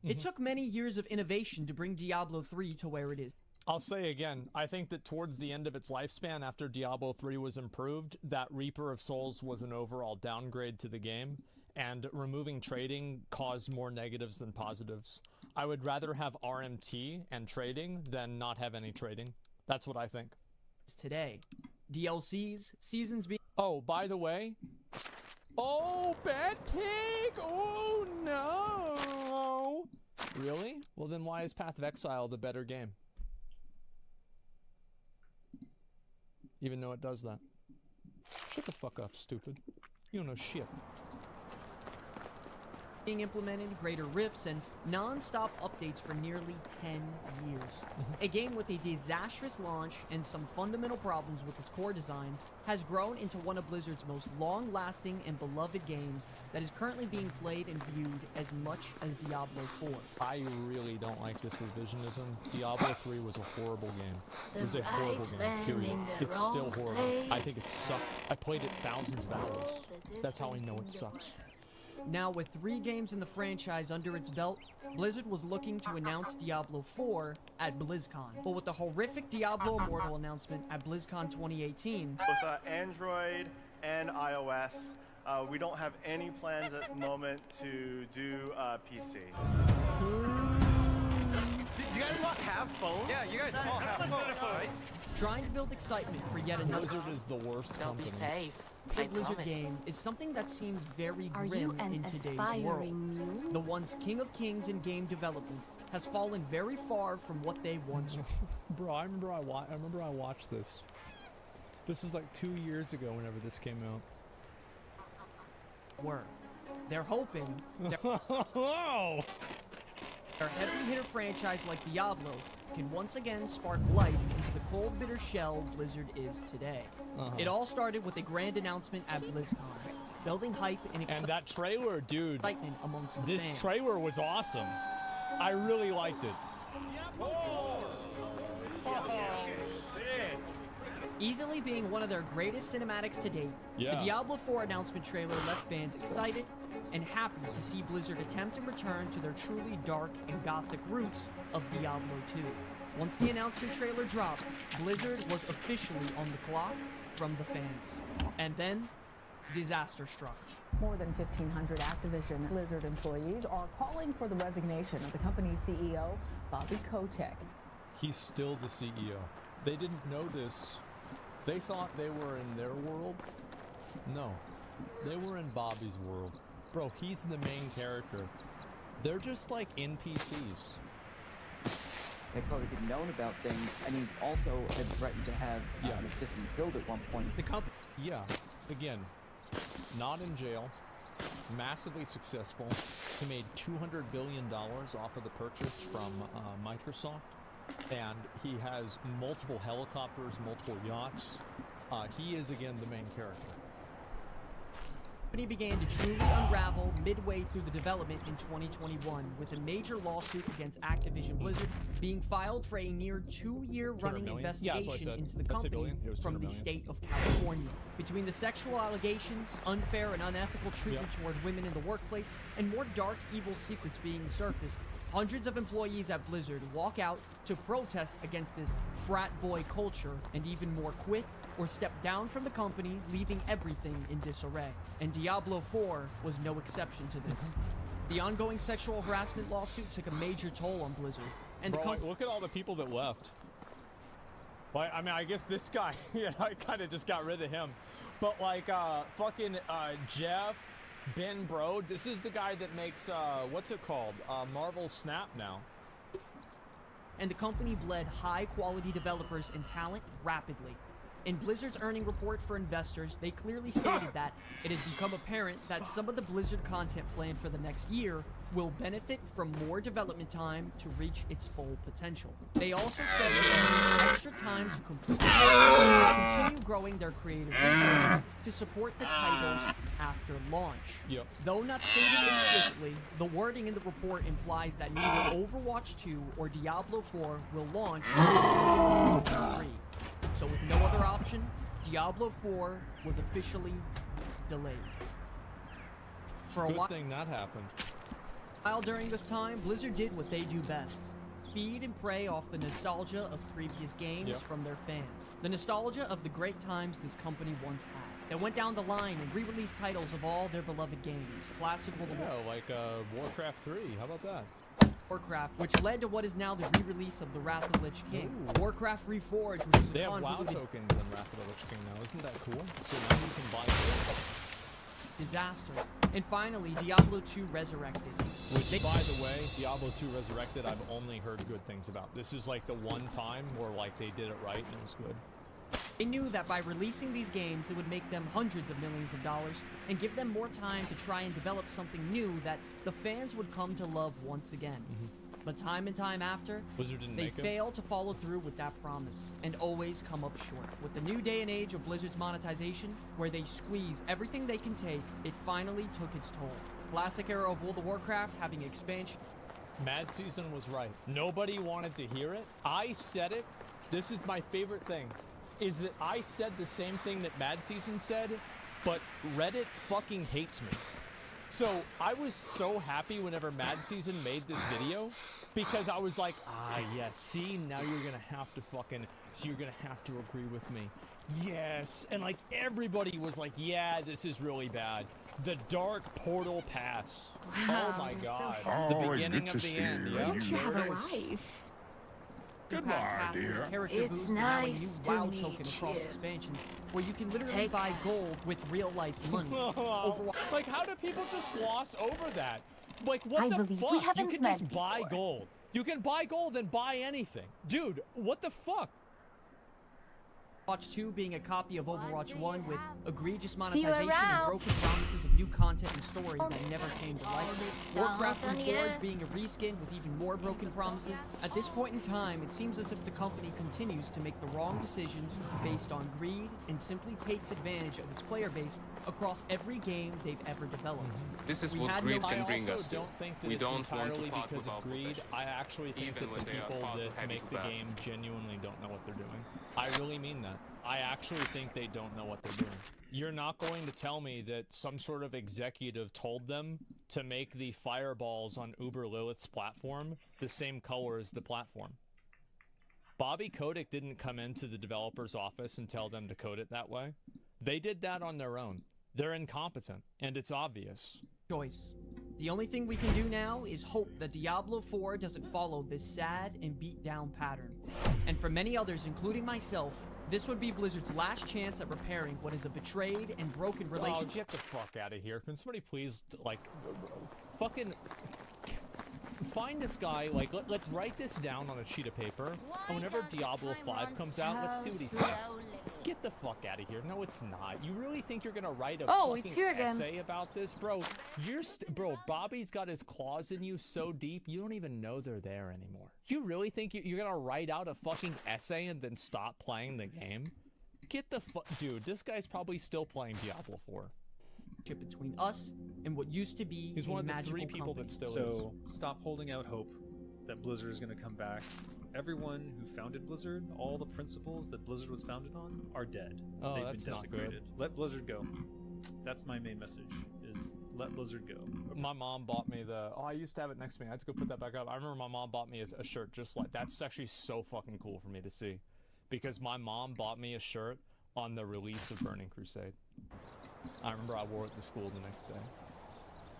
It took many years of innovation to bring Diablo 3 to where it is.
I'll say again, I think that towards the end of its lifespan after Diablo 3 was improved, that Reaper of Souls was an overall downgrade to the game, and removing trading caused more negatives than positives. I would rather have RMT and trading than not have any trading. That's what I think.
Today, DLCs, seasons being...
Oh, by the way... Oh, bad take! Oh, no! Really? Well, then why is Path of Exile the better game? Even though it does that. Shut the fuck up, stupid. You don't know shit.
Being implemented, greater rifts, and non-stop updates for nearly 10 years. A game with a disastrous launch and some fundamental problems with its core design has grown into one of Blizzard's most long-lasting and beloved games that is currently being played and viewed as much as Diablo 4.
I really don't like this revisionism. Diablo 3 was a horrible game. It was a horrible game, period. It's still horrible. I think it sucked. I played it thousands of hours. That's how I know it sucks.
Now, with 3 games in the franchise under its belt, Blizzard was looking to announce Diablo 4 at BlizzCon. But with the horrific Diablo Immortal announcement at BlizzCon 2018...
With Android and iOS, we don't have any plans at the moment to do PC. You guys want half phone?
Yeah, you guys all have phone, right?
Trying to build excitement for yet another...
Blizzard is the worst company.
Be safe.
The Blizzard game is something that seems very grim in today's world. The once king of kings in game development has fallen very far from what they once were.
Bro, I remember I watched this. This was like 2 years ago whenever this came out.
They're hoping their heavy hitter franchise like Diablo can once again spark life into the cold, bitter shell Blizzard is today. It all started with a grand announcement at BlizzCon, building hype and excitement.
And that trailer, dude,
amongst the
this
fans.
trailer was awesome. I really liked it.
Easily being one of their greatest cinematics to date,
Yeah.
the Diablo 4 announcement trailer left fans excited and happy to see Blizzard attempt to return to their truly dark and gothic roots of Diablo 2. Once the announcement trailer dropped, Blizzard was officially on the clock from the fans. And then, disaster struck.
More than 1,500 Activision Blizzard employees are calling for the resignation of the company's CEO, Bobby Kotick.
He's still the CEO. They didn't know this. They thought they were in their world. No, they were in Bobby's world. Bro, he's the main character. They're just like NPCs.
They probably could have known about things, and he also had threatened to have an assistant killed at one point.
The company, yeah, again, not in jail, massively successful. He made $200 billion off of the purchase from Microsoft, and he has multiple helicopters, multiple yachts. He is, again, the main character.
The company began to truly unravel midway through the development in 2021, with a major lawsuit against Activision Blizzard being filed for a near 2-year running investigation into the company from the state of California. Between the sexual allegations, unfair and unethical treatment toward women in the workplace, and more dark, evil secrets being surfaced, hundreds of employees at Blizzard walk out to protest against this frat boy culture, and even more quit or step down from the company, leaving everything in disarray. And Diablo 4 was no exception to this. The ongoing sexual harassment lawsuit took a major toll on Blizzard, and
Bro, like, look at all the people that left. Like, I mean, I guess this guy, I kind of just got rid of him. But like, fucking Jeff, Ben Brode, this is the guy that makes, what's it called? Marvel Snap now.
And the company bled high-quality developers and talent rapidly. In Blizzard's earning report for investors, they clearly stated that it has become apparent that some of the Blizzard content planned for the next year will benefit from more development time to reach its full potential. They also said they need extra time to complete the game and continue growing their creative resources to support the titles after launch. Though not stated explicitly, the wording in the report implies that neither Overwatch 2 or Diablo 4 will launch until 2023. So with no other option, Diablo 4 was officially delayed. For a
Good
while,
thing that happened.
While during this time, Blizzard did what they do best. Feed and prey off the nostalgia of previous games from their fans. The nostalgia of the great times this company once had. They went down the line and re-released titles of all their beloved games. Classic World of Warcraft.
Like Warcraft 3, how about that?
Warcraft, which led to what is now the re-release of the Wrath of the Lich King. Warcraft Reforged, which is a
They have WoW
convoluted
tokens in Wrath of the Lich King now, isn't that cool? So now you can buy it.
disaster. And finally, Diablo 2 Resurrected.
Which, by the way, Diablo 2 Resurrected, I've only heard good things about. This is like the one time where like they did it right and it was good.
They knew that by releasing these games, it would make them hundreds of millions of dollars and give them more time to try and develop something new that the fans would come to love once again. But time and time after, they fail to follow through with that promise and always come up short. With the new day and age of Blizzard's monetization, where they squeeze everything they can take, it finally took its toll. Classic era of World of Warcraft having expansion.
Mad Season was right. Nobody wanted to hear it. I said it. This is my favorite thing. Is that I said the same thing that Mad Season said, but Reddit fucking hates me. So I was so happy whenever Mad Season made this video, because I was like, yeah, see, now you're gonna have to fucking, so you're gonna have to agree with me. Yes, and like everybody was like, yeah, this is really bad. The Dark Portal Pass.
Wow,
oh my
you're so
god.
happy.
The
Always
beginning
good
of
to
the
see
end.
you.
Yeah,
Don't you have
there
a
it is.
life?
Goodbye, dear.
It's nice to meet token across expansions, where you can literally buy gold with real life money.
Like, how do people just gloss over that? Like, what
I
the
believe
fuck?
we
You
haven't
can
met
just buy
before.
gold. You can buy gold and buy anything. Dude, what the fuck?
Overwatch 2 being a copy of Overwatch 1 with egregious
See you
monetization and
around.
broken promises of new content and story that never came to life. Warcraft Reforged being a reskin with even more broken promises. At this point in time, it seems as if the company continues to make the wrong decisions based on greed and simply takes advantage of its player base across every game they've ever developed.
This is
We
what
had
greed
no-
can bring
I
us
also
to.
don't think that
We
it's
don't want to
entirely
part
because
with
of
our
greed.
possessions,
I actually think
even
that
when
the
they are
people
far too
that
heavy
make
to
the
bear.
game genuinely don't know what they're doing. I really mean that. I actually think they don't know what they're doing. You're not going to tell me that some sort of executive told them to make the fireballs on Uber Lilith's platform the same color as the platform. Bobby Kotick didn't come into the developer's office and tell them to code it that way. They did that on their own. They're incompetent, and it's obvious.
Choice. The only thing we can do now is hope that Diablo 4 doesn't follow this sad and beat down pattern. And for many others, including myself, this would be Blizzard's last chance at repairing what is a betrayed and broken relationship.
Oh, get the fuck out of here. Can somebody please, like, fucking find this guy, like, let's write this down on a sheet of paper, and whenever Diablo 5 comes out, let's see what he says. Get the fuck out of here. No, it's not. You really think you're gonna write a fucking essay about this? Bro, bro, Bobby's got his claws in you so deep, you don't even know they're there anymore. You really think you're gonna write out a fucking essay and then stop playing the game? Get the fuck... Dude, this guy's probably still playing Diablo 4.
between us and what used to be
He's
a
one of the
magical
3 people
company.
that still
So stop holding out hope that Blizzard is going to come back. Everyone who founded Blizzard, all the principles that Blizzard was founded on, are dead.
Oh,
They've
that's
been
not good.
desecrated. Let Blizzard go. That's my main message, is let Blizzard go.
My mom bought me the... Oh, I used to have it next to me. I had to go put that back up. I remember my mom bought me a shirt just like... That's actually so fucking cool for me to see. Because my mom bought me a shirt on the release of Burning Crusade. I remember I wore it to school the next day.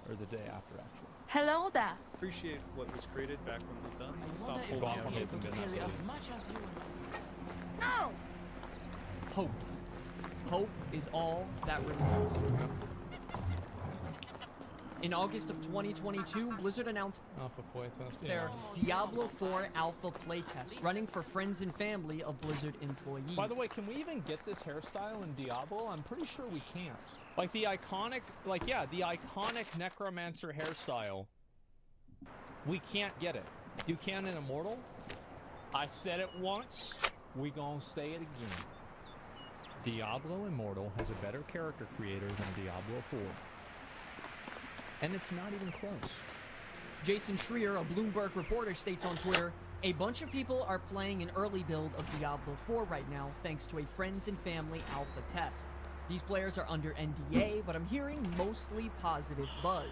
Or the day after, actually.
Hello there.
Appreciate what was created back when it was done. Stop
wonder if
holding
I'll
out
be
hope.
able to carry as much as you want.
No.
Hope. Hope is all that remains. In August of 2022, Blizzard announced
Alpha playtest.
their Diablo 4 alpha playtest, running for friends and family of Blizzard employees.
By the way, can we even get this hairstyle in Diablo? I'm pretty sure we can't. Like the iconic, the iconic Necromancer hairstyle. We can't get it. You can in Immortal. I said it once. We gonna say it again. Diablo Immortal has a better character creator than Diablo 4. And it's not even close.
Jason Schreier, a Bloomberg reporter, states on Twitter, "A bunch of people are playing an early build of Diablo 4 right now thanks to a friends and family alpha test. These players are under NDA, but I'm hearing mostly positive buzz."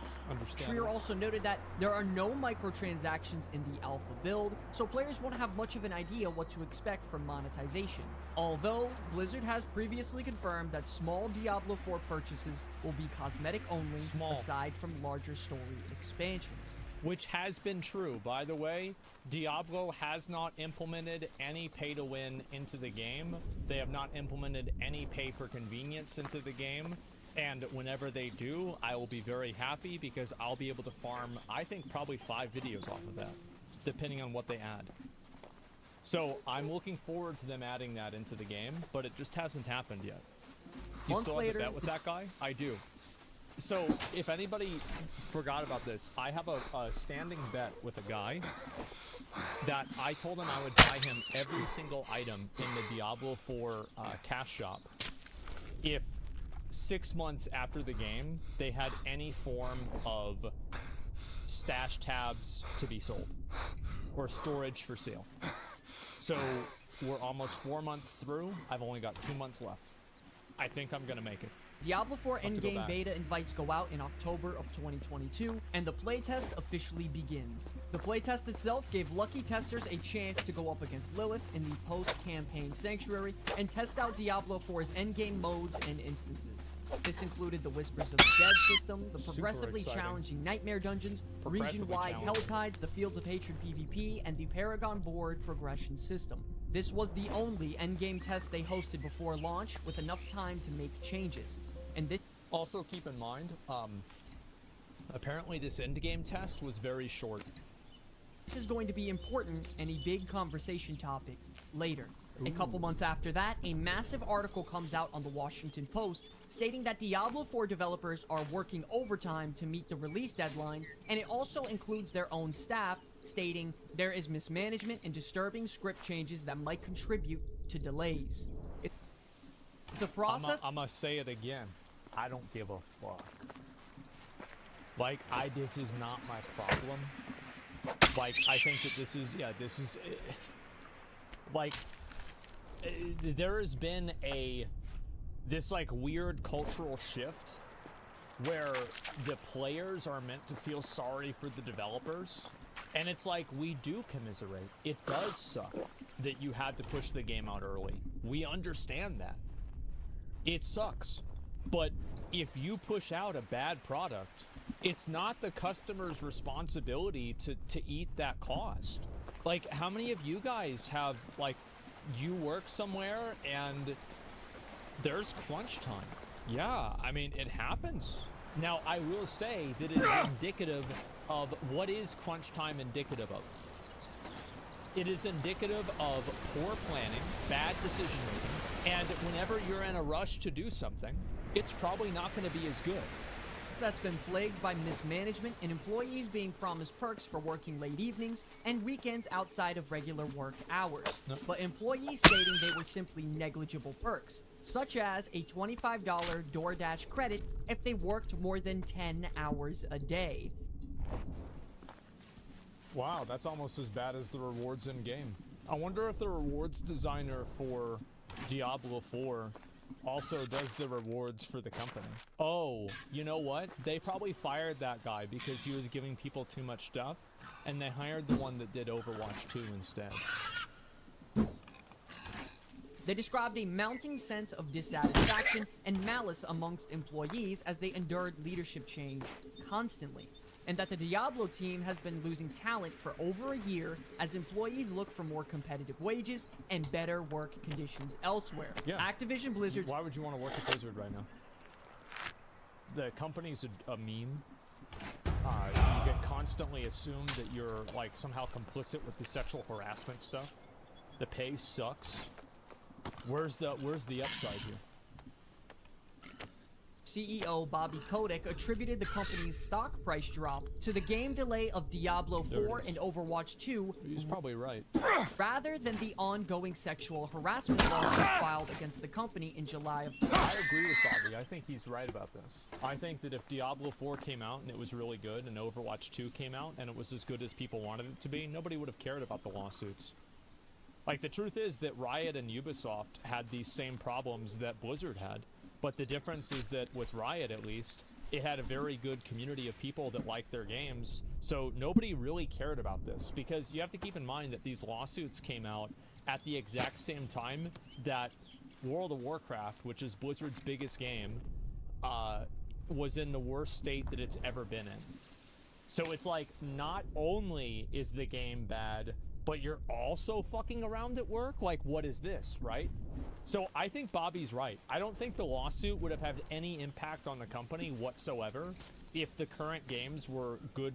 Schreier also noted that there are no microtransactions in the alpha build, so players won't have much of an idea what to expect from monetization. Although, Blizzard has previously confirmed that small Diablo 4 purchases will be cosmetic only, aside from larger story expansions.
Which has been true. By the way, Diablo has not implemented any pay-to-win into the game. They have not implemented any pay-for-convenience into the game. And whenever they do, I will be very happy because I'll be able to farm, I think, probably 5 videos off of that, depending on what they add. So I'm looking forward to them adding that into the game, but it just hasn't happened yet. You
Months
still have
later,
to bet with that guy? I do. So, if anybody forgot about this, I have a standing bet with a guy that I told him I would buy him every single item in the Diablo 4 cash shop if 6 months after the game, they had any form of stash tabs to be sold or storage for sale. So, we're almost 4 months through. I've only got 2 months left. I think I'm going to make it.
Diablo 4
I'll have to go
endgame
back.
beta invites go out in October of 2022, and the playtest officially begins. The playtest itself gave lucky testers a chance to go up against Lilith in the post-campaign Sanctuary and test out Diablo 4's endgame modes and instances. This included the Whispers of the Dead system, the progressively
exciting.
challenging Nightmare dungeons,
Progressively
region-wide
challenging.
Helltides, the Fields of Hatred PvP, and the Paragon board progression system. This was the only endgame test they hosted before launch, with enough time to make changes. And this
Also, keep in mind, apparently this endgame test was very short.
This is going to be important and a big conversation topic later. A couple months after that, a massive article comes out on the Washington Post stating that Diablo 4 developers are working overtime to meet the release deadline, and it also includes their own staff, stating there is mismanagement and disturbing script changes that might contribute to delays. It's a process.
I'm gonna say it again. I don't give a fuck. Like, this is not my problem. Like, I think that this is, there has been this weird cultural shift where the players are meant to feel sorry for the developers. And it's like, we do commiserate. It does suck that you had to push the game out early. We understand that. It sucks. But if you push out a bad product, it's not the customer's responsibility to eat that cost. Like, how many of you guys have, you work somewhere and there's crunch time? Yeah, I mean, it happens. Now, I will say that it is indicative of what is crunch time indicative of. It is indicative of poor planning, bad decision making, and whenever you're in a rush to do something, it's probably not going to be as good.
That's been plagued by mismanagement and employees being promised perks for working late evenings and weekends outside of regular work hours, but employees stating they were simply negligible perks. such as a $25 DoorDash credit if they worked more than 10 hours a day.
Wow, that's almost as bad as the rewards in game. I wonder if the rewards designer for Diablo 4 also does the rewards for the company. Oh, you know what? They probably fired that guy because he was giving people too much stuff, and they hired the one that did Overwatch 2 instead.
They described a mounting sense of dissatisfaction and malice amongst employees as they endured leadership change constantly, and that the Diablo team has been losing talent for over a year as employees look for more competitive wages and better work conditions elsewhere.
Yeah.
Activision Blizzard's...
Why would you want to work at Blizzard right now? The company's a meme. You get constantly assumed that you're like somehow complicit with the sexual harassment stuff. The pay sucks. Where's the upside here?
CEO Bobby Kotick attributed the company's stock price drop to the game delay of Diablo 4 and Overwatch 2.
He's probably right.
Rather than the ongoing sexual harassment lawsuit filed against the company in July of...
I agree with Bobby. I think he's right about this. I think that if Diablo 4 came out and it was really good and Overwatch 2 came out and it was as good as people wanted it to be, nobody would have cared about the lawsuits. Like, the truth is that Riot and Ubisoft had these same problems that Blizzard had. But the difference is that with Riot, at least, it had a very good community of people that liked their games. So nobody really cared about this, because you have to keep in mind that these lawsuits came out at the exact same time that World of Warcraft, which is Blizzard's biggest game, was in the worst state that it's ever been in. So it's like, not only is the game bad, but you're also fucking around at work? Like, what is this, right? So I think Bobby's right. I don't think the lawsuit would have had any impact on the company whatsoever if the current games were good.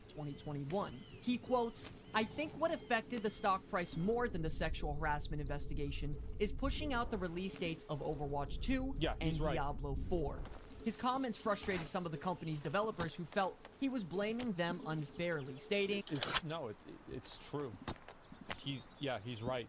2021. He quotes, "I think what affected the stock price more than the sexual harassment investigation is pushing out the release dates of Overwatch 2 and Diablo 4. His comments frustrated some of the company's developers who felt he was blaming them unfairly, stating,
It's true. He's right.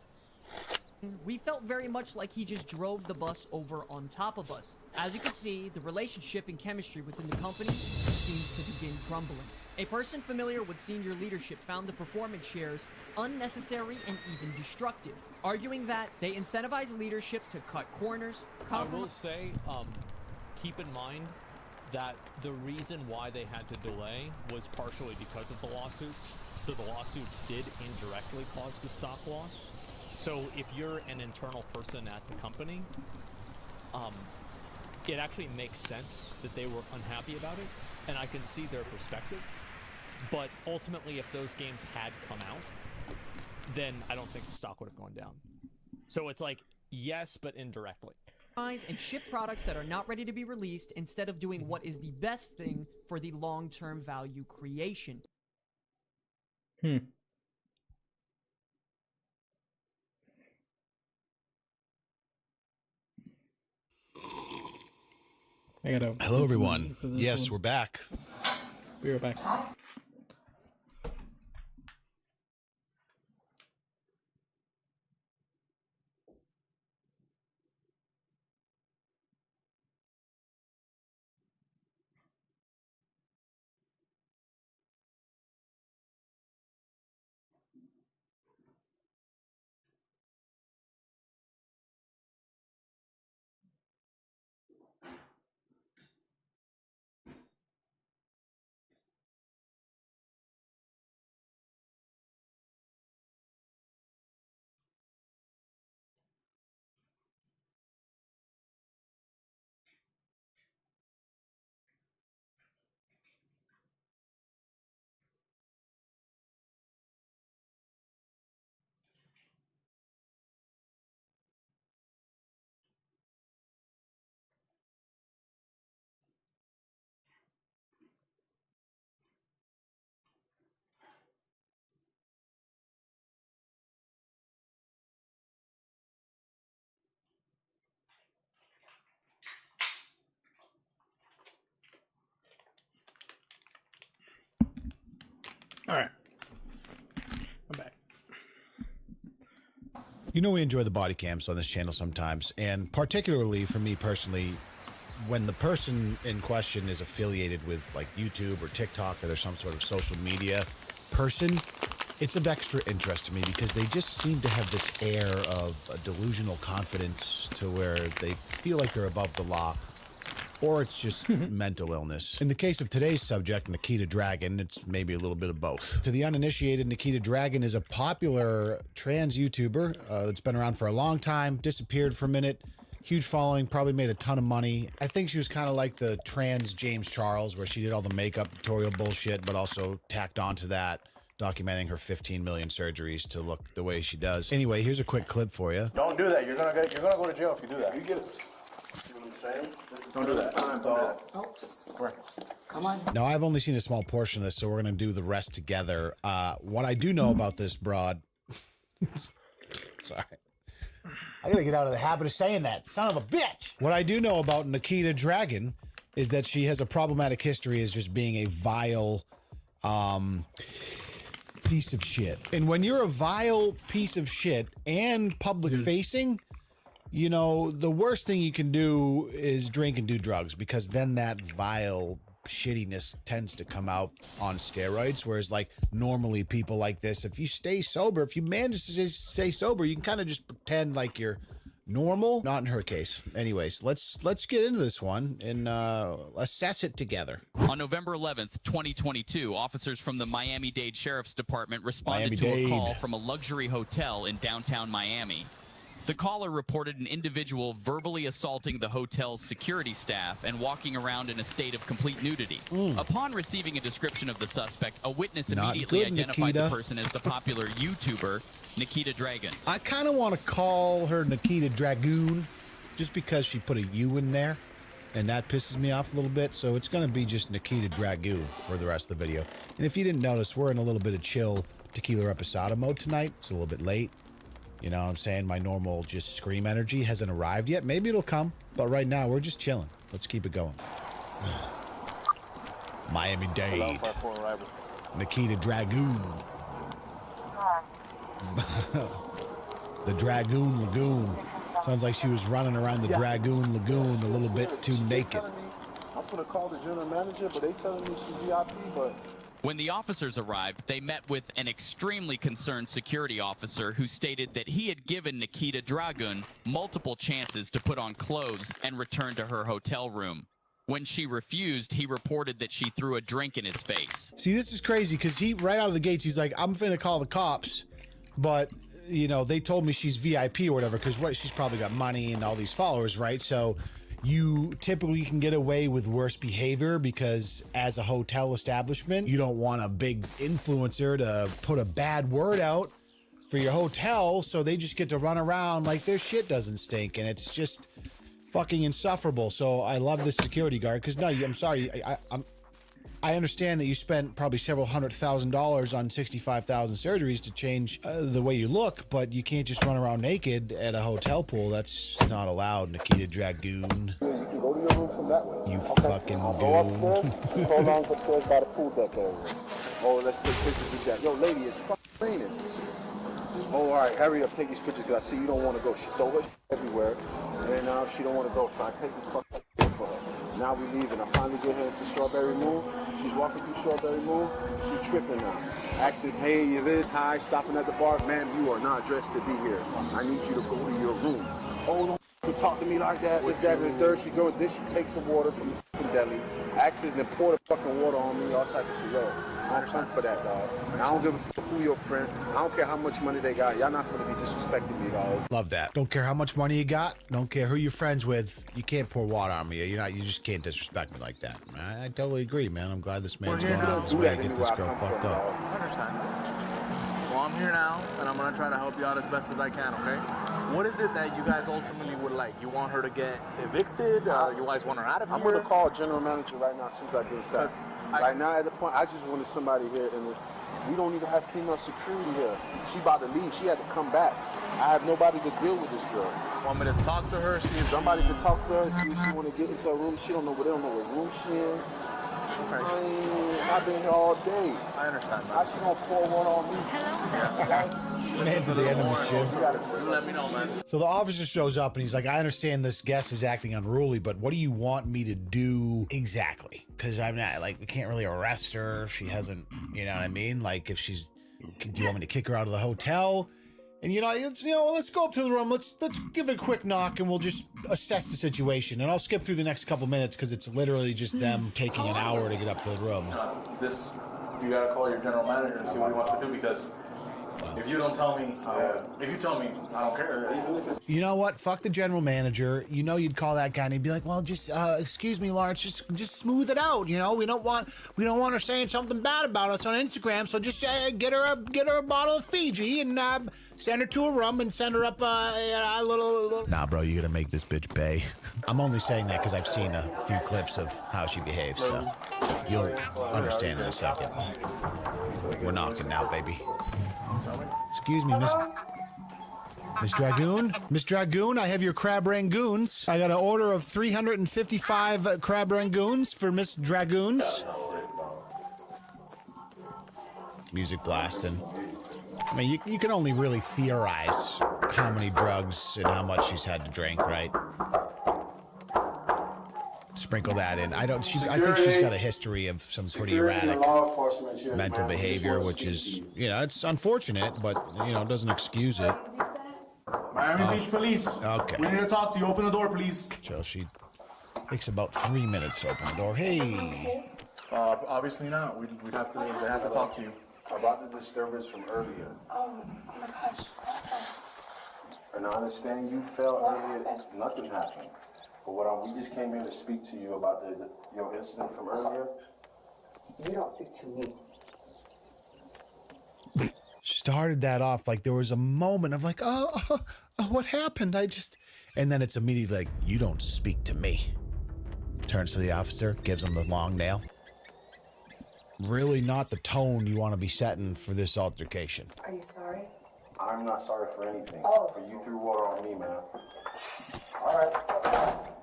We felt very much like he just drove the bus over on top of us. As you can see, the relationship and chemistry within the company seems to begin crumbling. A person familiar with senior leadership found the performance shares unnecessary and even destructive, arguing that they incentivize leadership to cut corners,
I will say, keep in mind that the reason why they had to delay was partially because of the lawsuits. So the lawsuits did indirectly cause the stock loss. So if you're an internal person at the company, it actually makes sense that they were unhappy about it, and I can see their perspective. But ultimately, if those games had come out, then I don't think the stock would have gone down. So it's like, yes, but indirectly.
And ship products that are not ready to be released instead of doing what is the best thing for the long-term value creation.
Hello, everyone. Yes, we're back.
We are back. All right. I'm back.
You know we enjoy the body cams on this channel sometimes, and particularly for me personally, when the person in question is affiliated with like YouTube or TikTok or there's some sort of social media person, it's of extra interest to me because they just seem to have this air of a delusional confidence to where they feel like they're above the law, or it's just mental illness. In the case of today's subject, Nikita Dragon, it's maybe a little bit of both. To the uninitiated, Nikita Dragon is a popular trans YouTuber that's been around for a long time, disappeared for a minute, huge following, probably made a ton of money. I think she was kind of like the trans James Charles, where she did all the makeup tutorial bullshit, but also tacked onto that, documenting her 15 million surgeries to look the way she does. Anyway, here's a quick clip for you.
Don't do that. You're gonna go to jail if you do that. You get it. You know what I'm saying? Don't do that. Don't do that. Oh. Come on.
Now, I've only seen a small portion of this, so we're going to do the rest together. What I do know about this broad... Sorry. I gotta get out of the habit of saying that. Son of a bitch! What I do know about Nikita Dragon is that she has a problematic history as just being a vile... piece of shit. And when you're a vile piece of shit and public facing, you know, the worst thing you can do is drink and do drugs, because then that vile shittiness tends to come out on steroids. Whereas like normally people like this, if you stay sober, if you manage to just stay sober, you can kind of just pretend like you're normal. Not in her case. Anyways, let's get into this one and assess it together.
On November 11th, 2022, officers from the Miami-Dade Sheriff's Department responded to a call from a luxury hotel in downtown Miami. The caller reported an individual verbally assaulting the hotel's security staff and walking around in a state of complete nudity. Upon receiving a description of the suspect, a witness immediately identified the person as the popular YouTuber Nikita Dragon.
I kind of want to call her Nikita Dragoon just because she put a U in there, and that pisses me off a little bit. So it's going to be just Nikita Dragoon for the rest of the video. And if you didn't notice, we're in a little bit of chill tequila reposado mode tonight. It's a little bit late. You know what I'm saying? My normal just scream energy hasn't arrived yet. Maybe it'll come, but right now we're just chilling. Let's keep it going. Miami-Dade. Nikita Dragoon. The Dragoon Lagoon. Sounds like she was running around the Dragoon Lagoon a little bit too naked.
I'm gonna call the general manager, but they telling me she's VIP, but...
When the officers arrived, they met with an extremely concerned security officer who stated that he had given Nikita Dragun multiple chances to put on clothes and return to her hotel room. When she refused, he reported that she threw a drink in his face.
See, this is crazy because he, right out of the gates, he's like, I'm finna call the cops, but, you know, they told me she's VIP or whatever, because what, she's probably got money and all these followers, right? So you typically can get away with worse behavior because as a hotel establishment, you don't want a big influencer to put a bad word out for your hotel, so they just get to run around like their shit doesn't stink, and it's just fucking insufferable. So I love this security guard because, no, I'm sorry, I understand that you spent probably several $100,000 on 65,000 surgeries to change the way you look, but you can't just run around naked at a hotel pool. That's not allowed, Nikita Dragoon.
You can go to your room from that way.
You fucking
I'll
goon.
go upstairs. Hold on upstairs by the pool deck area. Oh, let's take pictures. This guy. Yo, lady, it's fucking raining. Oh, all right, hurry up, take these pictures because I see you don't want to go. She throw her everywhere, and now she don't want to go. So I take this fucking for her. Now we leaving. I finally get her into Strawberry Moon. She's walking through Strawberry Moon. She tripping now. Asking, hey, you this? Hi, stopping at the bar. Ma'am, you are not dressed to be here. I need you to go to your room. Oh, don't talk to me like that. This, that, and the third. She go, then she takes some water from the fucking deli. Asks and then pour the fucking water on me. All type of shit. Yo, I don't come for that, dog. And I don't give a fuck who your friend. I don't care how much money they got. Y'all not gonna be disrespecting me, dog.
Love that. Don't care how much money you got. Don't care who you're friends with. You can't pour water on me. You just can't disrespect me like that. I totally agree, man. I'm glad this man's going out his way to get this girl fucked up.
I understand. Well, I'm here now, and I'm gonna try to help you out as best as I can, okay? What is it that you guys ultimately would like? You want her to get evicted? You guys want her out of here?
I'm gonna call general manager right now as soon as I get inside. Right now, at the point, I just wanted somebody here, and we don't even have female security here. She about to leave. She had to come back. I have nobody to deal with this girl.
Want me to talk to her? See if
somebody can talk to her. See if she want to get into a room. She don't know. They don't know what room she in.
Okay.
I mean, I've been here all day.
I understand.
How she gonna pour one on me?
Hello.
Man's at the end of the shift.
You let me know, man.
So the officer shows up and he's like, I understand this guest is acting unruly, but what do you want me to do exactly? Because I'm not, like, we can't really arrest her if she hasn't, you know what I mean? Like, if she's, do you want me to kick her out of the hotel? And, let's go up to the room. Let's give it a quick knock and we'll just assess the situation. And I'll skip through the next couple minutes because it's literally just them taking an hour to get up to the room.
You gotta call your general manager and see what he wants to do, because if you don't tell me, if you tell me, I don't care.
You know what? Fuck the general manager. You know you'd call that guy and he'd be like, "Well, just excuse me, Lawrence, just smooth it out. You know, we don't want her saying something bad about us on Instagram. So just get her a bottle of Fiji and send her to a room and send her up a little." Nah, bro, you gotta make this bitch pay. I'm only saying that because I've seen a few clips of how she behaves, so you'll understand in a second. We're knocking now, baby. Excuse me, Miss Dragoon? Miss Dragoon, I have your crab rangoons. I got an order of 355 crab rangoons for Miss Dragoons. Music blasting. I mean, you can only really theorize how many drugs and how much she's had to drink, right? Sprinkle that in. I think she's got a history of some pretty erratic mental behavior, which is, it's unfortunate, but, it doesn't excuse it.
Miami Beach Police.
Okay.
We need to talk to you. Open the door, please.
So she takes about 3 minutes to open the door. Hey.
Obviously not. They have to talk to you.
About the disturbance from earlier.
Oh my gosh.
And I understand you felt earlier, nothing happened. But we just came here to speak to you about your incident from earlier.
You don't speak to me.
Started that off like there was a moment of like, oh, what happened? And then it's immediately like, you don't speak to me. Turns to the officer, gives him the long nail. Really not the tone you want to be setting for this altercation.
Are you sorry?
I'm not sorry for anything.
Oh.
For you threw water on me, man. All right.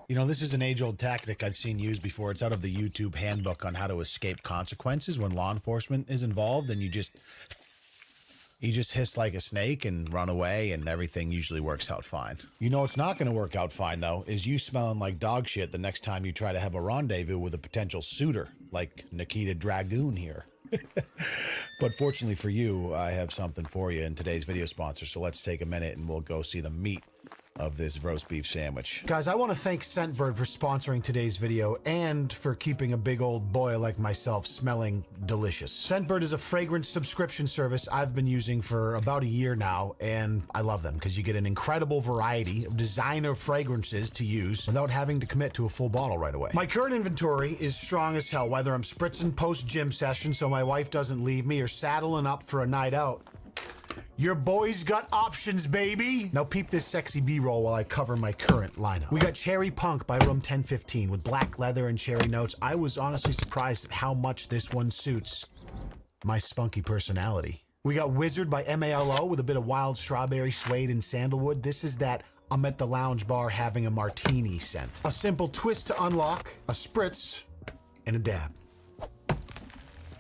This is an age-old tactic I've seen used before. It's out of the YouTube handbook on how to escape consequences when law enforcement is involved, and you just hiss like a snake and run away, and everything usually works out fine. What's not going to work out fine, though, is you smelling like dog shit the next time you try to have a rendezvous with a potential suitor, like Nikita Dragoon here. But fortunately for you, I have something for you in today's video sponsor, so let's take a minute and we'll go see the meat of this roast beef sandwich. Guys, I want to thank Scentbird for sponsoring today's video and for keeping a big old boy like myself smelling delicious. Scentbird is a fragrance subscription service I've been using for about a year now, and I love them because you get an incredible variety of designer fragrances to use without having to commit to a full bottle right away. My current inventory is strong as hell, whether I'm spritzing post-gym session so my wife doesn't leave me or saddling up for a night out. Your boy's got options, baby. Now peep this sexy B-roll while I cover my current lineup. We got Cherry Punk by Room 1015 with black leather and cherry notes. I was honestly surprised at how much this one suits my spunky personality. We got Wizard by MALO with a bit of wild strawberry, suede, and sandalwood. This is that I'm at the lounge bar having a martini scent. A simple twist to unlock, a spritz, and a dab.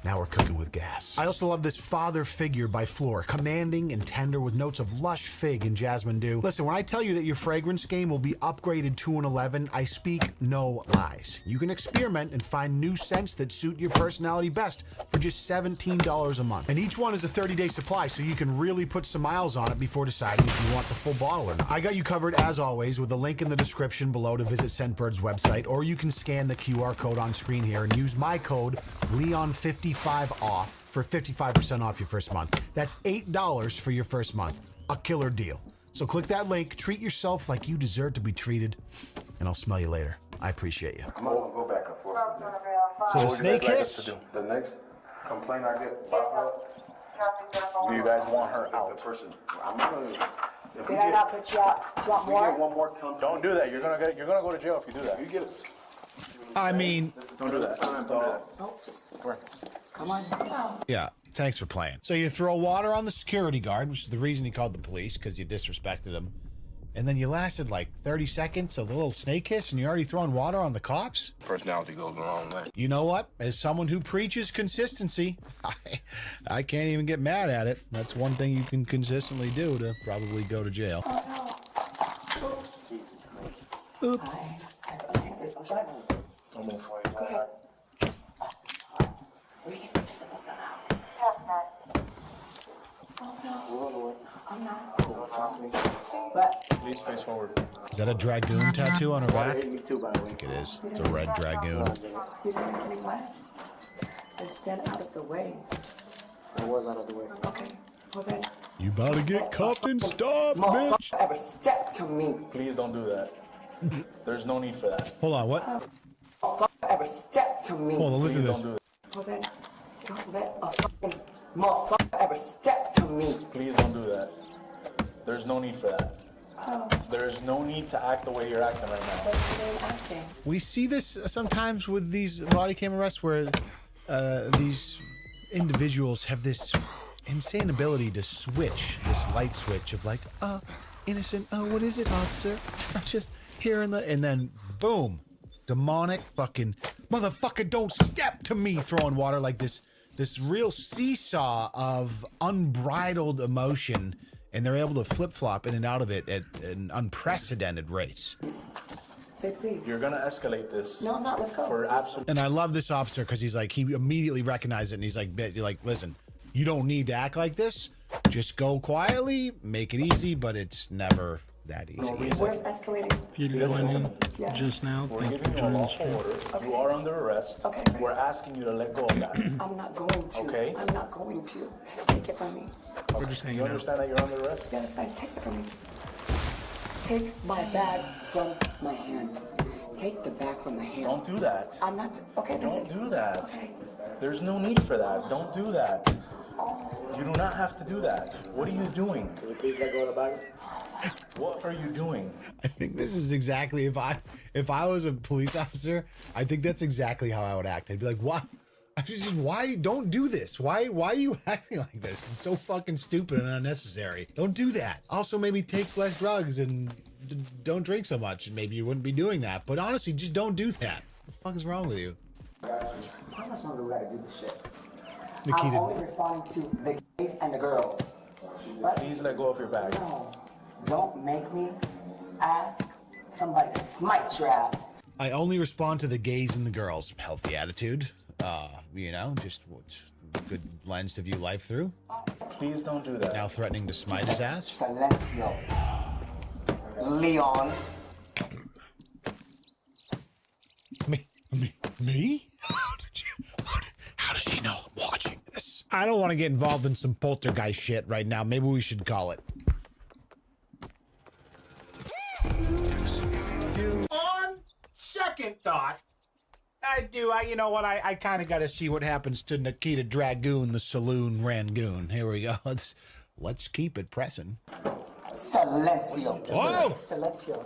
Now we're cooking with gas. I also love this Father Figure by Floor, commanding and tender with notes of lush fig and jasmine dew. Listen, when I tell you that your fragrance game will be upgraded to an 11, I speak no lies. You can experiment and find new scents that suit your personality best for just $17 a month. And each one is a 30-day supply, so you can really put some miles on it before deciding if you want the full bottle or not. I got you covered, as always, with a link in the description below to visit Scentbird's website, or you can scan the QR code on screen here and use my code LEON55 off for 55% off your first month. That's $8 for your first month. A killer deal. So click that link, treat yourself like you deserve to be treated, and I'll smell you later. I appreciate you.
I'm gonna go back and forth.
So the snake hiss?
The next complaint I get about her.
Do you guys want her out?
The person. I'm gonna.
Did I not put you out? Do you want more?
Get one more complaint.
Don't do that. You're gonna go to jail if you do that.
You get it.
I mean,
don't do that.
Come on.
yeah, thanks for playing. So you throw water on the security guard, which is the reason he called the police, because you disrespected him. And then you lasted like 30 seconds of the little snake kiss and you're already throwing water on the cops?
Personality goes the wrong way.
You know what? As someone who preaches consistency, I can't even get mad at it. That's one thing you can consistently do to probably go to jail. Oops.
I'll move for you. Go ahead. We can pictures of this now. Oh no. I'm not. Trust me. But
Please face forward.
Is that a dragoon tattoo on her back?
Me too, by the way.
I think it is. It's a red dragoon.
you're gonna make me what? And stand out of the way.
I was out of the way.
Okay. Well then.
You about to get cuffed and stopped, bitch.
Motherfucker ever step to me.
Please don't do that. There's no need for that.
Hold on, what?
Motherfucker ever step to me.
Hold on, listen to
Please
this.
don't do
Well then, don't let a fucking motherfucker ever step to me.
that. Please don't do that. There's no need for that.
Oh.
There's no need to act the way you're acting right now.
What's the name acting?
We see this sometimes with these body cam arrests where these individuals have this insane ability to switch, this light switch of like, innocent, what is it, officer? I'm just here in the, and then boom, demonic fucking motherfucker, don't step to me, throwing water like this real seesaw of unbridled emotion, and they're able to flip-flop in and out of it at an unprecedented rates.
Say please.
You're gonna escalate this.
No, I'm not. Let's go.
For absolute.
And I love this officer because he's like, he immediately recognized it, and he's like, you're like, listen, you don't need to act like this. Just go quietly, make it easy, but it's never that easy.
Where's escalating?
If you're joining just now,
We're
thank you
giving
for
you a
joining the
lawful
stream.
order. You are under arrest.
Okay.
We're asking you to let go of that.
I'm not going to.
Okay.
I'm not going to. Take it from me.
We're just hanging
You
out.
understand that you're under arrest?
Yeah, that's fine. Take it from me. Take my bag from my hand. Take the bag from my hand.
Don't do that.
I'm not. Okay, that's
Don't
it.
do that.
Okay.
There's no need for that. Don't do that. You do not have to do that. What are you doing?
Can you please let go of the bag?
What are you doing?
I think this is exactly, if I was a police officer, I think that's exactly how I would act. I'd be like, why? Why don't do this? Why are you acting like this? It's so fucking stupid and unnecessary. Don't do that. Also, maybe take less drugs and don't drink so much, and maybe you wouldn't be doing that. But honestly, just don't do that. What the fuck is wrong with you?
How much longer we gotta do this shit?
Nikita.
I'm only responding to the gays and the girls. But
Please let go of your bag.
no, don't make me ask somebody to smite your ass.
I only respond to the gays and the girls. Healthy attitude. You know, just good lens to view life through.
Please don't do that.
Now threatening to smite his ass.
Silencio. Leon.
Me? How does she know I'm watching this? I don't want to get involved in some poltergeist shit right now. Maybe we should call it. On second thought, you know what? I kind of got to see what happens to Nikita Dragoon, the saloon Rangoon. Here we go. Let's keep it pressing.
Silencio.
Whoa!
Silencio.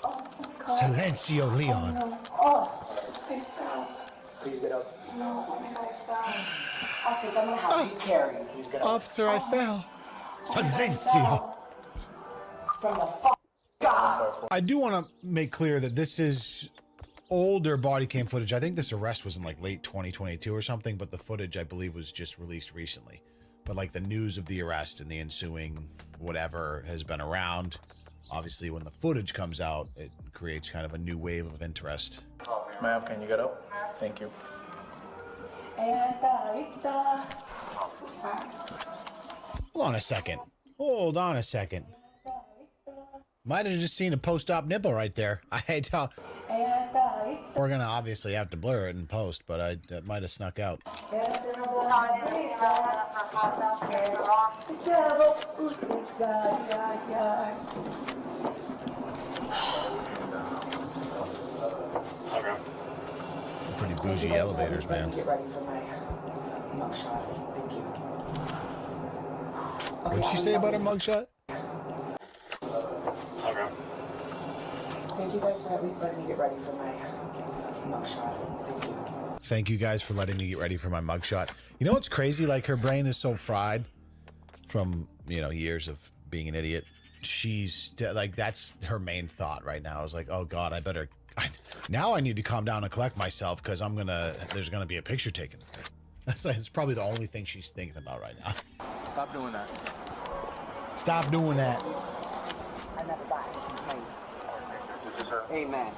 Oh my God.
Silencio, Leon.
Oh, no. Oh, I fell.
Please get up.
No, oh my God, I fell. I think I'm gonna have to be carried. Please get up.
Officer, I fell.
I
Silencio.
fell. From the fuck God.
I do want to make clear that this is older body cam footage. I think this arrest was in like late 2022 or something, but the footage I believe was just released recently. But like the news of the arrest and the ensuing whatever has been around. Obviously, when the footage comes out, it creates kind of a new wave of interest.
Ma'am, can you get up? Thank you.
Hold on a second. Hold on a second. Might have just seen a post-op nipple right there. I tell. We're gonna obviously have to blur it in post, but I might have snuck out. Some pretty bougie elevators, man.
Get ready for my mugshot. Thank you.
What'd she say about her mugshot?
Thank you guys for at least letting me get ready for my mugshot. Thank you.
Thank you guys for letting me get ready for my mugshot. You know what's crazy? Like, her brain is so fried from, you know, years of being an idiot. she's like, that's her main thought right now. Is like, oh God, now I need to calm down and collect myself because there's gonna be a picture taken of me. That's like, it's probably the only thing she's thinking about right now.
Stop doing that.
Stop doing that.
I never got any complaints. Amen.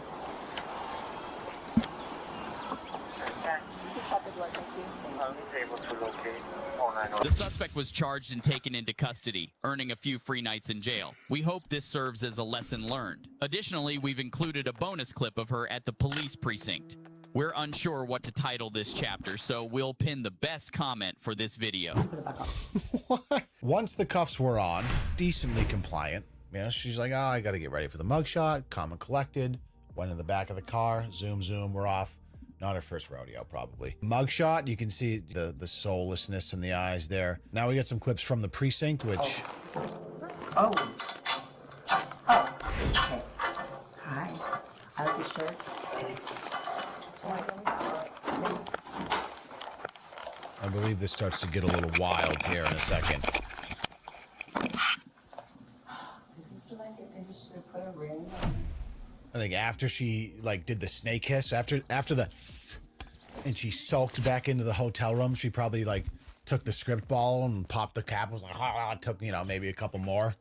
The suspect was charged and taken into custody, earning a few free nights in jail. We hope this serves as a lesson learned. Additionally, we've included a bonus clip of her at the police precinct. We're unsure what to title this chapter, so we'll pin the best comment for this video.
Once the cuffs were on, decently compliant, she's like, oh, I got to get ready for the mugshot, calm and collected, went in the back of the car, zoom, we're off. Not her first rodeo, probably. Mugshot, you can see the soullessness in the eyes there. Now we get some clips from the precinct, which...
Oh. Okay. Hi. I like your shirt.
I believe this starts to get a little wild here in a second. I think after she did the snake hiss, after the, and she sulked back into the hotel room, she probably took the script ball and popped the cap. Was like, took maybe a couple more.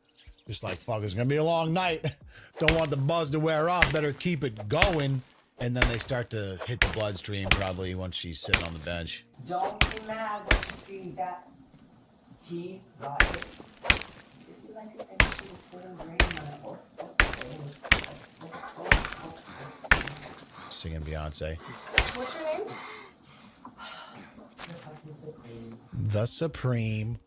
Just like, fuck, it's gonna be a long night. Don't want the buzz to wear off. Better keep it going. And then they start to hit the bloodstream probably once she's sitting on the bench.
Don't be mad when you see that he got it. If you like it, then you should put a ring on it.
Singing Beyonce.
What's your name?
The Supreme.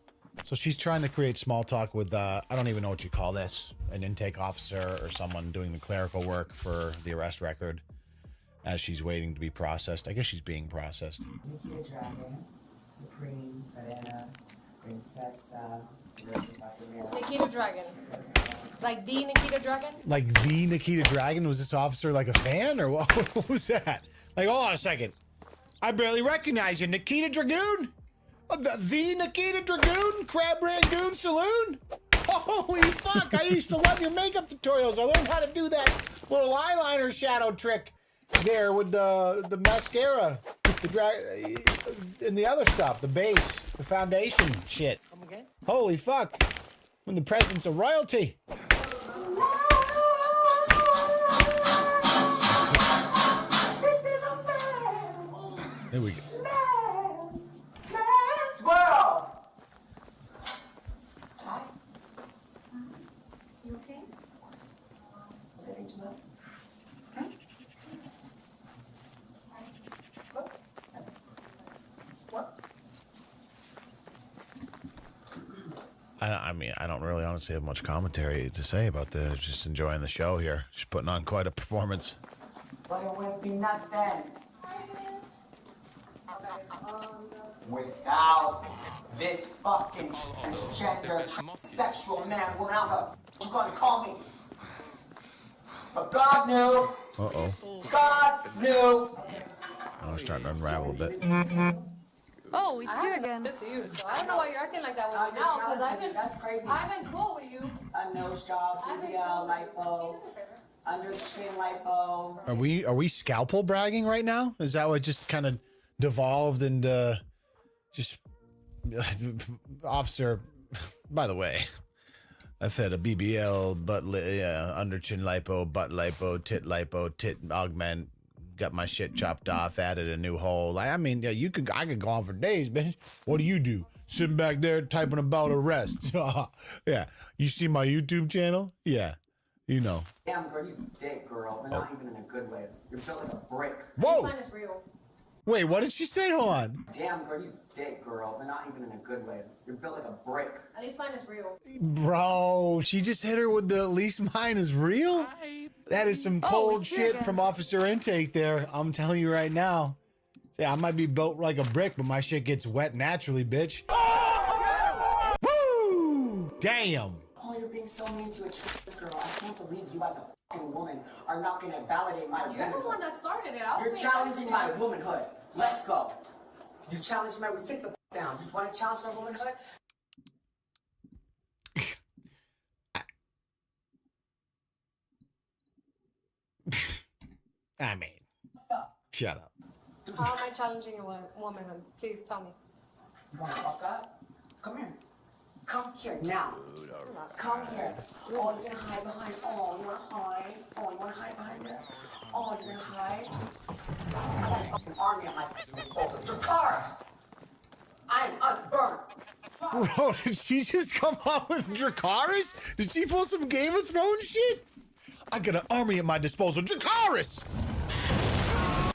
So she's trying to create small talk with, I don't even know what you call this, an intake officer or someone doing the clerical work for the arrest record as she's waiting to be processed. I guess she's being processed.
Nikita Dragon, Supreme, Serena, Princess,
Nikita Dragon. Like the Nikita Dragon?
Like the Nikita Dragon? Was this officer like a fan or what? What was that? Like, hold on a second. I barely recognize you. Nikita Dragoon? The Nikita Dragoon? Crab Rangoon Saloon? Holy fuck, I used to love your makeup tutorials. I learned how to do that little eyeliner shadow trick there with the mascara, and the other stuff, the base, the foundation shit. Holy fuck, I'm in the presence of royalty. There we go.
Man's world. Hi. You okay? Was anything too much? Huh? What?
I mean, I don't really honestly have much commentary to say about this. Just enjoying the show here. She's putting on quite a performance.
But it wouldn't be nothing without this fucking transgender sexual man. What I'm gonna call me? But God knew.
Uh-oh.
God knew.
Oh, it's starting to unravel a bit.
Oh, it's you again. Good to you. So I don't know why you're acting like that with me now, because
that's crazy.
I've been cool with you.
A nose job, BBL, lipo, under the chin lipo.
Are we scalpel bragging right now? Is that what just kind of devolved into just officer? By the way, I've had a BBL, under chin lipo, butt lipo, tit augment. Got my shit chopped off, added a new hole. I mean, yeah, I could go on for days, bitch. What do? Sitting back there typing about arrest. Yeah. You see my YouTube channel? Yeah. You know.
Damn, girl, you thick, girl, but not even in a good way. You're built like a brick.
Whoa.
This one is real.
Wait, what did she say? Hold on.
Damn, girl, you thick, girl, but not even in a good way. You're built like a brick.
At least mine is real.
Bro, she just hit her with the at least mine is real? That is some cold shit from Officer Intake there. I'm telling you right now. See, I might be built like a brick, but my shit gets wet naturally, bitch. Woo! Damn.
Oh, you're being so mean to a trans girl. I can't believe you as a fucking woman are not gonna validate my womanhood.
You're the one that started it.
You're challenging my womanhood. Let's go. You challenged my, sit the down. You want to challenge my womanhood?
I mean, shut up.
How am I challenging a womanhood? Please tell me.
You wanna fuck up? Come here. Come here now. Come here. Oh, you're gonna hide behind. Oh, you wanna hide? Oh, you wanna hide behind there? Oh, you're gonna hide? Listen, I got a fucking army at my disposal. Dracarys! I'm unburnt.
Bro, did she just come out with Dracarys? Did she pull some Game of Thrones shit? I got an army at my disposal. Dracarys!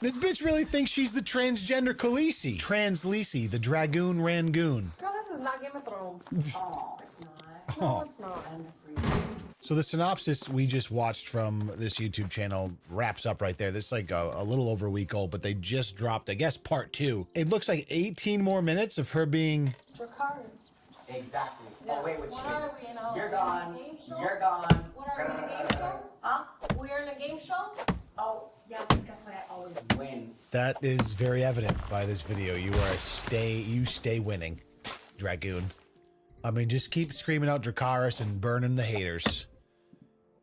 This bitch really thinks she's the transgender Khaleesi. Trans-Lisi, the Dragoon Rangoon.
Girl, this is not Game of Thrones.
Oh, it's not.
No, it's not.
So the synopsis we just watched from this YouTube channel wraps up right there. This is like a little over a week old, but they just dropped, I guess, part 2. It looks like 18 more minutes of her being...
Dracarys.
Exactly.
Yeah.
Away with
What
you.
are we,
You're gone. You're gone.
What are we in a game show?
Huh?
We're in a game show?
Oh, yeah, because guess what? I always win.
That is very evident by this video. You stay winning, Dragoon. I mean, just keep screaming out Dracarys and burning the haters.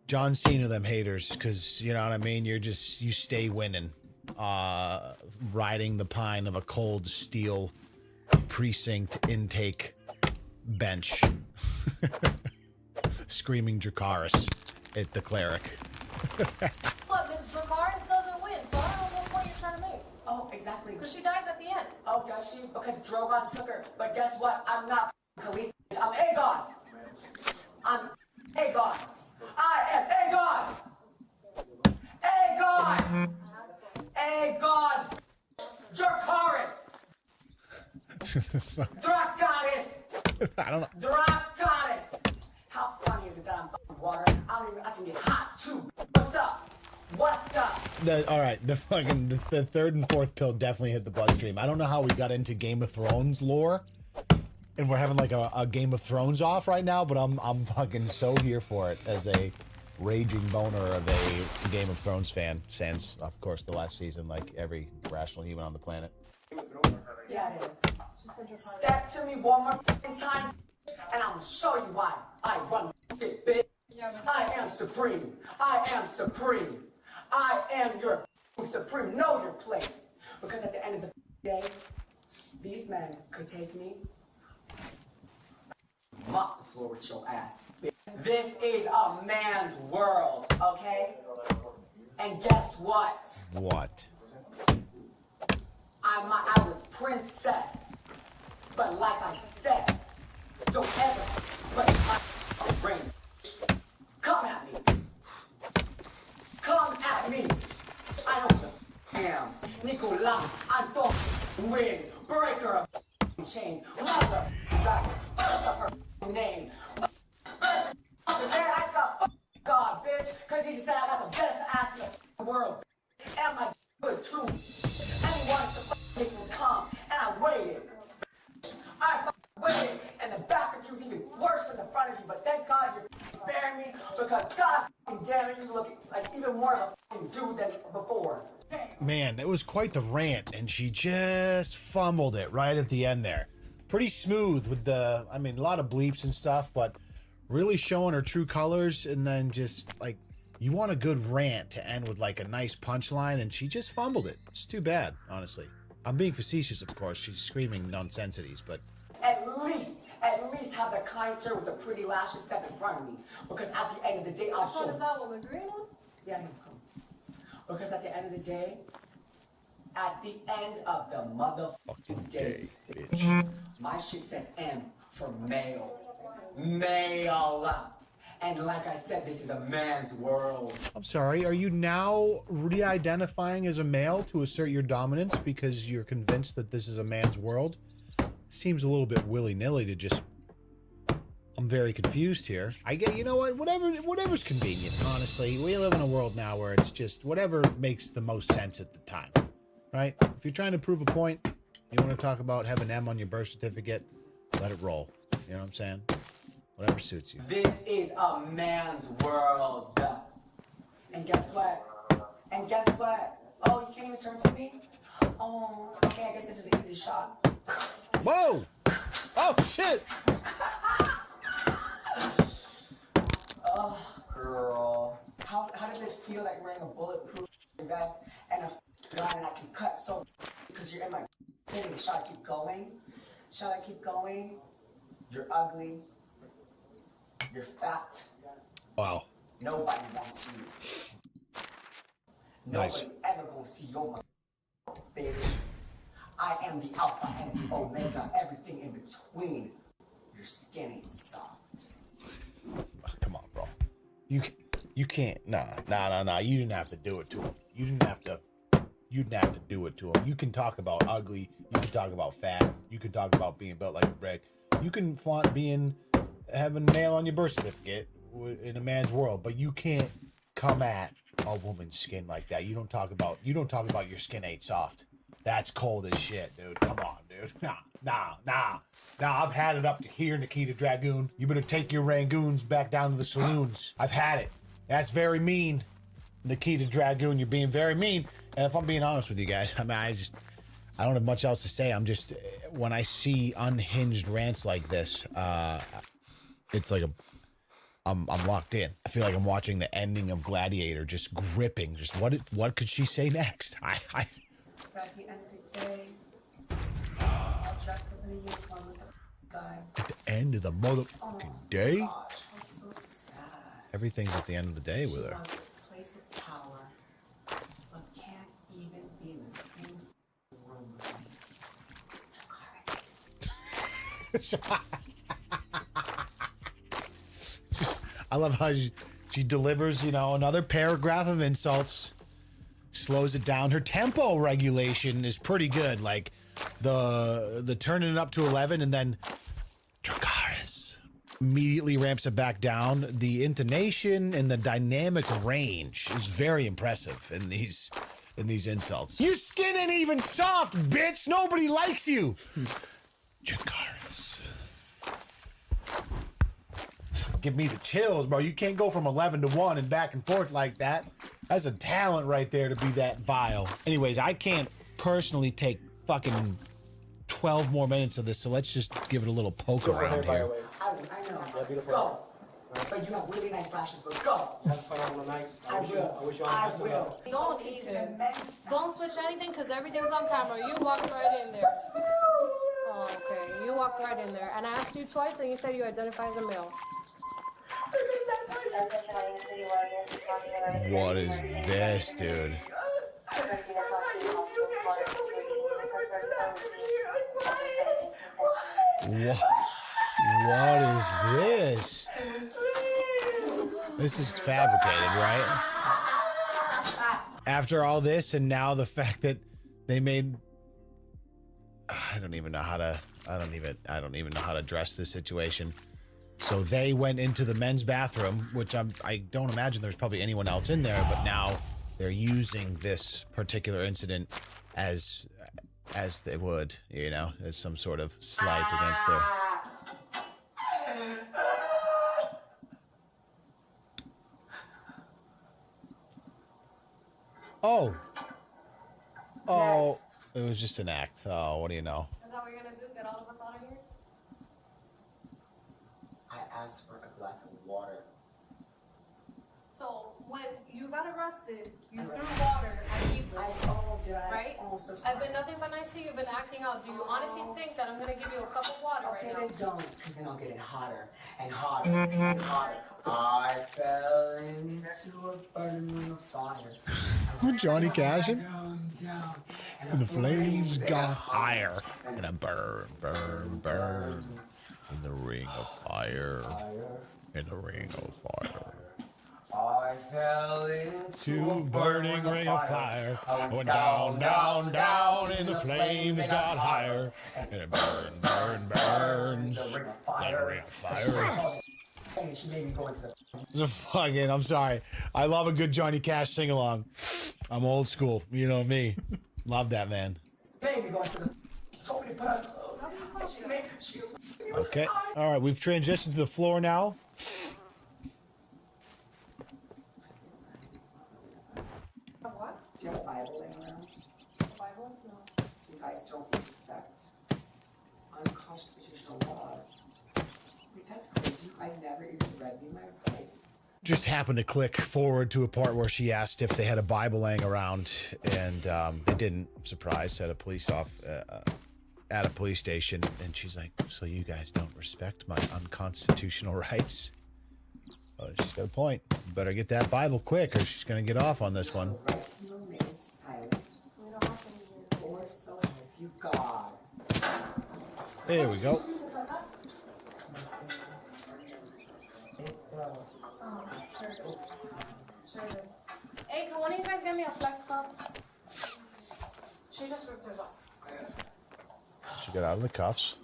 John Cena them haters, because, you know what I mean? You stay winning. Riding the pine of a cold steel precinct intake bench. Screaming Dracarys at the cleric.
But Miss Dracarys doesn't win, so I don't know what point you're trying to make.
Oh, exactly.
Because she dies at the end.
Oh, does she? Because Drogon took her. But guess what? I'm not Khaleesi. I'm Aegon. I'm Aegon. I am Aegon. Aegon. Dracarys. Dracarys.
I don't know.
Dracarys. How funny is it that I'm fucking water? I can get hot too. What's up? What's up?
All right, the third and fourth pill definitely hit the bloodstream. I don't know how we got into Game of Thrones lore, and we're having like a Game of Thrones off right now. But I'm fucking so here for it as a raging boner of a Game of Thrones fan. Sans, of course, the last season, like every rational human on the planet.
Yeah, it is. Step to me one more time, and I'm gonna show you why I run shit, bitch. I am supreme. I am supreme. I am your supreme. Know your place. Because at the end of the day, these men could take me, mop the floor with your ass. This is a man's world, okay? And guess what?
What?
I was princess. But like I said, don't ever question my brain. Come at me. Come at me. I know who I am. Nicolas, I'm fucking win. Breaker of chains. Mother dragon. First of her name. Man, I just got God, bitch. Because he just said I got the best ass in the world. And my good too. And he wanted to make me come. And I waited. I waited. And the back of you is even worse than the front of you. But thank God you're sparing me. Because God damn it, you look like even more of a dude than before.
Man, it was quite the rant, and she just fumbled it right at the end there. Pretty smooth with the, I mean, a lot of bleeps and stuff, but really showing her true colors, and then just, like, you want a good rant to end with, like, a nice punchline, and she just fumbled it. It's too bad, honestly. I'm being facetious, of course. She's screaming nonsensities, but...
At least have the kind sir with the pretty lashes step in front of me. Because at the end of the day, I'll show...
Which one is that one, the green one?
Yeah, come. Because at the end of the day, at the end of the motherfucking day, bitch, my shit says M for male. Male. And like I said, this is a man's world.
I'm sorry, are you now re-identifying as a male to assert your dominance because you're convinced that this is a man's world? Seems a little bit willy-nilly to just... I'm very confused here. I get, you know what, whatever's convenient, honestly. We live in a world now where it's just whatever makes the most sense at the time, right? If you're trying to prove a point, you want to talk about having M on your birth certificate, let it roll. You know what I'm saying? Whatever suits you.
This is a man's world. And guess what? Oh, you can't even turn to me? Oh, okay, I guess this is an easy shot.
Whoa! Oh, shit!
Oh, girl. How does it feel like wearing a bulletproof vest and a gun and I can cut so because you're in my thing. Shall I keep going? Shall I keep going? You're ugly. You're fat.
Wow.
Nobody wants you.
Nice.
Nobody ever gonna see your bitch. I am the alpha and the omega, everything in between. Your skin ain't soft.
Come on, bro. You can't. Nah. You didn't have to do it to him. You didn't have to do it to him. You can talk about ugly. You can talk about fat. You can talk about being built like a brick. You can flaunt having male on your birth certificate in a man's world, but you can't come at a woman's skin like that. You don't talk about your skin ain't soft. That's cold as shit, dude. Come on, dude. Nah. I've had it up to here, Nikita Dragoon. You better take your Rangoons back down to the saloons. I've had it. That's very mean, Nikita Dragoon. You're being very mean. And if I'm being honest with you guys, I mean, I don't have much else to say. I'm just, when I see unhinged rants like this, it's like I'm locked in. I feel like I'm watching the ending of Gladiator, just gripping. Just what could she say next?
But at the end of the day, I'll dress up in a uniform with the guy.
At the end of the motherfucking day?
Gosh, I'm so sad.
Everything's at the end of the day with her.
She wants a place of power, but can't even be in the same room with me.
I love how she delivers, another paragraph of insults, slows it down. Her tempo regulation is pretty good. Like the turning it up to 11 and then Dracarys immediately ramps it back down. The intonation and the dynamic range is very impressive in these insults. Your skin ain't even soft, bitch. Nobody likes you. Dracarys. Give me the chills, bro. You can't go from 11 to 1 and back and forth like that. That's a talent right there to be that vile. Anyways, I can't personally take fucking 12 more minutes of this, so let's just give it a little poke around here.
I know. Yeah, beautiful. Go. But you have really nice lashes, but go.
That's phenomenal night.
I will.
Don't even. Don't switch anything because everything's on camera. You walked right in there. Oh, okay. You walked right in there. And I asked you twice and you said you identify as a male.
What is this, dude? What is this? This is fabricated, right? After all this, and now the fact that they made, I don't even know how to address this situation. So they went into the men's bathroom, which I don't imagine there's probably anyone else in there, but now they're using this particular incident as they would, as some sort of slight against their. Oh, it was just an act. Oh, what do you know?
Is that what you're gonna do? Get all of us out of here?
I asked for a glass of water.
So when you got arrested, you threw water at people. Right?
Oh, so sorry.
I've been nothing but nice to you. You've been acting out. Do you honestly think that I'm gonna give you a cup of water right now?
Okay, then don't, because then I'll get it hotter and hotter and hotter. I fell into a burning ring of fire.
Johnny Cash.
Down,
and the flames got higher. And I burn in the ring of fire. In the ring of fire.
I fell into
a burning ring of fire. I went down, and the flames got higher. And it burns.
The ring of fire. And she made me go into the.
I'm sorry. I love a good Johnny Cash sing along. I'm old school. You know me. Love that, man.
Made me go into the. She told me to put on clothes. She
Okay. All right. We've transitioned to the floor now.
What? Do you have a Bible laying around?
Bible? No.
So you guys don't respect unconstitutional laws. Wait, that's crazy. You guys never even read me my rights.
just happened to click forward to a part where she asked if they had a Bible laying around, and they didn't. Surprise, at a police station, and she's like, "So you guys don't respect my unconstitutional rights?" Oh, she's got a point. You better get that Bible quick, or she's gonna get off on this one. There we go.
Hey, can one of you guys get me a flex cup? She just ripped hers off.
She got out of the cuffs.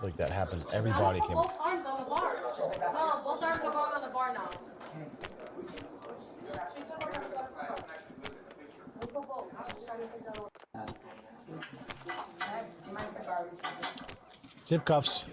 Like that happened. Everybody came.
Both arms on the bar. No, both arms are going on the bar now. She took her flex cup. We put both. I'm trying to figure out.
Zip cuffs.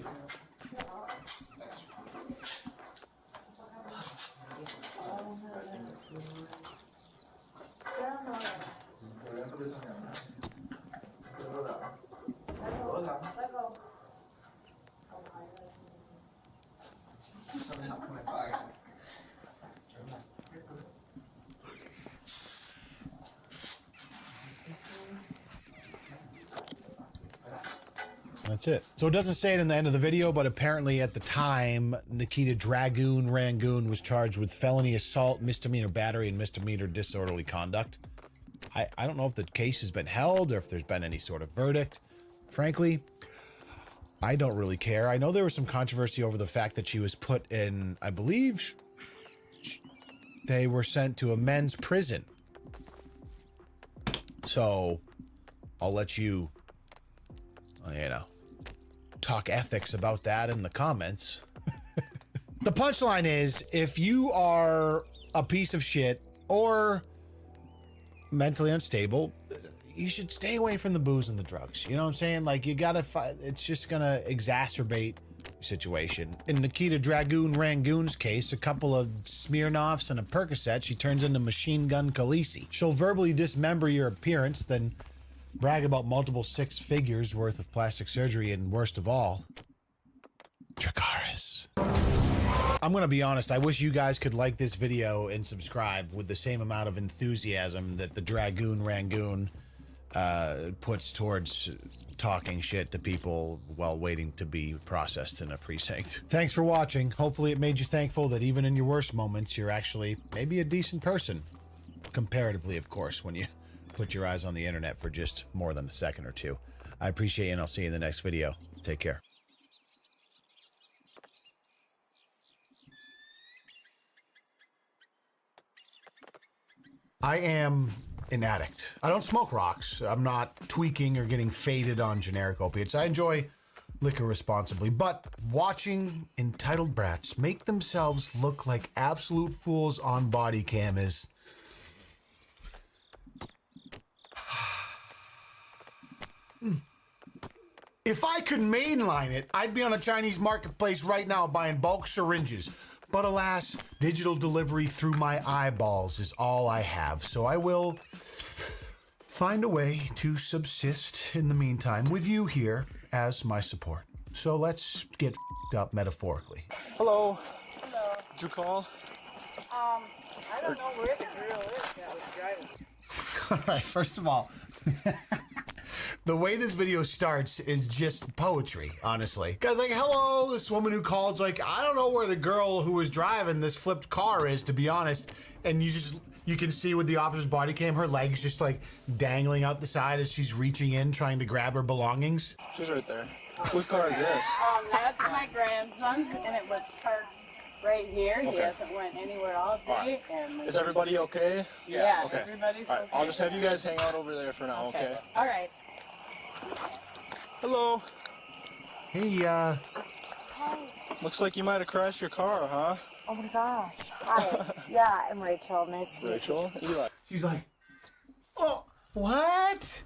That's it. So it doesn't say it in the end of the video, but apparently at the time, Nikita Dragoon Rangoon was charged with felony assault, misdemeanor battery, and misdemeanor disorderly conduct. I don't know if the case has been held or if there's been any sort of verdict. Frankly, I don't really care. I know there was some controversy over the fact that she was put in, I believe, they were sent to a men's prison. So I'll let you, you know, talk ethics about that in the comments. The punchline is, if you are a piece of shit or mentally unstable, you should stay away from the booze and the drugs. You know what I'm saying? Like, you gotta it's just gonna exacerbate the situation. In Nikita Dragoon Rangoon's case, a couple of Smirnoffs and a Percocet, she turns into Machine Gun Khaleesi. She'll verbally dismember your appearance, then brag about multiple 6 figures worth of plastic surgery, and worst of all, Dracarys. I'm gonna be honest, I wish you guys could like this video and subscribe with the same amount of enthusiasm that the Dragoon Rangoon puts towards talking shit to people while waiting to be processed in a precinct. Thanks for watching. Hopefully it made you thankful that even in your worst moments, you're actually maybe a decent person. Comparatively, of course, when you put your eyes on the internet for just more than a second or two. I appreciate you, and I'll see you in the next video. Take care. I am an addict. I don't smoke rocks. I'm not tweaking or getting faded on generic opiates. I enjoy liquor responsibly, but watching entitled brats make themselves look like absolute fools on body cam is... If I could mainline it, I'd be on a Chinese marketplace right now buying bulk syringes. But alas, digital delivery through my eyeballs is all I have, so I will find a way to subsist in the meantime with you here as my support. So let's get f***ed up metaphorically.
Hello. Hello. Did you call?
I don't know where the girl is that was driving.
All right, first of all, the way this video starts is just poetry, honestly. Guys, like, hello, this woman who called, like, I don't know where the girl who was driving this flipped car is, to be honest. And you can see with the officer's body cam, her legs just like dangling out the side as she's reaching in, trying to grab her belongings.
She's right there. Whose car is this?
That's my grandson's, and it was parked right here.
Okay.
He hasn't went anywhere all day. And
Is everybody okay?
Yeah,
okay.
everybody's
all right,
okay.
I'll just have you guys hang out over there for now, okay?
All right.
Hello.
Hey,
Looks like you might have crashed your car, huh?
Oh my gosh. Hi. Yeah, I'm Rachel. Nice to meet you.
Rachel? Eli.
She's like, oh, what?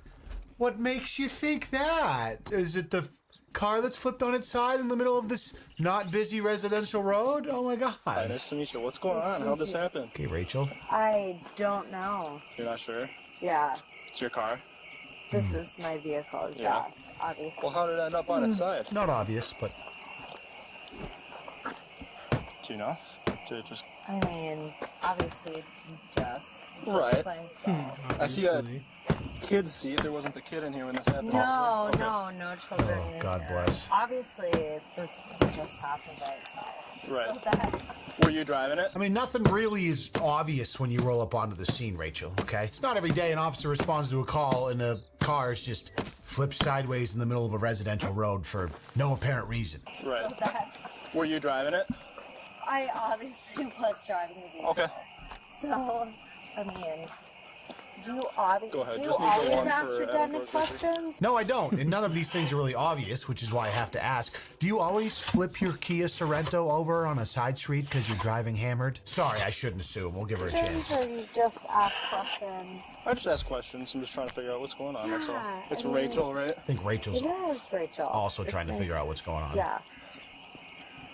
What makes you think that? Is it the car that's flipped on its side in the middle of this not busy residential road? Oh my God.
Hi, nice to meet you. What's going on? How'd this happen?
Okay, Rachel.
I don't know.
You're not sure?
Yeah.
It's your car?
This is my vehicle,
Yeah.
yes, obviously.
Well, how did it end up on its side?
Not obvious, but...
Do you know?
to just...
I mean, obviously, just
Right.
play phone.
I see a kid's seat. There wasn't the kid in here when this happened.
No,
Okay.
no children.
Oh,
in
God
here.
bless.
Obviously, this just happened by itself.
Right.
So that,
Were you driving it?
I mean, nothing really is obvious when you roll up onto the scene, Rachel, okay? It's not every day an officer responds to a call and a car is just flipped sideways in the middle of a residential road for no apparent reason.
Right. Were you driving it?
I obviously was driving the vehicle.
Okay.
So, I mean, do you always,
Go ahead.
do you
Just need the
always
one
ask
for
redundant
Adam Gorsuch.
questions?
No, I don't. And none of these things are really obvious, which is why I have to ask. Do you always flip your Kia Sorento over on a side street because you're driving hammered? Sorry, I shouldn't assume. We'll give her a chance.
Or you just ask questions?
I just ask questions. I'm just trying to figure out what's going on. That's all.
Yeah,
It's
I mean-
Rachel, right?
I think Rachel's
It is Rachel.
also
It's
trying to
nice.
figure out what's going on.
Yeah.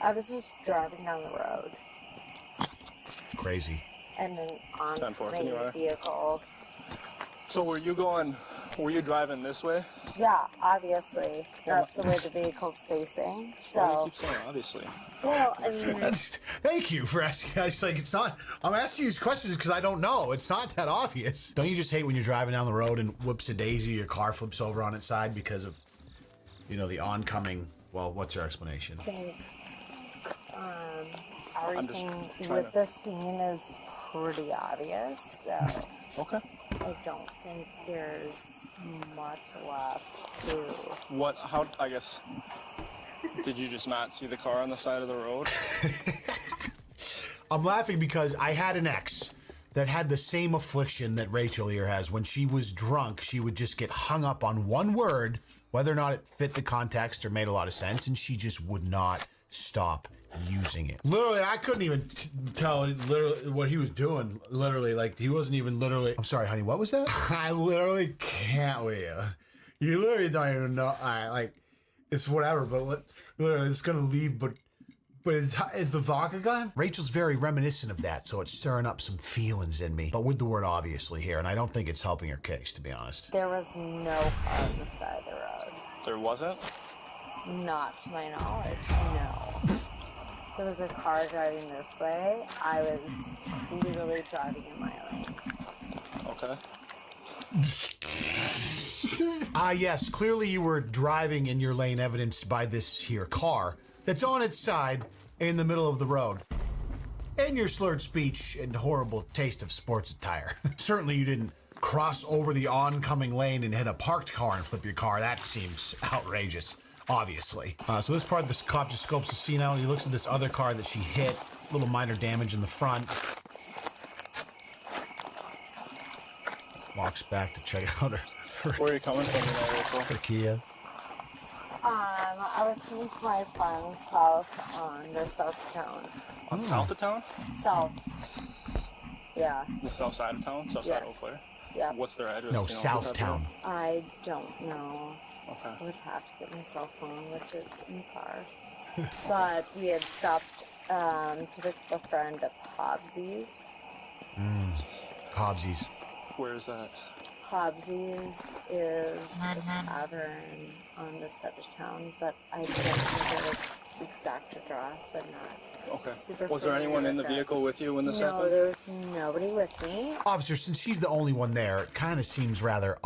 I was just driving down the road
Crazy.
and an
10-4, can you
on
write?
vehicle.
So were you driving this way?
Yeah, obviously. That's the way the vehicle's facing.
Why do you
So,
keep saying obviously?
well, I mean,
Thank you for asking that. It's like, it's not, I'm asking you these questions because I don't know. It's not that obvious. Don't you just hate when you're driving down the road and whoops a daisy, your car flips over on its side because of, you know, the oncoming, well, what's your explanation?
I think
I'm just
everything
trying
with
to-
the scene is pretty obvious. So,
Okay.
I don't think there's much left to.
What, how, I guess, did you just not see the car on the side of the road?
I'm laughing because I had an ex that had the same affliction that Rachel here has. When she was drunk, she would just get hung up on one word, whether or not it fit the context or made a lot of sense, and she just would not stop using it. Literally, I couldn't even tell literally what he was doing. Literally, like he wasn't even literally. I'm sorry, honey. What was that? I literally can't with you. You literally don't even know. I like it's whatever, but literally, it's gonna leave. But is the vodka gone? Rachel's very reminiscent of that, so it's stirring up some feelings in me. But with the word obviously here, and I don't think it's helping her case, to be honest.
There was no car on the side of the road.
There wasn't?
Not to my knowledge, no. There was a car driving this way. I was literally driving in my lane.
Okay.
Yes, clearly you were driving in your lane, evidenced by this here car that's on its side in the middle of the road. And your slurred speech and horrible taste of sports attire. Certainly you didn't cross over the oncoming lane and hit a parked car and flip your car. That seems outrageous, obviously. So this part, this cop just scopes the scene out. He looks at this other car that she hit. Little minor damage in the front. Walks back to check out her
Where are you coming from tonight, Rachel?
Kia.
I was coming to my friend's house on the south of town.
On south of town?
South. Yeah.
The south side of town? South side of
Yes.
Eau Claire?
Yeah.
What's their address?
No,
Do you know
South
off the top of
Town.
your
I don't know.
Okay.
I would have to get my cell phone, which is in the car. But we had stopped to pick up a friend at Hobbsy's.
Hobbsy's.
head? Where is that?
Hobbsy's is a tavern on this side of town, but I don't know the exact address. I'm not
Okay.
super
Was there
familiar
anyone in the
with that.
vehicle with you when this
No,
happened?
there was nobody with me.
Officer, since she's the only one there, it kind of seems rather,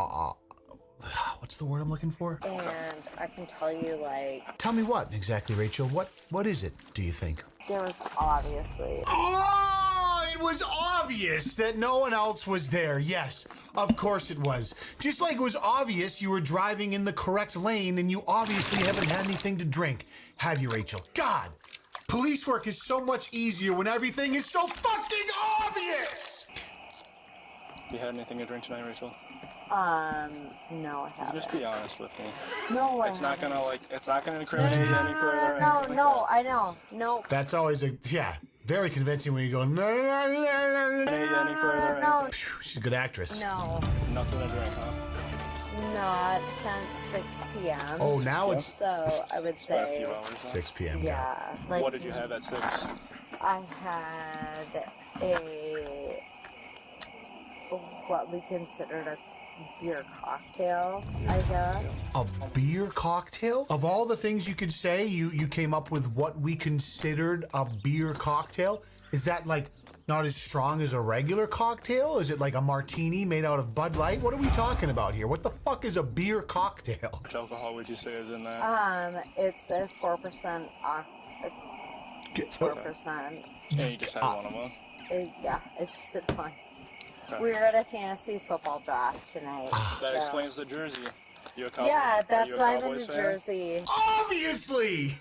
what's the word I'm looking for?
And I can tell you, like,
Tell me what exactly, Rachel. What is it, do you think?
there was obviously.
Oh, it was obvious that no one else was there. Yes, of course it was. Just like it was obvious you were driving in the correct lane and you obviously haven't had anything to drink. Have you, Rachel? God, police work is so much easier when everything is so fucking obvious!
You had anything to drink tonight, Rachel?
No, I
You
haven't.
just be honest with me.
No,
It's not gonna it's not gonna incriminate you any further. or anything like
No, I know. No.
That's always very convincing when you go, no, no, no, no, no.
Any further or
No.
anything.
She's a good actress.
No,
Nothing to drink, huh?
not since 6 p.m.
Oh, now it's
So I would
For a
say,
few hours. huh?
6 p.m.
yeah. Like,
What did you have at 6?
I had what we considered a beer cocktail, I guess.
A beer cocktail? Of all the things you could say, you came up with what we considered a beer cocktail? Is that like not as strong as a regular cocktail? Is it like a martini made out of Bud Light? What are we talking about here? What the fuck is a beer cocktail?
How much alcohol would you say is in that?
It's a 4%. 4%.
Yeah, you just had one of them.
Yeah, it's just a fun.
Okay.
We're at a fantasy football draft tonight.
That
so.
explains the jersey. You a Cowboy?
Yeah, that's why I'm in
Cowboys
New
fan?
Jersey.
Obviously!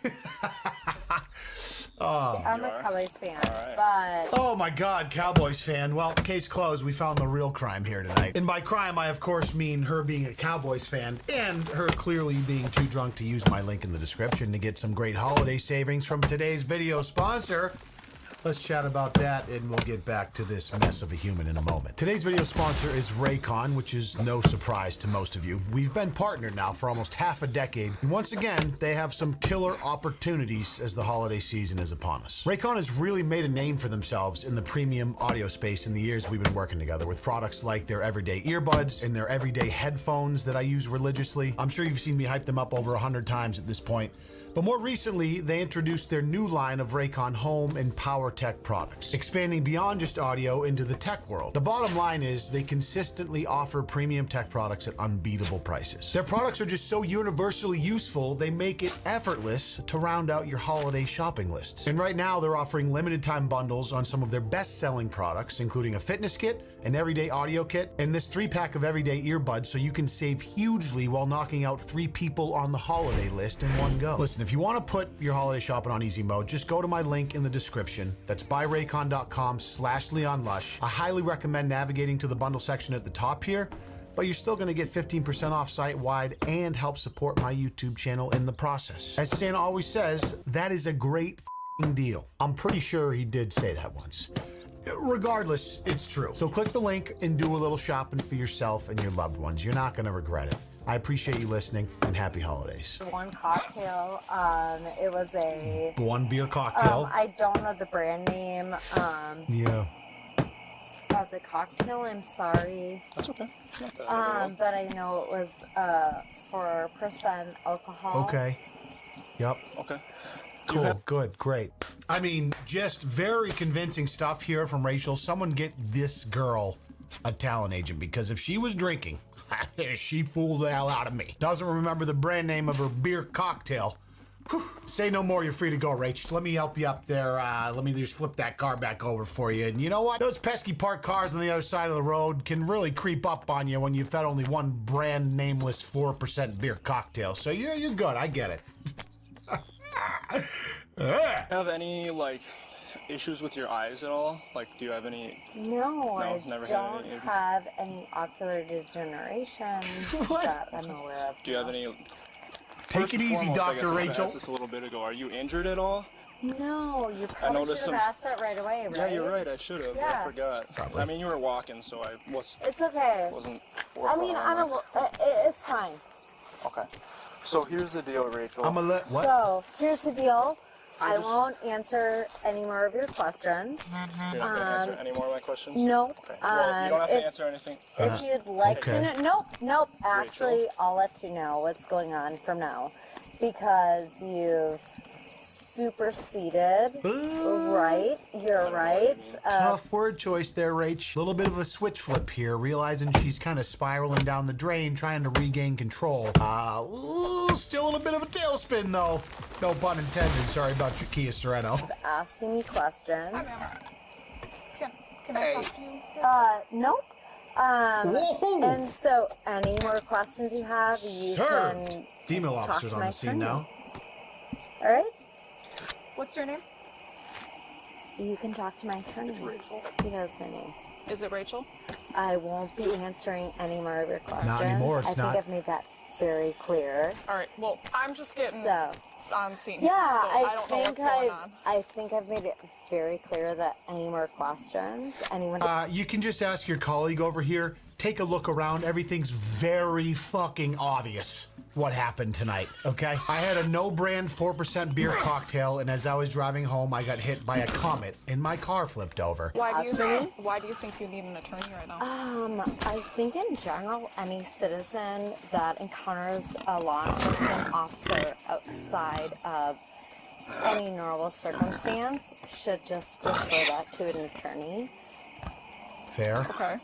Oh.
I'm a Cowboys fan, but...
Oh my God, Cowboys fan. Well, case closed. We found the real crime here tonight. And by crime, I of course mean her being a Cowboys fan and her clearly being too drunk to use my link in the description to get some great holiday savings from today's video sponsor. Let's chat about that, and we'll get back to this mess of a human in a moment. Today's video sponsor is Raycon, which is no surprise to most of you. We've been partnered now for almost half a decade, and once again, they have some killer opportunities as the holiday season is upon us. Raycon has really made a name for themselves in the premium audio space in the years we've been working together with products like their everyday earbuds and their everyday headphones that I use religiously. I'm sure you've seen me hype them up over 100 times at this point. But more recently, they introduced their new line of Raycon home and power tech products, expanding beyond just audio into the tech world. The bottom line is they consistently offer premium tech products at unbeatable prices. Their products are just so universally useful, they make it effortless to round out your holiday shopping lists. And right now, they're offering limited time bundles on some of their best-selling products, including a fitness kit, an everyday audio kit, and this 3-pack of everyday earbuds, so you can save hugely while knocking out 3 people on the holiday list in one go. Listen, if you want to put your holiday shopping on easy mode, just go to my link in the description. That's buyraycon.com/LeonLush. I highly recommend navigating to the bundle section at the top here, but you're still going to get 15% off site-wide and help support my YouTube channel in the process. As Santa always says, that is a great deal. I'm pretty sure he did say that once. Regardless, it's true. So click the link and do a little shopping for yourself and your loved ones. You're not going to regret it. I appreciate you listening, and happy holidays.
One cocktail, it was a...
One beer cocktail?
I don't know the brand name.
Yeah.
As a cocktail, I'm sorry.
That's okay.
But I know it was 4% alcohol.
Okay. Yep.
Okay.
Cool, good, great. I mean, just very convincing stuff here from Rachel. Someone get this girl a talent agent, because if she was drinking, she fooled the hell out of me. Doesn't remember the brand name of her beer cocktail. Whew. Say no more, you're free to go, Rach. Let me help you up there. Let me just flip that car back over for you. And you know what? Those pesky parked cars on the other side of the road can really creep up on you when you've had only one brand nameless 4% beer cocktail. So you're good, I get it.
Have any like issues with your eyes at all? Like, do you have any?
No, I
never
don't
had any.
have any ocular degeneration that I'm aware of.
Do you have any?
Take it easy, Dr. Rachel.
I asked this a little bit ago. Are you injured at all?
No, you probably should have asked that right away, right?
Yeah, you're right. I should have.
Yeah.
I forgot.
Probably.
I mean, you were walking, so I was.
It's okay.
Wasn't.
I mean, it's fine.
Okay. So here's the deal, Rachel.
I'm gonna let what?
So here's the deal. I won't answer any more of your questions.
You're not gonna answer any more of my questions?
No.
Okay. Well, you don't have to answer anything.
If you'd like to know, nope. Actually, I'll let you know what's going on from now, because you've superseded. Right, you're right.
Tough word choice there, Rach. A little bit of a switch flip here, realizing she's kind of spiraling down the drain, trying to regain control. Still in a bit of a tailspin, though. No pun intended. Sorry about your Kia Sorento.
Asking me questions.
Can I talk to you?
Nope.
Whoa.
And so, any more questions you have, you can
Female
talk
officers
to
on
my
the scene
attorney.
now.
All right.
What's your name?
You can talk to my attorney. He knows my name.
Is it Rachel?
I won't be answering any more of your questions.
Not anymore, it's
I
not.
think I've made that very clear.
All right. Well, I'm just getting on scene.
Yeah,
so I don't know what's going on.
I think I've made it very clear that any more questions, anyone.
You can just ask your colleague over here. Take a look around. Everything's very fucking obvious what happened tonight, okay? I had a no-brand 4% beer cocktail, and as I was driving home, I got hit by a comet, and my car flipped over.
Why do you think you need an attorney right now?
I think in general, any citizen that encounters a law enforcement officer outside of any normal circumstance should just refer that to an attorney.
Fair.
Okay.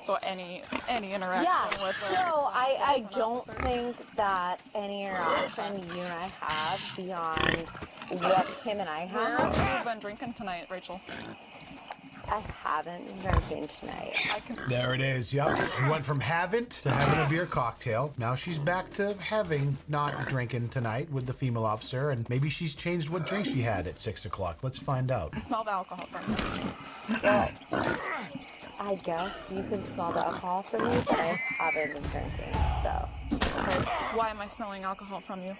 So any interaction
Yeah,
with
so I don't think that any interaction you and I have beyond what him and I
Where
have.
have you been drinking tonight, Rachel?
I haven't been drinking tonight.
There it is. Yep. She went from haven't to having a beer cocktail. Now she's back to having not drinking tonight with the female officer, and maybe she's changed what drink she had at 6 o'clock. Let's find out.
I smell the alcohol from you.
Well, I guess you can smell the alcohol from me, but I haven't been drinking, so.
Why am I smelling alcohol from you?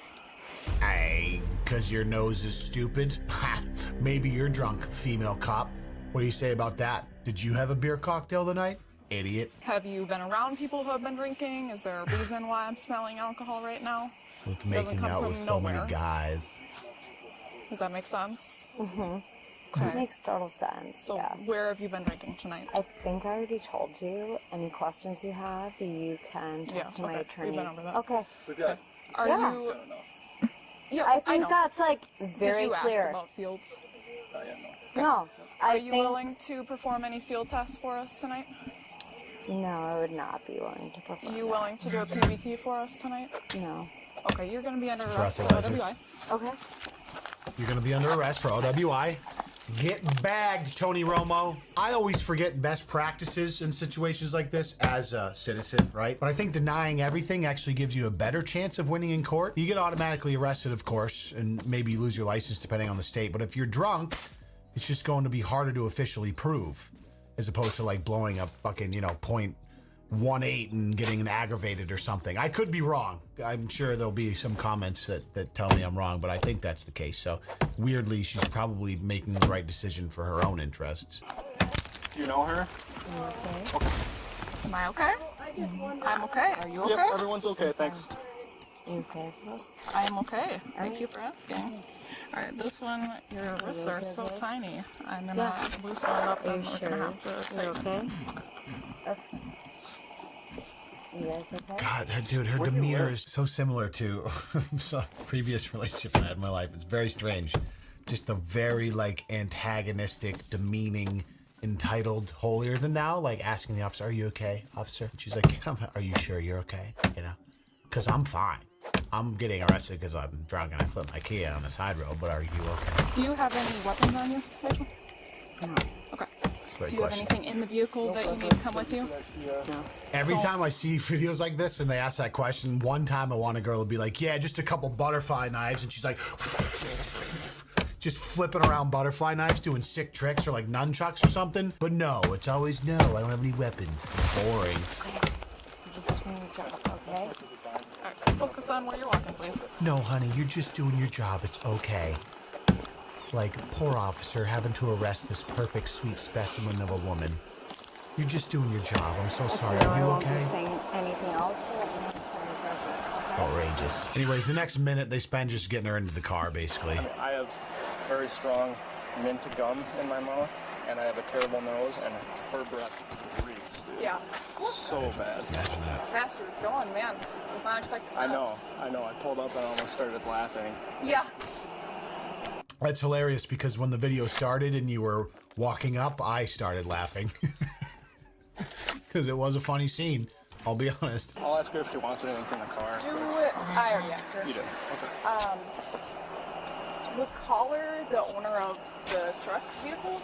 Because your nose is stupid? Ha! Maybe you're drunk, female cop. What do you say about that? Did you have a beer cocktail tonight? Idiot.
Have you been around people who have been drinking? Is there a reason why I'm smelling alcohol right now?
With
It doesn't
making
come
out
from
with so
nowhere.
many guys.
Does that make sense?
Mm-hmm.
Okay.
It makes total sense,
So
yeah.
where have you been drinking tonight?
I think I already told you. Any questions you have, you can talk to my attorney.
We've been over that.
Okay.
Are
Yeah.
you... Yeah,
I think
know.
that's, like,
Did
very
you
clear.
ask about fields?
No.
Are you willing to perform any field tests for us tonight?
No, I would not be willing to perform.
You willing to do a PBT for us tonight?
No.
Okay, you're going to be under arrest for
Breathalyzer.
OWI.
Okay.
You're going to be under arrest for OWI. Get bagged, Tony Romo. I always forget best practices in situations like this as a citizen, right? But I think denying everything actually gives you a better chance of winning in court. You get automatically arrested, of course, and maybe you lose your license depending on the state. But if you're drunk, it's just going to be harder to officially prove as opposed to like blowing up fucking, .18 and getting an aggravated or something. I could be wrong. I'm sure there'll be some comments that tell me I'm wrong, but I think that's the case. So weirdly, she's probably making the right decision for her own interests.
You know her?
Okay. Am I okay? I'm okay. Are you okay?
Yep, everyone's okay, thanks.
You okay?
I am okay. Thank you for asking. All right, this one, your wrists are so tiny. I'm gonna loosen it up and we're gonna have to tighten.
Okay. You guys okay?
God, dude, her demeanor is so similar to some previous relationship I had in my life. It's very strange. Just the very, antagonistic, demeaning, entitled, holier than thou, asking the officer, "Are you okay, officer?" And she's like, "Are you sure you're okay? Because I'm fine. I'm getting arrested because I'm drunk and I flipped my key on the side road, but are you okay?"
Do you have any weapons on you, Rachel?
No.
Okay.
Great
Do you
question.
have anything in the vehicle that you need to come with you?
No.
Every time I see videos like this and they ask that question, one time I want a girl to be like, "Yeah, just a couple butterfly knives," and she's like, just flipping around butterfly knives, doing sick tricks or like nunchucks or something. But no, it's always no, I don't have any weapons. Boring.
You're just doing your job, okay?
All right, focus on where you're walking, please.
No, honey, you're just doing your job. It's okay. Poor officer having to arrest this perfect, sweet specimen of a woman. You're just doing your job. I'm so sorry.
No,
Are you
I won't be
okay?
saying anything else.
Outrageous. Anyways, the next minute they spend just getting her into the car, basically.
I have very strong mint gum in my mouth, and I have a terrible nose, and her breath reeks, dude.
Yeah.
So bad.
Imagine that.
Faster it's going, man. Was not expecting that.
I know. I pulled up and I almost started laughing.
Yeah.
That's hilarious because when the video started and you were walking up, I started laughing. Because it was a funny scene, I'll be honest.
I'll ask her if she wants anything from the car.
Do it. I already asked her.
You did? Okay.
Was Caller the owner of the truck vehicle?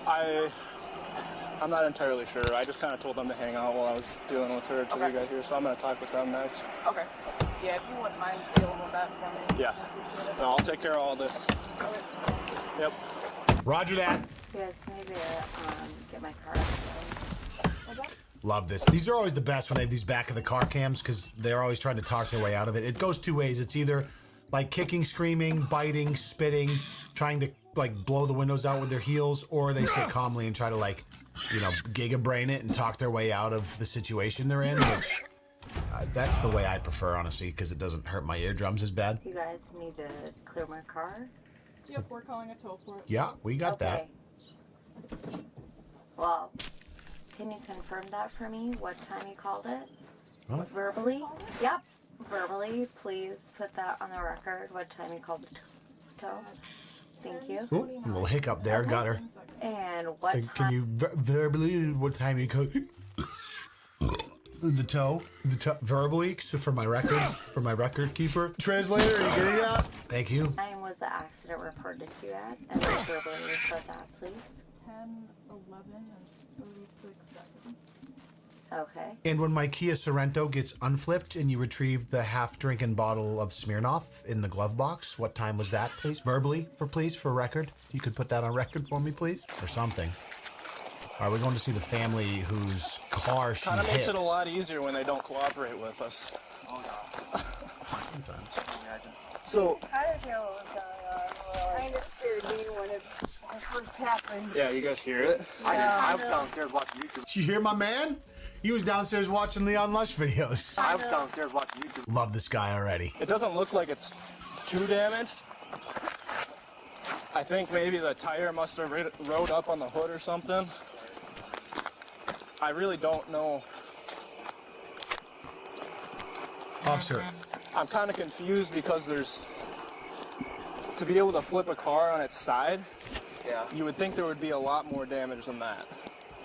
I'm not entirely sure. I just kind of told them to hang out while I was dealing with her until you got here, so I'm going to talk with them next.
Okay. Yeah, if you wouldn't mind dealing with that for me.
Yeah. No, I'll take care of all this. Yep.
Roger that.
You guys need to get my car out.
Love this. These are always the best when they have these back of the car cams because they're always trying to talk their way out of it. It goes two ways. It's either kicking, screaming, biting, spitting, trying to blow the windows out with their heels, or they sit calmly and try to giga brain it and talk their way out of the situation they're in, which that's the way I'd prefer, honestly, because it doesn't hurt my eardrums as bad.
You guys need to clear my car?
Yep, we're calling a tow for it.
Yeah, we got that.
Well, can you confirm that for me? What time you called it?
Huh?
Verbally? Yep. Verbally, please put that on the record. What time you called the tow? Thank you.
Ooh, a little hiccup there. Got her.
And what
Can
time?
you verbally what time you go? The toe, verbally, so for my record keeper. Translator, are you getting that? Thank you.
What time was the accident reported to you at? And then verbally report that, please.
10, 11, and 36 seconds.
Okay.
And when my Kia Sorento gets unflipped and you retrieve the half-drinking bottle of Smirnoff in the glove box, what time was that, please? Verbally, for record. You could put that on record for me, please? Or something. All right, we're going to see the family whose car she hit.
Kind of makes it a lot easier when they don't cooperate with us. Oh, no.
Sometimes.
So,
I didn't know what was going on. Kind of scared me when it first happened.
yeah, you guys hear it?
I
was downstairs watching YouTube.
Did you hear my man? He was downstairs watching Leon Lush videos.
I was downstairs watching YouTube.
Love this guy already.
It doesn't look like it's too damaged. I think maybe the tire must have rode up on the hood or something. I really don't know.
Officer.
I'm kind of confused because to be able to flip a car on its side, you would think there would be a lot more damage than that.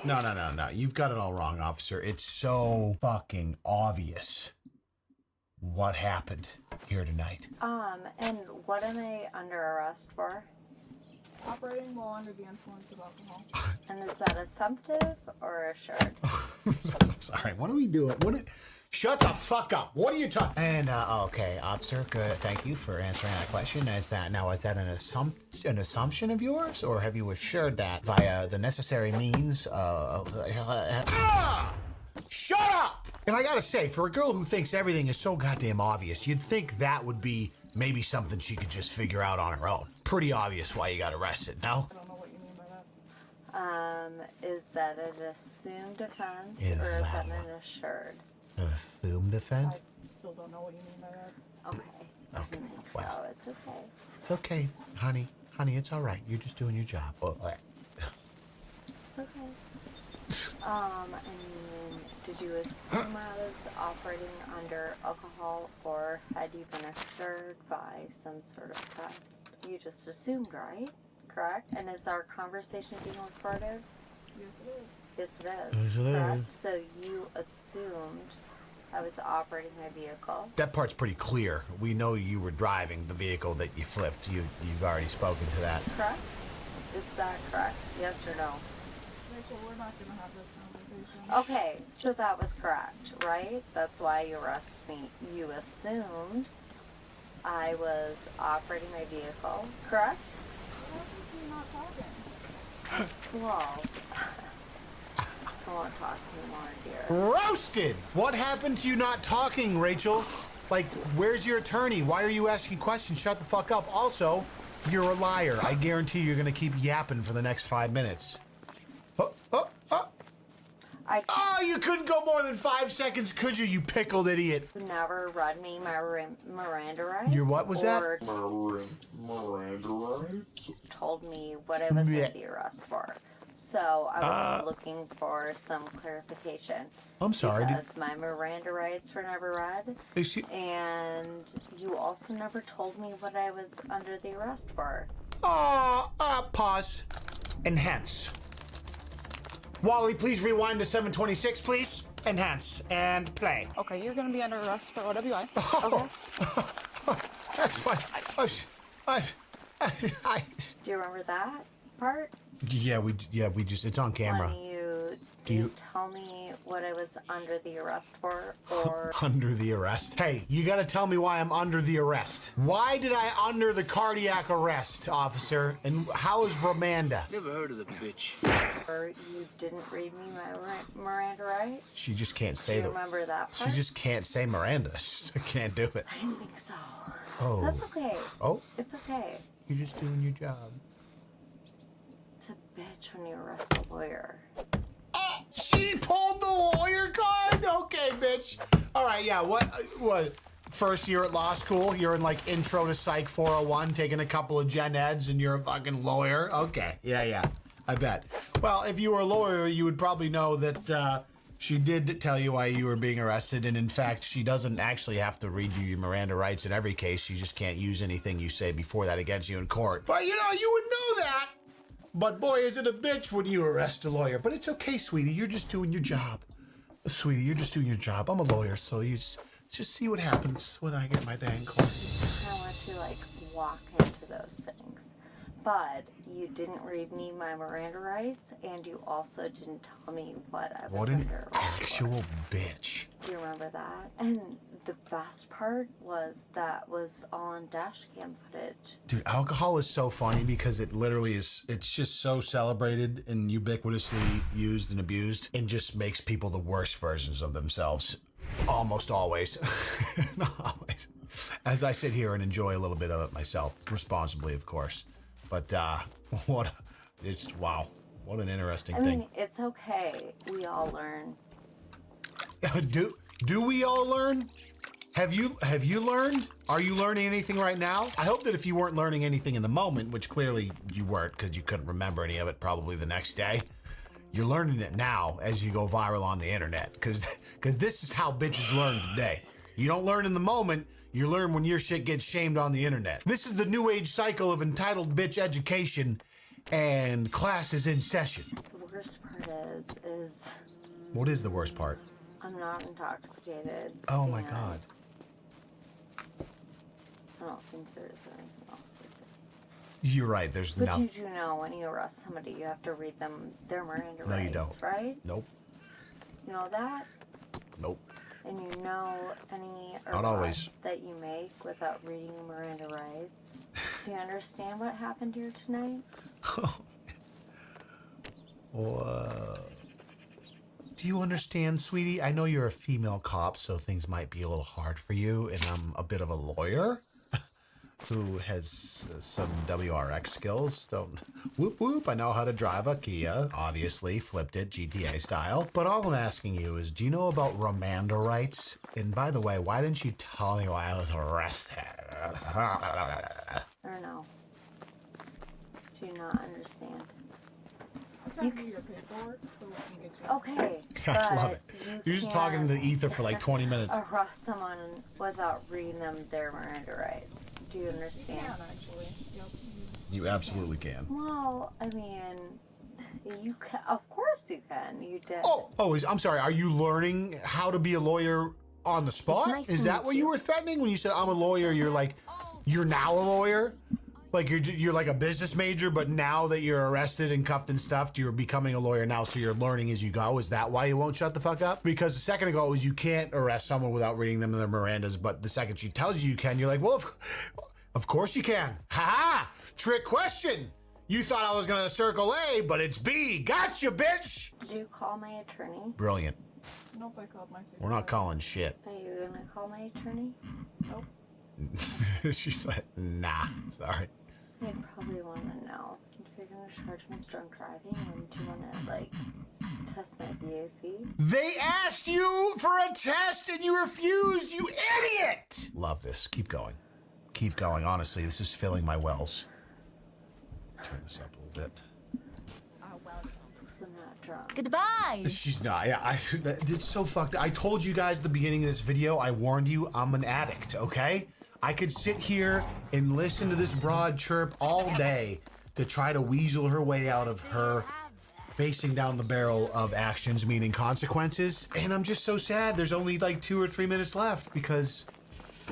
No. You've got it all wrong, officer. It's so fucking obvious what happened here tonight.
And what am I under arrest for?
Operating while under the influence of alcohol.
And is that assumptive or assured?
Sorry, what are we doing? Shut the fuck up. What are you talking? And, okay, officer, good. Thank you for answering that question. Is that an assumption of yours, or have you assured that via the necessary means? Shut up! And I gotta say, for a girl who thinks everything is so goddamn obvious, you'd think that would be maybe something she could just figure out on her own. Pretty obvious why you got arrested, no?
I don't know what you mean by that.
Is that an assumed offense or is that an assured?
Assumed offense?
I still don't know what you mean by that.
Okay. I didn't think so. It's okay.
It's okay, honey. Honey, it's all right. You're just doing your job. Oh, all right.
It's okay. And did you assume I was operating under alcohol, or had you been assured by some sort of test? You just assumed, right? Correct? And is our conversation being recorded?
Yes, it is.
Yes, it is.
Yes, it
Correct?
is.
So you assumed I was operating my vehicle.
That part's pretty clear. We know you were driving the vehicle that you flipped. You've already spoken to that.
Correct? Is that correct? Yes or no?
Rachel, we're not going to have this conversation.
Okay, so that was correct, right? That's why you arrested me. You assumed I was operating my vehicle, correct?
Why are you not talking?
Well, I won't talk anymore, dear.
Roasted! What happened to you not talking, Rachel? Like, where's your attorney? Why are you asking questions? Shut the fuck up. Also, you're a liar. I guarantee you're gonna keep yapping for the next 5 minutes. Oh, you couldn't go more than 5 seconds, could you, you pickled idiot?
You never read me my Miranda rights?
Your what was that?
Miranda rights? Told me what I was in the arrest for. So I was looking for some clarification.
I'm sorry.
Because my Miranda rights were never read. And you also never told me what I was under the arrest for.
Pause. Enhance. Wally, please rewind to 726, please. Enhance and play.
Okay, you're going to be under arrest for OWI.
That's fine.
Do you remember that part?
Yeah, we just, it's on camera.
When you didn't tell me what I was under the arrest for, or...
Under the arrest? Hey, you gotta tell me why I'm under the arrest. Why did I under the cardiac arrest, officer? And how is Romanda?
Never heard of the bitch.
Or you didn't read me my Miranda rights?
She just can't say
Do you remember that part?
She just can't say Miranda. She can't do it.
I didn't think so.
Oh.
That's okay.
Oh?
It's okay.
You're just doing your job.
It's a bitch when you arrest a lawyer.
She pulled the lawyer card? Okay, bitch. All right, yeah, what? First year at law school, you're in like intro to Psych 401, taking a couple of gen eds, and you're a fucking lawyer? Okay, yeah, I bet. Well, if you were a lawyer, you would probably know that She did tell you why you were being arrested, and in fact, she doesn't actually have to read you your Miranda rights in every case. You just can't use anything you say before that against you in court. But you know, you would know that. But boy, is it a bitch when you arrest a lawyer. But it's okay, sweetie. You're just doing your job. Sweetie, you're just doing your job. I'm a lawyer, so you just see what happens when I get my day in court.
I want to like walk into those things. But you didn't read me my Miranda rights, and you also didn't tell me what I was
What an
under.
actual bitch.
Do you remember that? And the best part was that was on dash cam footage.
Dude, alcohol is so funny because it literally is, it's just so celebrated and ubiquitously used and abused and just makes people the worst versions of themselves. Almost always. Not always. As I sit here and enjoy a little bit of it myself, responsibly, of course. But wow, what an interesting
I
thing.
mean, it's okay. We all learn.
Do we all learn? Have you learned? Are you learning anything right now? I hope that if you weren't learning anything in the moment, which clearly you weren't because you couldn't remember any of it probably the next day, you're learning it now as you go viral on the internet because this is how bitches learn today. You don't learn in the moment. You learn when your shit gets shamed on the internet. This is the new age cycle of entitled bitch education, and class is in session.
The worst part is
What is the worst part?
I'm not intoxicated.
Oh my God.
I don't think there's anything else to say.
You're right, there's no.
But you do know when you arrest somebody, you have to read them their Miranda rights,
No, you don't.
right?
Nope.
You know that?
Nope.
And you know any
Not always.
arrest that you make without reading Miranda rights? Do you understand what happened here tonight?
Do you understand, sweetie? I know you're a female cop, so things might be a little hard for you, and I'm a bit of a lawyer who has some WRX skills. Don't whoop whoop. I know how to drive a Kia, obviously flipped it GTA style. But all I'm asking you is, do you know about Miranda rights? And by the way, why didn't you tell me why I was arrested?
Or no? Do you not understand?
You can your paperwork so we can get you.
Okay,
I love it.
you
You're just talking to the ether for like 20 minutes.
arrest someone without reading them their Miranda rights. Do you understand?
You can actually. Yep.
You absolutely can.
Well, I mean, you can. Of course you can. You did.
I'm sorry. Are you learning how to be a lawyer on the spot?
nice
Is
to
that
meet
what
you.
you were threatening when you said I'm a lawyer? You're like, you're now a lawyer? Like you're like a business major, but now that you're arrested and cuffed and stuffed, you're becoming a lawyer now, so you're learning as you go. Is that why you won't shut the fuck up? Because a second ago it was you can't arrest someone without reading them their Mirandas, but the second she tells you can, you're like, well, of course you can. Ha-ha! Trick question. You thought I was gonna circle A, but it's B. Gotcha, bitch!
Did you call my attorney?
Brilliant.
Nope, I called my secretary.
We're not calling shit.
Are you gonna call my attorney?
Nope.
She's like, nah, sorry.
They'd probably want to know if you're gonna charge me with drunk driving and do you want to like test my BAC.
They asked you for a test and you refused, you idiot! Love this. Keep going. Keep going. Honestly, this is filling my wells. Turn this up a little bit.
I'm not drunk.
Goodbye.
She's not. Yeah, it's so fucked. I told you guys at the beginning of this video, I warned you, I'm an addict, okay? I could sit here and listen to this broad chirp all day to try to weasel her way out of her facing down the barrel of actions, meaning consequences. And I'm just so sad there's only like 2 or 3 minutes left because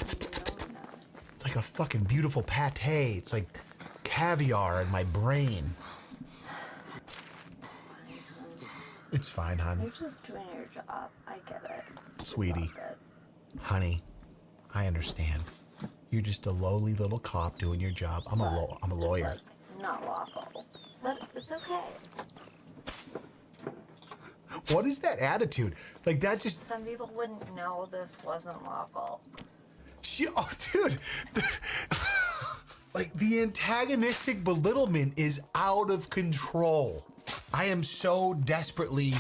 it's like a fucking beautiful pate. It's like caviar in my brain. It's fine, hon.
You're just doing your job. I get it.
Sweetie. Honey, I understand. You're just a lowly little cop doing your job. I'm a lawyer.
It's like not lawful, but it's okay.
What is that attitude? Like that just.
Some people wouldn't know this wasn't lawful.
Oh, dude. Like the antagonistic belittlement is out of control. I am so desperately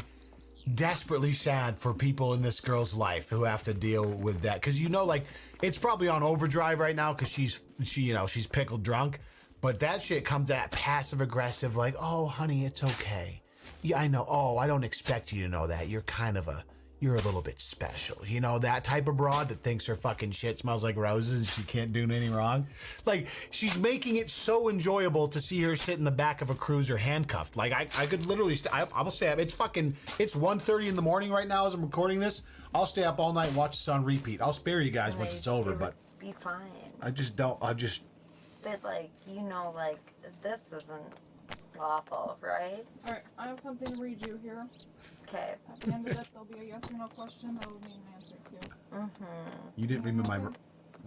sad for people in this girl's life who have to deal with that. Cause you know, like it's probably on overdrive right now because she's pickled drunk. But that shit comes at passive aggressive, like, oh honey, it's okay. Yeah, I know. Oh, I don't expect you to know that. You're a little bit special. You know, that type of broad that thinks her fucking shit smells like roses and she can't do anything wrong. Like, she's making it so enjoyable to see her sit in the back of a cruiser handcuffed. Like, I could literally, I will stay up. It's 1:30 in the morning right now as I'm recording this. I'll stay up all night and watch this on repeat. I'll spare you guys once it's over, but
be fine. But like, you know, like, this isn't lawful, right?
Alright, I have something to read you here.
Okay.
At the end of it, there'll be a yes or no question that will need an answer to.
You didn't read my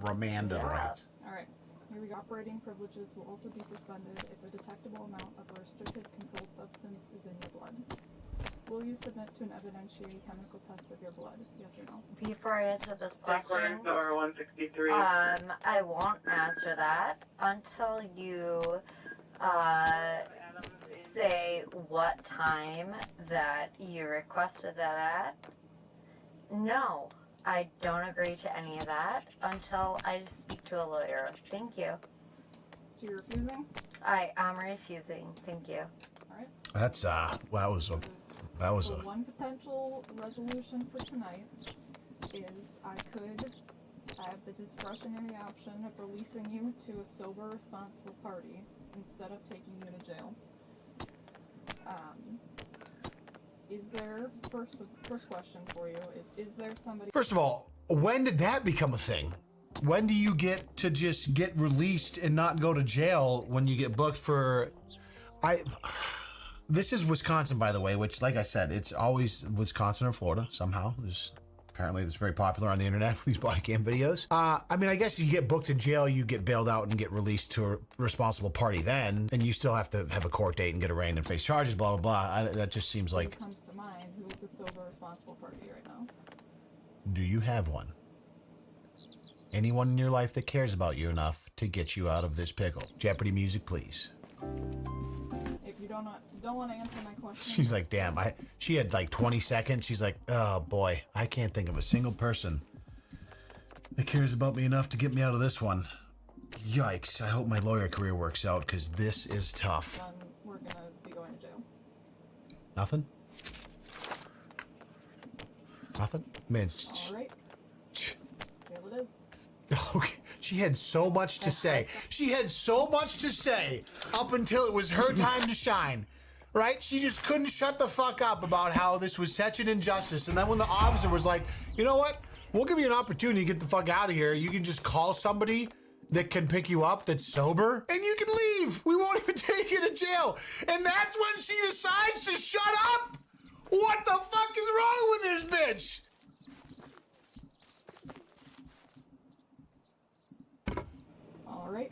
Romanda rights.
Alright, here we go. Operating privileges will also be suspended if a detectable amount of a restricted controlled substance is in your blood. Will you submit to an evidentiary chemical test of your blood? Yes or no?
Before I answer this question,
Tower 163.
I won't answer that until you say what time that you requested that at. No, I don't agree to any of that until I speak to a lawyer. Thank you.
So you're refusing?
I am refusing. Thank you.
Alright.
That's that was
So
a
one potential resolution for tonight is I could have the discretionary option of releasing you to a sober, responsible party instead of taking you to jail. Is there, first question for you is there somebody...
First of all, when did that become a thing? When do you get to just get released and not go to jail when you get booked for... This is Wisconsin, by the way, which, like I said, it's always Wisconsin or Florida somehow. Apparently, it's very popular on the internet, these body cam videos. I mean, I guess if you get booked in jail, you get bailed out and get released to a responsible party then, and you still have to have a court date and get arraigned and face charges, blah, blah, blah. That just seems like...
Who comes to mind? Who is a sober, responsible party right now?
Do you have one? Anyone in your life that cares about you enough to get you out of this pickle? Jeopardy music, please.
If you don't want to answer my question...
She's like, damn, she had like 20 seconds. She's like, oh boy, I can't think of a single person that cares about me enough to get me out of this one. Yikes, I hope my lawyer career works out, because this is tough.
Then we're going to be going to jail.
Nothing? Nothing? Man,
Alright. Jail it is.
okay. She had so much to say. She had so much to say up until it was her time to shine. Right? She just couldn't shut the fuck up about how this was such an injustice. And then when the officer was like, you know what? We'll give you an opportunity to get the fuck out of here. You can just call somebody that can pick you up that's sober and you can leave. We won't even take you to jail. And that's when she decides to shut up. What the fuck is wrong with this bitch?
Alright.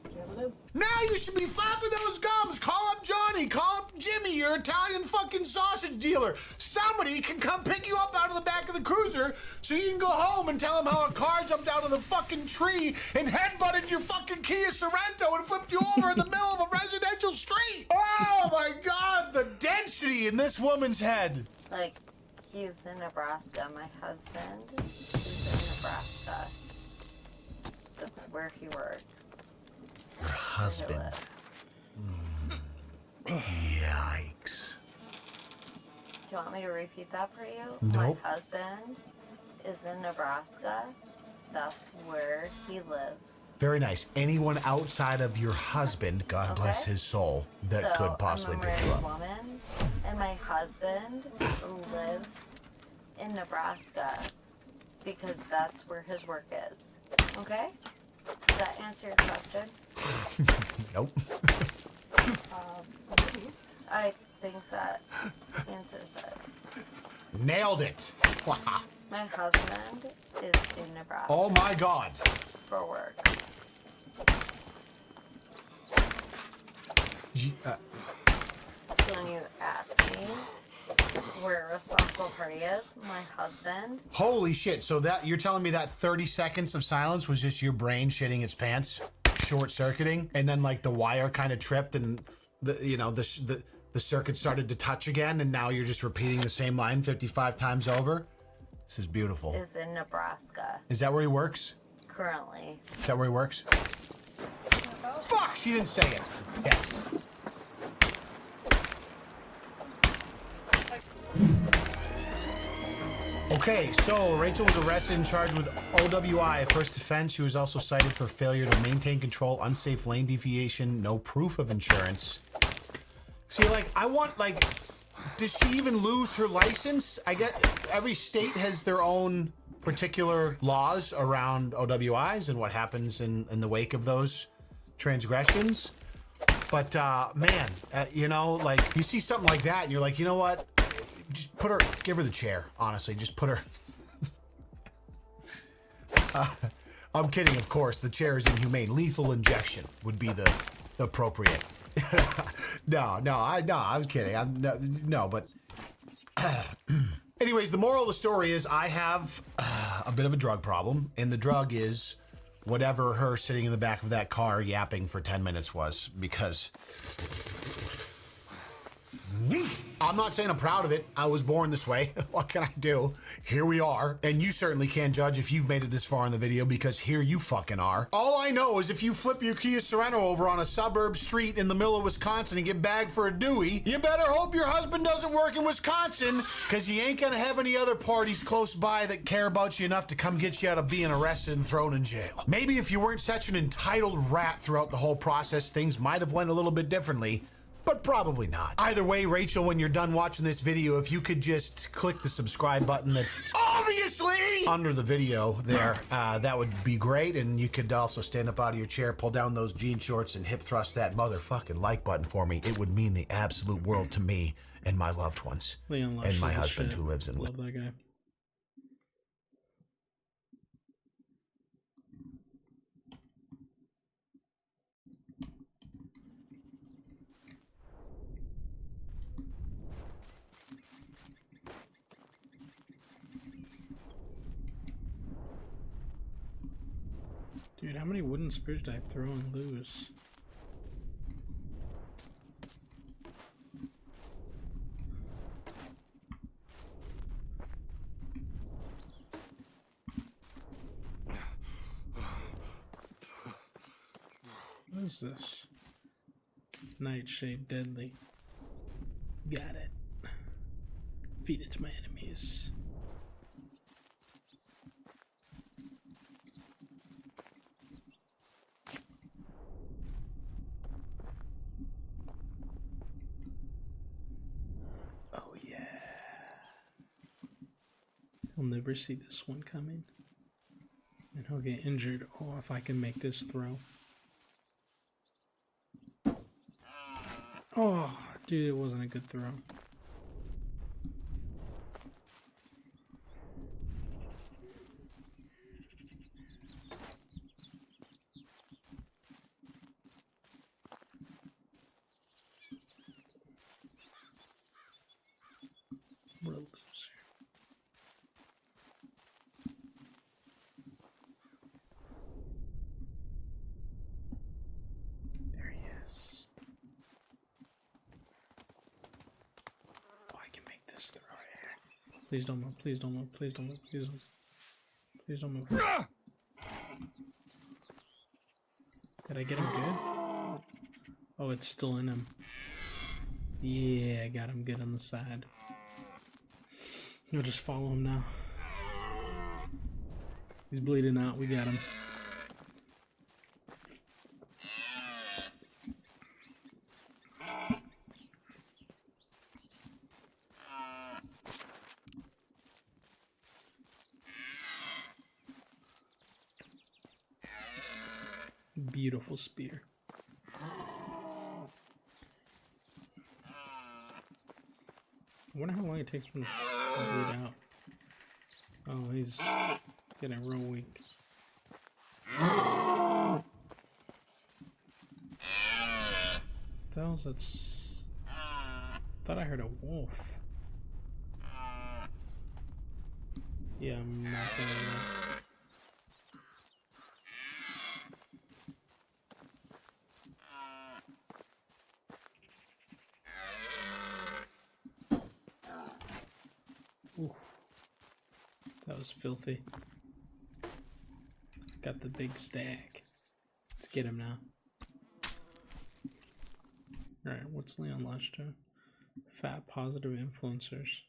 Jail it is.
Now you should be flapping those gums. Call up Johnny. Call up Jimmy, your Italian fucking sausage dealer. Somebody can come pick you up out of the back of the cruiser so you can go home and tell them how a car jumped out of the fucking tree and headbutted your fucking Kia Sorento and flipped you over in the middle of a residential street. Oh my God, the density in this woman's head.
Like, he's in Nebraska. My husband is in Nebraska. That's where he works.
Your husband. Yikes.
Do you want me to repeat that for you?
Nope.
My husband is in Nebraska. That's where he lives.
Very nice. Anyone outside of your husband, God bless his soul, that could possibly pick you
I'm a
up.
married woman, and my husband lives in Nebraska because that's where his work is. Okay? Does that answer your question?
Nope.
I think that answers it.
Nailed it.
My husband is in Nebraska.
Oh my God.
For work. So when you ask me where a responsible party is, my husband.
Holy shit. So that you're telling me that 30 seconds of silence was just your brain shitting its pants, short circuiting, and then like the wire kind of tripped and the circuit started to touch again, and now you're just repeating the same line 55 times over. This is beautiful.
Is in Nebraska.
Is that where he works?
Currently.
Is that where he works? Fuck! She didn't say it. Yes. Okay, so Rachel was arrested and charged with OWI, first offense. She was also cited for failure to maintain control, unsafe lane deviation, no proof of insurance. See, like, I want, like, does she even lose her license? I get every state has their own particular laws around OWIs and what happens in the wake of those transgressions. But, man, you know, like, you see something like that and you're like, you know what? Just put her, give her the chair, honestly. Just put her. I'm kidding, of course. The chair is inhumane. Lethal injection would be the appropriate. No, I was kidding. No, but. Anyways, the moral of the story is I have a bit of a drug problem, and the drug is whatever her sitting in the back of that car yapping for 10 minutes was, because I'm not saying I'm proud of it. I was born this way. What can I do? Here we are. And you certainly can't judge if you've made it this far in the video, because here you fucking are. All I know is if you flip your Kia Sorento over on a suburb street in the middle of Wisconsin and get bagged for a Dewey, you better hope your husband doesn't work in Wisconsin, because you ain't gonna have any other parties close by that care about you enough to come get you out of being arrested and thrown in jail. Maybe if you weren't such an entitled rat throughout the whole process, things might have went a little bit differently. But probably not. Either way, Rachel, when you're done watching this video, if you could just click the subscribe button that's obviously under the video there, that would be great. And you could also stand up out of your chair, pull down those jean shorts, and hip thrust that motherfucking like button for me. It would mean the absolute world to me and my loved ones.
Leon
and my
Lush is the
husband
shit.
who lives in...
Love that guy. Dude, how many wooden spears did I throw and lose? What is this? Nightshade deadly. Got it. Feed it to my enemies. He'll never see this one coming. And he'll get injured. Oh, if I can make this throw. Oh, dude, it wasn't a good throw. What a loser. There he is. Oh, I can make this throw here. Please don't move, please don't move, please don't move, please don't move. Please don't move. Did I get him good? Oh, it's still in him. Yeah, I got him good on the side. You'll just follow him now. He's bleeding out. We got him. Beautiful spear. I wonder how long it takes for him to bleed out. Oh, he's getting real weak. What the hell is that? Thought I heard a wolf. Yeah, I'm not gonna know. That was filthy. Got the big stack. Let's get him now. Alright, what's Leon Lush doing? Fat positive influencers.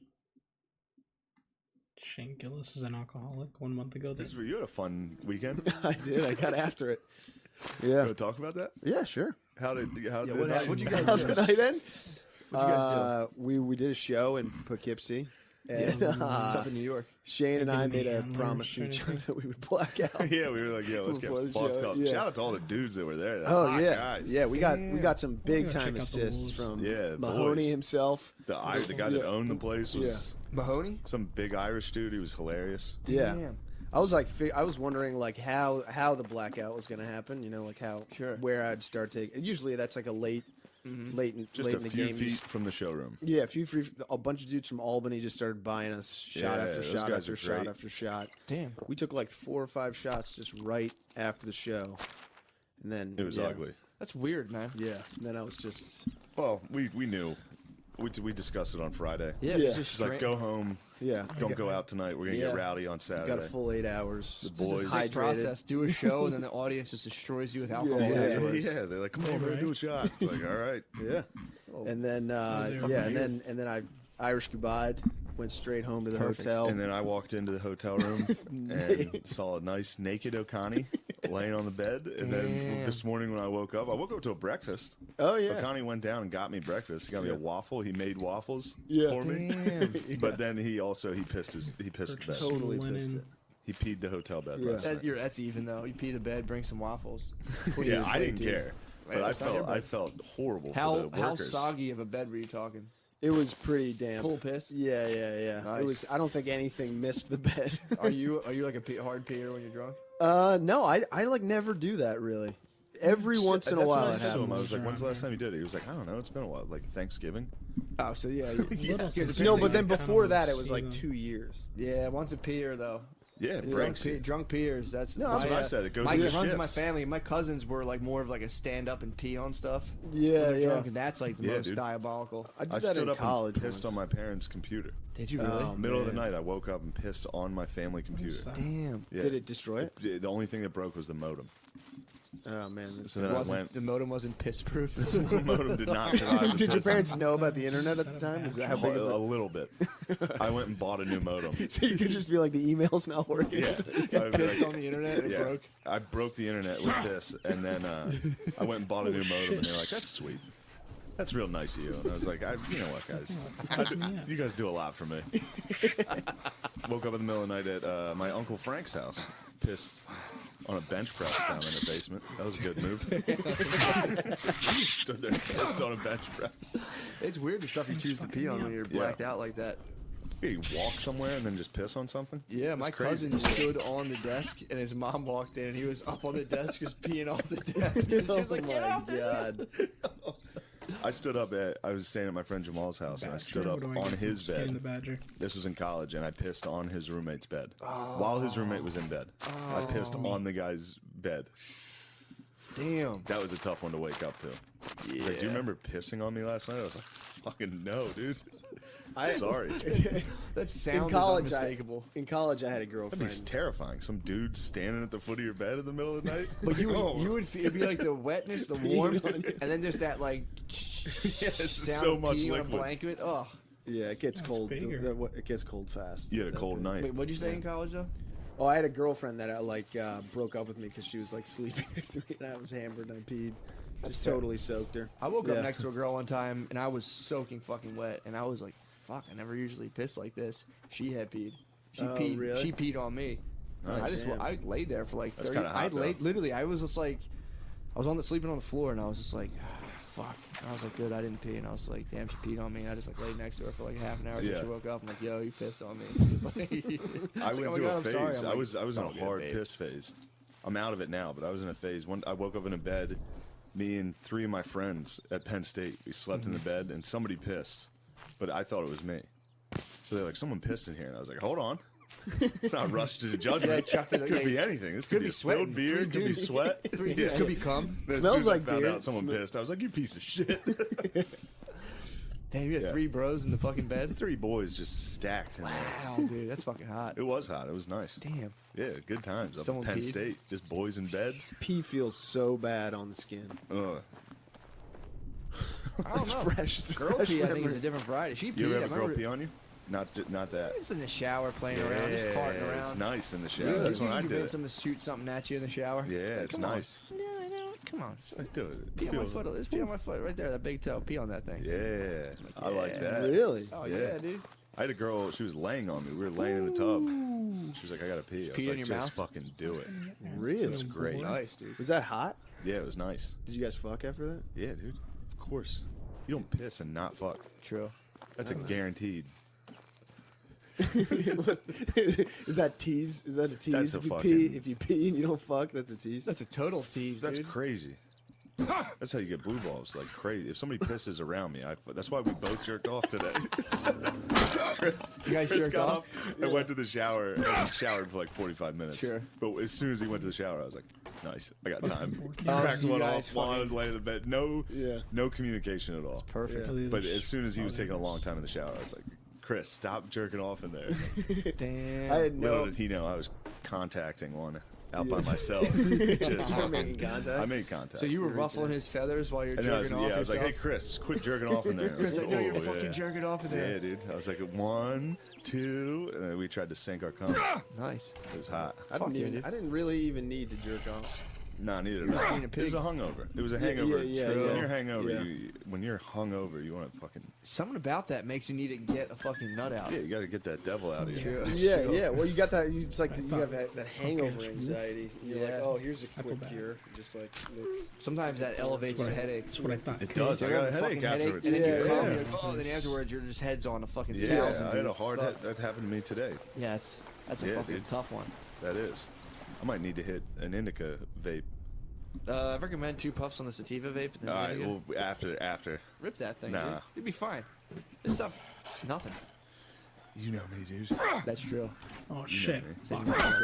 Shane Gillis is an alcoholic 1 month ago.
Christopher, you had a fun weekend.
I did. I got after it.
You
Yeah.
want to talk about that?
Yeah, sure.
How'd
What'd you guys
do?
do? What'd you guys do? We did a show in Poughkeepsie. And
Up in New York.
Shane and I made a
Handlers
promise to each other
trying to
that we would black out.
Yeah, we were like, yo, let's get
Before the
fucked
show,
up.
yeah.
Shout out to all the dudes that were there.
Oh
Hot
yeah,
guys.
yeah. We got some big
gotta
time
check out the
assists
Wolves.
from
Yeah,
Mahoney
boys.
himself.
The guy that owned the place was
Mahoney?
some big Irish dude. He was hilarious.
Yeah.
Damn.
I was like, I was wondering like how the blackout was gonna happen. You know, like where I'd start taking. Usually that's like a late
Just
in
a
the
few
game.
feet from the showroom.
Yeah, a bunch of dudes from Albany just started buying us shot
Yeah,
after
those
shot
guys
after
are
shot
great.
after shot.
Damn.
We took like 4 or 5 shots just right after the show, and then
It was ugly.
That's weird, man.
Yeah, and then I was just
Well, we knew. We discussed it on Friday.
Yeah,
Yeah.
it's just
She's like, go home.
yeah.
Don't go out tonight. We're gonna
Yeah.
get rowdy on Saturday.
Got a full 8 hours.
The boys.
Hydrated.
Hydrated.
Process. Do a show, and then the audience just destroys you with alcohol.
Yeah.
afterwards.
Yeah, they're like, come on, man, do a shot. It's like, all right.
Yeah. And then and then I Irish goodbye, went straight home to the hotel.
And then I walked into the hotel room and saw a nice naked O'Connie laying on the bed. And then this morning when I woke up to a breakfast.
Oh yeah.
O'Connie went down and got me breakfast. He got me a waffle. He made waffles
Yeah.
for me.
Damn.
But then he pissed the bed.
Totally pissed it.
He peed the hotel bed
Yeah.
last night.
That's even though. You pee the bed, bring some waffles.
Yeah, I didn't
Dude.
care. But
Right, that's not your
I
bed.
felt horrible for
How
the workers.
soggy of a bed were you talking?
It was pretty damn.
Full piss?
Yeah.
Nice.
It was. I don't think anything missed the bed.
Are you like a hard peer when you're drunk?
No, I like never do that really. Every once in a
That's what
while
I
it
said to him. I
happens.
was like, when's the last time you did it? He was like, I don't know. It's been a while. Like Thanksgiving.
Oh, so yeah.
No, but then before that it was like 2 years.
Yeah, once a peer though.
Yeah, it
Drunk,
breaks you.
drunk peers. That's
what I said. It goes in
runs
shifts.
in my family. My cousins were like more of like a stand up and pee on stuff.
Yeah,
when they're
yeah.
drunk, and that's like the
Yeah,
most
dude.
diabolical.
I
I stood up and pissed on my parents' computer.
Did you really?
Oh,
Middle of the
man.
night, I woke up and pissed on my family computer.
Damn.
Yeah.
Did it destroy it?
The only thing that broke was the modem.
Oh man.
So then I went.
The modem wasn't piss proof.
The modem did not survive. the
Did your
piss.
parents know about the internet at the time? Is that how big of
A little bit. I went and bought a new modem.
So you could just be like, the email's not working.
Yeah. I was
Pissed
like-
on the internet and it
yeah.
broke.
I broke the internet with this, and then I went and bought a new modem, and they're like, "That's sweet. That's real nice of you." And I was like, you know what, guys? You guys do a lot for me. Woke up in the middle of the night at my Uncle Frank's house, pissed on a bench press down in the basement. That was a good move. Stood there pissed on a bench press.
It's weird the stuff you choose to pee on when you're blacked out like that.
Yeah, you walk somewhere and then just piss on something?
Yeah,
That's
my
crazy.
cousin stood on the desk and his mom walked in and he was up on the desk just peeing off the desk. And she was like, "Get off the
I stood up I was staying at my friend Jamal's house, and I stood up on his
Skinny the
bed.
Badger.
This was in college, and I pissed on his roommate's bed. While his roommate was in bed. I pissed on the guy's bed.
Damn.
That was a tough one to wake up to.
Yeah.
Like, do you remember pissing on me last night? I was like, fucking no, dude.
I-
Sorry.
That sound
in college,
is unmistakable.
I had a
That'd be
girlfriend.
terrifying. Some dude standing at the foot of your bed in the middle of the night.
But you
Oh.
would feel, it'd be like the wetness, the warmth, and then just that like
it's
sound
so
of
much
peeing on a
liquid.
blanket. Oh,
Yeah, it gets
That's
cold.
bigger.
It gets cold fast.
You had a cold night.
wait, what'd you say in college though?
Oh, I had a girlfriend that broke up with me because she was like sleeping next to me, and I was hammered and I peed. Just
fair.
totally soaked her.
I woke up
Yeah.
next to a girl one time and I was soaking fucking wet, and I was like, "Fuck, I never usually piss like this." She had peed. She
Oh,
peed.
really?
She peed on me.
Nice.
I laid there for like
That's
30.
kinda hot,
I laid
though.
literally. I was just like, I was sleeping on the floor, and I was just like, fuck. And I was like, good, I didn't pee, and I was like, damn, she peed on me. And I just like laid next to her for like half an hour.
Yeah.
She woke up and like, yo, you pissed on me. She was like,
I
She's
went
like, "Oh my
through
God,
a
I'm
phase.
sorry." I'm
I
like,
was in
"Oh,
a
good,
hard
babe."
piss phase. I'm out of it now, but I was in a phase. I woke up in a bed. Me and 3 of my friends at Penn State. We slept in the bed, and somebody pissed, but I thought it was me. So they're like, "Someone pissed in here," and I was like, "Hold on." It's not rushed to judgment.
chucked it,
It could
like,
be anything. This could be
be
spilled
sweating.
beer. It could be sweat.
This could be cum.
Then as
Smells
soon as I
like
found
beer.
out someone pissed, I was like, "You piece of shit."
Damn, you had
Yeah.
3 bros in the fucking bed?
3 boys just stacked in there.
Wow, dude, that's fucking hot.
It was hot. It was nice.
Damn.
Yeah, good times. Up at
Someone
Penn
peed?
State, just boys in beds.
Pee feels so bad on the skin.
Ugh.
I don't
It's
know.
fresh. It's
Girl
fresh
pee, I think,
memory.
is a different variety. She peed.
You ever
I
have a girl
remember-
pee on you? Not that.
Just in the shower playing around, just farting around.
It's nice in the shower.
Really?
That's when I
You
did
made
it.
someone to shoot something at you in the shower?
Yeah,
Like,
it's
come on.
nice.
No, come on.
Like, do it.
Pee on my foot. Let's pee on my foot right there. That big toe. Pee on that thing.
Yeah, I like that.
Really?
Oh yeah, dude.
I had a girl. She was laying on me. We were laying in the tub. She was like, "I gotta pee." I was
Pee in
like,
your
"Just
mouth?
fucking do it."
Really?
It was great.
Nice, dude. Was that hot?
Yeah, it was nice.
Did you guys fuck after that?
Yeah, dude. Of course. You don't piss and not fuck.
True.
That's a guaranteed.
Is that tease? Is that a tease?
That's a
if you pee and you don't fuck, that's a tease.
That's a total tease.
That's
dude.
crazy. That's how you get blue balls, like crazy. If somebody pisses around me, that's why we both jerked off today. Chris,
You guys jerked
got
off?
up and went to the shower and showered for like 45 minutes.
Sure.
But as soon as he went to the shower, I was like, nice, I got time.
Oh,
Cracked
so you
one
guys
off while I was laying in the bed. No communication at all. That's
perfect.
Yeah.
But as soon as he was taking a long time in the shower, I was like, Chris, stop jerking off in there.
Damn.
I didn't
Little
know.
did he know I was contacting one out by myself.
You
Just
were
fucking-
making contact?
I made contact.
So you were ruffling his feathers while you're
And I was,
jerking off
I was like,
yourself?
"Hey, Chris, quit jerking off in there."
Chris, I know you're
Oh,
fucking jerking off in there.
Yeah, dude. I was like, 1, 2, and then we tried to sync our cum.
Nice.
It was hot.
I didn't really even need to jerk off.
No, neither
You
did
was
I.
being a
It was
pig.
a hungover. It was a
Yeah,
hangover.
yeah,
When
yeah.
you're hangover,
Yeah.
when you're hungover, you want to fucking
Something about that makes you need to get a fucking nut out.
yeah. You got to get that devil out of you.
True.
Yeah,
True.
yeah. Well, you got that. It's like you have that
cocaine
hangover
is
anxiety. You're
Yeah.
like, oh, here's a
I feel
quick
bad.
cure. Just like,
Sometimes that elevates the headache.
That's what I thought.
It does. I
You
got
have
a
fucking
headache afterwards.
and then
Yeah,
you come,
yeah.
you're like, oh, then afterwards your just head's on a fucking
Yeah,
1,000.
I
dude.
had a
It
hard head.
sucks.
That happened to me today.
Yeah, that's a
Yeah,
fucking
dude.
tough one.
That is. I might need to hit an indica vape.
I recommend 2 puffs on the sativa vape. And then
All right.
vinegar.
Well, after.
Rip that thing,
Nah.
dude. You'll be fine. This stuff is nothing.
You know me, dude.
That's true.
Oh
You
shit!
know me.
Fuck.
How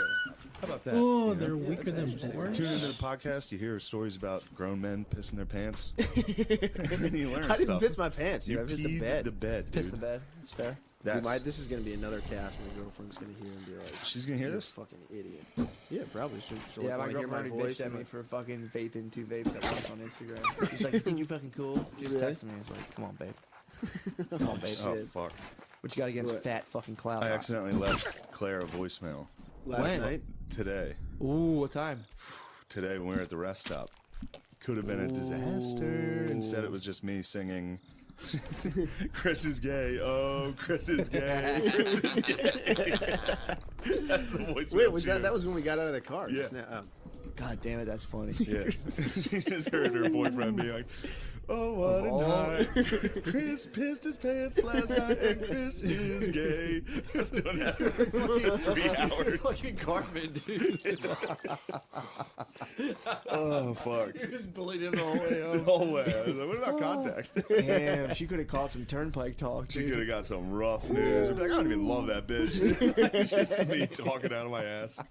about that?
Oh,
You know?
they're weaker than boars.
Tune into the podcast. You hear stories about grown men pissing their pants. And then you learn
I didn't
stuff.
piss my pants, dude.
You
I pissed the
peed
bed.
the bed,
Piss
dude.
the bed. It's fair.
Dude, this is gonna be another cast. My girlfriend's gonna hear and be like,
She's gonna hear
"You're
this?
a fucking idiot." Yeah, probably. She'll
Yeah, my
wanna hear
girlfriend already
voice
bitched at
and
me
like-
for fucking vaping 2 vapes at once on Instagram. She's like, "You think you fucking cool?" She just
Really?
texted me. I was like, "Come on, babe. Come on, babe.
Oh fuck!
What you got against
What?
fat fucking cloud?"
I accidentally left Claire a voicemail
last
When?
night.
today.
Ooh, what time?
Today when we were at the rest stop. Could have been a disaster. Instead, it was just me singing. Chris is gay. Oh, Chris is gay. Chris is gay. That's the voicemail.
Wait, was
tune.
that was when we got out of the car?
Yeah.
Just now. Oh.
God damn it, that's funny.
Yeah. She just heard her boyfriend being like, "Oh, what a night. Chris pissed his pants last night, and Chris is gay." I was doing that for fucking 3 hours.
Fucking Cartman, dude.
Oh, fuck.
You just bullied him the whole way home.
The whole way. I was like, what about contact?
Damn, she could have called some turnpike talk.
She
dude.
could have got some rough news. I'd be like, I don't even love that bitch. Just me talking out of my ass.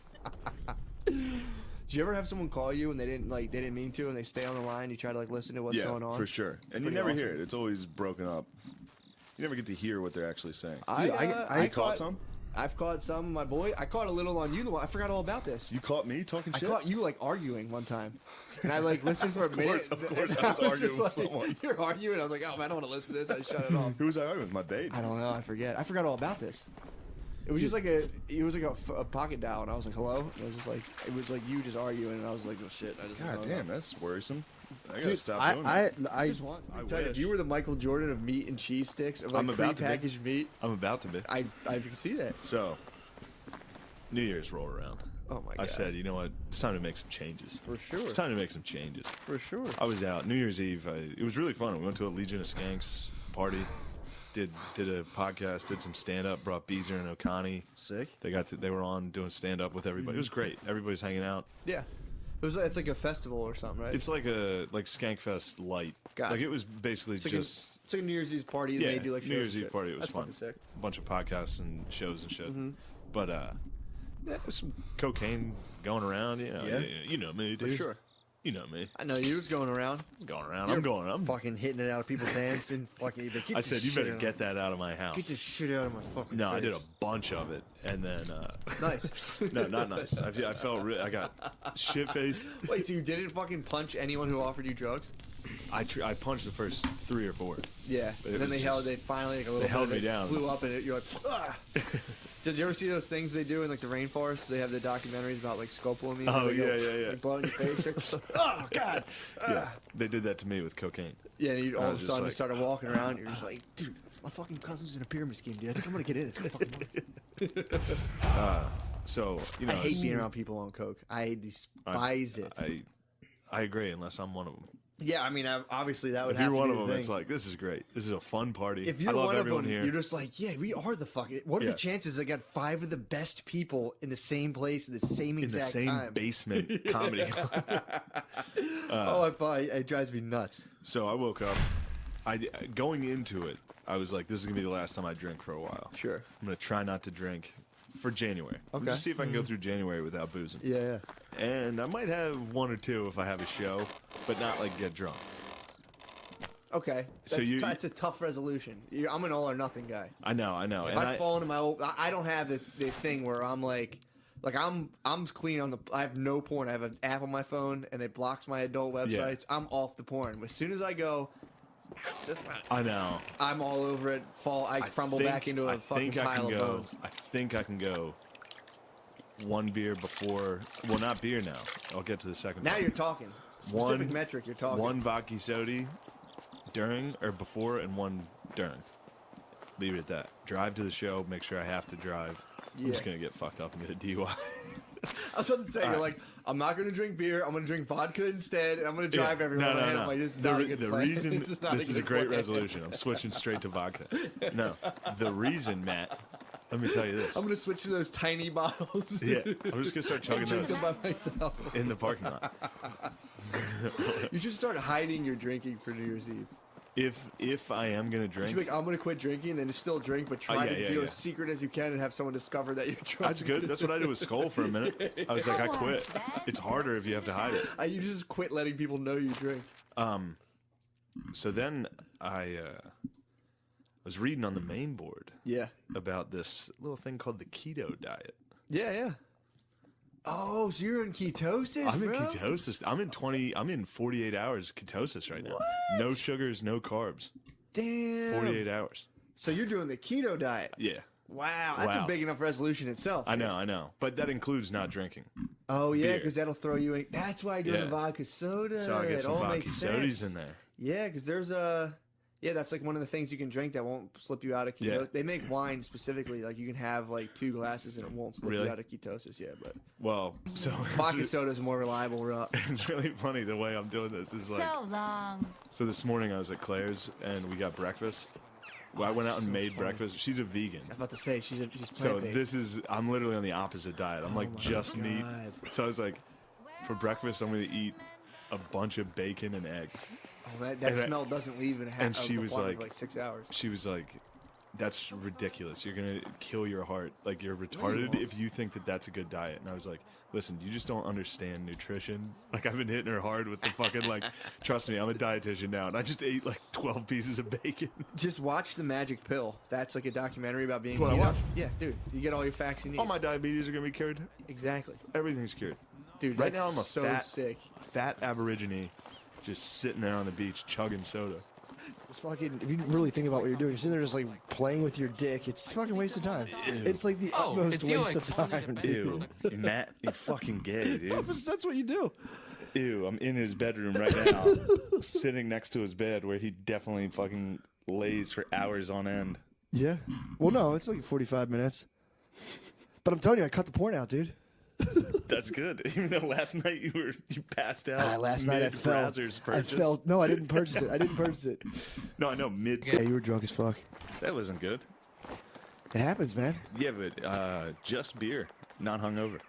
Did you ever have someone call you and they didn't mean to, and they stay on the line? You try to listen to what's
Yeah,
going on.
for sure. And you
Pretty
never
awesome.
hear it. It's always broken up. You never get to hear what they're actually saying.
I
caught some.
I've caught some, my boy. I caught a little on you. I forgot all about this.
You caught me talking
I
shit?
caught you arguing one time, and I listened for a minute.
Of course,
and
I was
just
arguing with
like,
someone.
You're arguing. I was like, oh man, I don't want to listen to this. I shut it off.
Who was I arguing with? My babe?
I don't know. I forget. I forgot all about this. It was just like a pocket dial, and I was like, hello. And it was like you just arguing, and I was like, oh shit. I just
God damn, that's worrisome. I gotta
Dude,
stop doing that.
I
just want.
I
If
wish.
you were the Michael Jordan of meat and cheese sticks, of like
I'm about to be.
prepackaged meat,
I'm about to be.
I can see that.
So, New Year's rolled around.
Oh my god.
I said, you know what? It's time to make some changes.
For sure.
It's time to make some changes.
For sure.
I was out New Year's Eve. It was really fun. We went to a Legion of Skanks party. Did a podcast. Did some stand up. Brought Beezer and Okani.
Sick.
They were on doing stand up with everybody. It was great. Everybody's hanging out.
Yeah. It's like a festival or something, right?
It's like a Skankfest light.
Gotcha.
Like it was basically
It's like
just
it's like a New Year's Eve party.
yeah.
They do like
New Year's
shows and
Eve
shit.
party. It was
That's
fun.
fucking sick.
A bunch of podcasts and shows and shit.
Mhm.
But yeah, there was some cocaine going around. You know,
Yeah.
you know me, dude.
For sure.
You know me.
I know you was going around.
I'm
fucking hitting it out of people's hands and fucking. Get
I said, you better get that out of my house.
Get this shit out of my fucking
No,
face.
I did a bunch of it, and then
Nice.
No, not nice. I felt I got shit faced.
Wait, so you didn't fucking punch anyone who offered you drugs?
I punched the first 3 or 4.
Yeah.
But
And then they finally like a little.
They held
bit,
me down.
Flew up and you're like, ah. Did you ever see those things they do in like the rainforest? They have the documentaries about like scopolamine.
Oh
where they go,
yeah.
Like, blood in your face. Oh god.
Yeah, they did that to me with cocaine.
Yeah, and you all
I
of a
was just
sudden
like-
you started walking around. You're just like, dude, my fucking cousin's in a pyramid scheme, dude. I think I'm gonna get in. It's gonna fucking work.
So you know,
I hate being around people on coke. I despise it.
I agree, unless I'm one of them.
Yeah, I mean, obviously that would
If
have
you're
to
one
be
of
the
them,
thing.
it's like, this is great. This is a fun party.
If you're
I love
one of
everyone
them,
here.
you're just like, yeah, we are the fucking. What are
Yeah.
the chances I got 5 of the best people in the same place at the same
in
exact
the same
time?
basement comedy.
It drives me nuts.
So I woke up. Going into it, I was like, this is gonna be the last time I drink for a while.
Sure.
I'm gonna try not to drink for January.
Okay.
Just see if I can go through January without boozing.
Yeah.
And I might have 1 or 2 if I have a show, but not like get drunk.
Okay.
So
That's a tough resolution. I'm an all or nothing guy.
I know.
If
And
I fall into my old, I don't have the thing where I'm like I'm clean on the. I have no porn. I have an app on my phone and it blocks my adult websites. I'm off the porn. As soon as I go,
I know.
I'm all over it. I crumble back into a fucking pile of bones.
I think I can go 1 beer before. Well, not beer now. I'll get to the second.
Now
part.
you're talking. Specific metric you're talking.
1 vodka soda during or before, and 1 during. Leave it at that. Drive to the show. Make sure I have to drive. I'm
Yeah.
just gonna get fucked up and get a DUI.
I was about to say,
All
you're
right.
like, I'm not going to drink beer. I'm going to drink vodka instead, and I'm going to drive
Yeah.
everywhere.
No.
I'm like, this is not a good
The
plan.
reason
This is not
this is a
good
great
plan.
resolution. I'm switching straight to vodka. No, the reason, Matt. Let me tell you this.
I'm going to switch to those tiny bottles.
Yeah, I'm just gonna start chugging
Drink
those
them by myself
in the parking lot.
You should start hiding your drinking for New Year's Eve.
If I am gonna
You should
drink,
be like, I'm going to quit drinking and still drink, but try
yeah,
to
yeah,
be
yeah.
as secret as you can and have someone discover that you're drunk.
that's good. That's what I did with Skull for a minute. I was like, I quit. It's harder if you have to hide it.
You just quit letting people know you drink.
So then I was reading on the main board.
Yeah.
About this little thing called the keto diet.
Yeah. Oh, so you're in ketosis,
I'm in
bro?
ketosis. I'm in 48 hours ketosis right now. No sugars, no carbs.
Damn.
48 hours.
So you're doing the keto diet.
Yeah.
Wow, that's a big enough resolution itself.
I know. But that includes not drinking.
Oh yeah,
beer.
because that'll throw you in. That's why I do the
Yeah.
vodka soda.
So I get
it
some
all
vodka
makes
sodas
sense.
in there.
Yeah, because there's a. Yeah, that's like one of the things you can drink that won't slip you out of ketosis.
Yeah.
They make wine specifically, like you can have like 2 glasses and it won't slip
Really?
you out of ketosis. Yeah, but
Well, so
vodka soda is a more reliable route.
It's really funny the way I'm doing this. Is like
long.
so. This morning I was at Claire's and we got breakfast. Well, I went out and
so
made
funny.
breakfast. She's a vegan.
I was about to say she's
So
plant-based.
I'm literally on the opposite diet. I'm like
Oh my
just meat.
God.
So I was like, for breakfast I'm gonna eat a bunch of bacon and eggs.
Oh, that
And I-
smell doesn't leave in a half.
And she was like,
6 hours.
She was like, that's ridiculous. You're gonna kill your heart. Like you're retarded
won't.
if you think that that's a good diet. And I was like, listen, you just don't understand nutrition. Like I've been hitting her hard with the fucking like. Trust me, I'm a dietitian now, and I just ate like 12 pieces of bacon.
Just watch The Magic Pill. That's like a documentary about being
That's what I
keto.
watched.
Yeah, dude, you get all your facts you need.
All my diabetes are gonna be cured.
Exactly.
Everything's cured.
Dude,
right
that's
now I'm a
so
fat,
sick.
fat aborigine, just sitting there on the beach chugging soda.
It's fucking. If you really think about what you're doing, you're sitting there just like playing with your dick. It's a fucking waste of time.
Ew.
It's like the utmost waste of time, dude.
Ew, Matt, you fucking gay, dude.
That's what you do.
Ew, I'm in his bedroom right now, sitting next to his bed where he definitely fucking lays for hours on end.
Yeah. Well, no, it's like 45 minutes. But I'm telling you, I cut the porn out, dude.
That's good. Even though last night you passed out.
Last night I felt.
Brazzers
I
purchase.
felt. No, I didn't purchase it. I didn't purchase it.
No, I know mid.
Yeah, you were drunk as fuck.
That wasn't good.
It happens, man.
Yeah, but just beer, not hungover.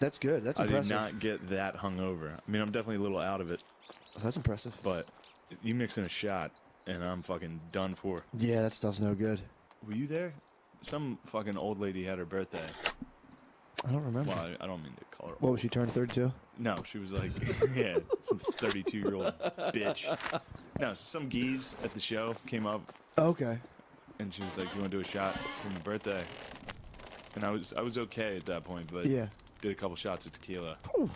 That's good. That's
I
impressive.
did not get that hungover. I mean, I'm definitely a little out of it.
That's impressive.
But you mix in a shot, and I'm fucking done for.
Yeah, that stuff's no good.
Were you there? Some fucking old lady had her birthday.
I don't remember.
Well, I don't mean to call her
What
old.
was she turned 32?
No, she was like, yeah, some 32-year-old bitch. No, some geese at the show came up.
Okay.
And she was like, "You want to do a shot for my birthday?" And I was okay at that point, but
Yeah.
did a couple shots of tequila.
Whew.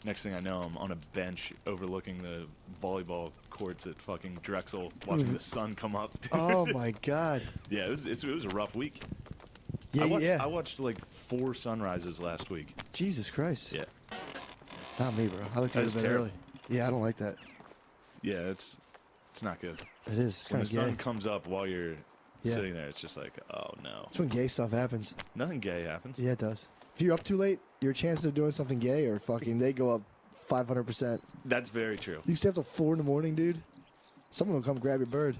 Next thing I know, I'm on a bench overlooking the volleyball courts at fucking Drexel, watching the sun come up. Dude.
Oh my god.
Yeah, it was a rough week.
Yeah,
I watched like 4 sunrises last week.
Jesus Christ.
Yeah.
Not me, bro. I like to go
That's
to bed
terrible.
early. Yeah, I don't like that.
Yeah, it's not good.
It is. It's
When
kind
the
of gay.
sun comes up while you're
Yeah.
sitting there, it's just like, oh no.
That's when gay stuff happens.
Nothing gay happens.
Yeah, it does. If you're up too late, your chances of doing something gay are fucking, they go up 500%.
That's very true.
You stay up till 4 in the morning, dude. Someone will come grab your bird.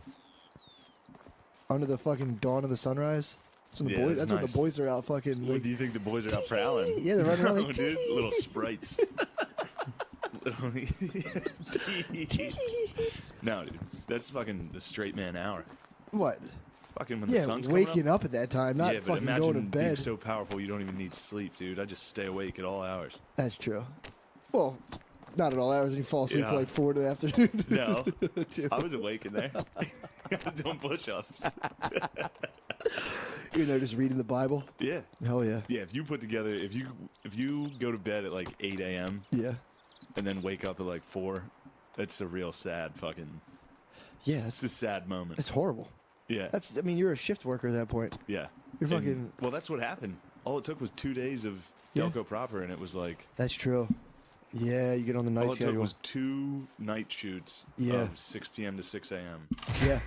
Under the fucking dawn of the sunrise. That's when the
Yeah,
boys.
that's
That's when
nice.
the boys are out fucking.
What
Like,
do you think the boys are out prowling?
Yeah, they're running around
No,
like,
dude, little sprites. Literally. No, dude, that's fucking the straight man hour.
what?
Fucking when
Yeah,
the sun's coming
waking up at that time, not
yeah, but
fucking
imagine
going to
being
bed.
so powerful you don't even need sleep, dude. I just stay awake at all hours.
That's true. Well, not at all hours, and you fall asleep
Yeah.
till like 4 in the afternoon.
No,
Dude.
I was awake in there. I was doing push-ups.
You're there just reading the Bible.
Yeah.
Hell yeah.
Yeah, if you put together, if you go to bed at like 8 a.m.
Yeah.
and then wake up at like 4, that's a real sad fucking.
Yeah,
it's a sad moment.
It's horrible.
Yeah.
I mean, you're a shift worker at that point.
Yeah.
You're
And-
fucking.
well, that's what happened. All it took was 2 days of
Yeah.
Delco proper, and it was like.
That's true. Yeah, you get on the night
All it took
schedule.
was 2 night shoots
Yeah.
of 6 p.m. to 6 a.m.
Yeah.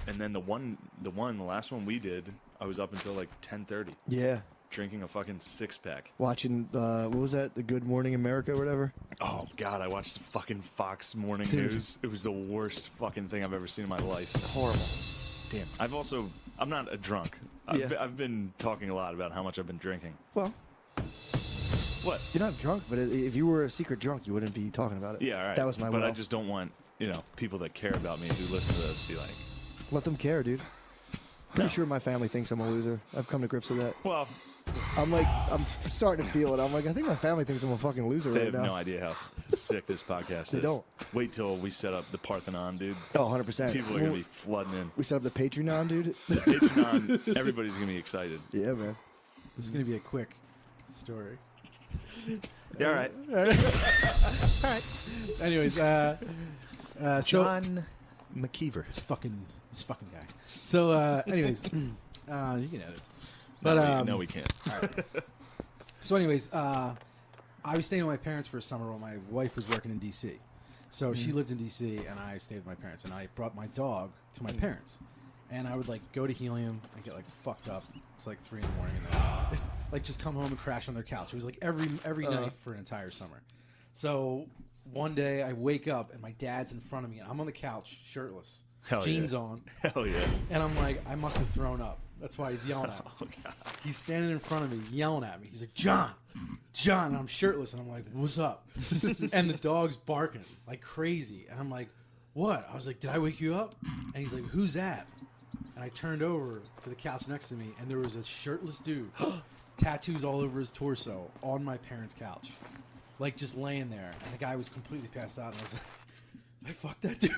And then the last one we did, I was up until like 10:30.
Yeah.
Drinking a fucking 6-pack.
Watching, what was that? The Good Morning America or whatever?
Oh, God, I watched the fucking Fox Morning
Dude.
News. It was the worst fucking thing I've ever seen in my life.
Horrible.
Damn. I'm not a drunk. I've been talking a lot about how much I've been drinking.
Well.
What?
You're not drunk, but if you were a secret drunk, you wouldn't be talking about it.
Yeah, all right.
That was my
But I
will.
just don't want, people that care about me who listen to this be like,
Let them care, dude. Pretty sure my family thinks I'm a loser. I've come to grips with that.
well,
I'm starting to feel it. I'm like, I think my family thinks I'm a fucking loser
they
right
have
now.
no idea how sick this podcast
They
is.
don't.
Wait till we set up the Parthenon, dude.
Oh, 100%.
People are going to be flooding in.
We set up the Patreon, dude.
The Patreon, everybody's going to be excited.
Yeah, man.
This is going to be a quick story.
Yeah, all right.
All right. Anyways, so
John McKeever.
This fucking guy. So, anyways, you can edit. But
No, we can't.
All right. So, anyways, I was staying with my parents for a summer while my wife was working in D.C. So she lived in D.C. and I stayed with my parents, and I brought my dog to my parents. And I would go to Helium and get fucked up. It's 3 in the morning, and then just come home and crash on their couch. It was every night for an entire summer. So one day I wake up and my dad's in front of me, and I'm on the couch shirtless,
Hell
jeans
yeah.
on.
Hell yeah.
And I'm like, I must have thrown up. That's why he's yelling at me.
Oh, God.
He's standing in front of me, yelling at me. He's like, John, and I'm shirtless, and I'm like, what's up? And the dog's barking like crazy, and I'm like, what? I was like, did I wake you up? And he's like, who's that? And I turned over to the couch next to me, and there was a shirtless dude, tattoos all over his torso, on my parents' couch, just laying there. And the guy was completely passed out, and I was like, I fucked that dude.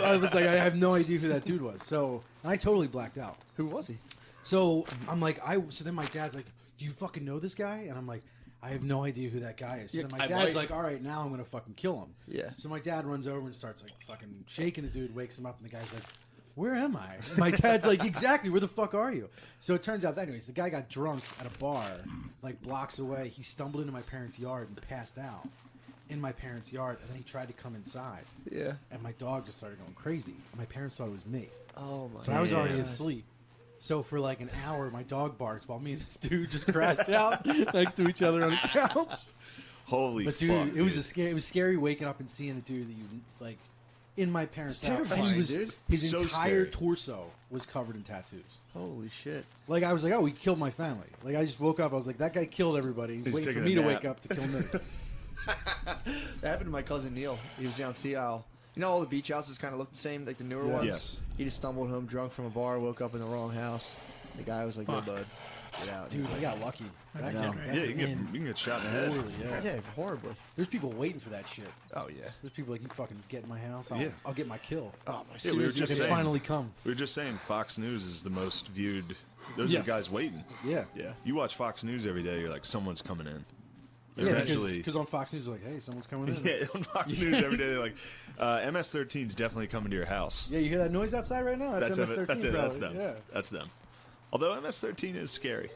I was like, I have no idea who that dude was. So, and I totally blacked out.
Who was he?
So I'm like, so then my dad's like, do you fucking know this guy? And I'm like, I have no idea who that guy is. So
Yeah,
then my
I
dad's
might-
like, all right, now I'm gonna fucking kill him.
Yeah.
So my dad runs over and starts fucking shaking the dude, wakes him up, and the guy's like, where am I? And my dad's like, exactly, where the fuck are you? So it turns out that anyways, the guy got drunk at a bar, blocks away. He stumbled into my parents' yard and passed out in my parents' yard, and then he tried to come inside.
Yeah.
And my dog just started going crazy. My parents thought it was me.
Oh my
But I was already
God.
asleep. So for an hour, my dog barked while me and this dude just crashed out next to each other on the couch.
Holy
But dude,
fuck,
it was it was scary waking up and seeing the dude that you in my parents'
It's
house. And
terrifying,
he was,
dude.
his
So
entire
scary.
torso was covered in tattoos.
Holy shit.
I was like, oh, he killed my family. I just woke up. I was like, that guy killed everybody. He's waiting for me to wake up to kill me.
That happened to my cousin Neil. He was down Sea Isle. You know, all the beach houses kind of look the same, like the newer
Yeah.
ones?
Yes.
He just stumbled home drunk from a bar, woke up in the wrong house.
The guy was like, "Yo, bud, get out."
Dude, I got lucky.
I know.
Yeah, you can get shot in the head.
Horribly,
Yeah, horribly.
There's people waiting for that shit.
Oh yeah.
There's people like, you fucking get in my house.
Yeah.
I'll get my kill.
Oh,
Yeah, we were just saying,
finally come.
We were just saying Fox News is the most viewed. Those are
Yes.
the guys waiting.
Yeah.
Yeah. You watch Fox News every day, you're like, someone's coming in.
Yeah,
Eventually,
because on Fox News, they're like, hey, someone's coming in.
yeah, on Fox News every day, they're like, MS-13 is definitely coming to your house.
Yeah, you hear that noise outside right now? That's MS-13.
That's it. That's
probably.
them.
Yeah.
That's them. Although MS-13 is scary.